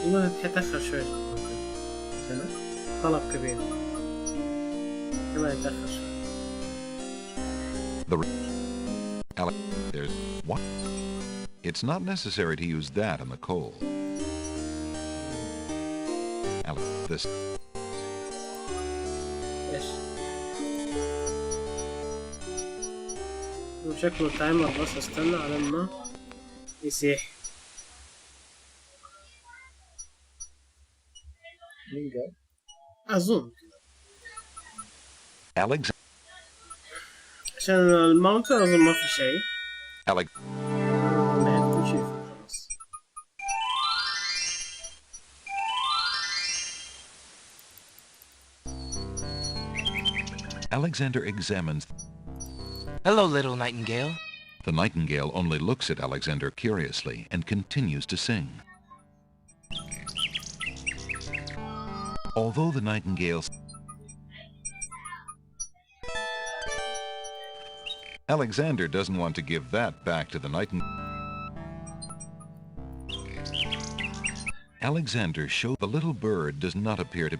يقول حيتأخر شوي. طلب كبير كمان يتأخر شوي. There's what? It's not necessary to use that on the coal. This. ايش؟ شكله تايمر بس استنى على ما يسيح. مين قال؟ أظن Alex. عشان الماونتر أظن ما في شيء. Alex. كل شيء خلاص. Alexander examines. Hello, little nightingale. The nightingale only looks at Alexander curiously and continues to sing. Although the nightingale... Alexander doesn't want to give that back to the nightingale. Alexander shows the little bird does not appear to...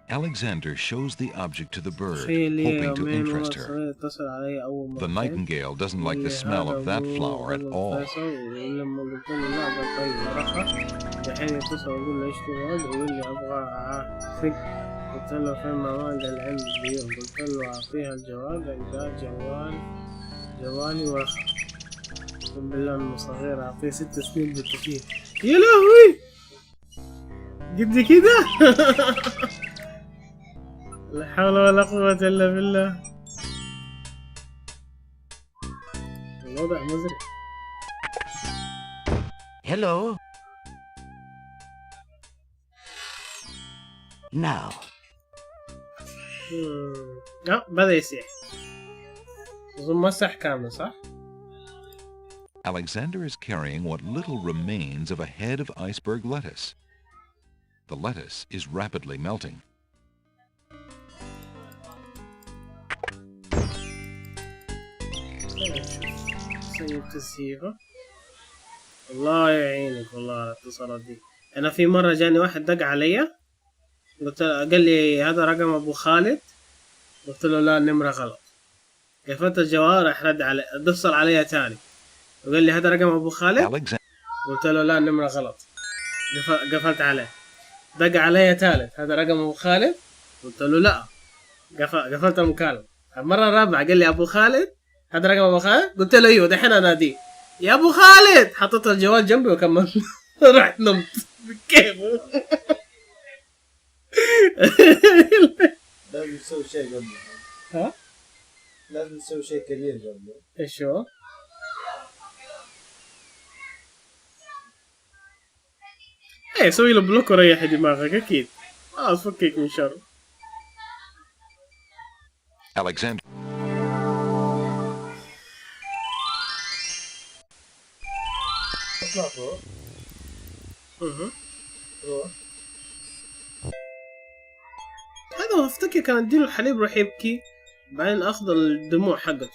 Alexander shows the object to the bird, hoping to interest her. The nightingale doesn't like the smell of that flower at all. قلت له فين مواد العلم اليوم؟ قلت له أعطيها الجواب عندها جوالي وأخر. أقسم بالله إنه صغير أعطيه 6 سنين بالكثير. يا لهوي قد كده. لا حول ولا قوة إلا بالله. الوضع مزري. Hello. Now. بدأ يسيح. أظن مسح كامل صح؟ Alexander is carrying what little remains of a head of iceberg lettuce. The lettuce is rapidly melting. سيب تسييفه. الله يعينك والله على الاتصالات دي. أنا في مرة جاني واحد دق عليا قال لي هذا رقم أبو خالد. قلت له لا النمرة غلط. قفلت الجوال راح رد علي اتصل عليا تاني وقال لي هذا رقم أبو خالد. قلت له لا النمرة غلط. قفلت عليه. دق عليا ثالث هذا رقم أبو خالد. قلت له لا. قفلت المكالمة. المرة الرابعة قال لي أبو خالد هذا رقم أبو خالد. قلت له أيوه دحين أناديه يا أبو خالد. حطيت الجوال جنبي وكملت. رحت نمت كيف. لازم تسوي شيء قبله. ها؟ لازم تسوي شيء كبير قبله. ايش هو؟ ايه سوي له بلوك وريح دماغك اكيد. خلاص فكك من شر. Alexander. اطلع فوق. روح. هذا افتكر كان اديله الحليب روح يبكي بعدين اخذ الدموع حقته.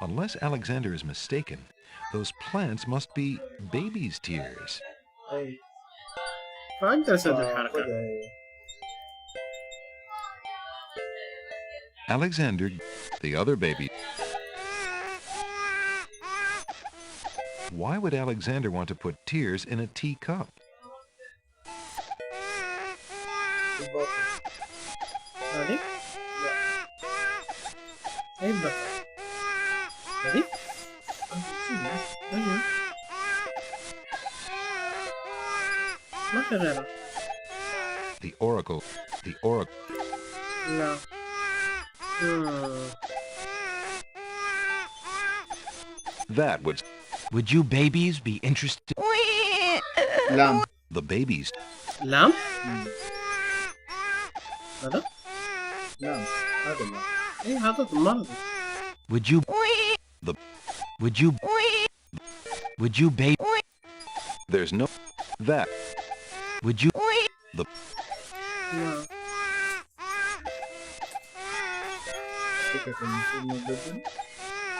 Unless Alexander is mistaken, those plants must be baby's tears. فأقدر أسوي الحركة. Alexander, the other baby. Why would Alexander want to put tears in a teacup? هذه؟ ايه البث؟ هذه؟ ايوه ما في غيرها. The oracle. لا. That Would you babies be interested? Lamb. The babies. Lamb? هذا؟ نعم هذا ما. ايه هذا المرض. Would you Would you bathe? There's no that. Would you The No. فكرة المفروض نبدل.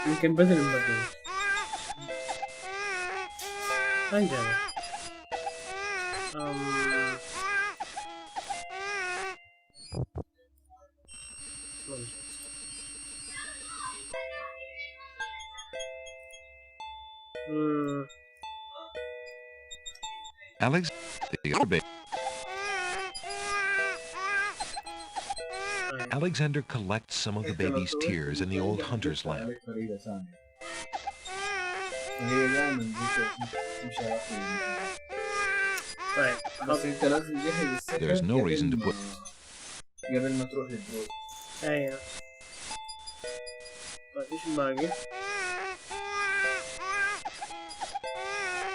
يمكن بدل نبدل. وين جانا؟ Alex, the other baby. Alexander collects some of the baby's tears in the old hunter's lamp. There's no reason to put. قبل ما تروح للدروب. ايوه. طيب ايش الباقي؟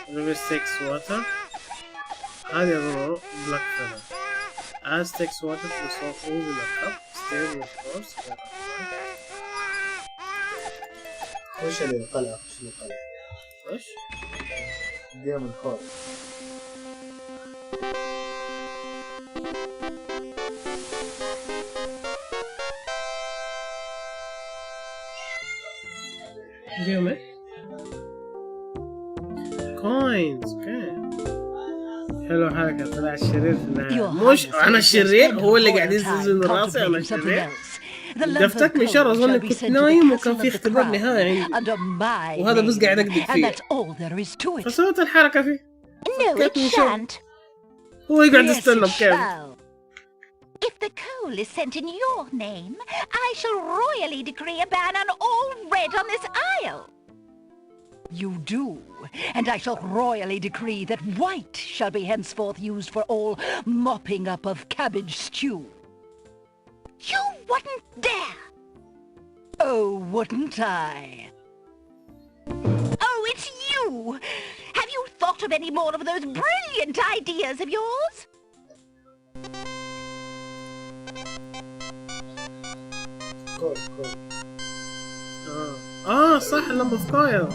River takes water. هذه أظن black feather. As takes water to the salt pools in a cup. Stir with force. خش للقلعة. خش للقلعة. خش. قدام الخوف. قدام ايه؟ كوينز. اوكي. حلو حركة. طلع الشرير في النهاية. مش أنا الشرير هو اللي قاعد يزلزل من راسي. أنا الشرير. دفتك من شر أظن كنت نايم وكان في اختبار نهائي عندي وهذا بس قاعد أكذب فيه فسويت الحركة فيه هو يقعد يستنى بكيف. If the coal is sent in your name, I shall royally decree a ban on all red on this isle. You do, and I shall royally decree that white shall be henceforth used for all mopping up of cabbage stew. You wouldn't dare! Oh, wouldn't I? Oh, it's you! Have you thought of any more of those brilliant ideas of yours? صح lump of coal.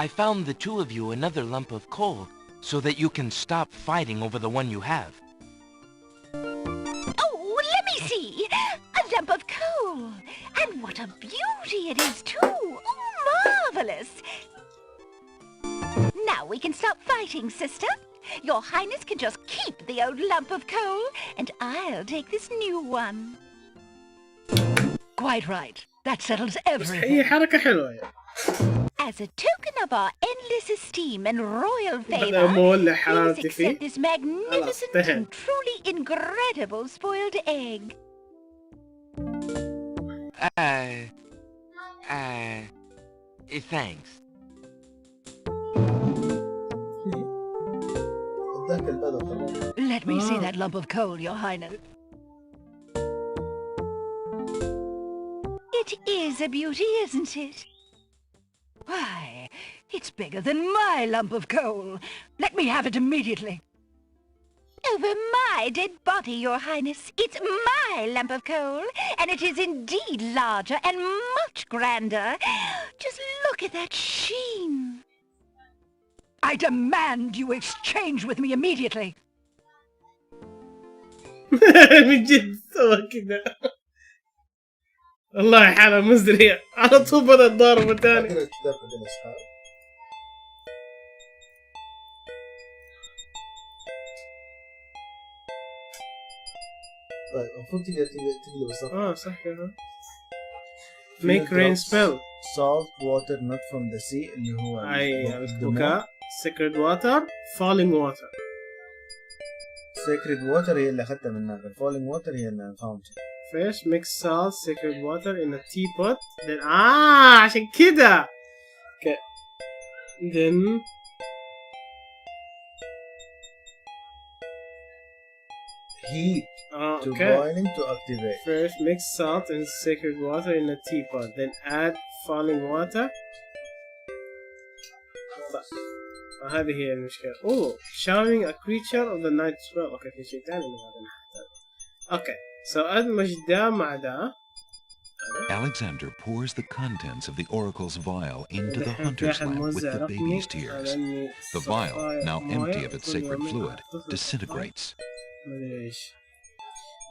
I found the two of you another lump of coal so that you can stop fighting over the one you have. Oh, let me see! A lump of coal! And what a beauty it is too! Oh, marvelous! Now we can stop fighting, sister. Your Highness can just keep the old lump of coal, and I'll take this new one. Quite right. That settles everything. هي حركة حلوة. As a token of our endless esteem and royal favor, please accept this magnificent and truly incredible spoiled egg. Thanks. Let me see that lump of coal, Your Highness. It is a beauty, isn't it? Why, it's bigger than my lump of coal. Let me have it immediately. Over my dead body, Your Highness. It's my lump of coal, and it is indeed larger and much grander. Just look at that sheen. I demand you exchange with me immediately. من جد سوى كذا. والله حالة مزرية على طول بدأ الضارب الثاني. طيب المفروض تقلب الصفحة. صح كذا. Make rain spell. Salt water not from the sea اللي هو البكاء. Sacred water. Falling water. Sacred water هي اللي أخذتها من هناك. Falling water هي اللي fountain. First mix salt, sacred water in a teapot. Then عشان كده. Okay. Then heat to boiling to activate. First mix salt and sacred water in a teapot. Then add falling water. هذه هي المشكلة. Showering a creature of the night spell. في شيء ثاني هذا نحتاج. Okay. So أدمج ده مع ده. Alexander pours the contents of the oracle's vial into the hunter's lamp with the baby's tears. The vial, now empty of its sacred fluid, disintegrates.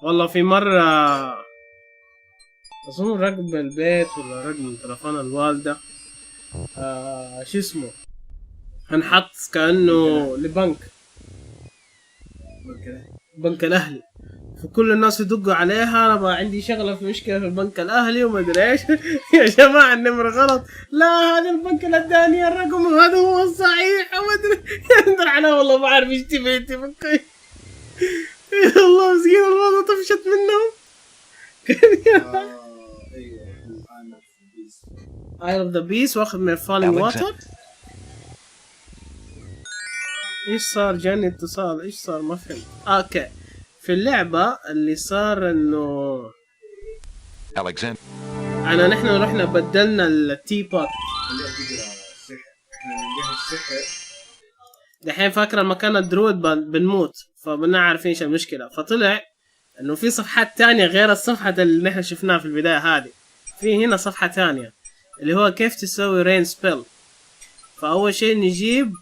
والله في مرة أظن رقم البيت ولا رقم تلفون الوالدة شو اسمه هنحط كأنه لبنك بنك الأهلي، فكل الناس يدقوا عليها أنا بقى عندي شغلة في مشكلة في البنك الأهلي وما أدري إيش. يا جماعة النمرة غلط، لا هذا البنك اللي اداني الرقم وهذا هو الصحيح وما أدري. يندر على والله ما أعرف إيش تبي والله مسكين الوضع طفشت منهم. Isle of the Beast واخذ من Falling Water. ايش صار؟ جاني اتصال، ايش صار؟ ما فهمت. اوكي في اللعبة اللي صار انه نحن رحنا بدلنا التي بوت. دحين فاكرة المكان الدرويد بنموت، فبنا عارفين ايش المشكلة، فطلع انه في صفحات تانية غير الصفحة اللي نحن شفناها في البداية هذه. في هنا صفحة تانية اللي هو كيف تسوي رين سبيل. فأول شيء نجيب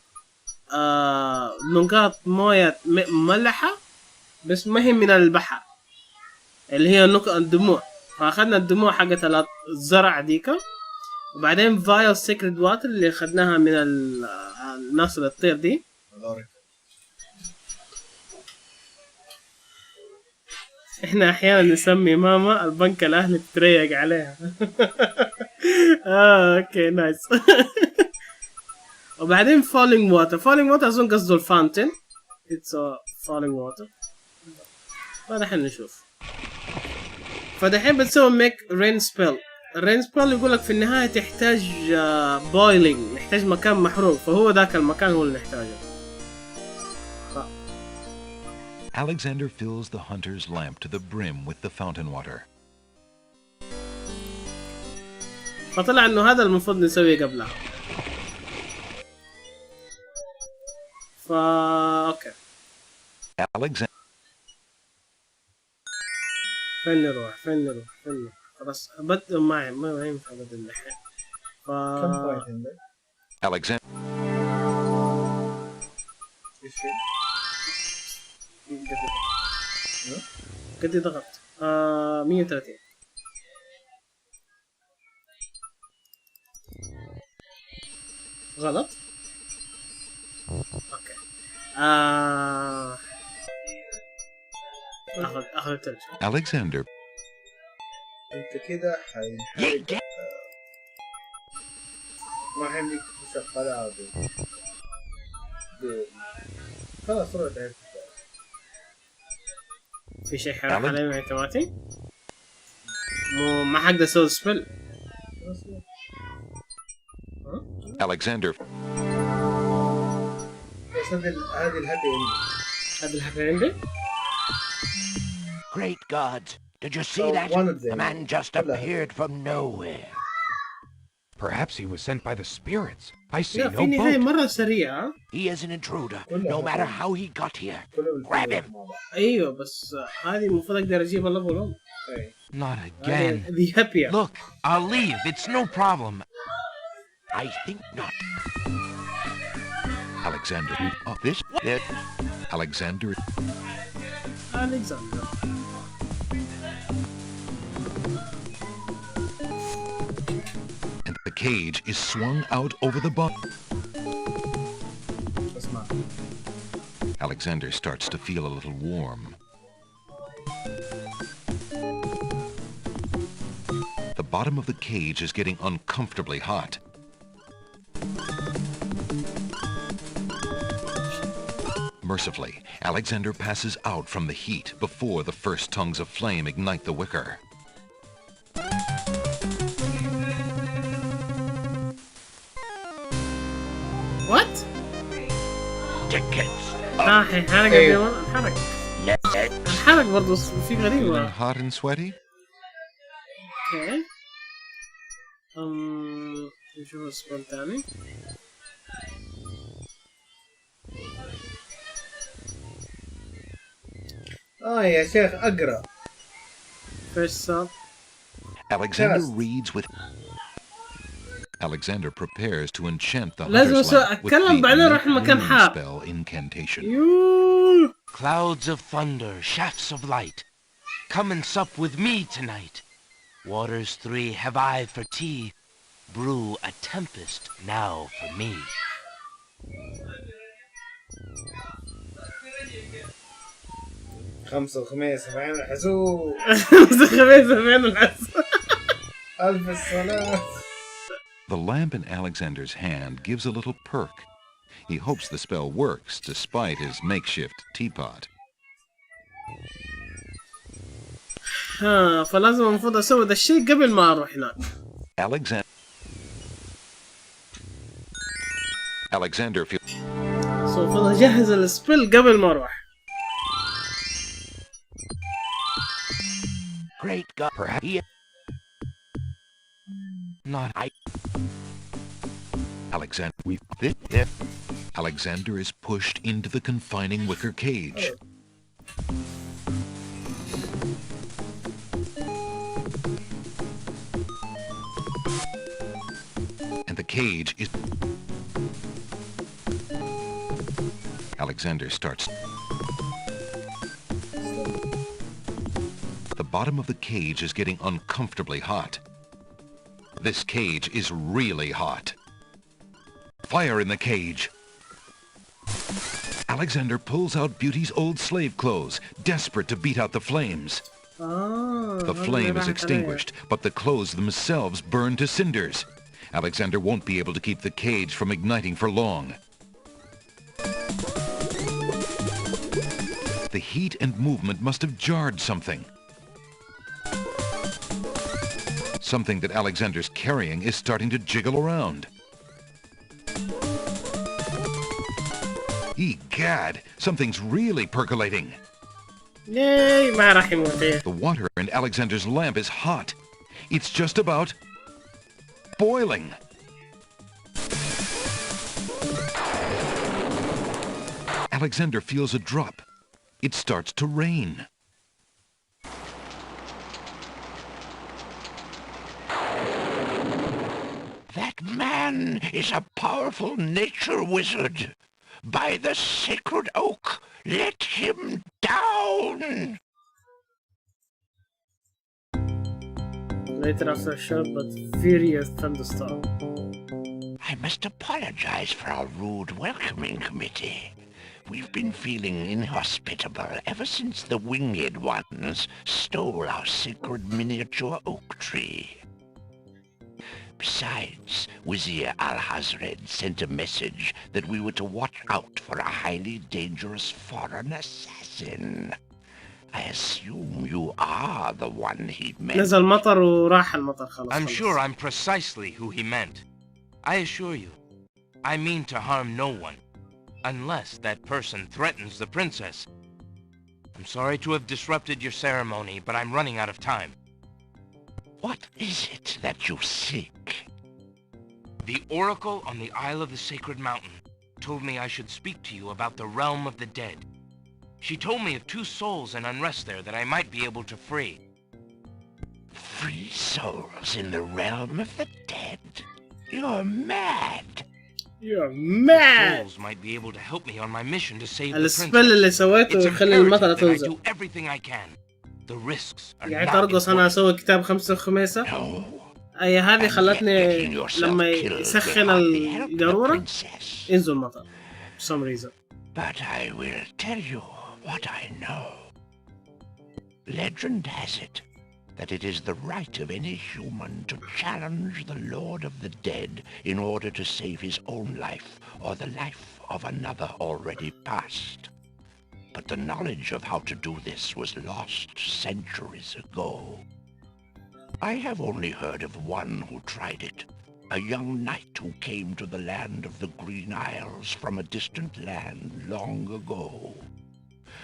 نقاط موية مملحة بس ما هي من البحر اللي هي الدموع، فأخذنا الدموع حقت الزرع ديكا، وبعدين فايل سيكريت واتر اللي أخذناها من الناس اللي تطير دي. احنا احيانا نسمي ماما البنك الاهلي تتريق عليها. اوكي نايس. وبعدين فالينج ووتر اظن قصده الفانتن. اتس فالينج ووتر. فدحين نشوف. فدحين بتسوي ميك رين سبيل. الرين سبيل يقولك في النهاية تحتاج بويلينج، نحتاج مكان محروق، فهو ذاك المكان هو اللي نحتاجه. Alexander fills the hunter's lamp to the brim with the fountain water. فطلع انه هذا المفروض نسويه قبلها. اوكي. Alexander. فين نروح؟ خلاص ابدل معي، ما ينفع ابدل الحين. كم بوينت عندك؟ Alexander. قد ضغطت 130. غلط. اوكي اخذ الثلج. Alexander. انت كده ما حيمديك تشغل عادي. خلاص روح. في شيء حراق علي مع تواتي؟ ما حقدر اسوي سبيل. Alexander. بس هذه الهابي عندي. Great God! Did you see that? A man just appeared from nowhere. Perhaps he was sent by the spirits. I see no في نهاية مرة سريعة. He is an intruder. No matter how he got here. Grab him. أيوة بس هذه المفروض أقدر أجيبها ليفل 1. Not again. The happier. Look, I'll leave. It's no problem. I think not. Alexander. This. Alexander. And the cage is swung out over the bump. Alexander starts to feel a little warm. The bottom of the cage is getting uncomfortably hot. Mercifully, Alexander passes out from the heat before the first tongues of flame ignite the wicker. What? Tickets. الحرق برضو في غريبة. Hot and sweaty? اوكي. نشوف السؤال الثاني. يا شيخ اقرا. فيش صار؟ Alexander reads with... Alexander prepares to enchant the لازم hunter's lamp with the اتكلم بعدين اروح مكان moon حار. spell incantation. Clouds of thunder, shafts of light, come and sup with me tonight. Waters 3 have I for tea, brew a tempest now for me. خمسة وخميس بعين الحسوب. خمسة وخميس بعين الحسوب. ألف الصلاة. The lamp in Alexander's hand gives a little perk. He hopes the spell works despite his makeshift teapot. فلازم المفروض اسوي ذا الشيء قبل ما اروح هناك. Alexander feels... المفروض اجهز السبيل قبل ما اروح. Great God, perhaps he... Not I... Alexander is pushed into the confining wicker cage. And the cage is... Alexander starts... The bottom of the cage is getting uncomfortably hot. This cage is really hot. Fire in the cage. Alexander pulls out Beauty's old slave clothes, desperate to beat out the flames. The flame is extinguished, but the clothes themselves burn to cinders. Alexander won't be able to keep the cage from igniting for long. The heat and movement must have jarred something. Something that Alexander's carrying is starting to jiggle around. Egad, something's really percolating. Yay, ما راح يموت. The water in Alexander's lamp is hot. It's just about boiling. Alexander feels a drop. It starts to rain. That man is a powerful nature wizard. By the sacred oak, let him down! Later after a short but furious thunderstorm. I must apologize for our rude welcoming committee. We've been feeling inhospitable ever since the winged ones stole our sacred miniature oak tree. Besides, Wazir Al-Hazred sent a message that we were to watch out for a highly dangerous foreign assassin. I assume you are the one he meant. نزل مطر وراح المطر خلاص. I'm sure I'm precisely who he meant. I assure you, I mean to harm no one, unless that person threatens the princess. I'm sorry to have disrupted your ceremony, but I'm running out of time. What is it that you seek? The oracle on the Isle of the Sacred Mountain told me I should speak to you about the realm of the dead. She told me of 2 souls in unrest there that I might be able to free. Free souls in the realm of the dead? You're mad! You're mad! The souls might be able to help me on my mission to save the السبل princess. اللي سويته يخلي المطر It's imperative that I تنزل. do everything I can. The risks are يعني not ترقص انا important. اسوي كتاب خمسة وخميسة. اي هذه خلتني لما يسخن القارورة ينزل مطر. For some reason. But I will tell you what I know. Legend has it that it is the right of any human to challenge the Lord of the Dead in order to save his own life or the life of another already past. But the knowledge of how to do this was lost centuries ago. I have only heard of one who tried it, a young knight who came to the land of the Green Isles from a distant land long ago.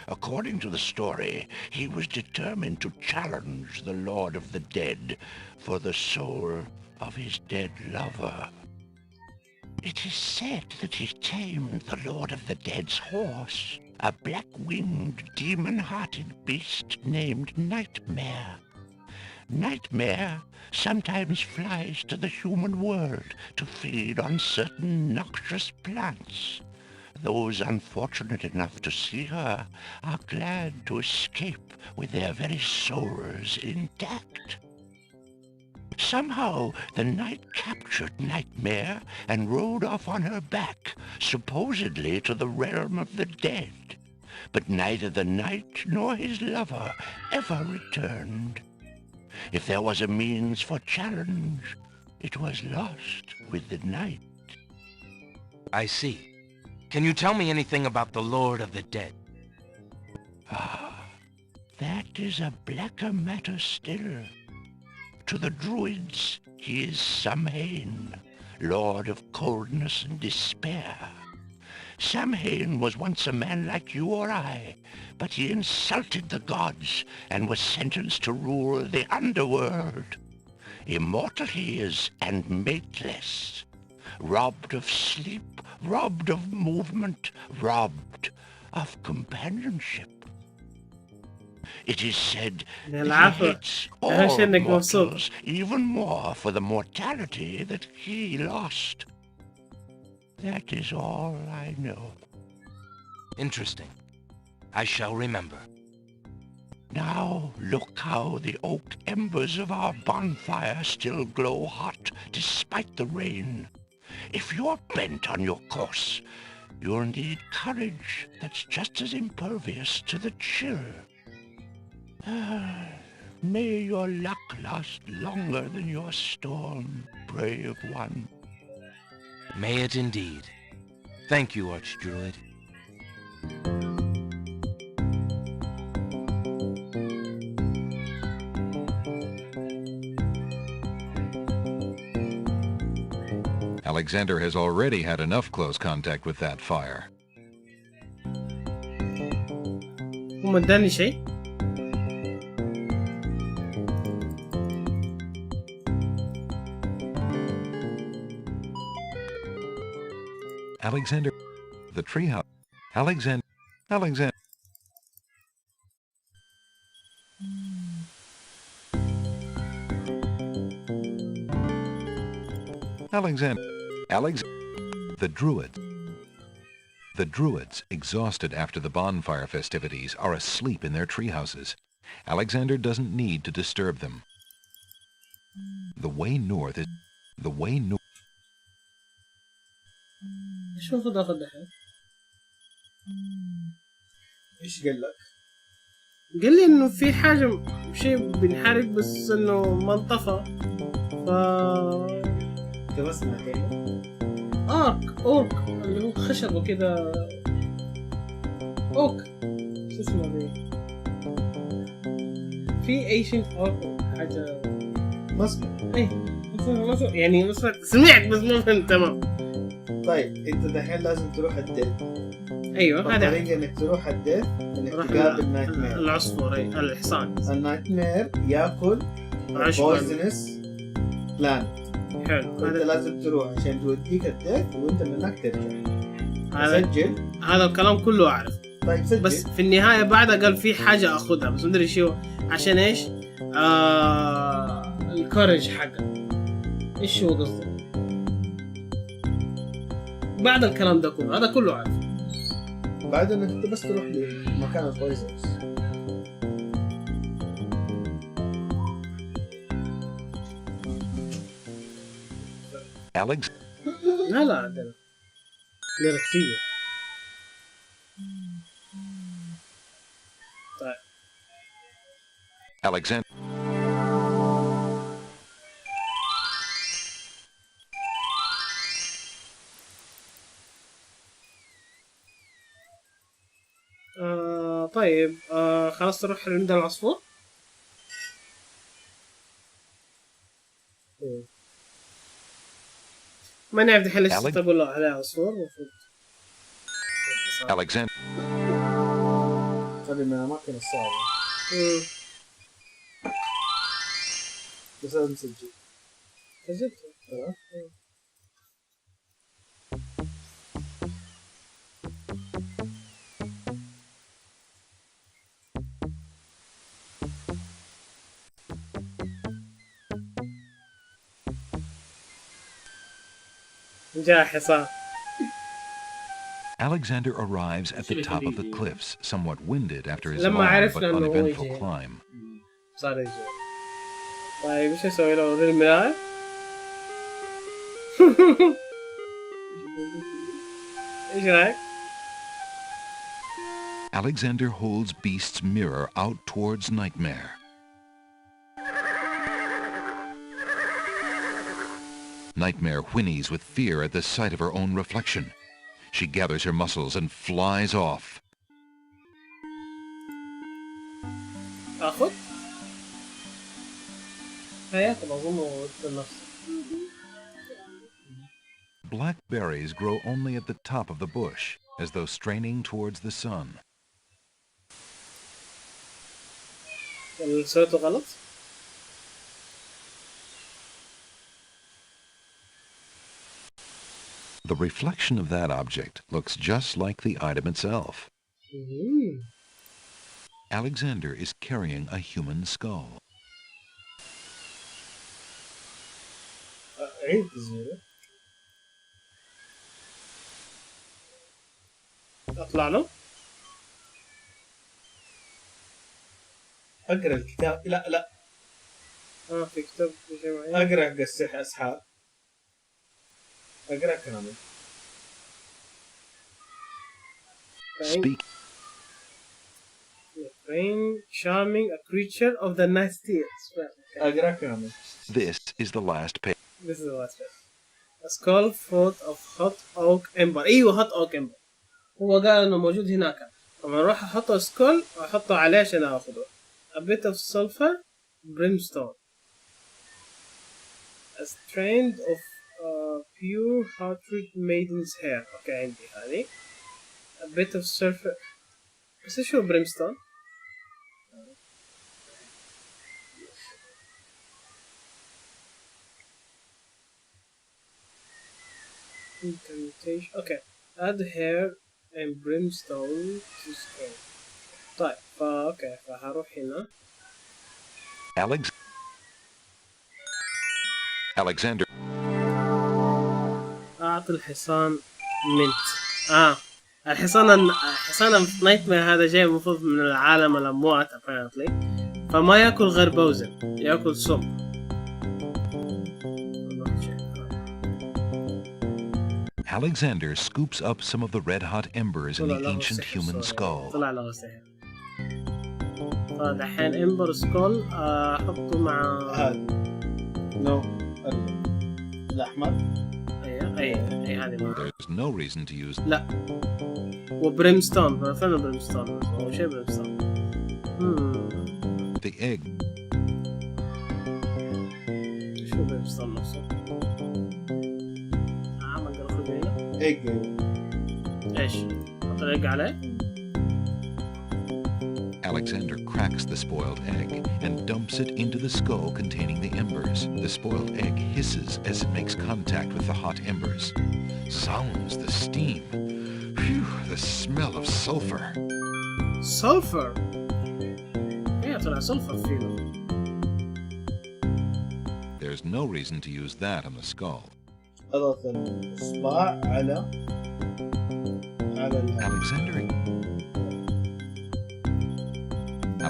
According to the story, he was determined to challenge the Lord of the Dead for the soul of his dead lover. It is said that he tamed the Lord of the Dead's horse, a black-winged, demon-hearted beast named Nightmare. Nightmare sometimes flies to the human world to feed on certain noxious plants. Those unfortunate enough to see her are glad to escape with their very souls intact. Somehow the night captured Nightmare and rode off on her back, supposedly to the realm of the dead. But neither the knight nor his lover ever returned. If there was a means for challenge, it was lost with the night. I see. Can you tell me anything about the Lord of the Dead? Ah, that is a blacker matter still. To the Druids, he is Samhain, Lord of Coldness and Despair. Samhain was once a man like you or I, but he insulted the gods and was sentenced to rule the underworld. Immortal he is and mateless, robbed of sleep, robbed of movement, robbed of companionship. It is said that he hates all mortals even more for the mortality that he lost. That is all I know. Interesting. I shall remember. Now look how the oak embers of our bonfire still glow hot despite the rain. If you're bent on your course, you'll need courage that's just as impervious to the chill. May your luck last longer than your storm, brave one. May it indeed. Thank you, Archdruid. Alexander has already had enough close contact with that fire. وما اداني شيء. Alexander, the treehouse. Alexander. Alexander. The Druids. The Druids, exhausted after the bonfire festivities, are asleep in their treehouses. Alexander doesn't need to disturb them. The way north is... The way north... ايش المفروض اخذ الحين؟ ايش قال لك؟ قال لي انه في حاجة شيء بنحرق بس انه ما انطفى. ف كيف اسمع كيف؟ اورك اللي هو خشب وكذا. اوك شو اسمه ذي؟ في اي شيء اورك حاجة مصنع. اي يعني سمعت بس ما فهمت تمام. طيب انت دحين لازم تروح الديث. ايوه هذا الطريقة انك تروح الديث انك تقابل نايتمير. العصفور الحصان. النايتمير ياكل بويزنس بلانت. حلو. انت لازم تروح عشان توديك الديث وانت منك ترجع. سجل. هذا الكلام كله اعرف. طيب سجل. بس في النهاية بعدها قال في حاجة اخذها بس ما ادري شو عشان ايش. الكورج حقه. ايش هو قصده؟ بعد الكلام ده كله هذا كله عارف. بعد انك انت بس تروح لمكان الكويس بس. Alex. لا عندنا ليركتية. طيب Alexander. طيب خلاص تروح عند العصفور. ما نعرف دحين ليش تقول له عليه عصفور المفروض. Alexander. هذه من الأماكن الصعبة. بس لازم تسجل. سجلت. جاء حصان. Alexander arrives at the top of the cliffs, somewhat winded after his لما long عرفنا but إنه هو uneventful يجي. climb. صار يجي. طيب ايش اسوي له؟ اوري المراية؟ ايش رايك؟ Alexander holds Beast's mirror out towards Nightmare. Nightmare whinnies with fear at the sight of her own reflection. She gathers her muscles and flies off. اخذ؟ هياكل اظن نفسه. Black berries grow only at the top of the bush, as though straining towards the sun. اللي سويته غلط؟ The reflection of that object looks just like the item itself. Alexander is carrying a human skull. عيد تسجيله. اطلع له. اقرا الكتاب. لا في كتاب في شيء معين. اقرا قصة اسحاق. اقرا كامل. Speak. Charming, a creature of the night steers. اقرا كامل. This is the last page. This is the last page. A skull full of hot oak ember. ايوه hot oak ember. هو قال انه موجود هناك. لما اروح احطه سكول واحطه عليه عشان اخذه. A bit of sulfur, brimstone. A strand of pure heartwood maiden's hair. اوكي عندي هذه. A bit of sulfur. بس شو brimstone؟ Incantation. Okay. Add hair and brimstone to scroll. طيب اوكي فهروح هنا. Alexander. اعطي الحصان منت. الحصان في نايتمير هذا جاي المفروض من العالم الاموات apparently. فما ياكل غير بوزن، ياكل سم. Alexander scoops up some of the red-hot embers in the ancient human skull. طلع له سحر. فدحين امبر سكول احطه مع هذا. نو. الاحمر. اي هذه معه. There's no reason to use. لا. وبريمستون، فين بريمستون؟ هو شيء بريمستون. The egg. شو بريمستون نفسه؟ ما اقدر اخذ هنا. ايج. ايش؟ احط الايج عليه؟ Alexander cracks the spoiled egg and dumps it into the skull containing the embers. The spoiled egg hisses as it makes contact with the hot embers. Sounds the steam. Phew, the smell of sulfur. Sulfur? Yeah, طلع sulfur فيه. There's no reason to use that on the skull. اضغط الاصبع على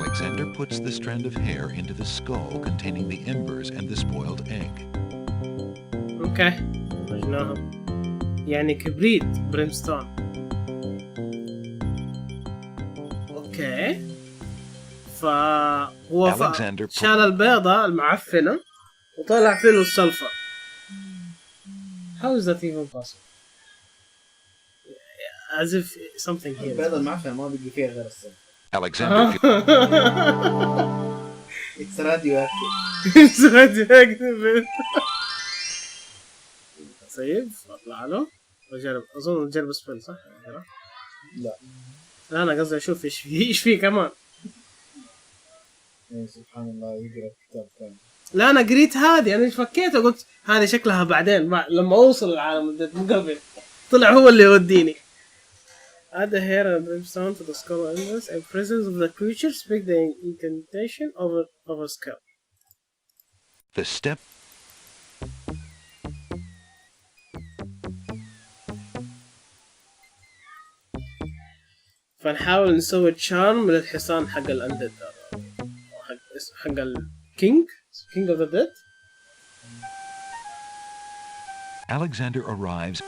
Alexander puts the strand of hair into the skull containing the embers and the spoiled egg. Okay. يعني كبريت بريمستون. اوكي. فهو شال البيضة المعفنة وطلع فيه السلفر. How is that even possible? As if something here. البيضة المعفنة ما بيجي فيها غير السلفر. Alexander. It's radioactive. It's radioactive. طيب اطلع له واجرب. اظن نجرب سبيل صح؟ لا انا قصدي اشوف ايش فيه كمان. سبحان الله يقرا كتاب كامل. لا انا قريت هذه، انا فكيت وقلت هذه شكلها بعدين لما اوصل العالم مو قبل. طلع هو اللي يوديني. Add the hair and brimstone to the skull embers and presence of the creature. Speak the incantation of a skull. The step. فنحاول نسوي تشارم للحصان حق الاندد حق الكينج اوف ذا ديد. Alexander arrives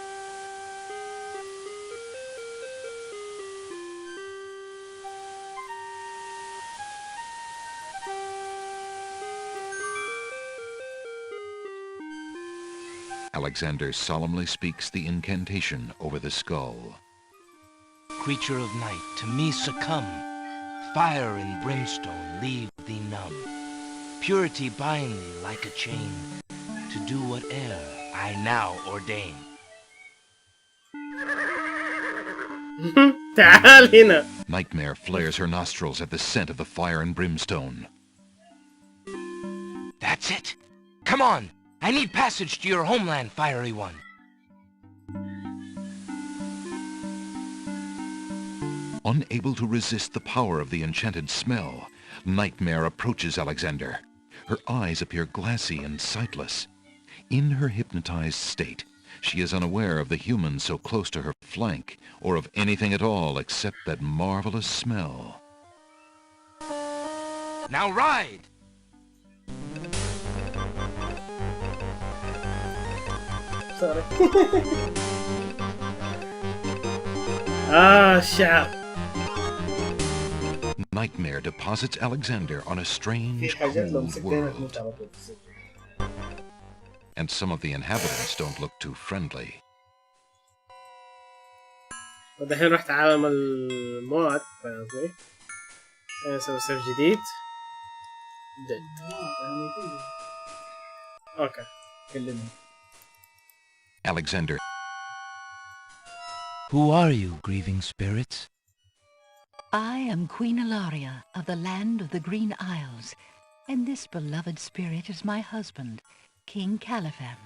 Alexander solemnly speaks the incantation over the skull. Creature of night, to me succumb. Fire and brimstone leave thee numb. Purity bind thee like a chain, to do whate'er I now ordain. تعال هنا. Nightmare flares her nostrils at the scent of the fire and brimstone. That's it. Come on. I need passage to your homeland, fiery one. Unable to resist the power of the enchanted smell, Nightmare approaches Alexander. Her eyes appear glassy and sightless. In her hypnotized state, she is unaware of the humans so close to her flank, or of anything at all except that marvelous smell. Now ride! Sorry. الشعر. Nightmare deposits Alexander on a strange cold world. And some of the inhabitants don't look too friendly. ودحين رحت عالم الموت، فاهم قصدي؟ نسوي سيف جديد. اوكي كلمني. Alexander. Who are you, grieving spirits? I am Queen Ilaria of the land of the Green Isles, and this beloved spirit is my husband, King Caliphan.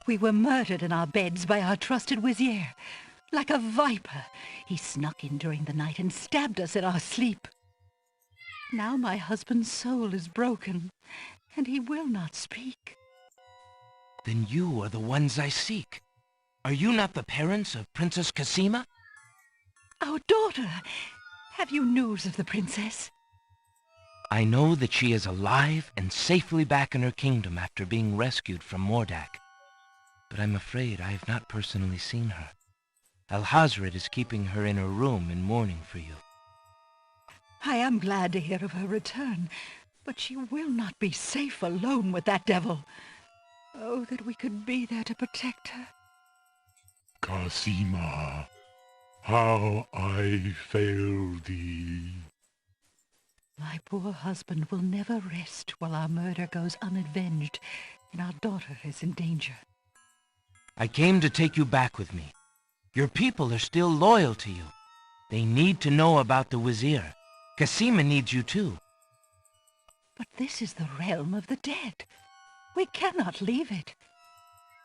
We were murdered in our beds by our trusted vizier. Like a viper, he snuck in during the night and stabbed us in our sleep. Now my husband's soul is broken, and he will not speak. Then you are the ones I seek. Are you not the parents of Princess Cassima? Our daughter! Have you news of the princess? I know that she is alive and safely back in her kingdom after being rescued from Mordak. But I'm afraid I have not personally seen her. Alhazred is keeping her in her room in mourning for you. I am glad to hear of her return, but she will not be safe alone with that devil. Oh, that we could be there to protect her. Cassima, how I fail thee. My poor husband will never rest while our murder goes unavenged and our daughter is in danger. I came to take you back with me. Your people are still loyal to you. They need to know about the Wazir. Cassima needs you too. But this is the realm of the dead. We cannot leave it.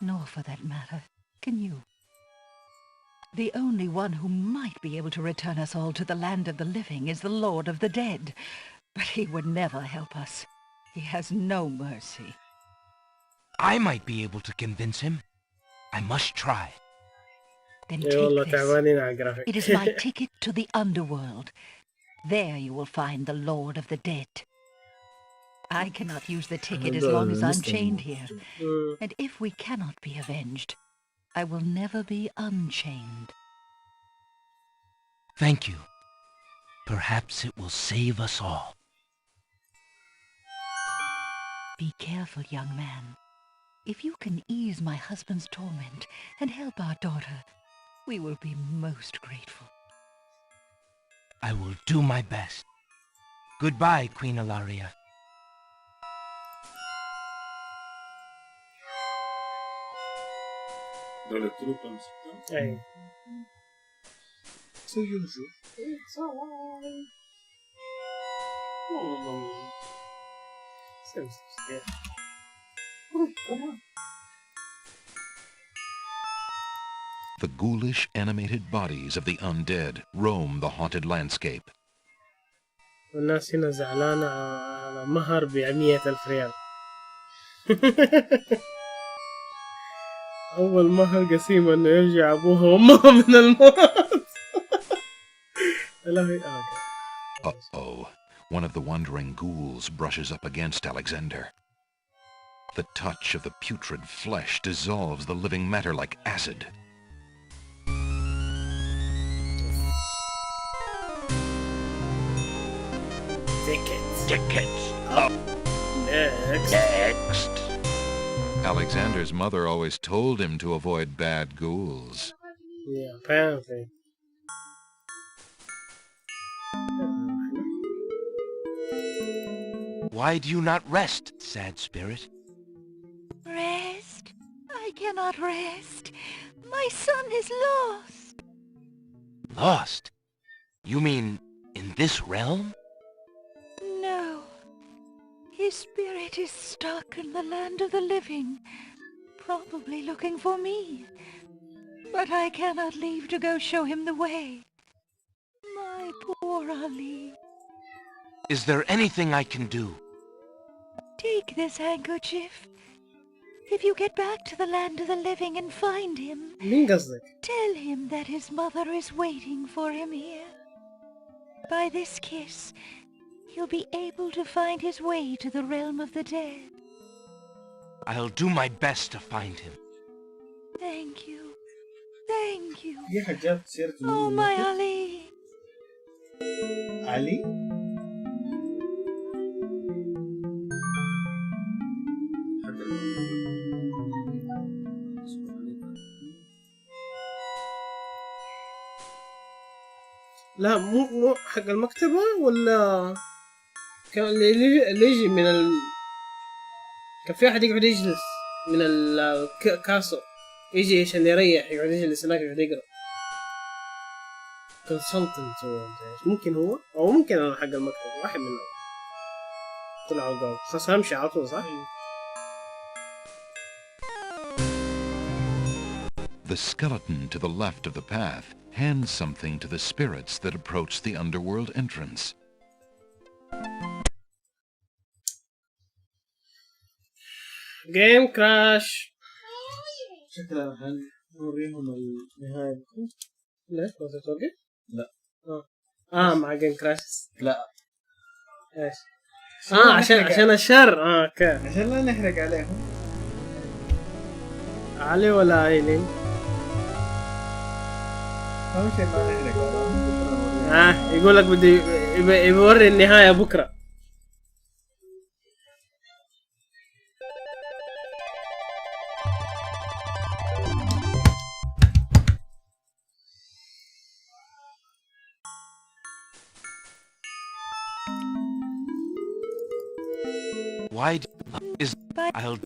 Nor, for that matter, can you. The only one who might be able to return us all to the land of the living is the Lord of the Dead. But he would never help us. He has no mercy. I might be able to convince him. I must try. Then take this. It is my ticket to the underworld. There you will find the Lord of the Dead. I cannot use the ticket as long as I'm chained here. And if we cannot be avenged, I will never be unchained. Thank you. Perhaps it will save us all. Be careful, young man. If you can ease my husband's torment and help our daughter, we will be most grateful. I will do my best. Goodbye, Queen Ilaria. أي. The ghoulish animated bodies of the undead roam the haunted landscape. والناس هنا زعلانة على مهر ب100,000 ريال. أول مهر قسيمة إنه يرجع أبوها وأمها من الموت. Uh-oh. One of the wandering ghouls brushes up against Alexander. The touch of the putrid flesh dissolves the living matter like acid. Tickets. Next. Alexander's mother always told him to avoid bad ghouls. Yeah, apparently. Why do you not rest, sad spirit? Rest? I cannot rest. My son is lost. Lost? You mean in this realm? No. His spirit is stuck in the land of the living, probably looking for me. But I cannot leave to go show him the way. My poor Ali. Is there anything I can do? Take this handkerchief. If you get back to the land of the living and find him, tell him that his mother is waiting for him here. By this kiss, he'll be able to find his way to the realm of the dead. I'll do my best to find him. Thank you. Thank you. دي حاجات سيرة Oh, my Ali. علي؟ لا مو حق المكتبة ولا كان اللي يجي من كان في أحد يقعد يجلس من الكاسو يجي عشان يريح يقعد يجلس هناك يقعد يقرأ كونسلتنت ممكن هو أو ممكن أنا حق المكتبة واحد منهم طلعوا قال خلاص همشي على طول صح؟ The skeleton to the left of the path hands something to the spirits that approach the underworld entrance. Game crash. شكلها هنوريهم النهاية. ليش ما تتوقف؟ لا. مع جيم كراش. لا. ايش؟ عشان الشر. اوكي. عشان لا نحرق عليهم. علي ولا ايلين؟ أهم شيء ما نحرق عليهم. يقول لك بدي يوري النهاية بكرة. Why is I'll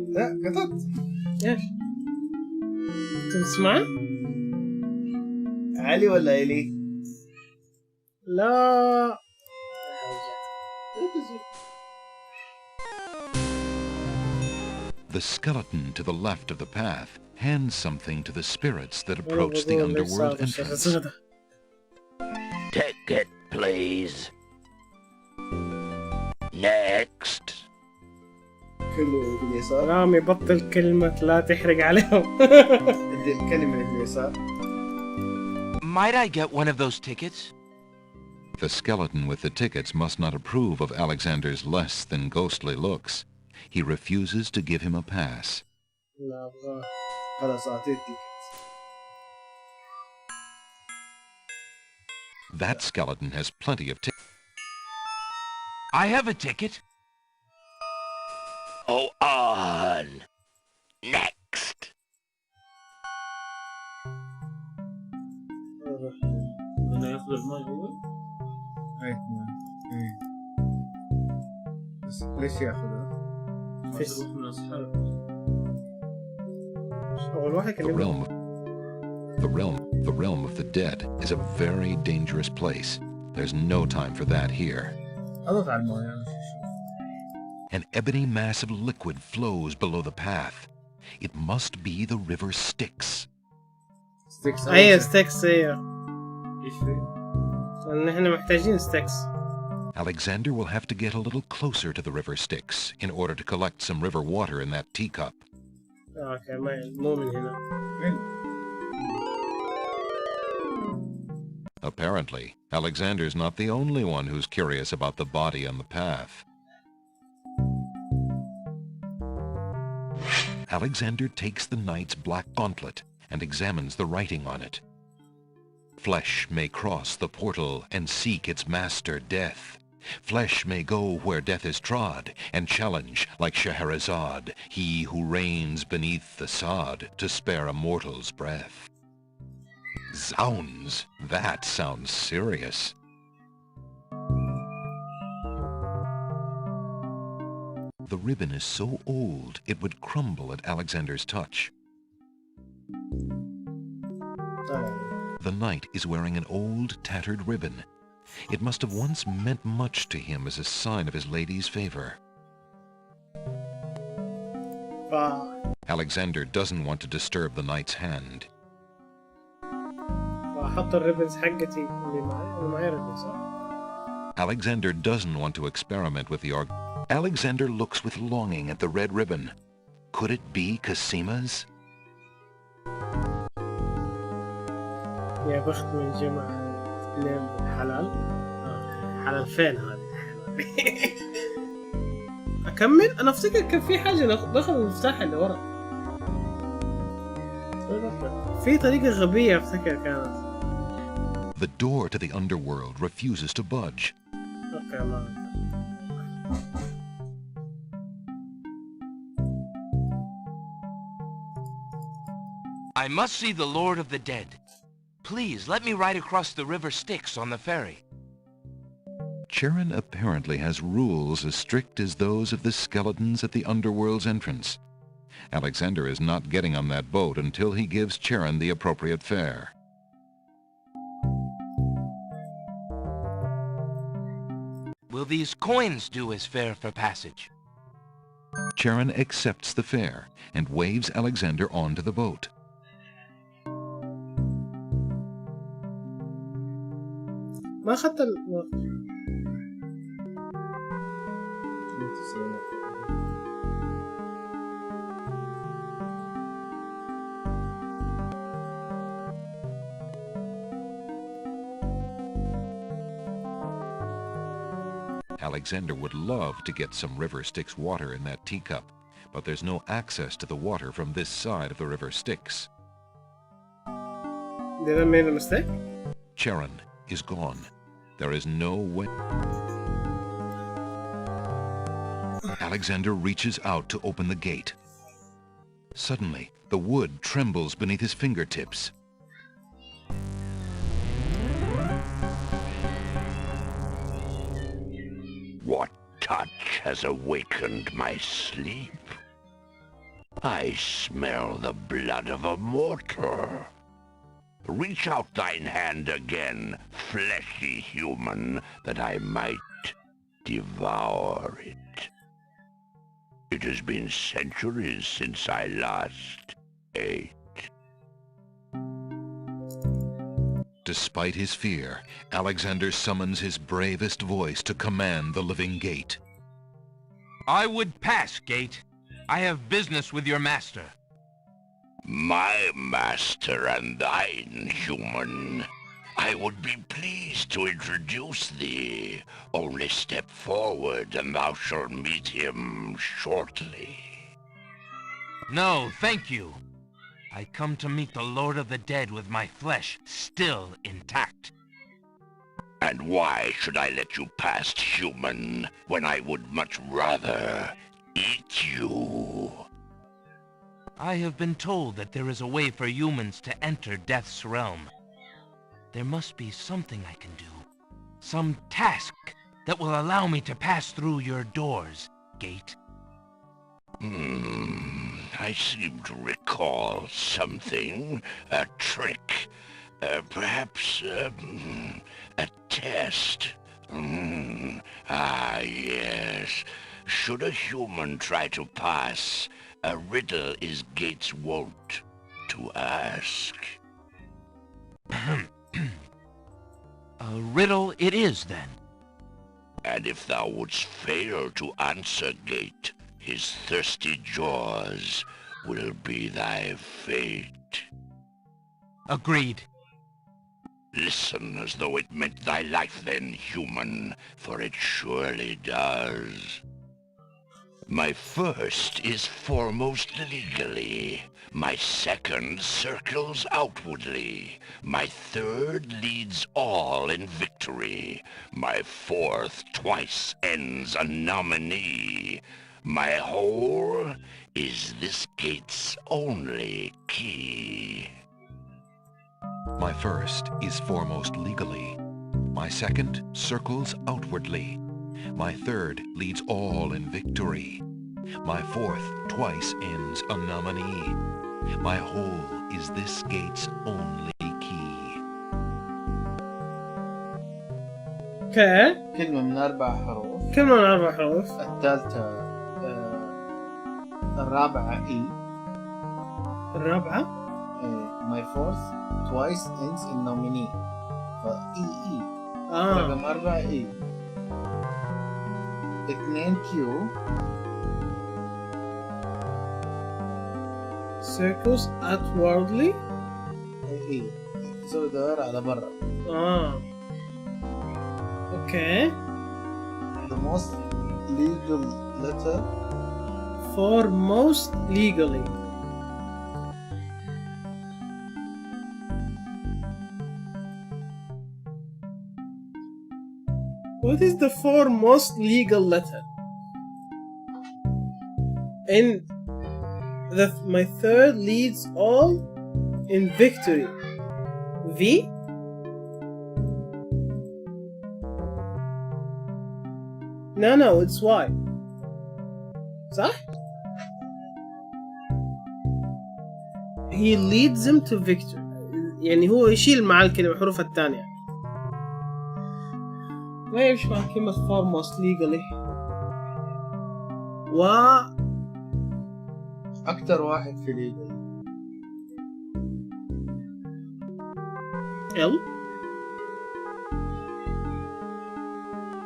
لا قطعت. ايش؟ تسمع؟ علي ولا إلي؟ لا. The skeleton to the left of the path hands something to the spirits that approach the underworld entrance. Ticket, please. Next. كله باليسار. رامي بطل كلمة لا تحرق عليهم. ادي الكلمة اللي باليسار. Might I get one of those tickets? The skeleton with the tickets must not approve of Alexander's less than ghostly looks. He refuses to give him a pass. خلاص أعطيك ticket. That skeleton has plenty of tickets. I have a ticket. Oh, on. Next. بدنا ياخذ الماء هو؟ ايه بس ليش ياخذها؟ يروح من أصحاب. The realm of the dead is a very dangerous place. There's no time for that here. أضغط على الماء يعني. An ebony mass of liquid flows below the path. It must be the river Styx. ستيكس. أي ستيكس هي. إيش فيه؟ نحن محتاجين ستيكس. Alexander will have to get a little closer to the river Styx in order to collect some river water in that teacup. اوكي مو من هنا. Apparently, Alexander's not the only one who's curious about the body on the path. Alexander takes the knight's black gauntlet and examines the writing on it. Flesh may cross the portal and seek its master, death. Flesh may go where death is trod, and challenge, like Scheherazade, he who reigns beneath the sod to spare a mortal's breath. Zounds, that sounds serious. The ribbon is so old it would crumble at Alexander's touch. The knight is wearing an old, tattered ribbon. It must have once meant much to him as a sign of his lady's favor. Alexander doesn't want to disturb the knight's hand. Alexander doesn't want to experiment with the org. Alexander looks with longing at the red ribbon. Could it be Casima's? يا بخت من جمع اثنين بالحلال. حلال فين هذه؟ أكمل؟ أنا أفتكر كان في حاجة دخل المفتاح اللي ورا. في طريقة غبية أفتكر كانت. The door to the underworld refuses to budge. أوكي الله. I must see the Lord of the Dead. Please, let me ride across the river Styx on the ferry. Charon apparently has rules as strict as those of the skeletons at the underworld's entrance. Alexander is not getting on that boat until he gives Charon the appropriate fare. Will these coins do as fare for passage? Charon accepts the fare and waves Alexander onto the boat. ما أخذت الوقت. Alexander would love to get some river Styx water in that teacup, but there's no access to the water from this side of the river Styx. Did I make a mistake? Charon is gone. There is no way. Alexander reaches out to open the gate. Suddenly, the wood trembles beneath his fingertips. What touch has awakened my sleep? I smell the blood of a mortal. Reach out thine hand again, fleshy human, that I might devour it. It has been centuries since I last ate. Despite his fear, Alexander summons his bravest voice to command the living gate. I would pass, gate. I have business with your master. My master and thine, human. I would be pleased to introduce thee. Only step forward and thou shalt meet him shortly. No, thank you. I come to meet the Lord of the Dead with my flesh still intact. And why should I let you pass, human, when I would much rather eat you? I have been told that there is a way for humans to enter Death's realm. There must be something I can do. Some task that will allow me to pass through your doors, gate. I seem to recall something. A trick. Perhaps, a test. Ah, yes. Should a human try to pass, a riddle is Gate's wont to ask. A riddle it is, then. And if thou wouldst fail to answer, Gate, his thirsty jaws will be thy fate. Agreed. Listen as though it meant thy life then, human, for it surely does. My first is foremost legally. My second circles outwardly. My third leads all in victory. My fourth twice ends a nominee. My whole is this gate's only key. My first is foremost legally. My second circles outwardly. My third leads all in victory. My fourth twice ends a nominee. My whole is this gate's only key. اوكي. كلمة من 4 حروف. كلمة من 4 حروف. الثالثة الرابعة إي. الرابعة؟ My fourth twice ends in nominee. فإي. رقم 4 إي. 2 كيو. circles outwardly. إي. تسوي دوائر على برا. اوكي. The most legal letter. Foremost legally. What is the foremost legal letter? And my third leads all in victory. V? No, it's Y. صح؟ He leads them to victory. يعني هو يشيل مع الكلمة الحروف الثانية. ما يمشي مع كلمة foremost legally. أكتر واحد في legal. L.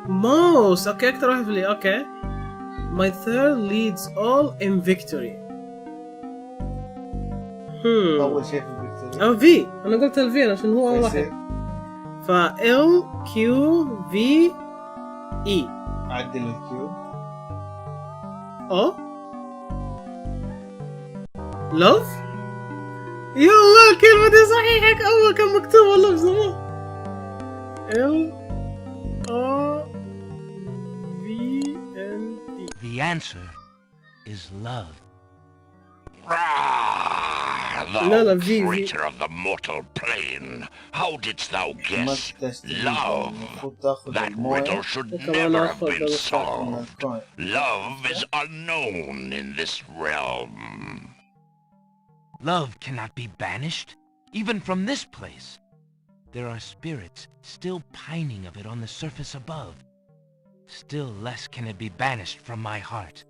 Most. اوكي أكتر واحد في اوكي. My third leads all in victory. أول شيء في victory. في. أنا قلت الفي عشان هو أول واحد. L Q V E. عدل الكيو. love. يا الله الكلمة دي صحيحة. أول كان مكتوب والله بزمان. L O V N E. The answer is love. Thou creature of the mortal plane, how didst thou guess love? That riddle should never have been solved. Love is unknown in this realm. Love cannot be banished, even from this place. There are spirits still pining of it on the surface above. Still less can it be banished from my heart.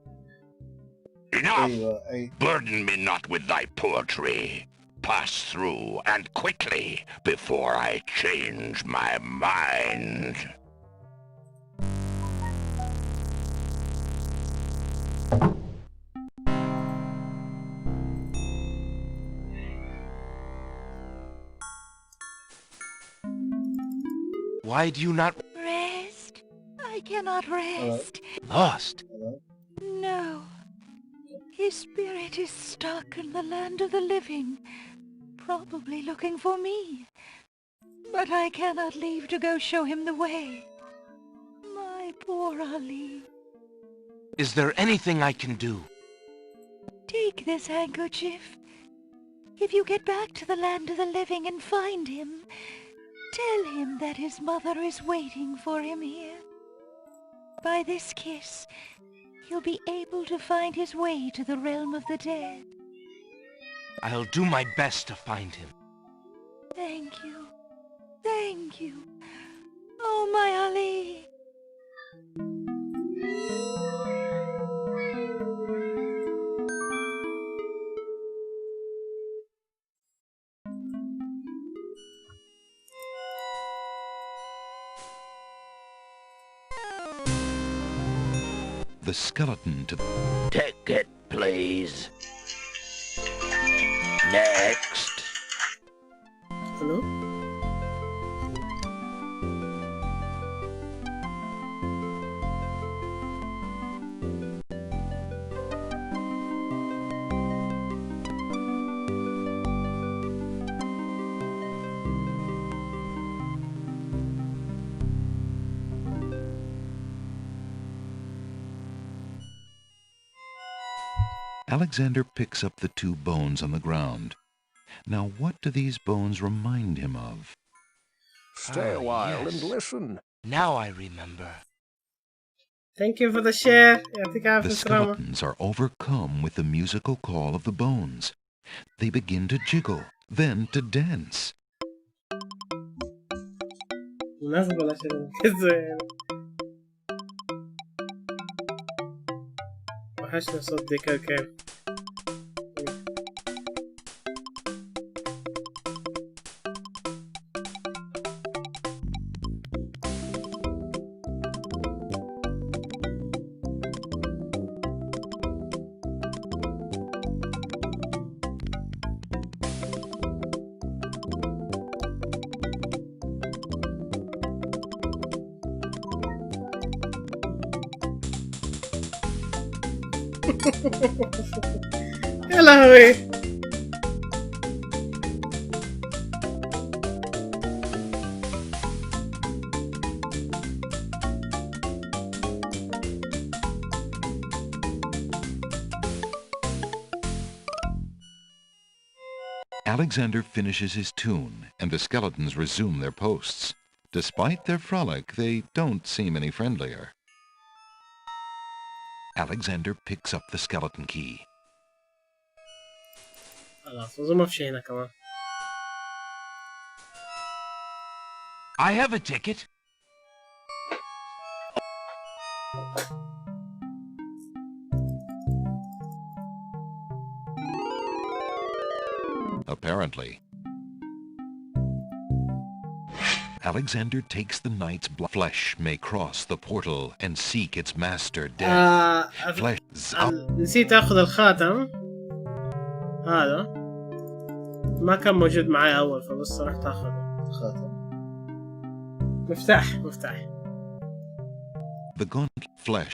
Enough! Burden me not with thy poetry. Pass through, and quickly, before I change my mind. Why do you not rest? I cannot rest. Lost? No. His spirit is stuck in the land of the living, probably looking for me. But I cannot leave to go show him the way. My poor Ali. Is there anything I can do? Take this handkerchief. If you get back to the land of the living and find him, tell him that his mother is waiting for him here. By this kiss, he'll be able to find his way to the realm of the dead. I'll do my best to find him. Thank you. Thank you. Oh, my Ali. The skeleton to... Ticket, please. Next. Hello? Alexander picks up the 2 bones on the ground. Now what do these bones remind him of? Stay a while and listen. Now I remember. Thank you for the share. يعطيك The العافية سلامة. skeletons are overcome with the musical call of the bones. They begin to jiggle, then to dance. مناسبة عشان كذا يعني. وحشنا صوت ديكا كيف. يا لهوي. Alexander finishes his tune, and the skeletons resume their posts. Despite their frolic, they don't seem any friendlier. Alexander picks up the skeleton key. خلاص وزوم في هنا كمان. I have a ticket. Apparently. Alexander takes the knight's flesh may cross the portal and seek its master death. Flesh نسيت اخذ الخاتم هذا ما كان موجود معي اول فبس رحت اخذه. خاتم مفتاح. The gauntlet flesh.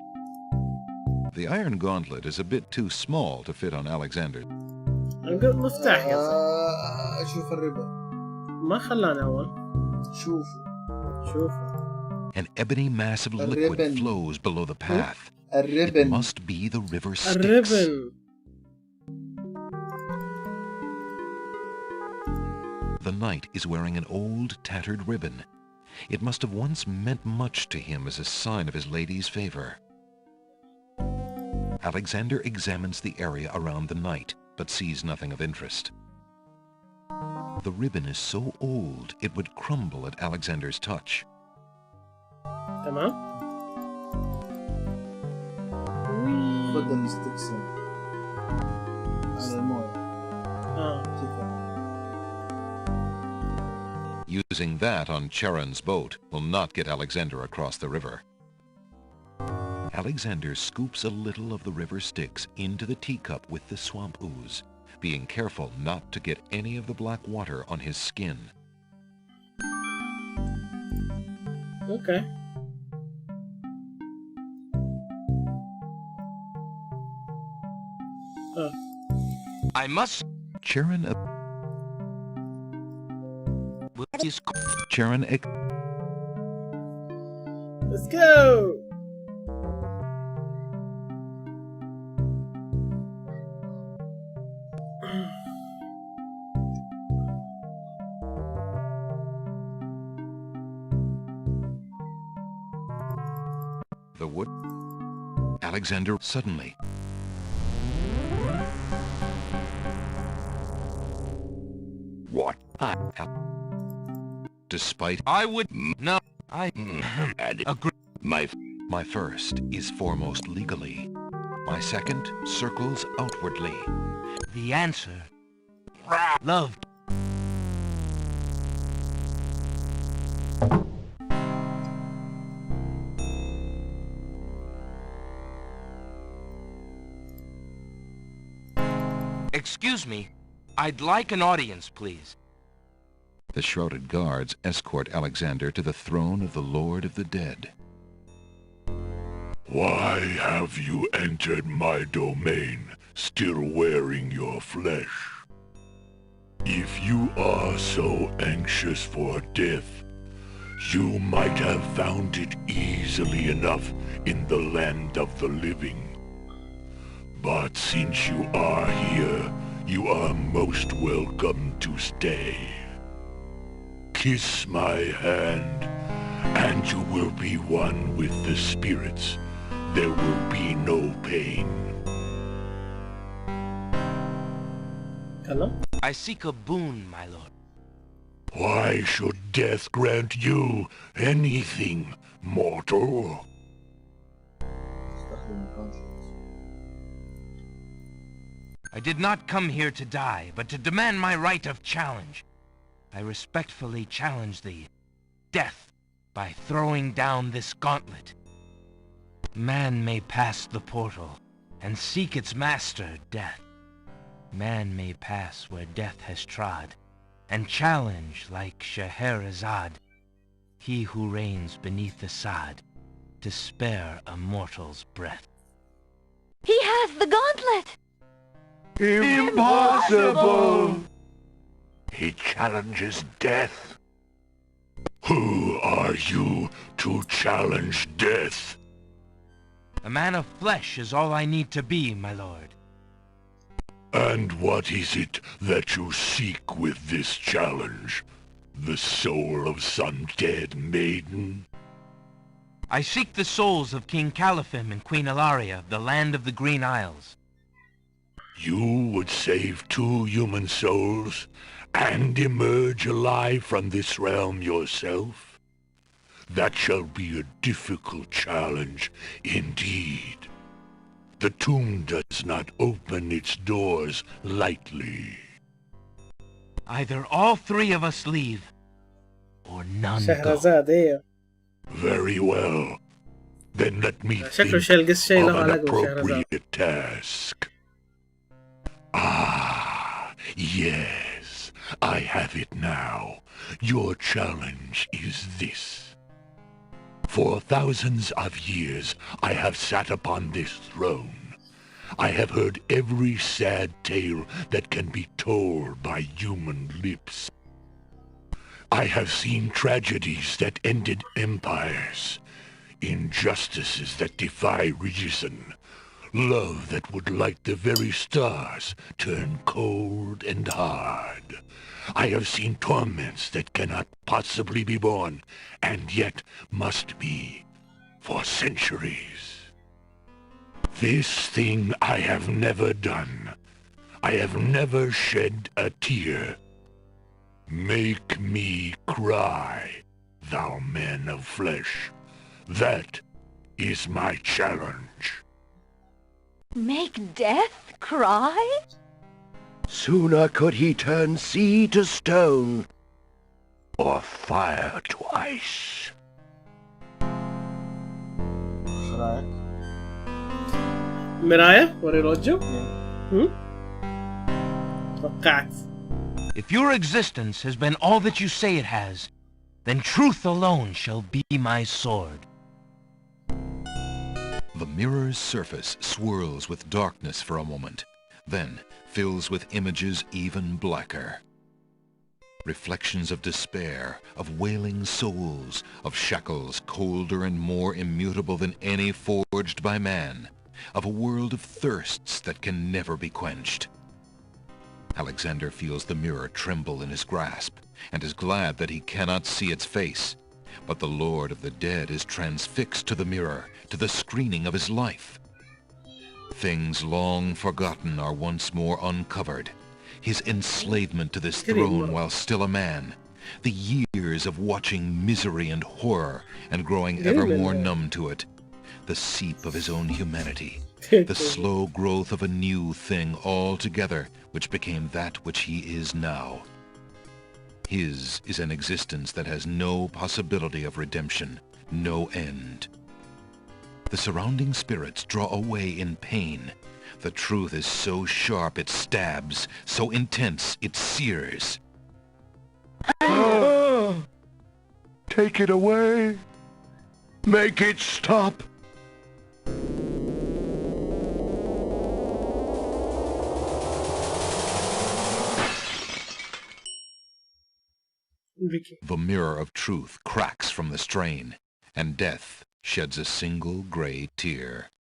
The iron gauntlet is a bit too small to fit on Alexander. مفتاح يا اشوف الربا ما خلاني اول. شوفوا. An ebony mass of liquid flows below the path. الربن. It must be the river Styx. الربن. The knight is wearing an old, tattered ribbon. It must have once meant much to him as a sign of his lady's favor. Alexander examines the area around the knight, but sees nothing of interest. The ribbon is so old, it would crumble at Alexander's touch. تمام. خذ المستكسر على المويه. Using that on Charon's boat will not get Alexander across the river. Alexander scoops a little of the river Styx into the teacup with the swamp ooze, being careful not to get any of the black water on his skin. Okay. I must. Charon. Charon. Let's go. The wood. Alexander suddenly. What? Despite I would no. I agree. My first is foremost legally. My second circles outwardly. The answer. Love. Excuse me. I'd like an audience, please. The shrouded guards escort Alexander to the throne of the Lord of the Dead. Why have you entered my domain, still wearing your flesh? If you are so anxious for death, you might have found it easily enough in the land of the living. But since you are here, you are most welcome to stay. Kiss my hand, and you will be one with the spirits. There will be no pain. Hello? I seek a boon, my lord. Why should death grant you anything, mortal? I did not come here to die, but to demand my right of challenge. I respectfully challenge thee, death, by throwing down this gauntlet. Man may pass the portal, and seek its master, death. Man may pass where death has trod, and challenge like Scheherazade, he who reigns beneath the sod, to spare a mortal's breath. He has the gauntlet! Impossible! He challenges death. Who are you to challenge death? A man of flesh is all I need to be, my lord. And what is it that you seek with this challenge? The soul of some dead maiden? I seek the souls of King Caliphim and Queen Ilaria of the land of the Green Isles. You would save 2 human souls and emerge alive from this realm yourself? That shall be a difficult challenge indeed. The tomb does not open its doors lightly. Either all 3 of us leave, or none go. شهرزاد ايوه. Very well. Then let me شكله think شيء القص شيء of له an علاقة بشهرزاد. appropriate task. Ah, yes. I have it now. Your challenge is this. For thousands of years, I have sat upon this throne. I have heard every sad tale that can be told by human lips. I have seen tragedies that ended empires, injustices that defy reason, love that would light the very stars turn cold and hard. I have seen torments that cannot possibly be borne, and yet must be, for centuries. This thing I have never done. I have never shed a tear. Make me cry, thou man of flesh. That is my challenge. Make death cry? Sooner could he turn sea to stone, or fire to ice. مراية وري الوجه. توقعت. If your existence has been all that you say it has, then truth alone shall be my sword. The mirror's surface swirls with darkness for a moment, then fills with images even blacker. Reflections of despair, of wailing souls, of shackles colder and more immutable than any forged by man, of a world of thirsts that can never be quenched. Alexander feels the mirror tremble in his grasp, and is glad that he cannot see its face. But the Lord of the Dead is transfixed to the mirror, to the screening of his life. Things long forgotten are once more uncovered. His enslavement to this throne while still a man. The years of watching misery and horror and growing ever more numb to it. The seep of his own humanity. The slow growth of a new thing altogether, which became that which he is now. His is an existence that has no possibility of redemption, no end. The surrounding spirits draw away in pain. The truth is so sharp it stabs, so intense it sears. Take it away. Make it stop. The mirror of truth cracks from the strain, and death sheds a single gray tear.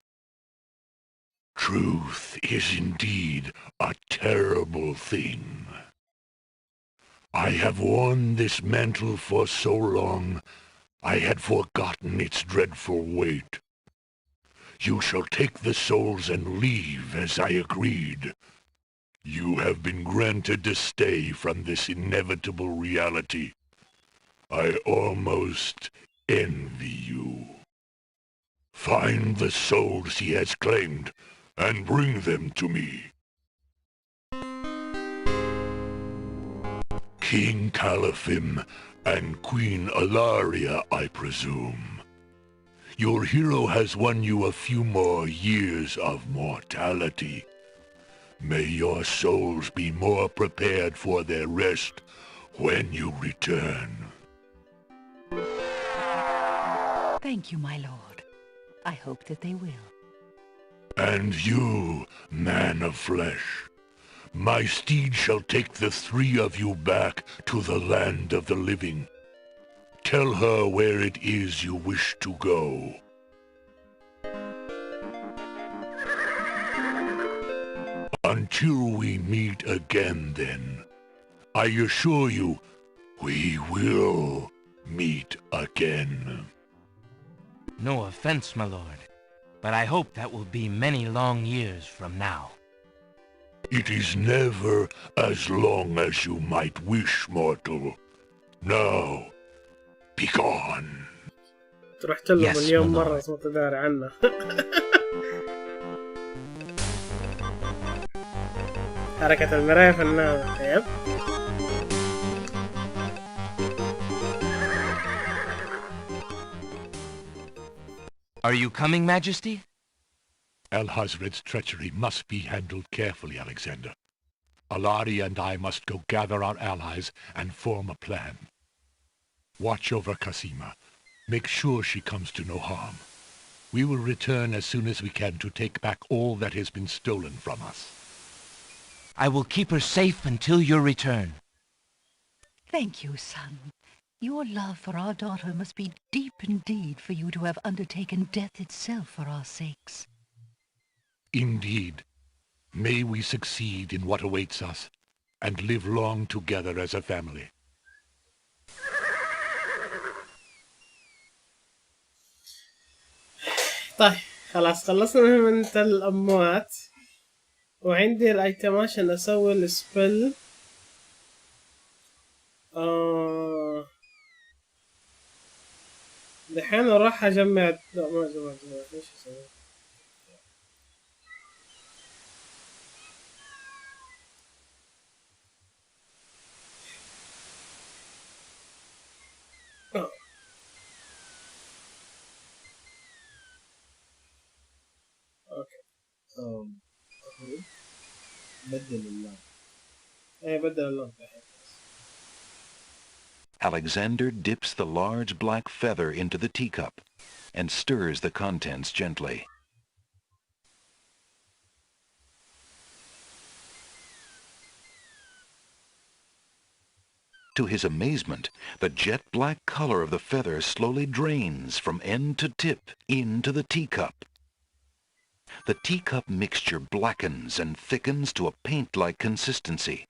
Truth is indeed a terrible thing. I have worn this mantle for so long, I had forgotten its dreadful weight. You shall take the souls and leave as I agreed. You have been granted a stay from this inevitable reality. I almost envy you. Find the souls he has claimed, and bring them to me. King Caliphim and Queen Alaria, I presume. Your hero has won you a few more years of mortality. May your souls be more prepared for their rest when you return. Thank you, my lord. I hope that they will. And you, man of flesh, my steed shall take the three of you back to the land of the living. Tell her where it is you wish to go. Until we meet again, then, I assure you, we will meet again. No offense, my lord, but I hope that will be many long years from now. It is never as long as you might wish, mortal. Now, be gone. رحت له مليون مرة صوت داري عنه. حركة المراية فنانة. يب. Are you coming, Majesty? Al-Hazred's treachery must be handled carefully, Alexander. Alaria and I must go gather our allies and form a plan. Watch over Casima. Make sure she comes to no harm. We will return as soon as we can to take back all that has been stolen from us. I will keep her safe until your return. Thank you, son. Your love for our daughter must be deep indeed for you to have undertaken death itself for our sakes. Indeed. May we succeed in what awaits us, and live long together as a family. طيب خلاص خلصنا من الأموات وعندي الأيتمات عشان أسوي السبل. دحين أروح أجمع لا ما جمعت إيش أسوي؟ بدل اللون. ايه بدل اللون. Alexander dips the large black feather into the teacup and stirs the contents gently. To his amazement, the jet black color of the feather slowly drains from end to tip into the teacup. The teacup mixture blackens and thickens to a paint-like consistency.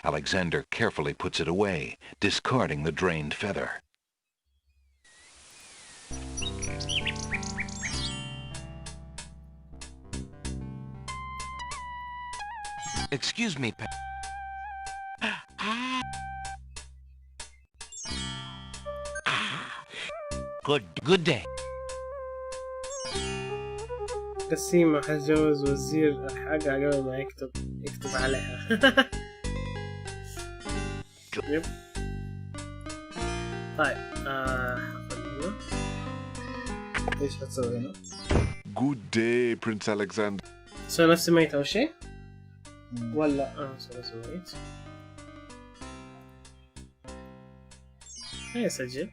Alexander carefully puts it away, discarding the drained feather. Excuse me, Good day. قسيمة حجوز وزير الحاجة قبل ما يكتب عليها. يب. طيب ايش هتسوي هنا؟ Good day, Prince Alexander. سوي نفسي ميت أو شيء؟ ولا سوي نفسي ميت. هيا سجل.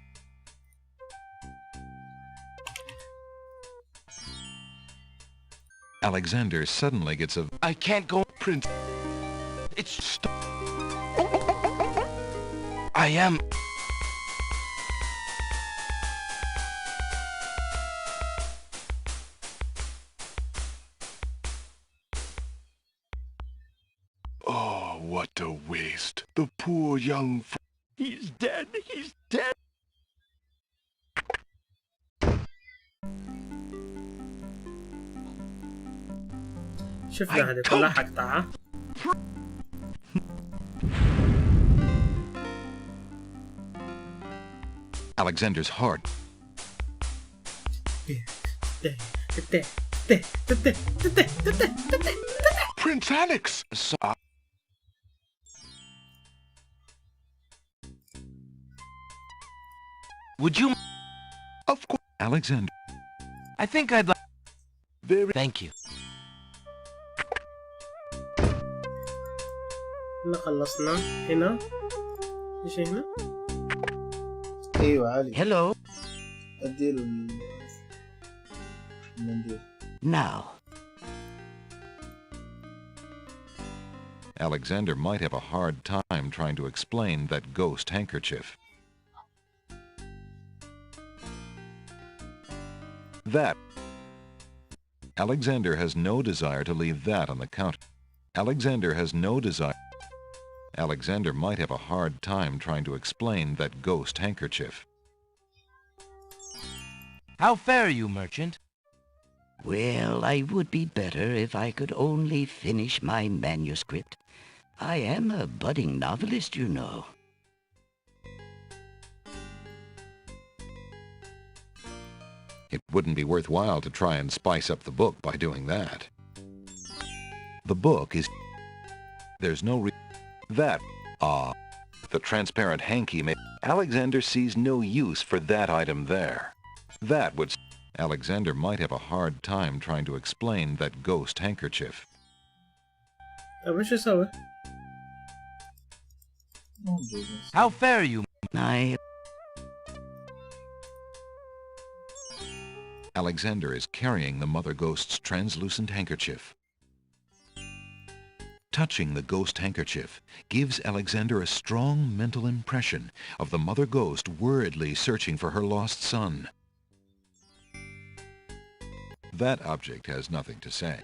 Alexander suddenly gets a... I can't go, Prince. It's... I am... What a waste. The poor young... He's dead. He's dead. شفنا هذه كلها حقطعها. Alexander's heart. Prince Alex! Would you... Of course. Alexander. I think I'd like... Very... Thank you. خلصنا هنا. ايش هنا؟ ايوه علي. Hello. اديله المنديل. Now. Alexander might have a hard time trying to explain that ghost handkerchief. That. Alexander has no desire to leave that on the counter. Alexander has no desire. Alexander might have a hard time trying to explain that ghost handkerchief. How fare you, merchant? Well, I would be better if I could only finish my manuscript. I am a budding novelist, you know. It wouldn't be worthwhile to try and spice up the book by doing that. The book is... There's no that... the transparent hanky may... Alexander sees no use for that item there. That would... Alexander might have a hard time trying to explain that ghost handkerchief. How fare you? Alexander is carrying the mother ghost's translucent handkerchief. Touching the ghost handkerchief gives Alexander a strong mental impression of the mother ghost worriedly searching for her lost son. That object has nothing to say.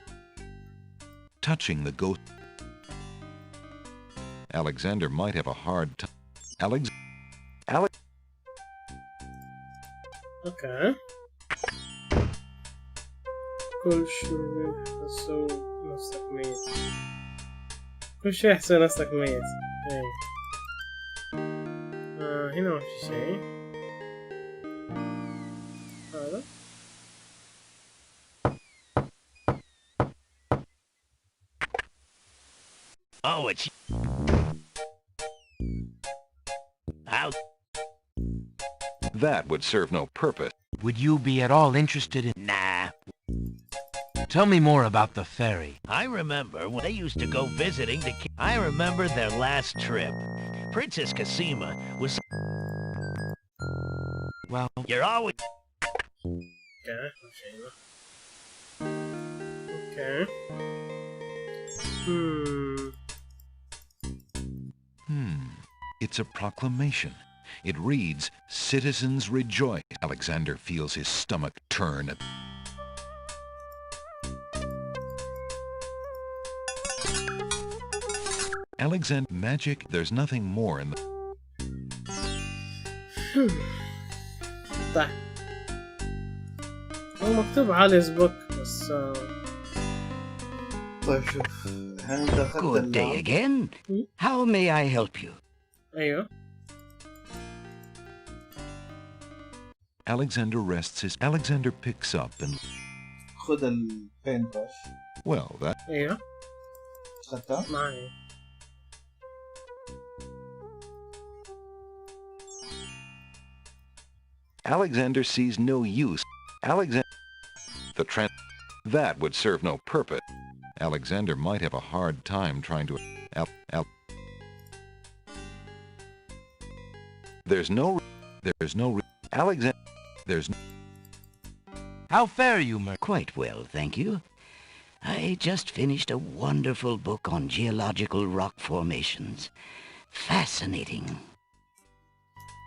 Touching the ghost... Alexander might have a hard time... Okay. كل شيء تسوي نفسك ميت. كل شيء يحسن نفسك ميت. هنا ما في شيء. هذا. Oh, it's... How... That would serve no purpose. Would you be at all interested in... Nah. Tell me more about the ferry. I remember when they used to go visiting the... I remember their last trip. Princess Cassima was... Well... You're always... Okay. It's a proclamation. It reads, "Citizens rejoice." Alexander feels his stomach turn. Alexander magic, there's nothing more in the... طيب هو مكتوب على بوك بس طيب شوف Good day again. How may I help you? ايوه Alexander rests his... Alexander picks up and... خذ البين برش. Well, that... ايوه خدتها؟ معي. Alexander sees no use. Alexander... That would serve no purpose. Alexander might have a hard time trying to... There's no... Alexander... There's no... How fare you, Quite well, thank you. I just finished a wonderful book on geological rock formations. Fascinating.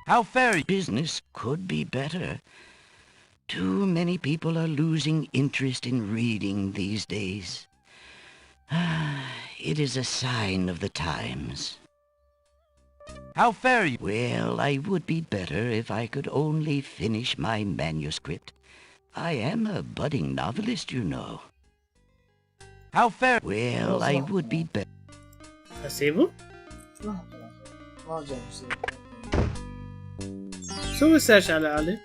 How fare you? Business could be better. Too many people are losing interest in reading these days. It is a sign of the times. How fare you? Well, I would be better if I could only finish my manuscript. I am a budding novelist, you know. How fare? Well, I would be better. أسيبه؟ ما جاب شيء. سوي سيرش على علي.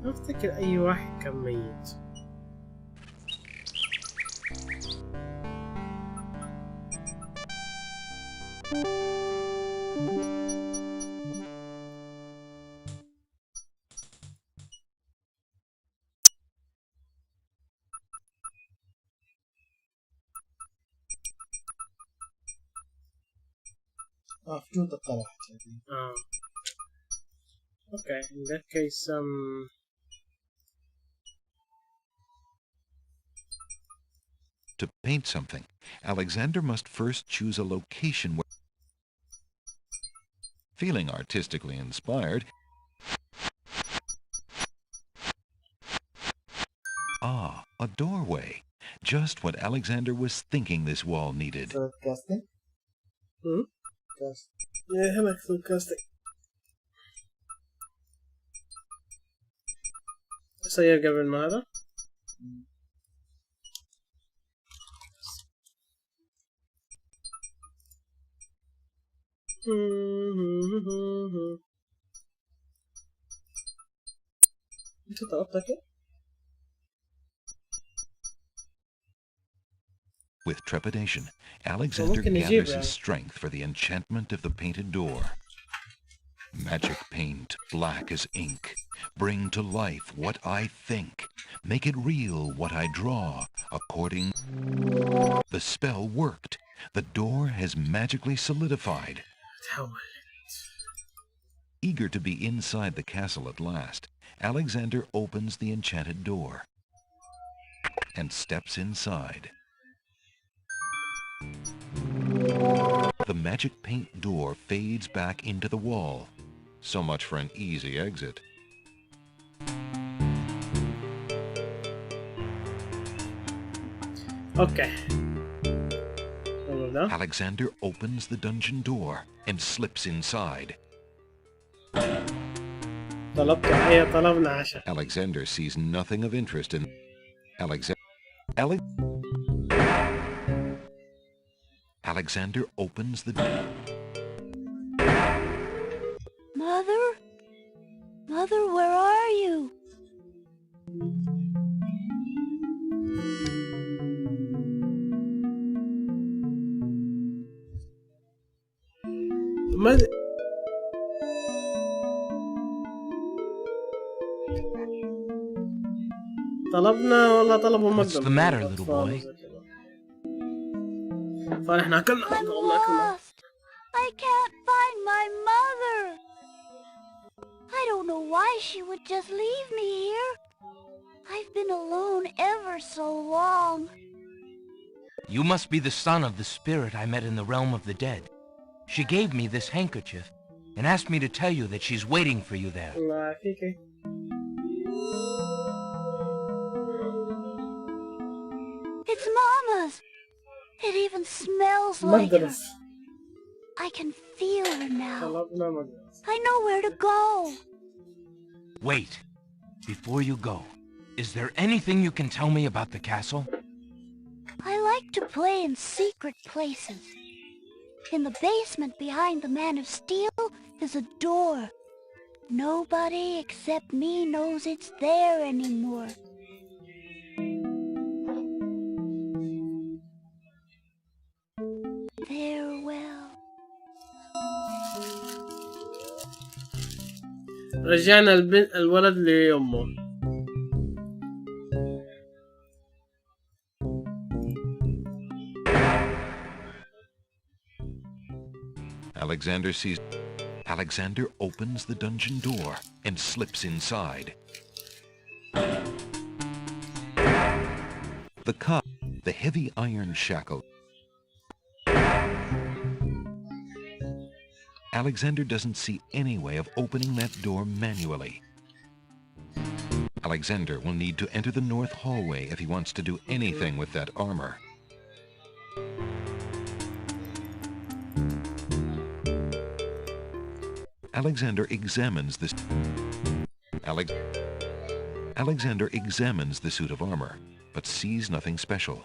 أفتكر أي واحد كان ميت. في جودة اقتراح. Okay, in that case, To paint something, Alexander must first choose a location where... Feeling artistically inspired... Ah, a doorway. Just what Alexander was thinking this wall needed. casting? Cast. Yeah, I'm actually casting. سير قبل ما هذا. انت طلبتك؟ With trepidation, Alexander gathers his strength for the enchantment of the painted door. Magic paint, black as ink. Bring to life what I think. Make it real what I draw, according... The spell worked. The door has magically solidified. Eager to be inside the castle at last, Alexander opens the enchanted door and steps inside. The magic paint door fades back into the wall. So much for an easy exit. Okay. Alexander opens the dungeon door and slips inside. Alexander sees nothing of interest in Alexander opens the door. Mother? Mother, where are you? Mother. طلبنا والله طلبوا مقدم. What's the matter, little boy? فاحنا أكلنا. I can't find my mother. I don't know why she would just leave me here. I've been alone ever so long. You must be the son of the spirit I met in the realm of the dead. She gave me this handkerchief and asked me to tell you that she's waiting for you there. It's Mama's. It even smells like her. I can feel her now. I know where to go. Wait. Before you go, is there anything you can tell me about the castle? I like to play in secret places. In the basement behind the Man of Steel is a door. Nobody except me knows it's there anymore. Farewell. رجعنا الولد لأمه. Alexander opens the dungeon door and slips inside. The heavy iron shackle. Alexander doesn't see any way of opening that door manually. Alexander will need to enter the north hallway if he wants to do anything with that armor. Alexander examines the suit of armor, but sees nothing special.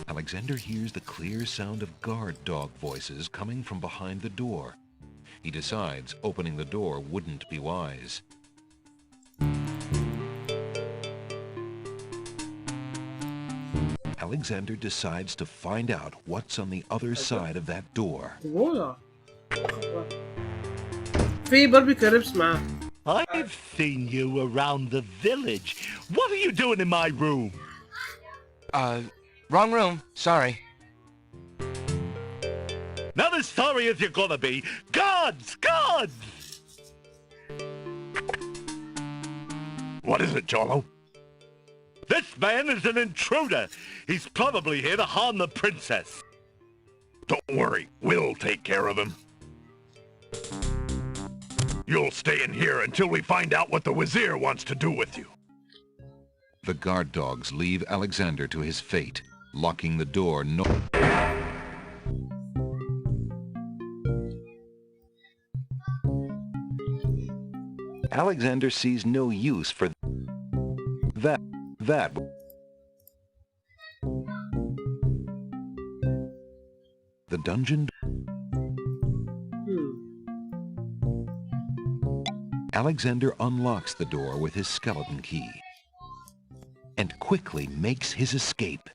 Alexander hears the clear sound of guard dog voices coming from behind the door. He decides opening the door wouldn't be wise. Alexander decides to find out what's on the other side of that door. في باربيكيو ريبس معاه. I've seen you around the village. What are you doing in my room? Wrong room. Sorry. Not as sorry as you're gonna be. Gods! Gods! What is it, Jolo? This man is an intruder. He's probably here to harm the princess. Don't worry, we'll take care of him. You'll stay in here until we find out what the Wazir wants to do with you. The guard dogs leave Alexander to his fate, locking the door Alexander sees no use for that. The dungeon. Alexander unlocks the door with his skeleton key and quickly makes his escape.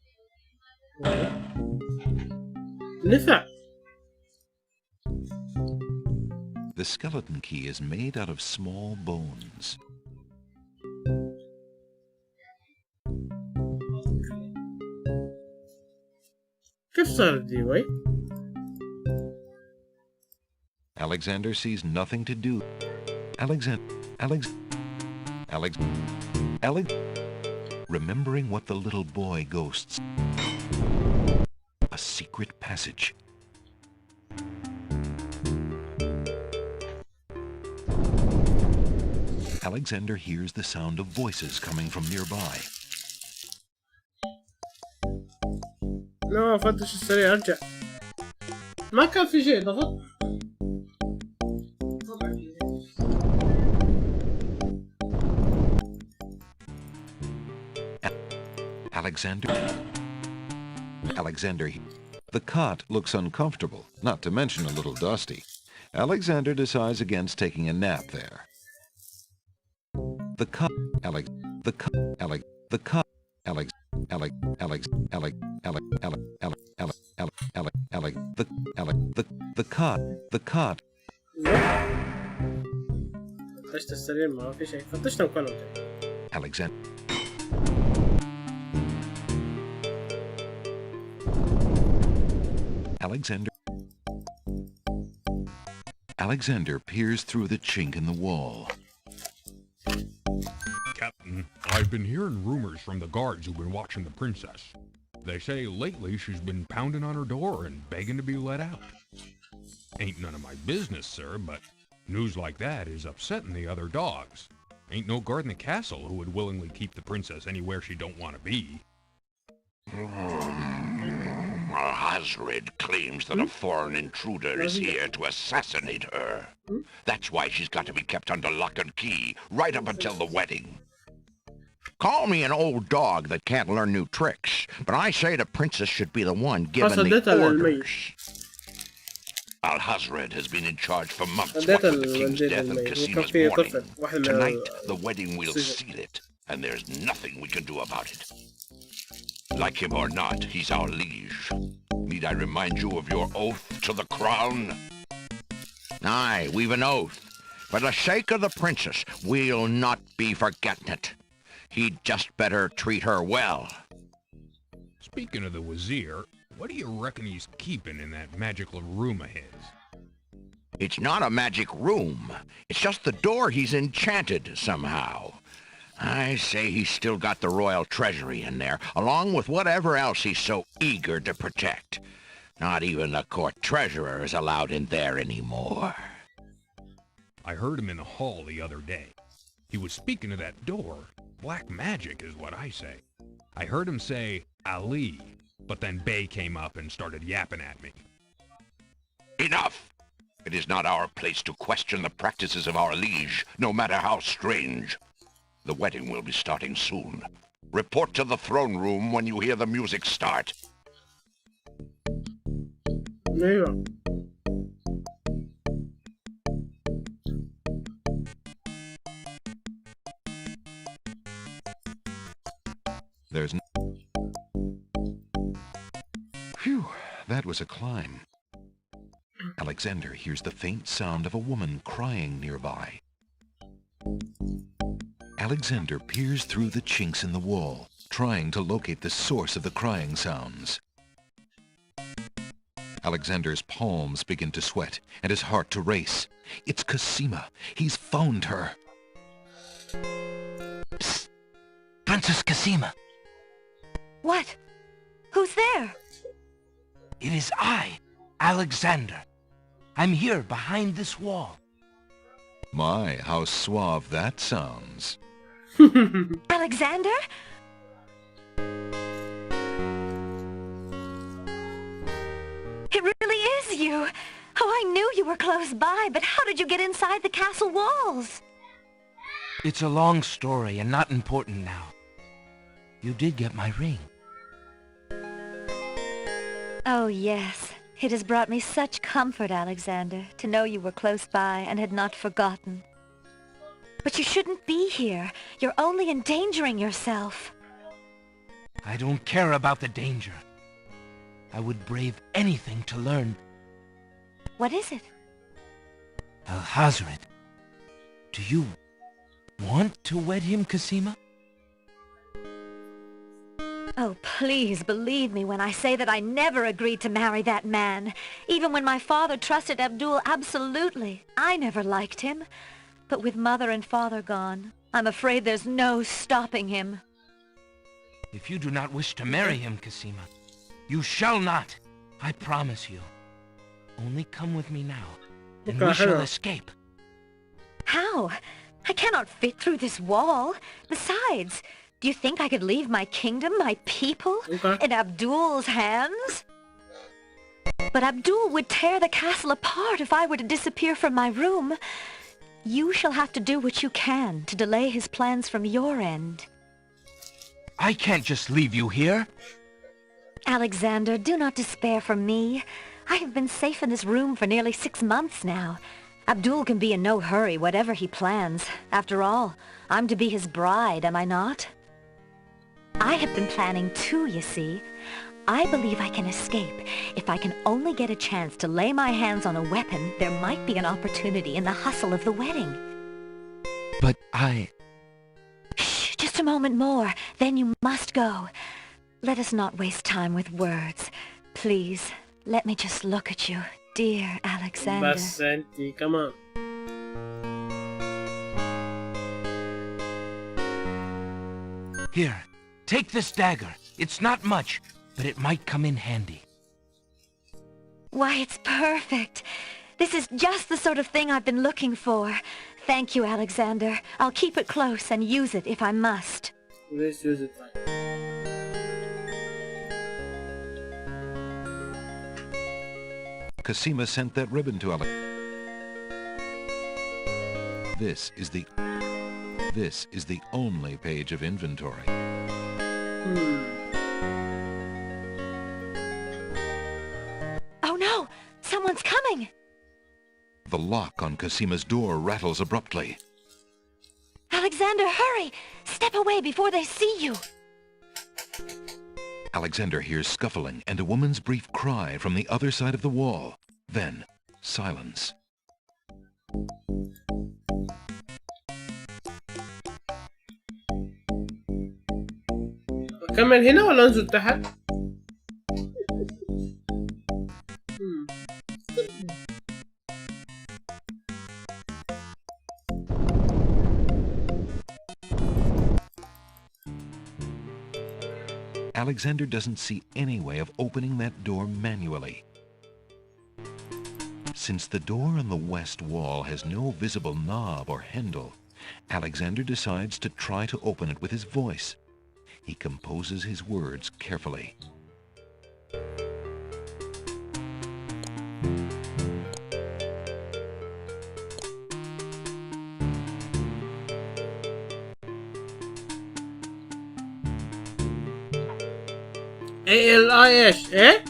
The skeleton key is made out of small bones. كيف صارت دي وي؟ Alexander sees nothing to do. Remembering what the little boy ghosts. A secret passage. Alexander hears the sound of voices coming from nearby. لا فتش السريع ارجع. ما كان في شيء ضغط. Alexander, the cot looks uncomfortable, not to mention a little dusty. Alexander decides against taking a nap there. The cot, فتشت السرير ما في شيء. فتشتهم كلهم. Alexander peers through the chink in the wall. Captain, I've been hearing rumors from the guards who've been watching the princess. They say lately she's been pounding on her door and begging to be let out. Ain't none of my business, sir, but news like that is upsetting the other dogs. Ain't no guard in the castle who would willingly keep the princess anywhere she don't want to be. Hazred claims that a foreign intruder is here to assassinate her. That's why she's got to be kept under lock and key, right up until the wedding. Call me an old dog that can't learn new tricks, but I say the princess should be the one given the orders. Al-Hazred has been in charge for months, what with the king's death and Casina's mourning. Tonight, the wedding will seal it, and there's nothing we can do about it. Like him or not, he's our liege. Need I remind you of your oath to the crown? Aye, we've an oath. For the sake of the princess, we'll not be forgetting it. He'd just better treat her well. Speaking of the Wazir, what do you reckon he's keeping in that magical room of his? It's not a magic room. It's just the door he's enchanted somehow. I say he's still got the royal treasury in there, along with whatever else he's so eager to protect. Not even the court treasurer is allowed in there anymore. I heard him in the hall the other day. He was speaking to that door. Black magic is what I say. I heard him say, Ali, but then Bay came up and started yapping at me. Enough! It is not our place to question the practices of our liege, no matter how strange. The wedding will be starting soon. Report to the throne room when you hear the music start. ايوه. There's Phew, that was a climb. Alexander hears the faint sound of a woman crying nearby. Alexander peers through the chinks in the wall, trying to locate the source of the crying sounds. Alexander's palms begin to sweat and his heart to race. It's Cosima. He's found her. Psst. Princess Cosima. What? Who's there? It is I, Alexander. I'm here behind this wall. My, how suave that sounds. Alexander? It really is you. Oh, I knew you were close by, but how did you get inside the castle walls? It's a long story and not important now. You did get my ring. Oh, yes. It has brought me such comfort, Alexander, to know you were close by and had not forgotten. But you shouldn't be here. You're only endangering yourself. I don't care about the danger. I would brave anything to learn. What is it? Alhazred, do you want to wed him, Cosima? Oh, please believe me when I say that I never agreed to marry that man. Even when my father trusted Abdul absolutely. I never liked him. But with mother and father gone, I'm afraid there's no stopping him. If you do not wish to marry him, Cosima, you shall not. I promise you. Only come with me now, and we shall escape. How? I cannot fit through this wall. Besides, do you think I could leave my kingdom, my people, in Abdul's hands? But Abdul would tear the castle apart if I were to disappear from my room. You shall have to do what you can to delay his plans from your end. I can't just leave you here. Alexander, do not despair for me. I have been safe in this room for nearly 6 months now. Abdul can be in no hurry, whatever he plans. After all, I'm to be his bride, am I not? I have been planning too, you see. I believe I can escape. If I can only get a chance to lay my hands on a weapon, there might be an opportunity in the hustle of the wedding. But I... Shh, just a moment more, then you must go. Let us not waste time with words. Please, let me just look at you, dear Alexander. بس انتي كمان. Here, take this dagger. It's not much, but it might come in handy. Why, it's perfect. This is just the sort of thing I've been looking for. Thank you, Alexander. I'll keep it close and use it if I must. Let's use it. Cosima sent that ribbon to Alex. This is the only page of inventory. Oh no! Someone's coming! The lock on Cosima's door rattles abruptly. Alexander, hurry! Step away before they see you! Alexander hears scuffling and a woman's brief cry from the other side of the wall. Then, silence. أكمل هنا ولا أنزل تحت؟ Alexander doesn't see any way of opening that door manually. Since the door on the west wall has no visible knob or handle, Alexander decides to try to open it with his voice. He composes his words carefully. ايش ايه؟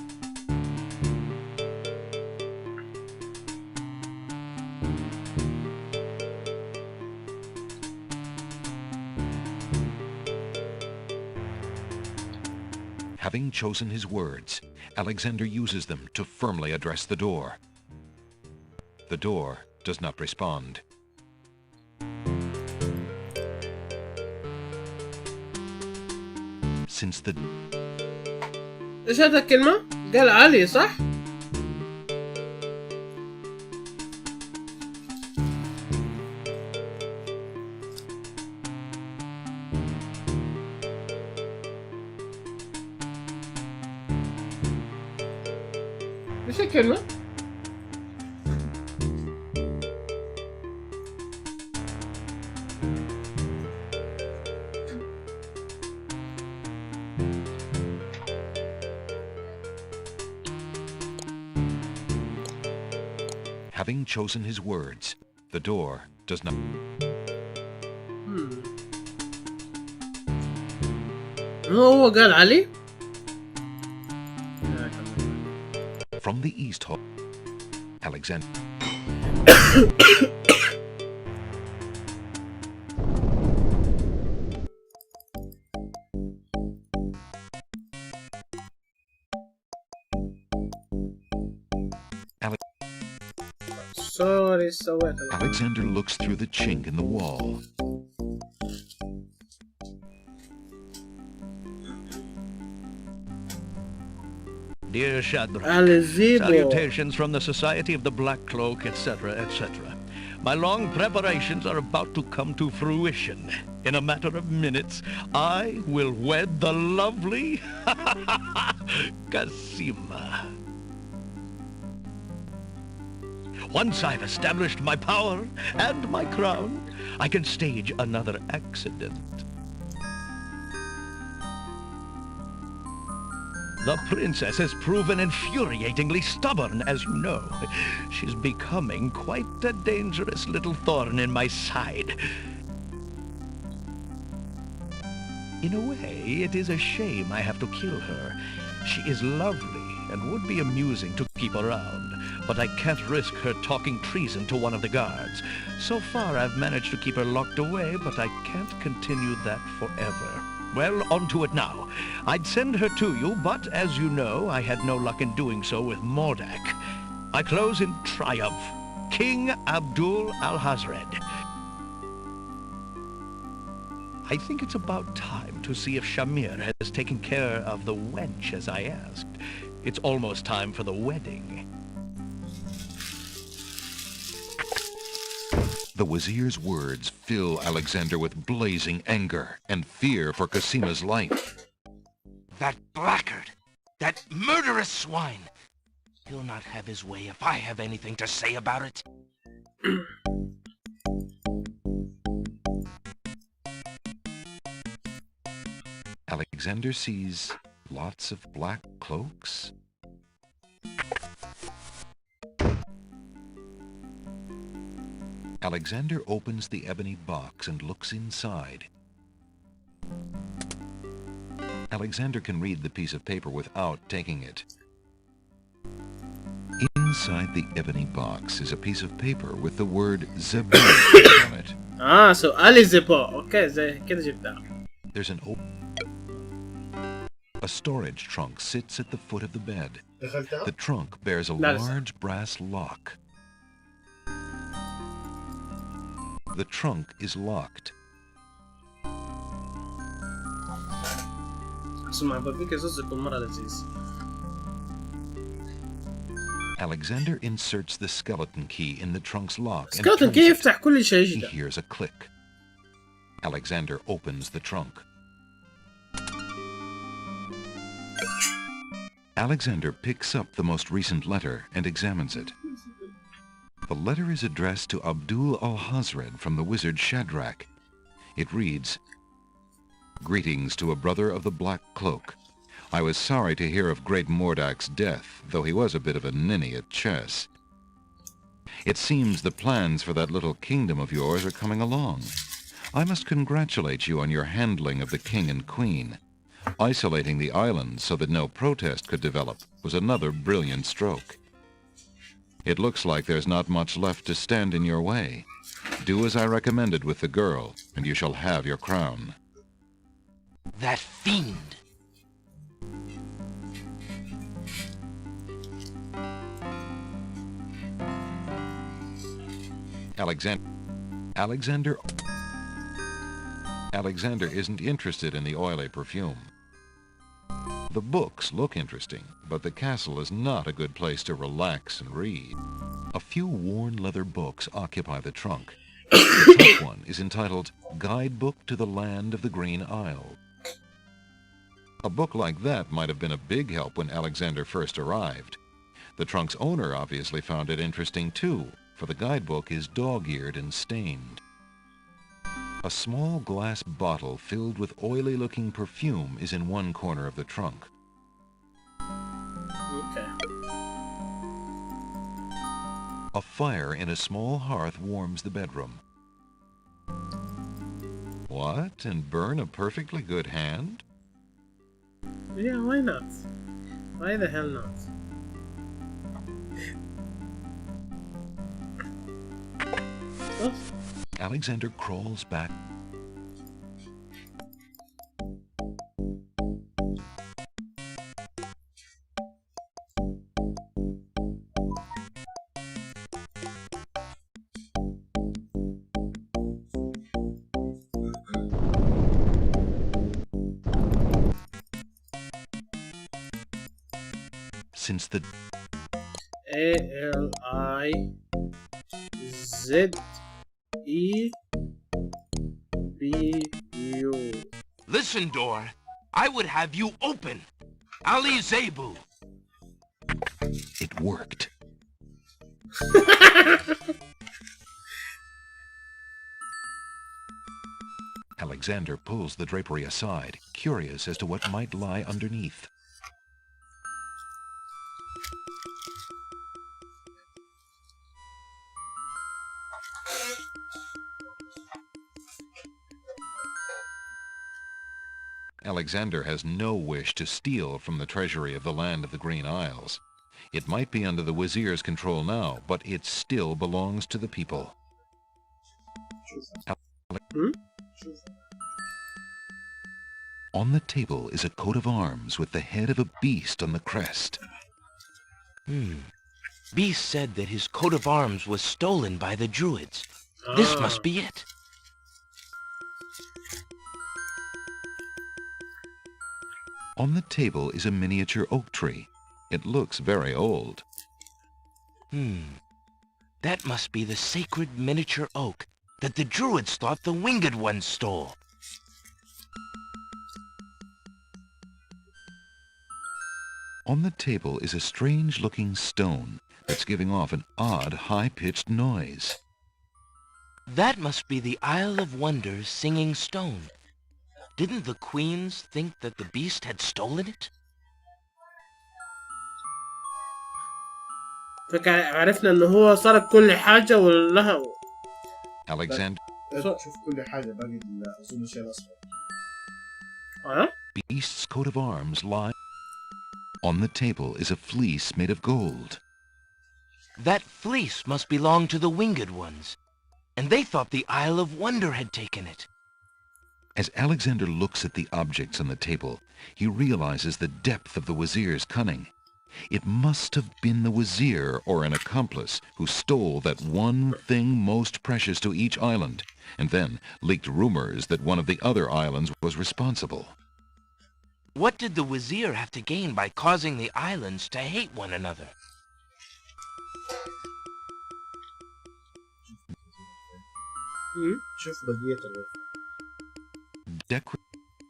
Having chosen his words, Alexander uses them to firmly address the door. The door does not respond. Since the... ايش هذا الكلمة؟ قال علي صح؟ ايش الكلمة؟ Having chosen his words, the door does not... هو قال علي؟ From the east hall, Alexander... Alexander looks through the chink in the wall. Dear Shadrach, salutations from the Society of the Black Cloak, etc., etc. My long preparations are about to come to fruition. In a matter of minutes, I will wed the lovely Casima. Once I've established my power and my crown, I can stage another accident. The princess has proven infuriatingly stubborn, as you know. She's becoming quite a dangerous little thorn in my side. In a way, it is a shame I have to kill her. She is lovely and would be amusing to keep around, but I can't risk her talking treason to one of the guards. So far, I've managed to keep her locked away, but I can't continue that forever. Well, on to it now. I'd send her to you, but as you know, I had no luck in doing so with Mordak. I close in triumph. King Abdul al-Hazred. I think it's about time to see if Shamir has taken care of the wench as I asked. It's almost time for the wedding. The Wazir's words fill Alexander with blazing anger and fear for Casima's life. That blackguard! That murderous swine! He'll not have his way if I have anything to say about it. Alexander sees lots of black cloaks. Alexander opens the ebony box and looks inside. Alexander can read the piece of paper without taking it. Inside the ebony box is a piece of paper with the word Zebul on it. So Ali Zebul. Okay, زي كده جبتها. There's an A storage trunk sits at the foot of the bed. The trunk bears a large brass lock. The trunk is locked. Alexander inserts the skeleton key in the trunk's lock and he hears a click. Alexander opens the trunk. Alexander picks up the most recent letter and examines it. The letter is addressed to Abdul al-Hazred from the wizard Shadrach. It reads, "Greetings to a brother of the Black Cloak. I was sorry to hear of great Mordak's death, though he was a bit of a ninny at chess. It seems the plans for that little kingdom of yours are coming along. I must congratulate you on your handling of the king and queen. Isolating the island so that no protest could develop was another brilliant stroke. It looks like there's not much left to stand in your way. Do as I recommended with the girl, and you shall have your crown." That fiend! Alexander isn't interested in the oily perfume. The books look interesting, but the castle is not a good place to relax and read. A few worn leather books occupy the trunk. The top one is entitled Guidebook to the Land of the Green Isle. A book like that might have been a big help when Alexander first arrived. The trunk's owner obviously found it interesting too, for the guidebook is dog-eared and stained. A small glass bottle filled with oily-looking perfume is in one corner of the trunk. Okay. A fire in a small hearth warms the bedroom. What? And burn a perfectly good hand? Yeah, why not? Why the hell not? Oh. Alexander crawls back. Since the ALIZEBU. Listen, door. I would have you open. Ali Zebu. It worked. Alexander pulls the drapery aside, curious as to what might lie underneath. Alexander has no wish to steal from the treasury of the land of the Green Isles. It might be under the Wazir's control now, but it still belongs to the people. On the table is a coat of arms with the head of a beast on the crest. Beast said that his coat of arms was stolen by the Druids. This must be it. On the table is a miniature oak tree. It looks very old. That must be the sacred miniature oak that the Druids thought the Winged Ones stole. On the table is a strange-looking stone that's giving off an odd, high-pitched noise. That must be the Isle of Wonders singing stone. Didn't the queens think that the beast had stolen it? عرفنا انه هو سرق كل حاجة ولها. Alexander. شوف كل حاجة باقي أظن الشيء الأصفر. Beast's coat of arms lie. On the table is a fleece made of gold. That fleece must belong to the Winged Ones, and they thought the Isle of Wonder had taken it. As Alexander looks at the objects on the table, he realizes the depth of the Wazir's cunning. It must have been the Wazir or an accomplice who stole that one thing most precious to each island, and then leaked rumors that one of the other islands was responsible. What did the Wazir have to gain by causing the islands to hate one another?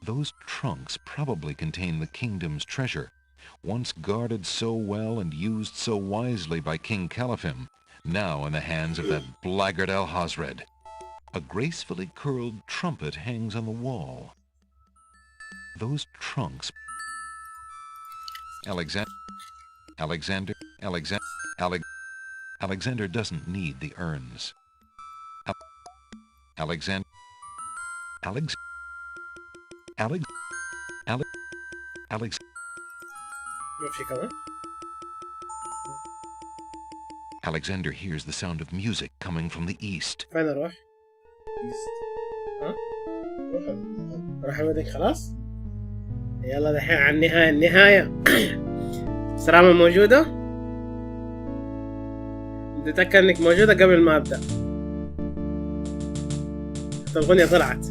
Those trunks probably contain the kingdom's treasure, once guarded so well and used so wisely by King Caliphem, now in the hands of that blackguard Alhazred. A gracefully curled trumpet hangs on the wall. Those trunks... Alexander doesn't need the urns. Alexander hears the sound of music coming from the east. فين اروح؟ ها؟ راح الودك خلاص؟ يلا دحين على النهاية. السلامة موجودة؟ بدي اتأكد انك موجودة قبل ما ابدأ. الأغنية طلعت.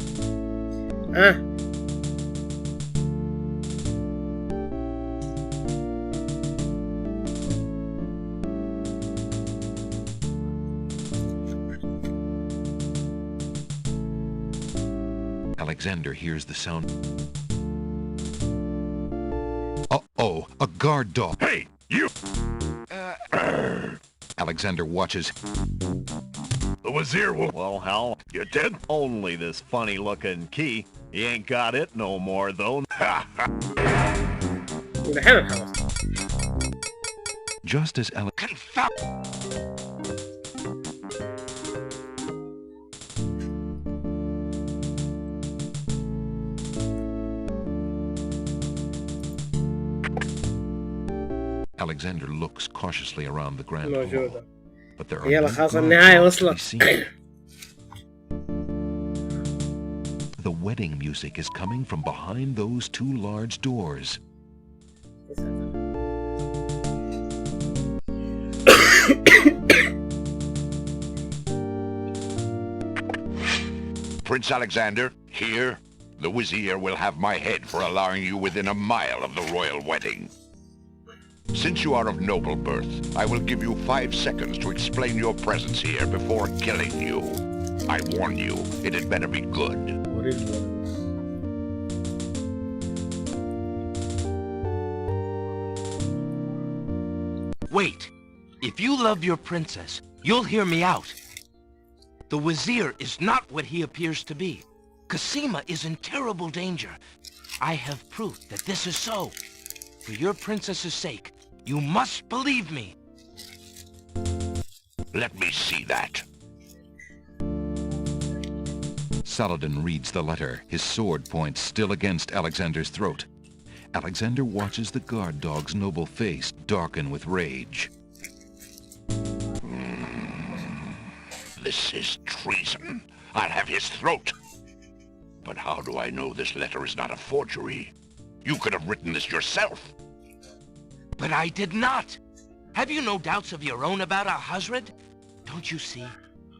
Alexander hears the sound. Uh-oh, a guard dog. Hey, you! Alexander watches. The Wazir will... Well, hell, you dead? Only this funny-looking key. He ain't got it no more, though. Just as Alexander looks cautiously around the grand hall, but there are no guards to be seen. The wedding music is coming from behind those two large doors. Prince Alexander, here, the Wazir will have my head for allowing you within a mile of the royal wedding. Since you are of noble birth, I will give you 5 seconds to explain your presence here before killing you. I warn you, it had better be good. What is it? Wait. If you love your princess, you'll hear me out. The Wazir is not what he appears to be. Kasima is in terrible danger. I have proof that this is so. For your princess's sake, you must believe me. Let me see that. Saladin reads the letter, his sword point still against Alexander's throat. Alexander watches the guard dog's noble face darken with rage. This is treason. I'll have his throat. But how do I know this letter is not a forgery? You could have written this yourself. But I did not. Have you no doubts of your own about Alhazred? Don't you see?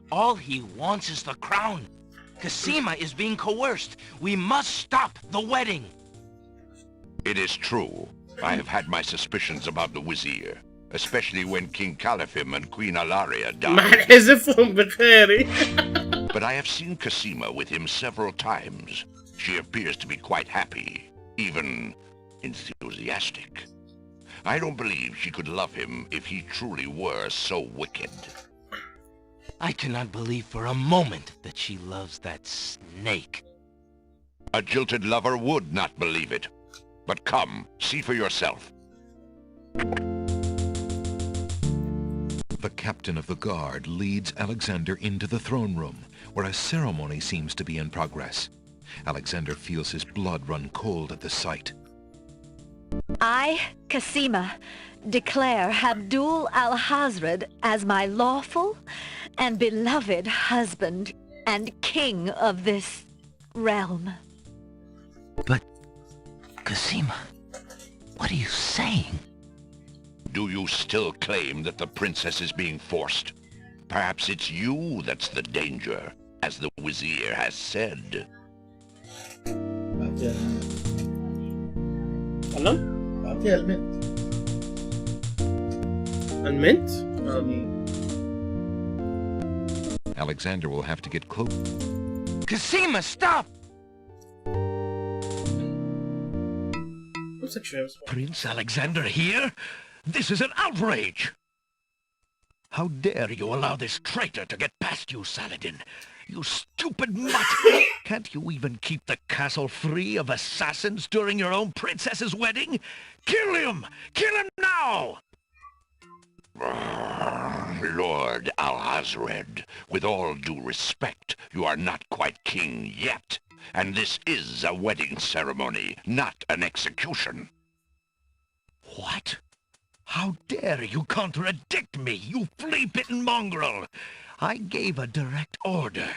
All he wants is the crown. Kasima is being coerced. We must stop the wedding. It is true. I have had my suspicions about the Wazir, especially when King Caliphem and Queen Alaria died. But I have seen Kasima with him several times. She appears to be quite happy, even enthusiastic. I don't believe she could love him if he truly were so wicked. I cannot believe for a moment that she loves that snake. A jilted lover would not believe it. But come, see for yourself. The captain of the guard leads Alexander into the throne room, where a ceremony seems to be in progress. Alexander feels his blood run cold at the sight. I, Kasima, declare Abdul Alhazred as my lawful and beloved husband and king of this realm. But, Kasima, what are you saying? Do you still claim that the princess is being forced? Perhaps it's you that's the danger, as the Wazir has said. أعطيها المنت. المنت؟ Alexander will have to get close. Kasima, stop! امسك شوي بس. Prince Alexander here? This is an outrage! How dare you allow this traitor to get past you, Saladin? You stupid mutt! Can't you even keep the castle free of assassins during your own princess's wedding? Kill him! Kill him now! Lord Alhazred, with all due respect, you are not quite king yet. And this is a wedding ceremony, not an execution. What? How dare you contradict me, you flea-bitten mongrel! I gave a direct order.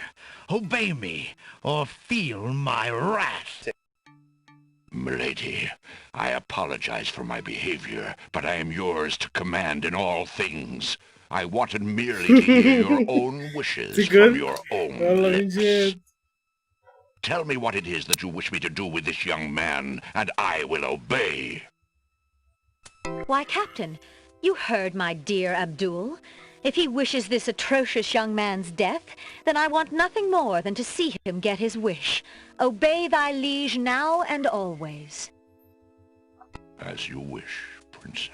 Obey me, or feel my wrath. Milady, I apologize for my behavior, but I am yours to command in all things. I wanted merely to hear your own wishes from your own lips. Tell me what it is that you wish me to do with this young man, and I will obey. Why, Captain, you heard my dear Abdul. If he wishes this atrocious young man's death, then I want nothing more than to see him get his wish. Obey thy liege now and always. As you wish, Princess.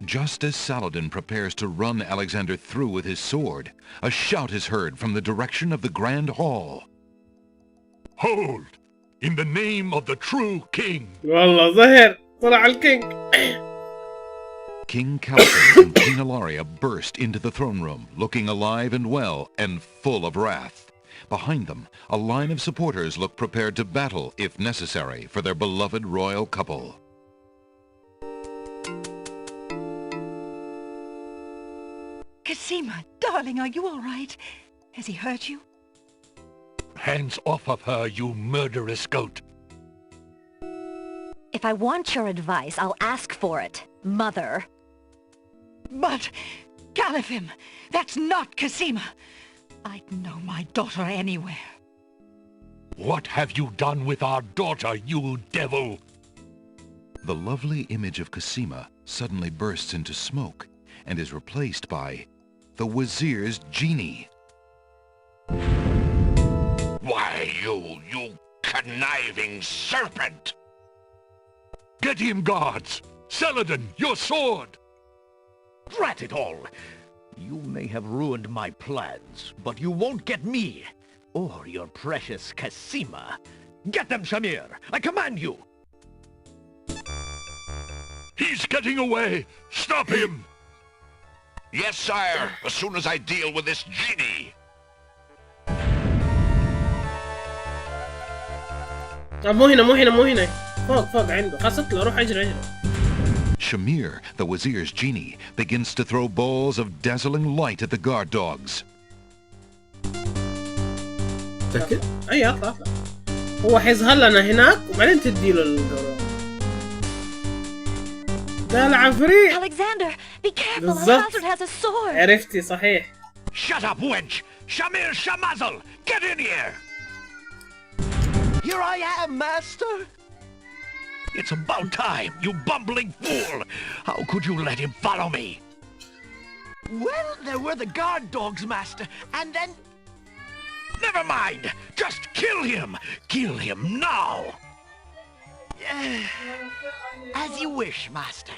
Just as Saladin prepares to run Alexander through with his sword, a shout is heard from the direction of the Grand Hall. Hold! In the name of the true king! والله ظهر طلع الكينج. King Caliban and Queen Ilaria burst into the throne room, looking alive and well and full of wrath. Behind them, a line of supporters look prepared to battle, if necessary, for their beloved royal couple. Cosima, darling, are you all right? Has he hurt you? Hands off of her, you murderous goat! If I want your advice, I'll ask for it, Mother. But, Califim, that's not Cosima. I'd know my daughter anywhere. What have you done with our daughter, you devil? The lovely image of Cosima suddenly bursts into smoke and is replaced by the Wazir's genie. Why, you conniving serpent! Get him, guards! Saladin, your sword! Drat it all! You may have ruined my plans, but you won't get me, or your precious Cosima. Get them, Shamir! I command you! He's getting away! Stop him! Yes, sire, as soon as I deal with this genie! مو هنا فوق عنده خاصة له روح اجري Shamir, the Wazir's genie, begins to throw balls of dazzling light at the guard dogs. اي اطلع هو حيظهر لنا هناك وبعدين تديله الدوران. ده العفريت. Alexander, be careful. Alhazred has a sword. عرفتي صحيح. Shut up, wench! Shamir Shamazel! Get in here! Here I am, master! It's about time, you bumbling fool! How could you let him follow me? Well, there were the guard dogs, master, and then... Never mind! Just kill him! Kill him now! As you wish, master.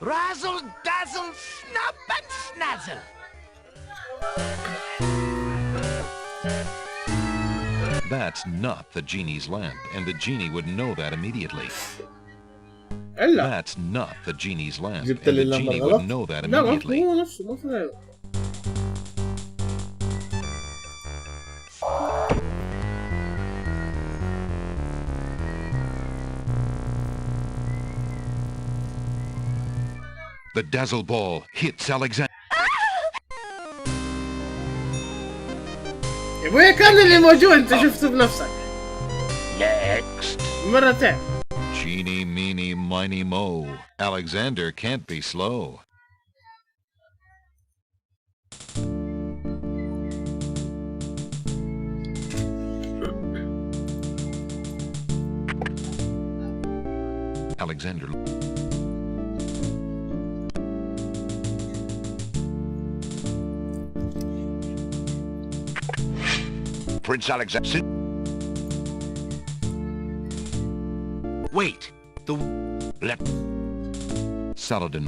Razzle, dazzle, snap and snazzle! That's not the genie's lamp, and the genie would know that immediately. إلا. That's not the genie's lamp, and جبت لي the اللمبة genie غلط. would know that لا immediately. هو نفسه ما في. The dazzle ball hits Alexander. يا ابوي كان اللي موجود انت شفته بنفسك. Next. مرتين. Genie, meeny, miny, mo. Alexander can't be slow. Alexander. Prince Alexander. Wait, Saladin.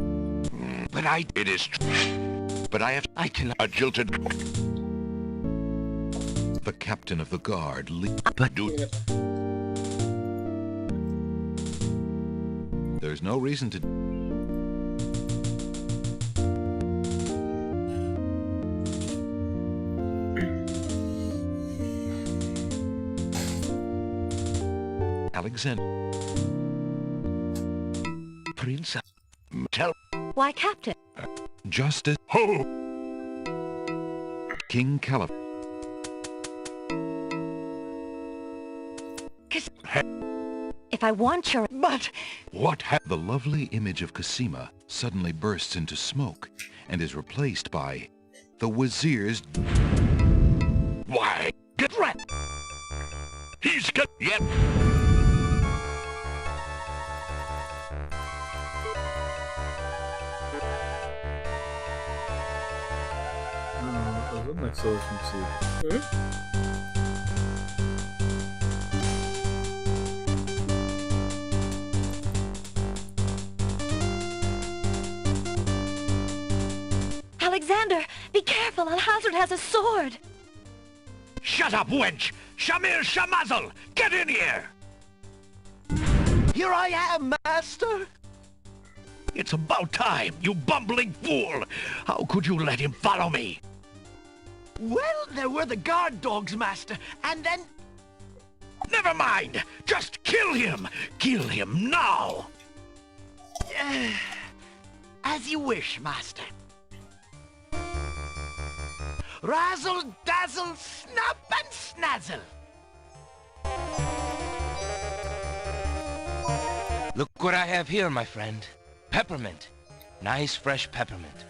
But it is but I cannot a jilted. The captain of the guard There's no reason to... Alexander. Prince, tell... Why, Captain? Justice... King Caliph. If I want your... But... The lovely image of Cosima suddenly bursts into smoke and is replaced by the Wazir's... Why? Get right! He's got... Yep. أظنك سويت مصيبة. Alexander, be careful. Al-Hazard has a sword. Shut up, wench! Shamir Shamazel! Get in here! Here I am, master! It's about time, you bumbling fool! How could you let him follow me? Well, there were the guard dogs, master, and then... Never mind! Just kill him! Kill him now! As you wish, master. Razzle, dazzle, snap and snazzle! Look what I have here, my friend. Peppermint. Nice, fresh peppermint.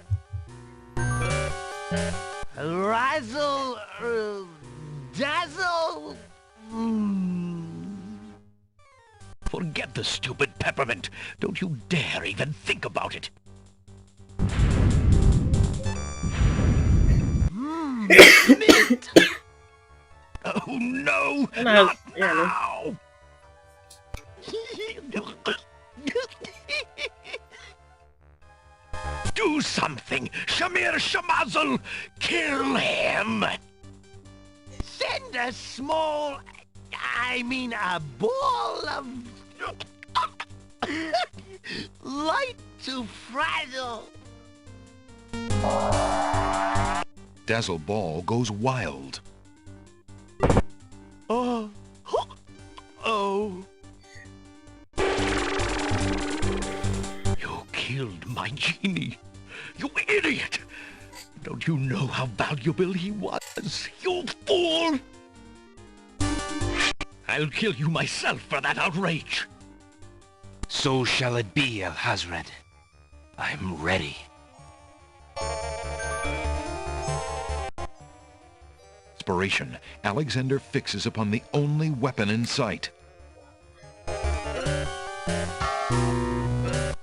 Razzle, dazzle... Forget the stupid peppermint. Don't you dare even think about it. Mint. Oh no! Not now! Do something! Shamir Shamazel! Kill him! Send a small... I mean a ball of... light to frazzle. Dazzle Ball goes wild. Oh. You killed my genie. You idiot! Don't you know how valuable he was? You fool! I'll kill you myself for that outrage. So shall it be, Al-Hazred. I'm ready. Inspiration, Alexander fixes upon the only weapon in sight.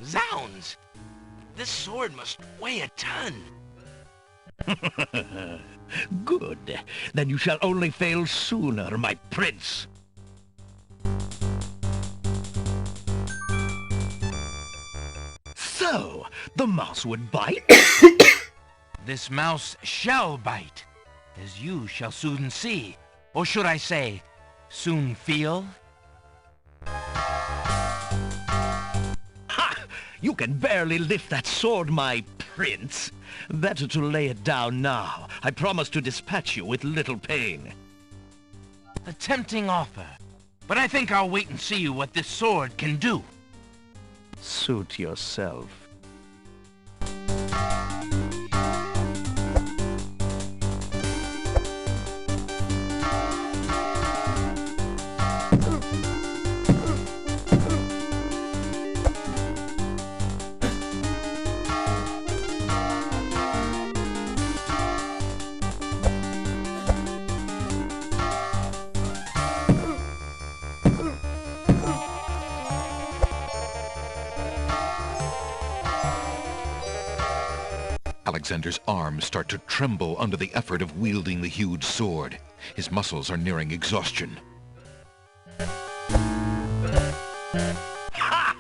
Zounds! This sword must weigh a ton. Good. Then you shall only fail sooner, my prince. So, the mouse would bite? This mouse shall bite, as you shall soon see. Or should I say, soon feel? Ha! You can barely lift that sword, my prince. Better to lay it down now. I promise to dispatch you with little pain. A tempting offer, but I think I'll wait and see what this sword can do. Suit yourself. Alexander's arms start to tremble under the effort of wielding the huge sword. His muscles are nearing exhaustion. Ha!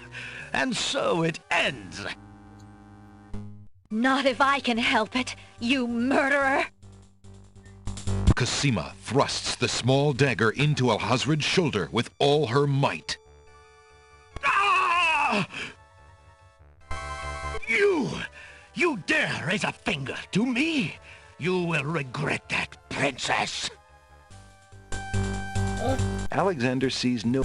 And so it ends. Not if I can help it, you murderer! Cosima thrusts the small dagger into Alhazred's shoulder with all her might. Ah! You dare raise a finger to me? You will regret that, princess. Alexander sees no...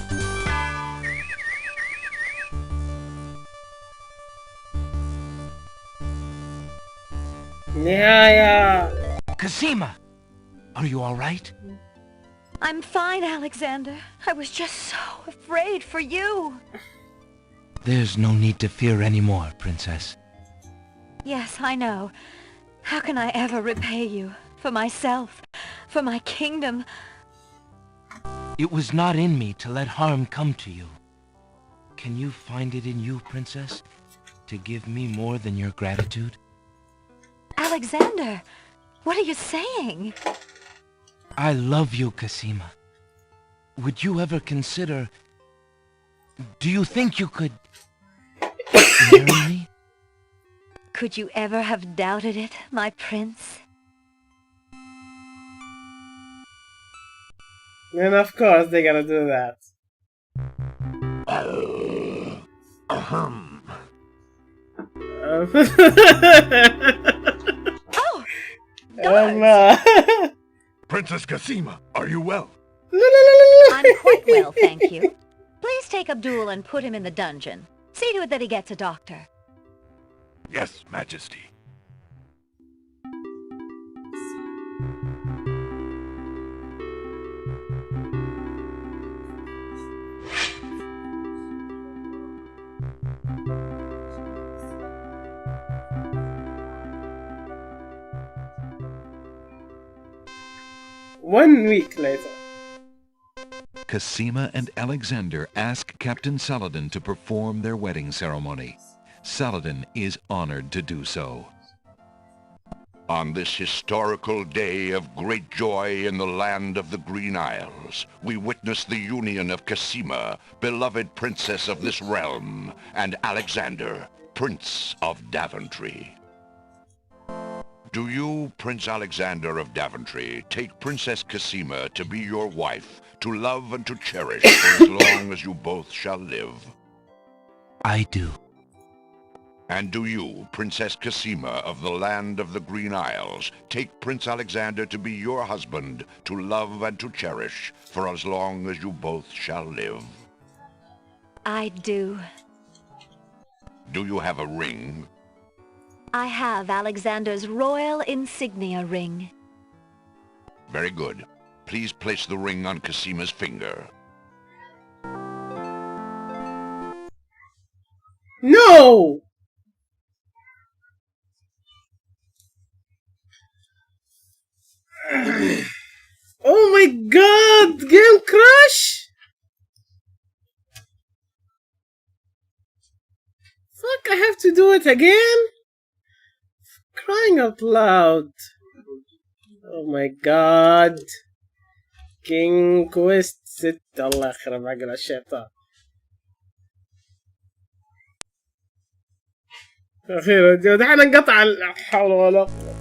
نهاية. Cosima, are you all right? I'm fine, Alexander. I was just so afraid for you. There's no need to fear anymore, Princess. Yes, I know. How can I ever repay you? For myself, for my kingdom. It was not in me to let harm come to you. Can you find it in you, Princess, to give me more than your gratitude? Alexander, what are you saying? I love you, Cosima. Would you ever consider... Do you think you could... marry me? Could you ever have doubted it, my prince? And of course they're gonna do that. Oh! Princess Cosima, are you well? I'm quite well, thank you. Please take Abdul and put him in the dungeon. See to it that he gets a doctor. Yes, Majesty. One week later. Cosima and Alexander ask Captain Saladin to perform their wedding ceremony. Saladin is honored to do so. On this historical day of great joy in the land of the Green Isles, we witness the union of Cosima, beloved princess of this realm, and Alexander, Prince of Daventry. Do you, Prince Alexander of Daventry, take Princess Cosima to be your wife, to love and to cherish for as long as you both shall live? I do. And do you, Princess Cosima of the land of the Green Isles, take Prince Alexander to be your husband, to love and to cherish for as long as you both shall live? I do. Do you have a ring? I have Alexander's royal insignia ring. Very good. Please place the ring on Cosima's finger. No! Oh my god! Game crash! Fuck, I have to do it again? Crying out loud. Oh my god. King Quest 6. الله يخرب عقل الشيطان. أخيرا دحين انقطع. لا حول ولا قوة.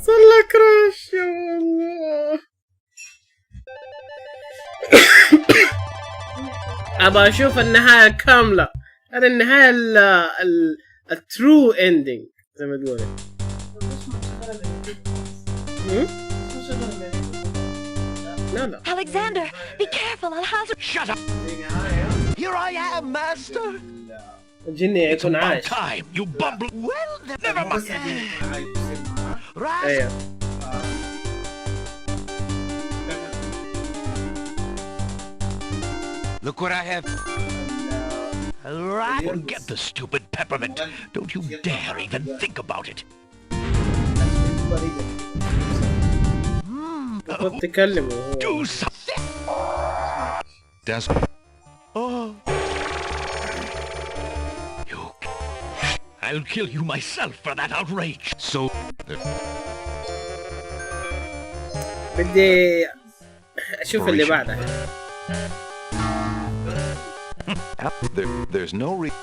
صلى كراش يا الله. ابى اشوف النهاية الكاملة. هذه النهاية الترو اندينج زي ما تقول. لا. Alexander, be careful, Alhazred. Shut up! Here I am, master. الجني يكون عايش. Time, you bumble. Well, never mind. Right. ايوه. Look what I have. Right. Forget the stupid peppermint. Don't you dare even think about it. Do something. Desperate. Oh. I'll kill you myself for that outrage. So... بدي أشوف اللي بعده. There's no reason.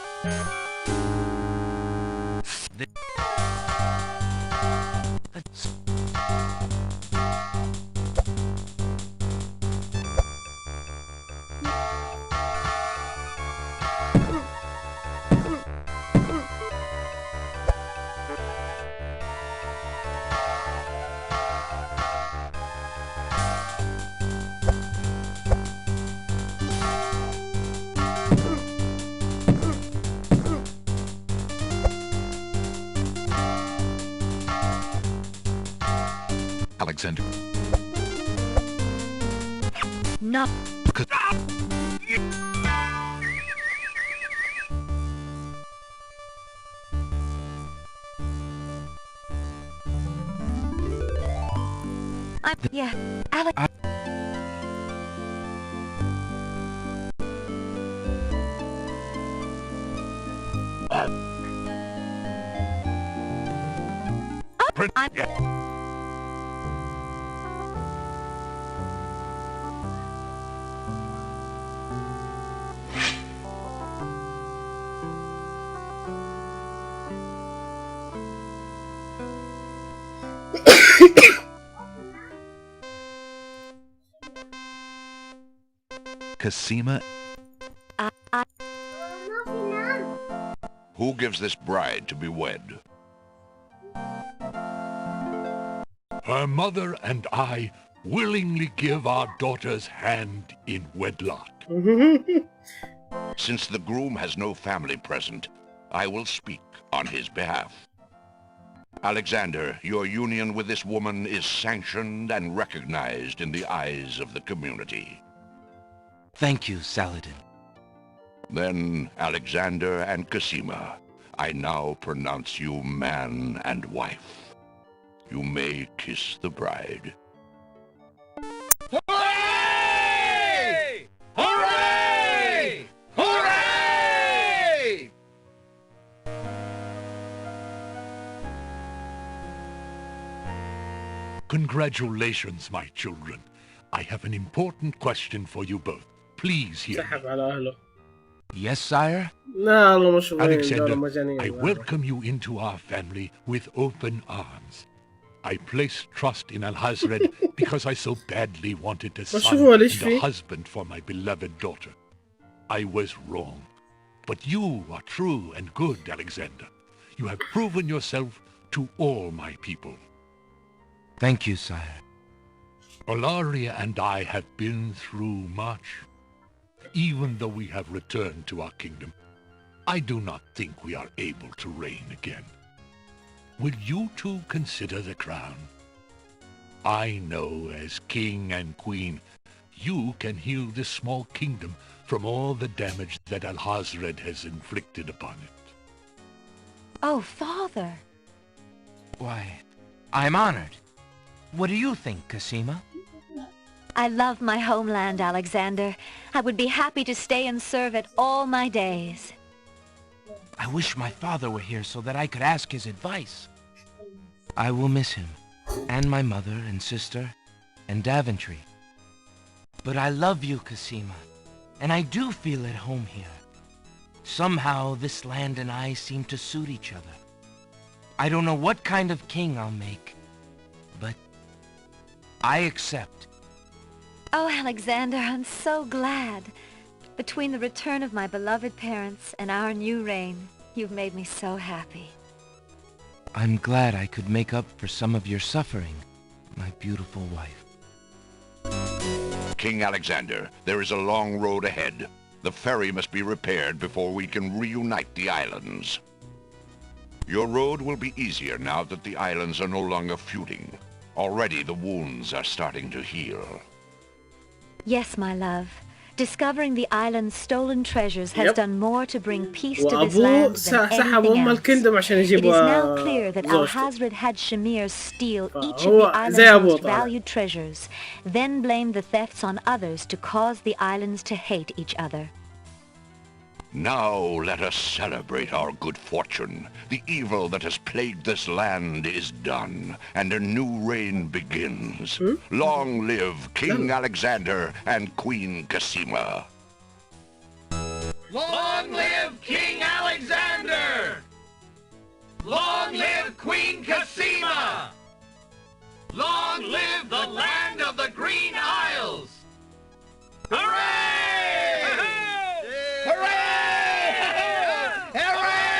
Alexander. No. Yeah, Alex. Cosima. Who gives this bride to be wed? Her mother and I willingly give our daughter's hand in wedlock. Since the groom has no family present, I will speak on his behalf. Alexander, your union with this woman is sanctioned and recognized in the eyes of the community. Thank you, Saladin. Then, Alexander and Cosima, I now pronounce you man and wife. You may kiss the bride. Hooray! Hooray! Hooray! Congratulations, my children. I have an important question for you both. Please hear me. Yes, sire? Alexander, I welcome you into our family with open arms. I place trust in Alhazred because I so badly wanted a son and a husband for my beloved daughter. I was wrong. But you are true and good, Alexander. You have proven yourself to all my people. Thank you, sire. Olaria and I have been through much. Even though we have returned to our kingdom, I do not think we are able to reign again. Will you two consider the crown? I know as king and queen, you can heal this small kingdom from all the damage that Alhazred has inflicted upon it. Oh, Father. Why, I'm honored. What do you think, Cosima? I love my homeland, Alexander. I would be happy to stay and serve it all my days. I wish my father were here so that I could ask his advice. I will miss him, and my mother and sister, and Daventry. But I love you, Cosima, and I do feel at home here. Somehow, this land and I seem to suit each other. I don't know what kind of king I'll make, but I accept. Oh, Alexander, I'm so glad. Between the return of my beloved parents and our new reign, you've made me so happy. I'm glad I could make up for some of your suffering, my beautiful wife. King Alexander, there is a long road ahead. The ferry must be repaired before we can reunite the islands. Your road will be easier now that the islands are no longer feuding. Already the wounds are starting to heal. Yes, my love. Discovering the island's stolen treasures has done more to bring peace to this land than anything else. It is now clear that Alhazred had Shamir steal each of the island's most valued treasures, then blame the thefts on others to cause the islands to hate each other. Now let us celebrate our good fortune. The evil that has plagued this land is done, and a new reign begins. Long live King Alexander and Queen Cassima. Long live King Alexander! Long live Queen Cassima! Long live the land of the Green Isles! Hooray! Hooray! Hooray!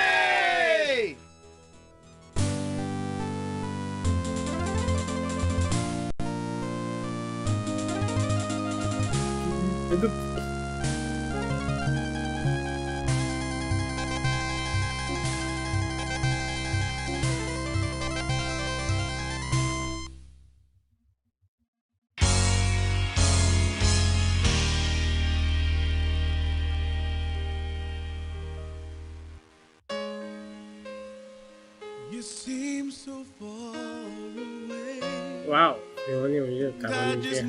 واو يغني من جد تعبانين فيها.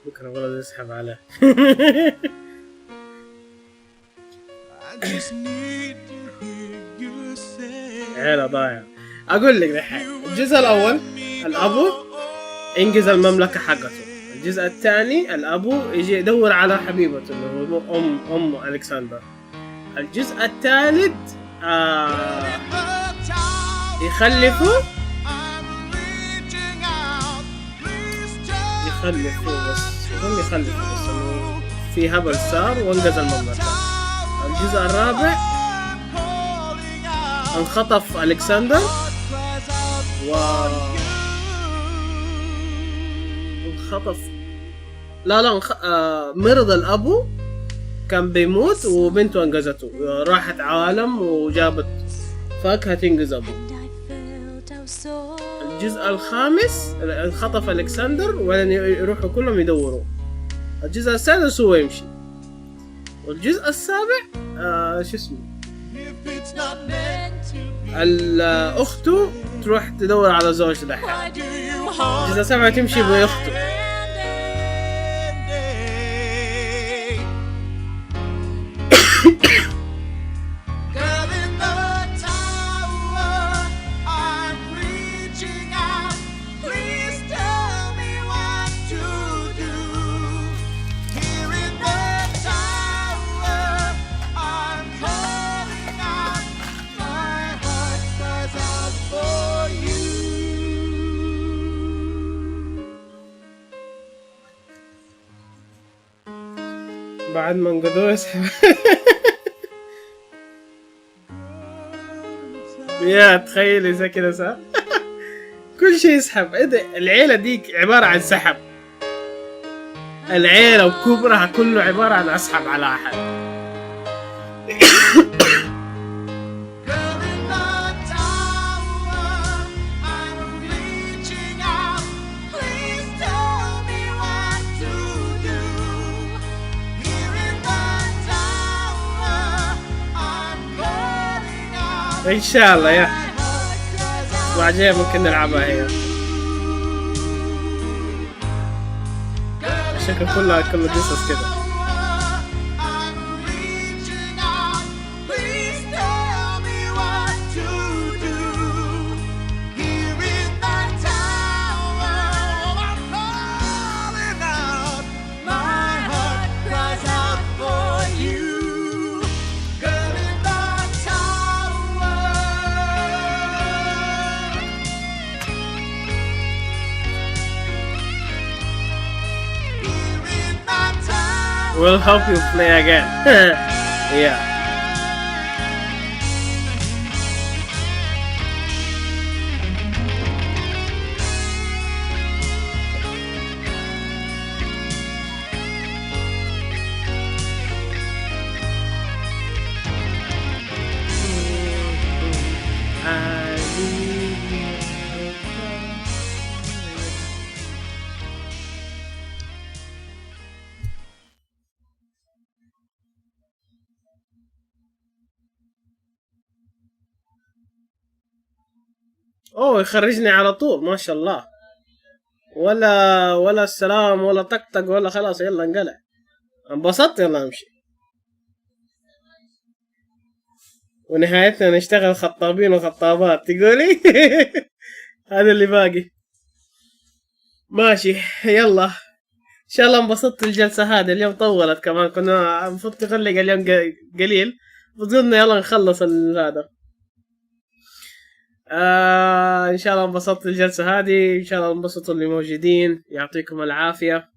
بكرة والله يسحب عليه. عيلة ضايع. أقول لك دحين الجزء الأول الأبو إنجز المملكة حقته. الجزء الثاني الأبو يجي يدور على حبيبته اللي هو أم ألكسندر. الجزء الثالث يخلفوا بس في هبل صار وانقذ المملكة. الجزء الرابع انخطف ألكسندر مرض الأبو كان بيموت وبنته انقذته، راحت عالم وجابت فاكهة تنقذ أبوه. الجزء الخامس انخطف ألكسندر ولن يروحوا كلهم يدوروا. الجزء السادس هو يمشي. والجزء السابع شو اسمه أخته تروح تدور على زوج دحين. الجزء السابع تمشي بأخته. بعد ما انقذوه يسحب. يا تخيل زي كذا صح. كل شيء يسحب. ايه ده؟ العيلة دي عبارة عن سحب. العيلة وكبرها كله عبارة عن اسحب على احد. ان شاء الله يا وعجيب ممكن نلعبها هي. الشكل كله قصص كده. We'll help you play again. Yeah. اوه يخرجني على طول ما شاء الله. ولا السلام ولا طقطق ولا خلاص يلا انقلع. انبسطت يلا امشي. ونهايتنا نشتغل خطابين وخطابات تقولي. هذا اللي باقي. ماشي يلا ان شاء الله انبسطت الجلسة هذه. اليوم طولت كمان، كنا المفروض تغلق اليوم قليل، فقلنا يلا نخلص هذا. ان شاء الله انبسطت الجلسة هذه، ان شاء الله انبسطوا اللي موجودين. يعطيكم العافية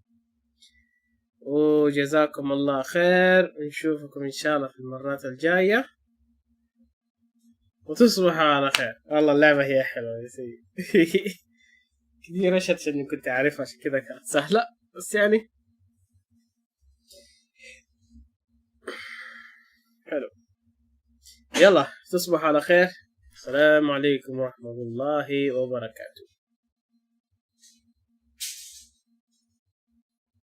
وجزاكم الله خير. نشوفكم ان شاء الله في المرات الجاية، وتصبحوا على خير. والله اللعبة هي حلوة يا سيدي. كثير اشهد اني كنت اعرفها عشان كذا كانت سهلة، بس يعني حلو. يلا تصبحوا على خير. السلام عليكم ورحمة الله وبركاته.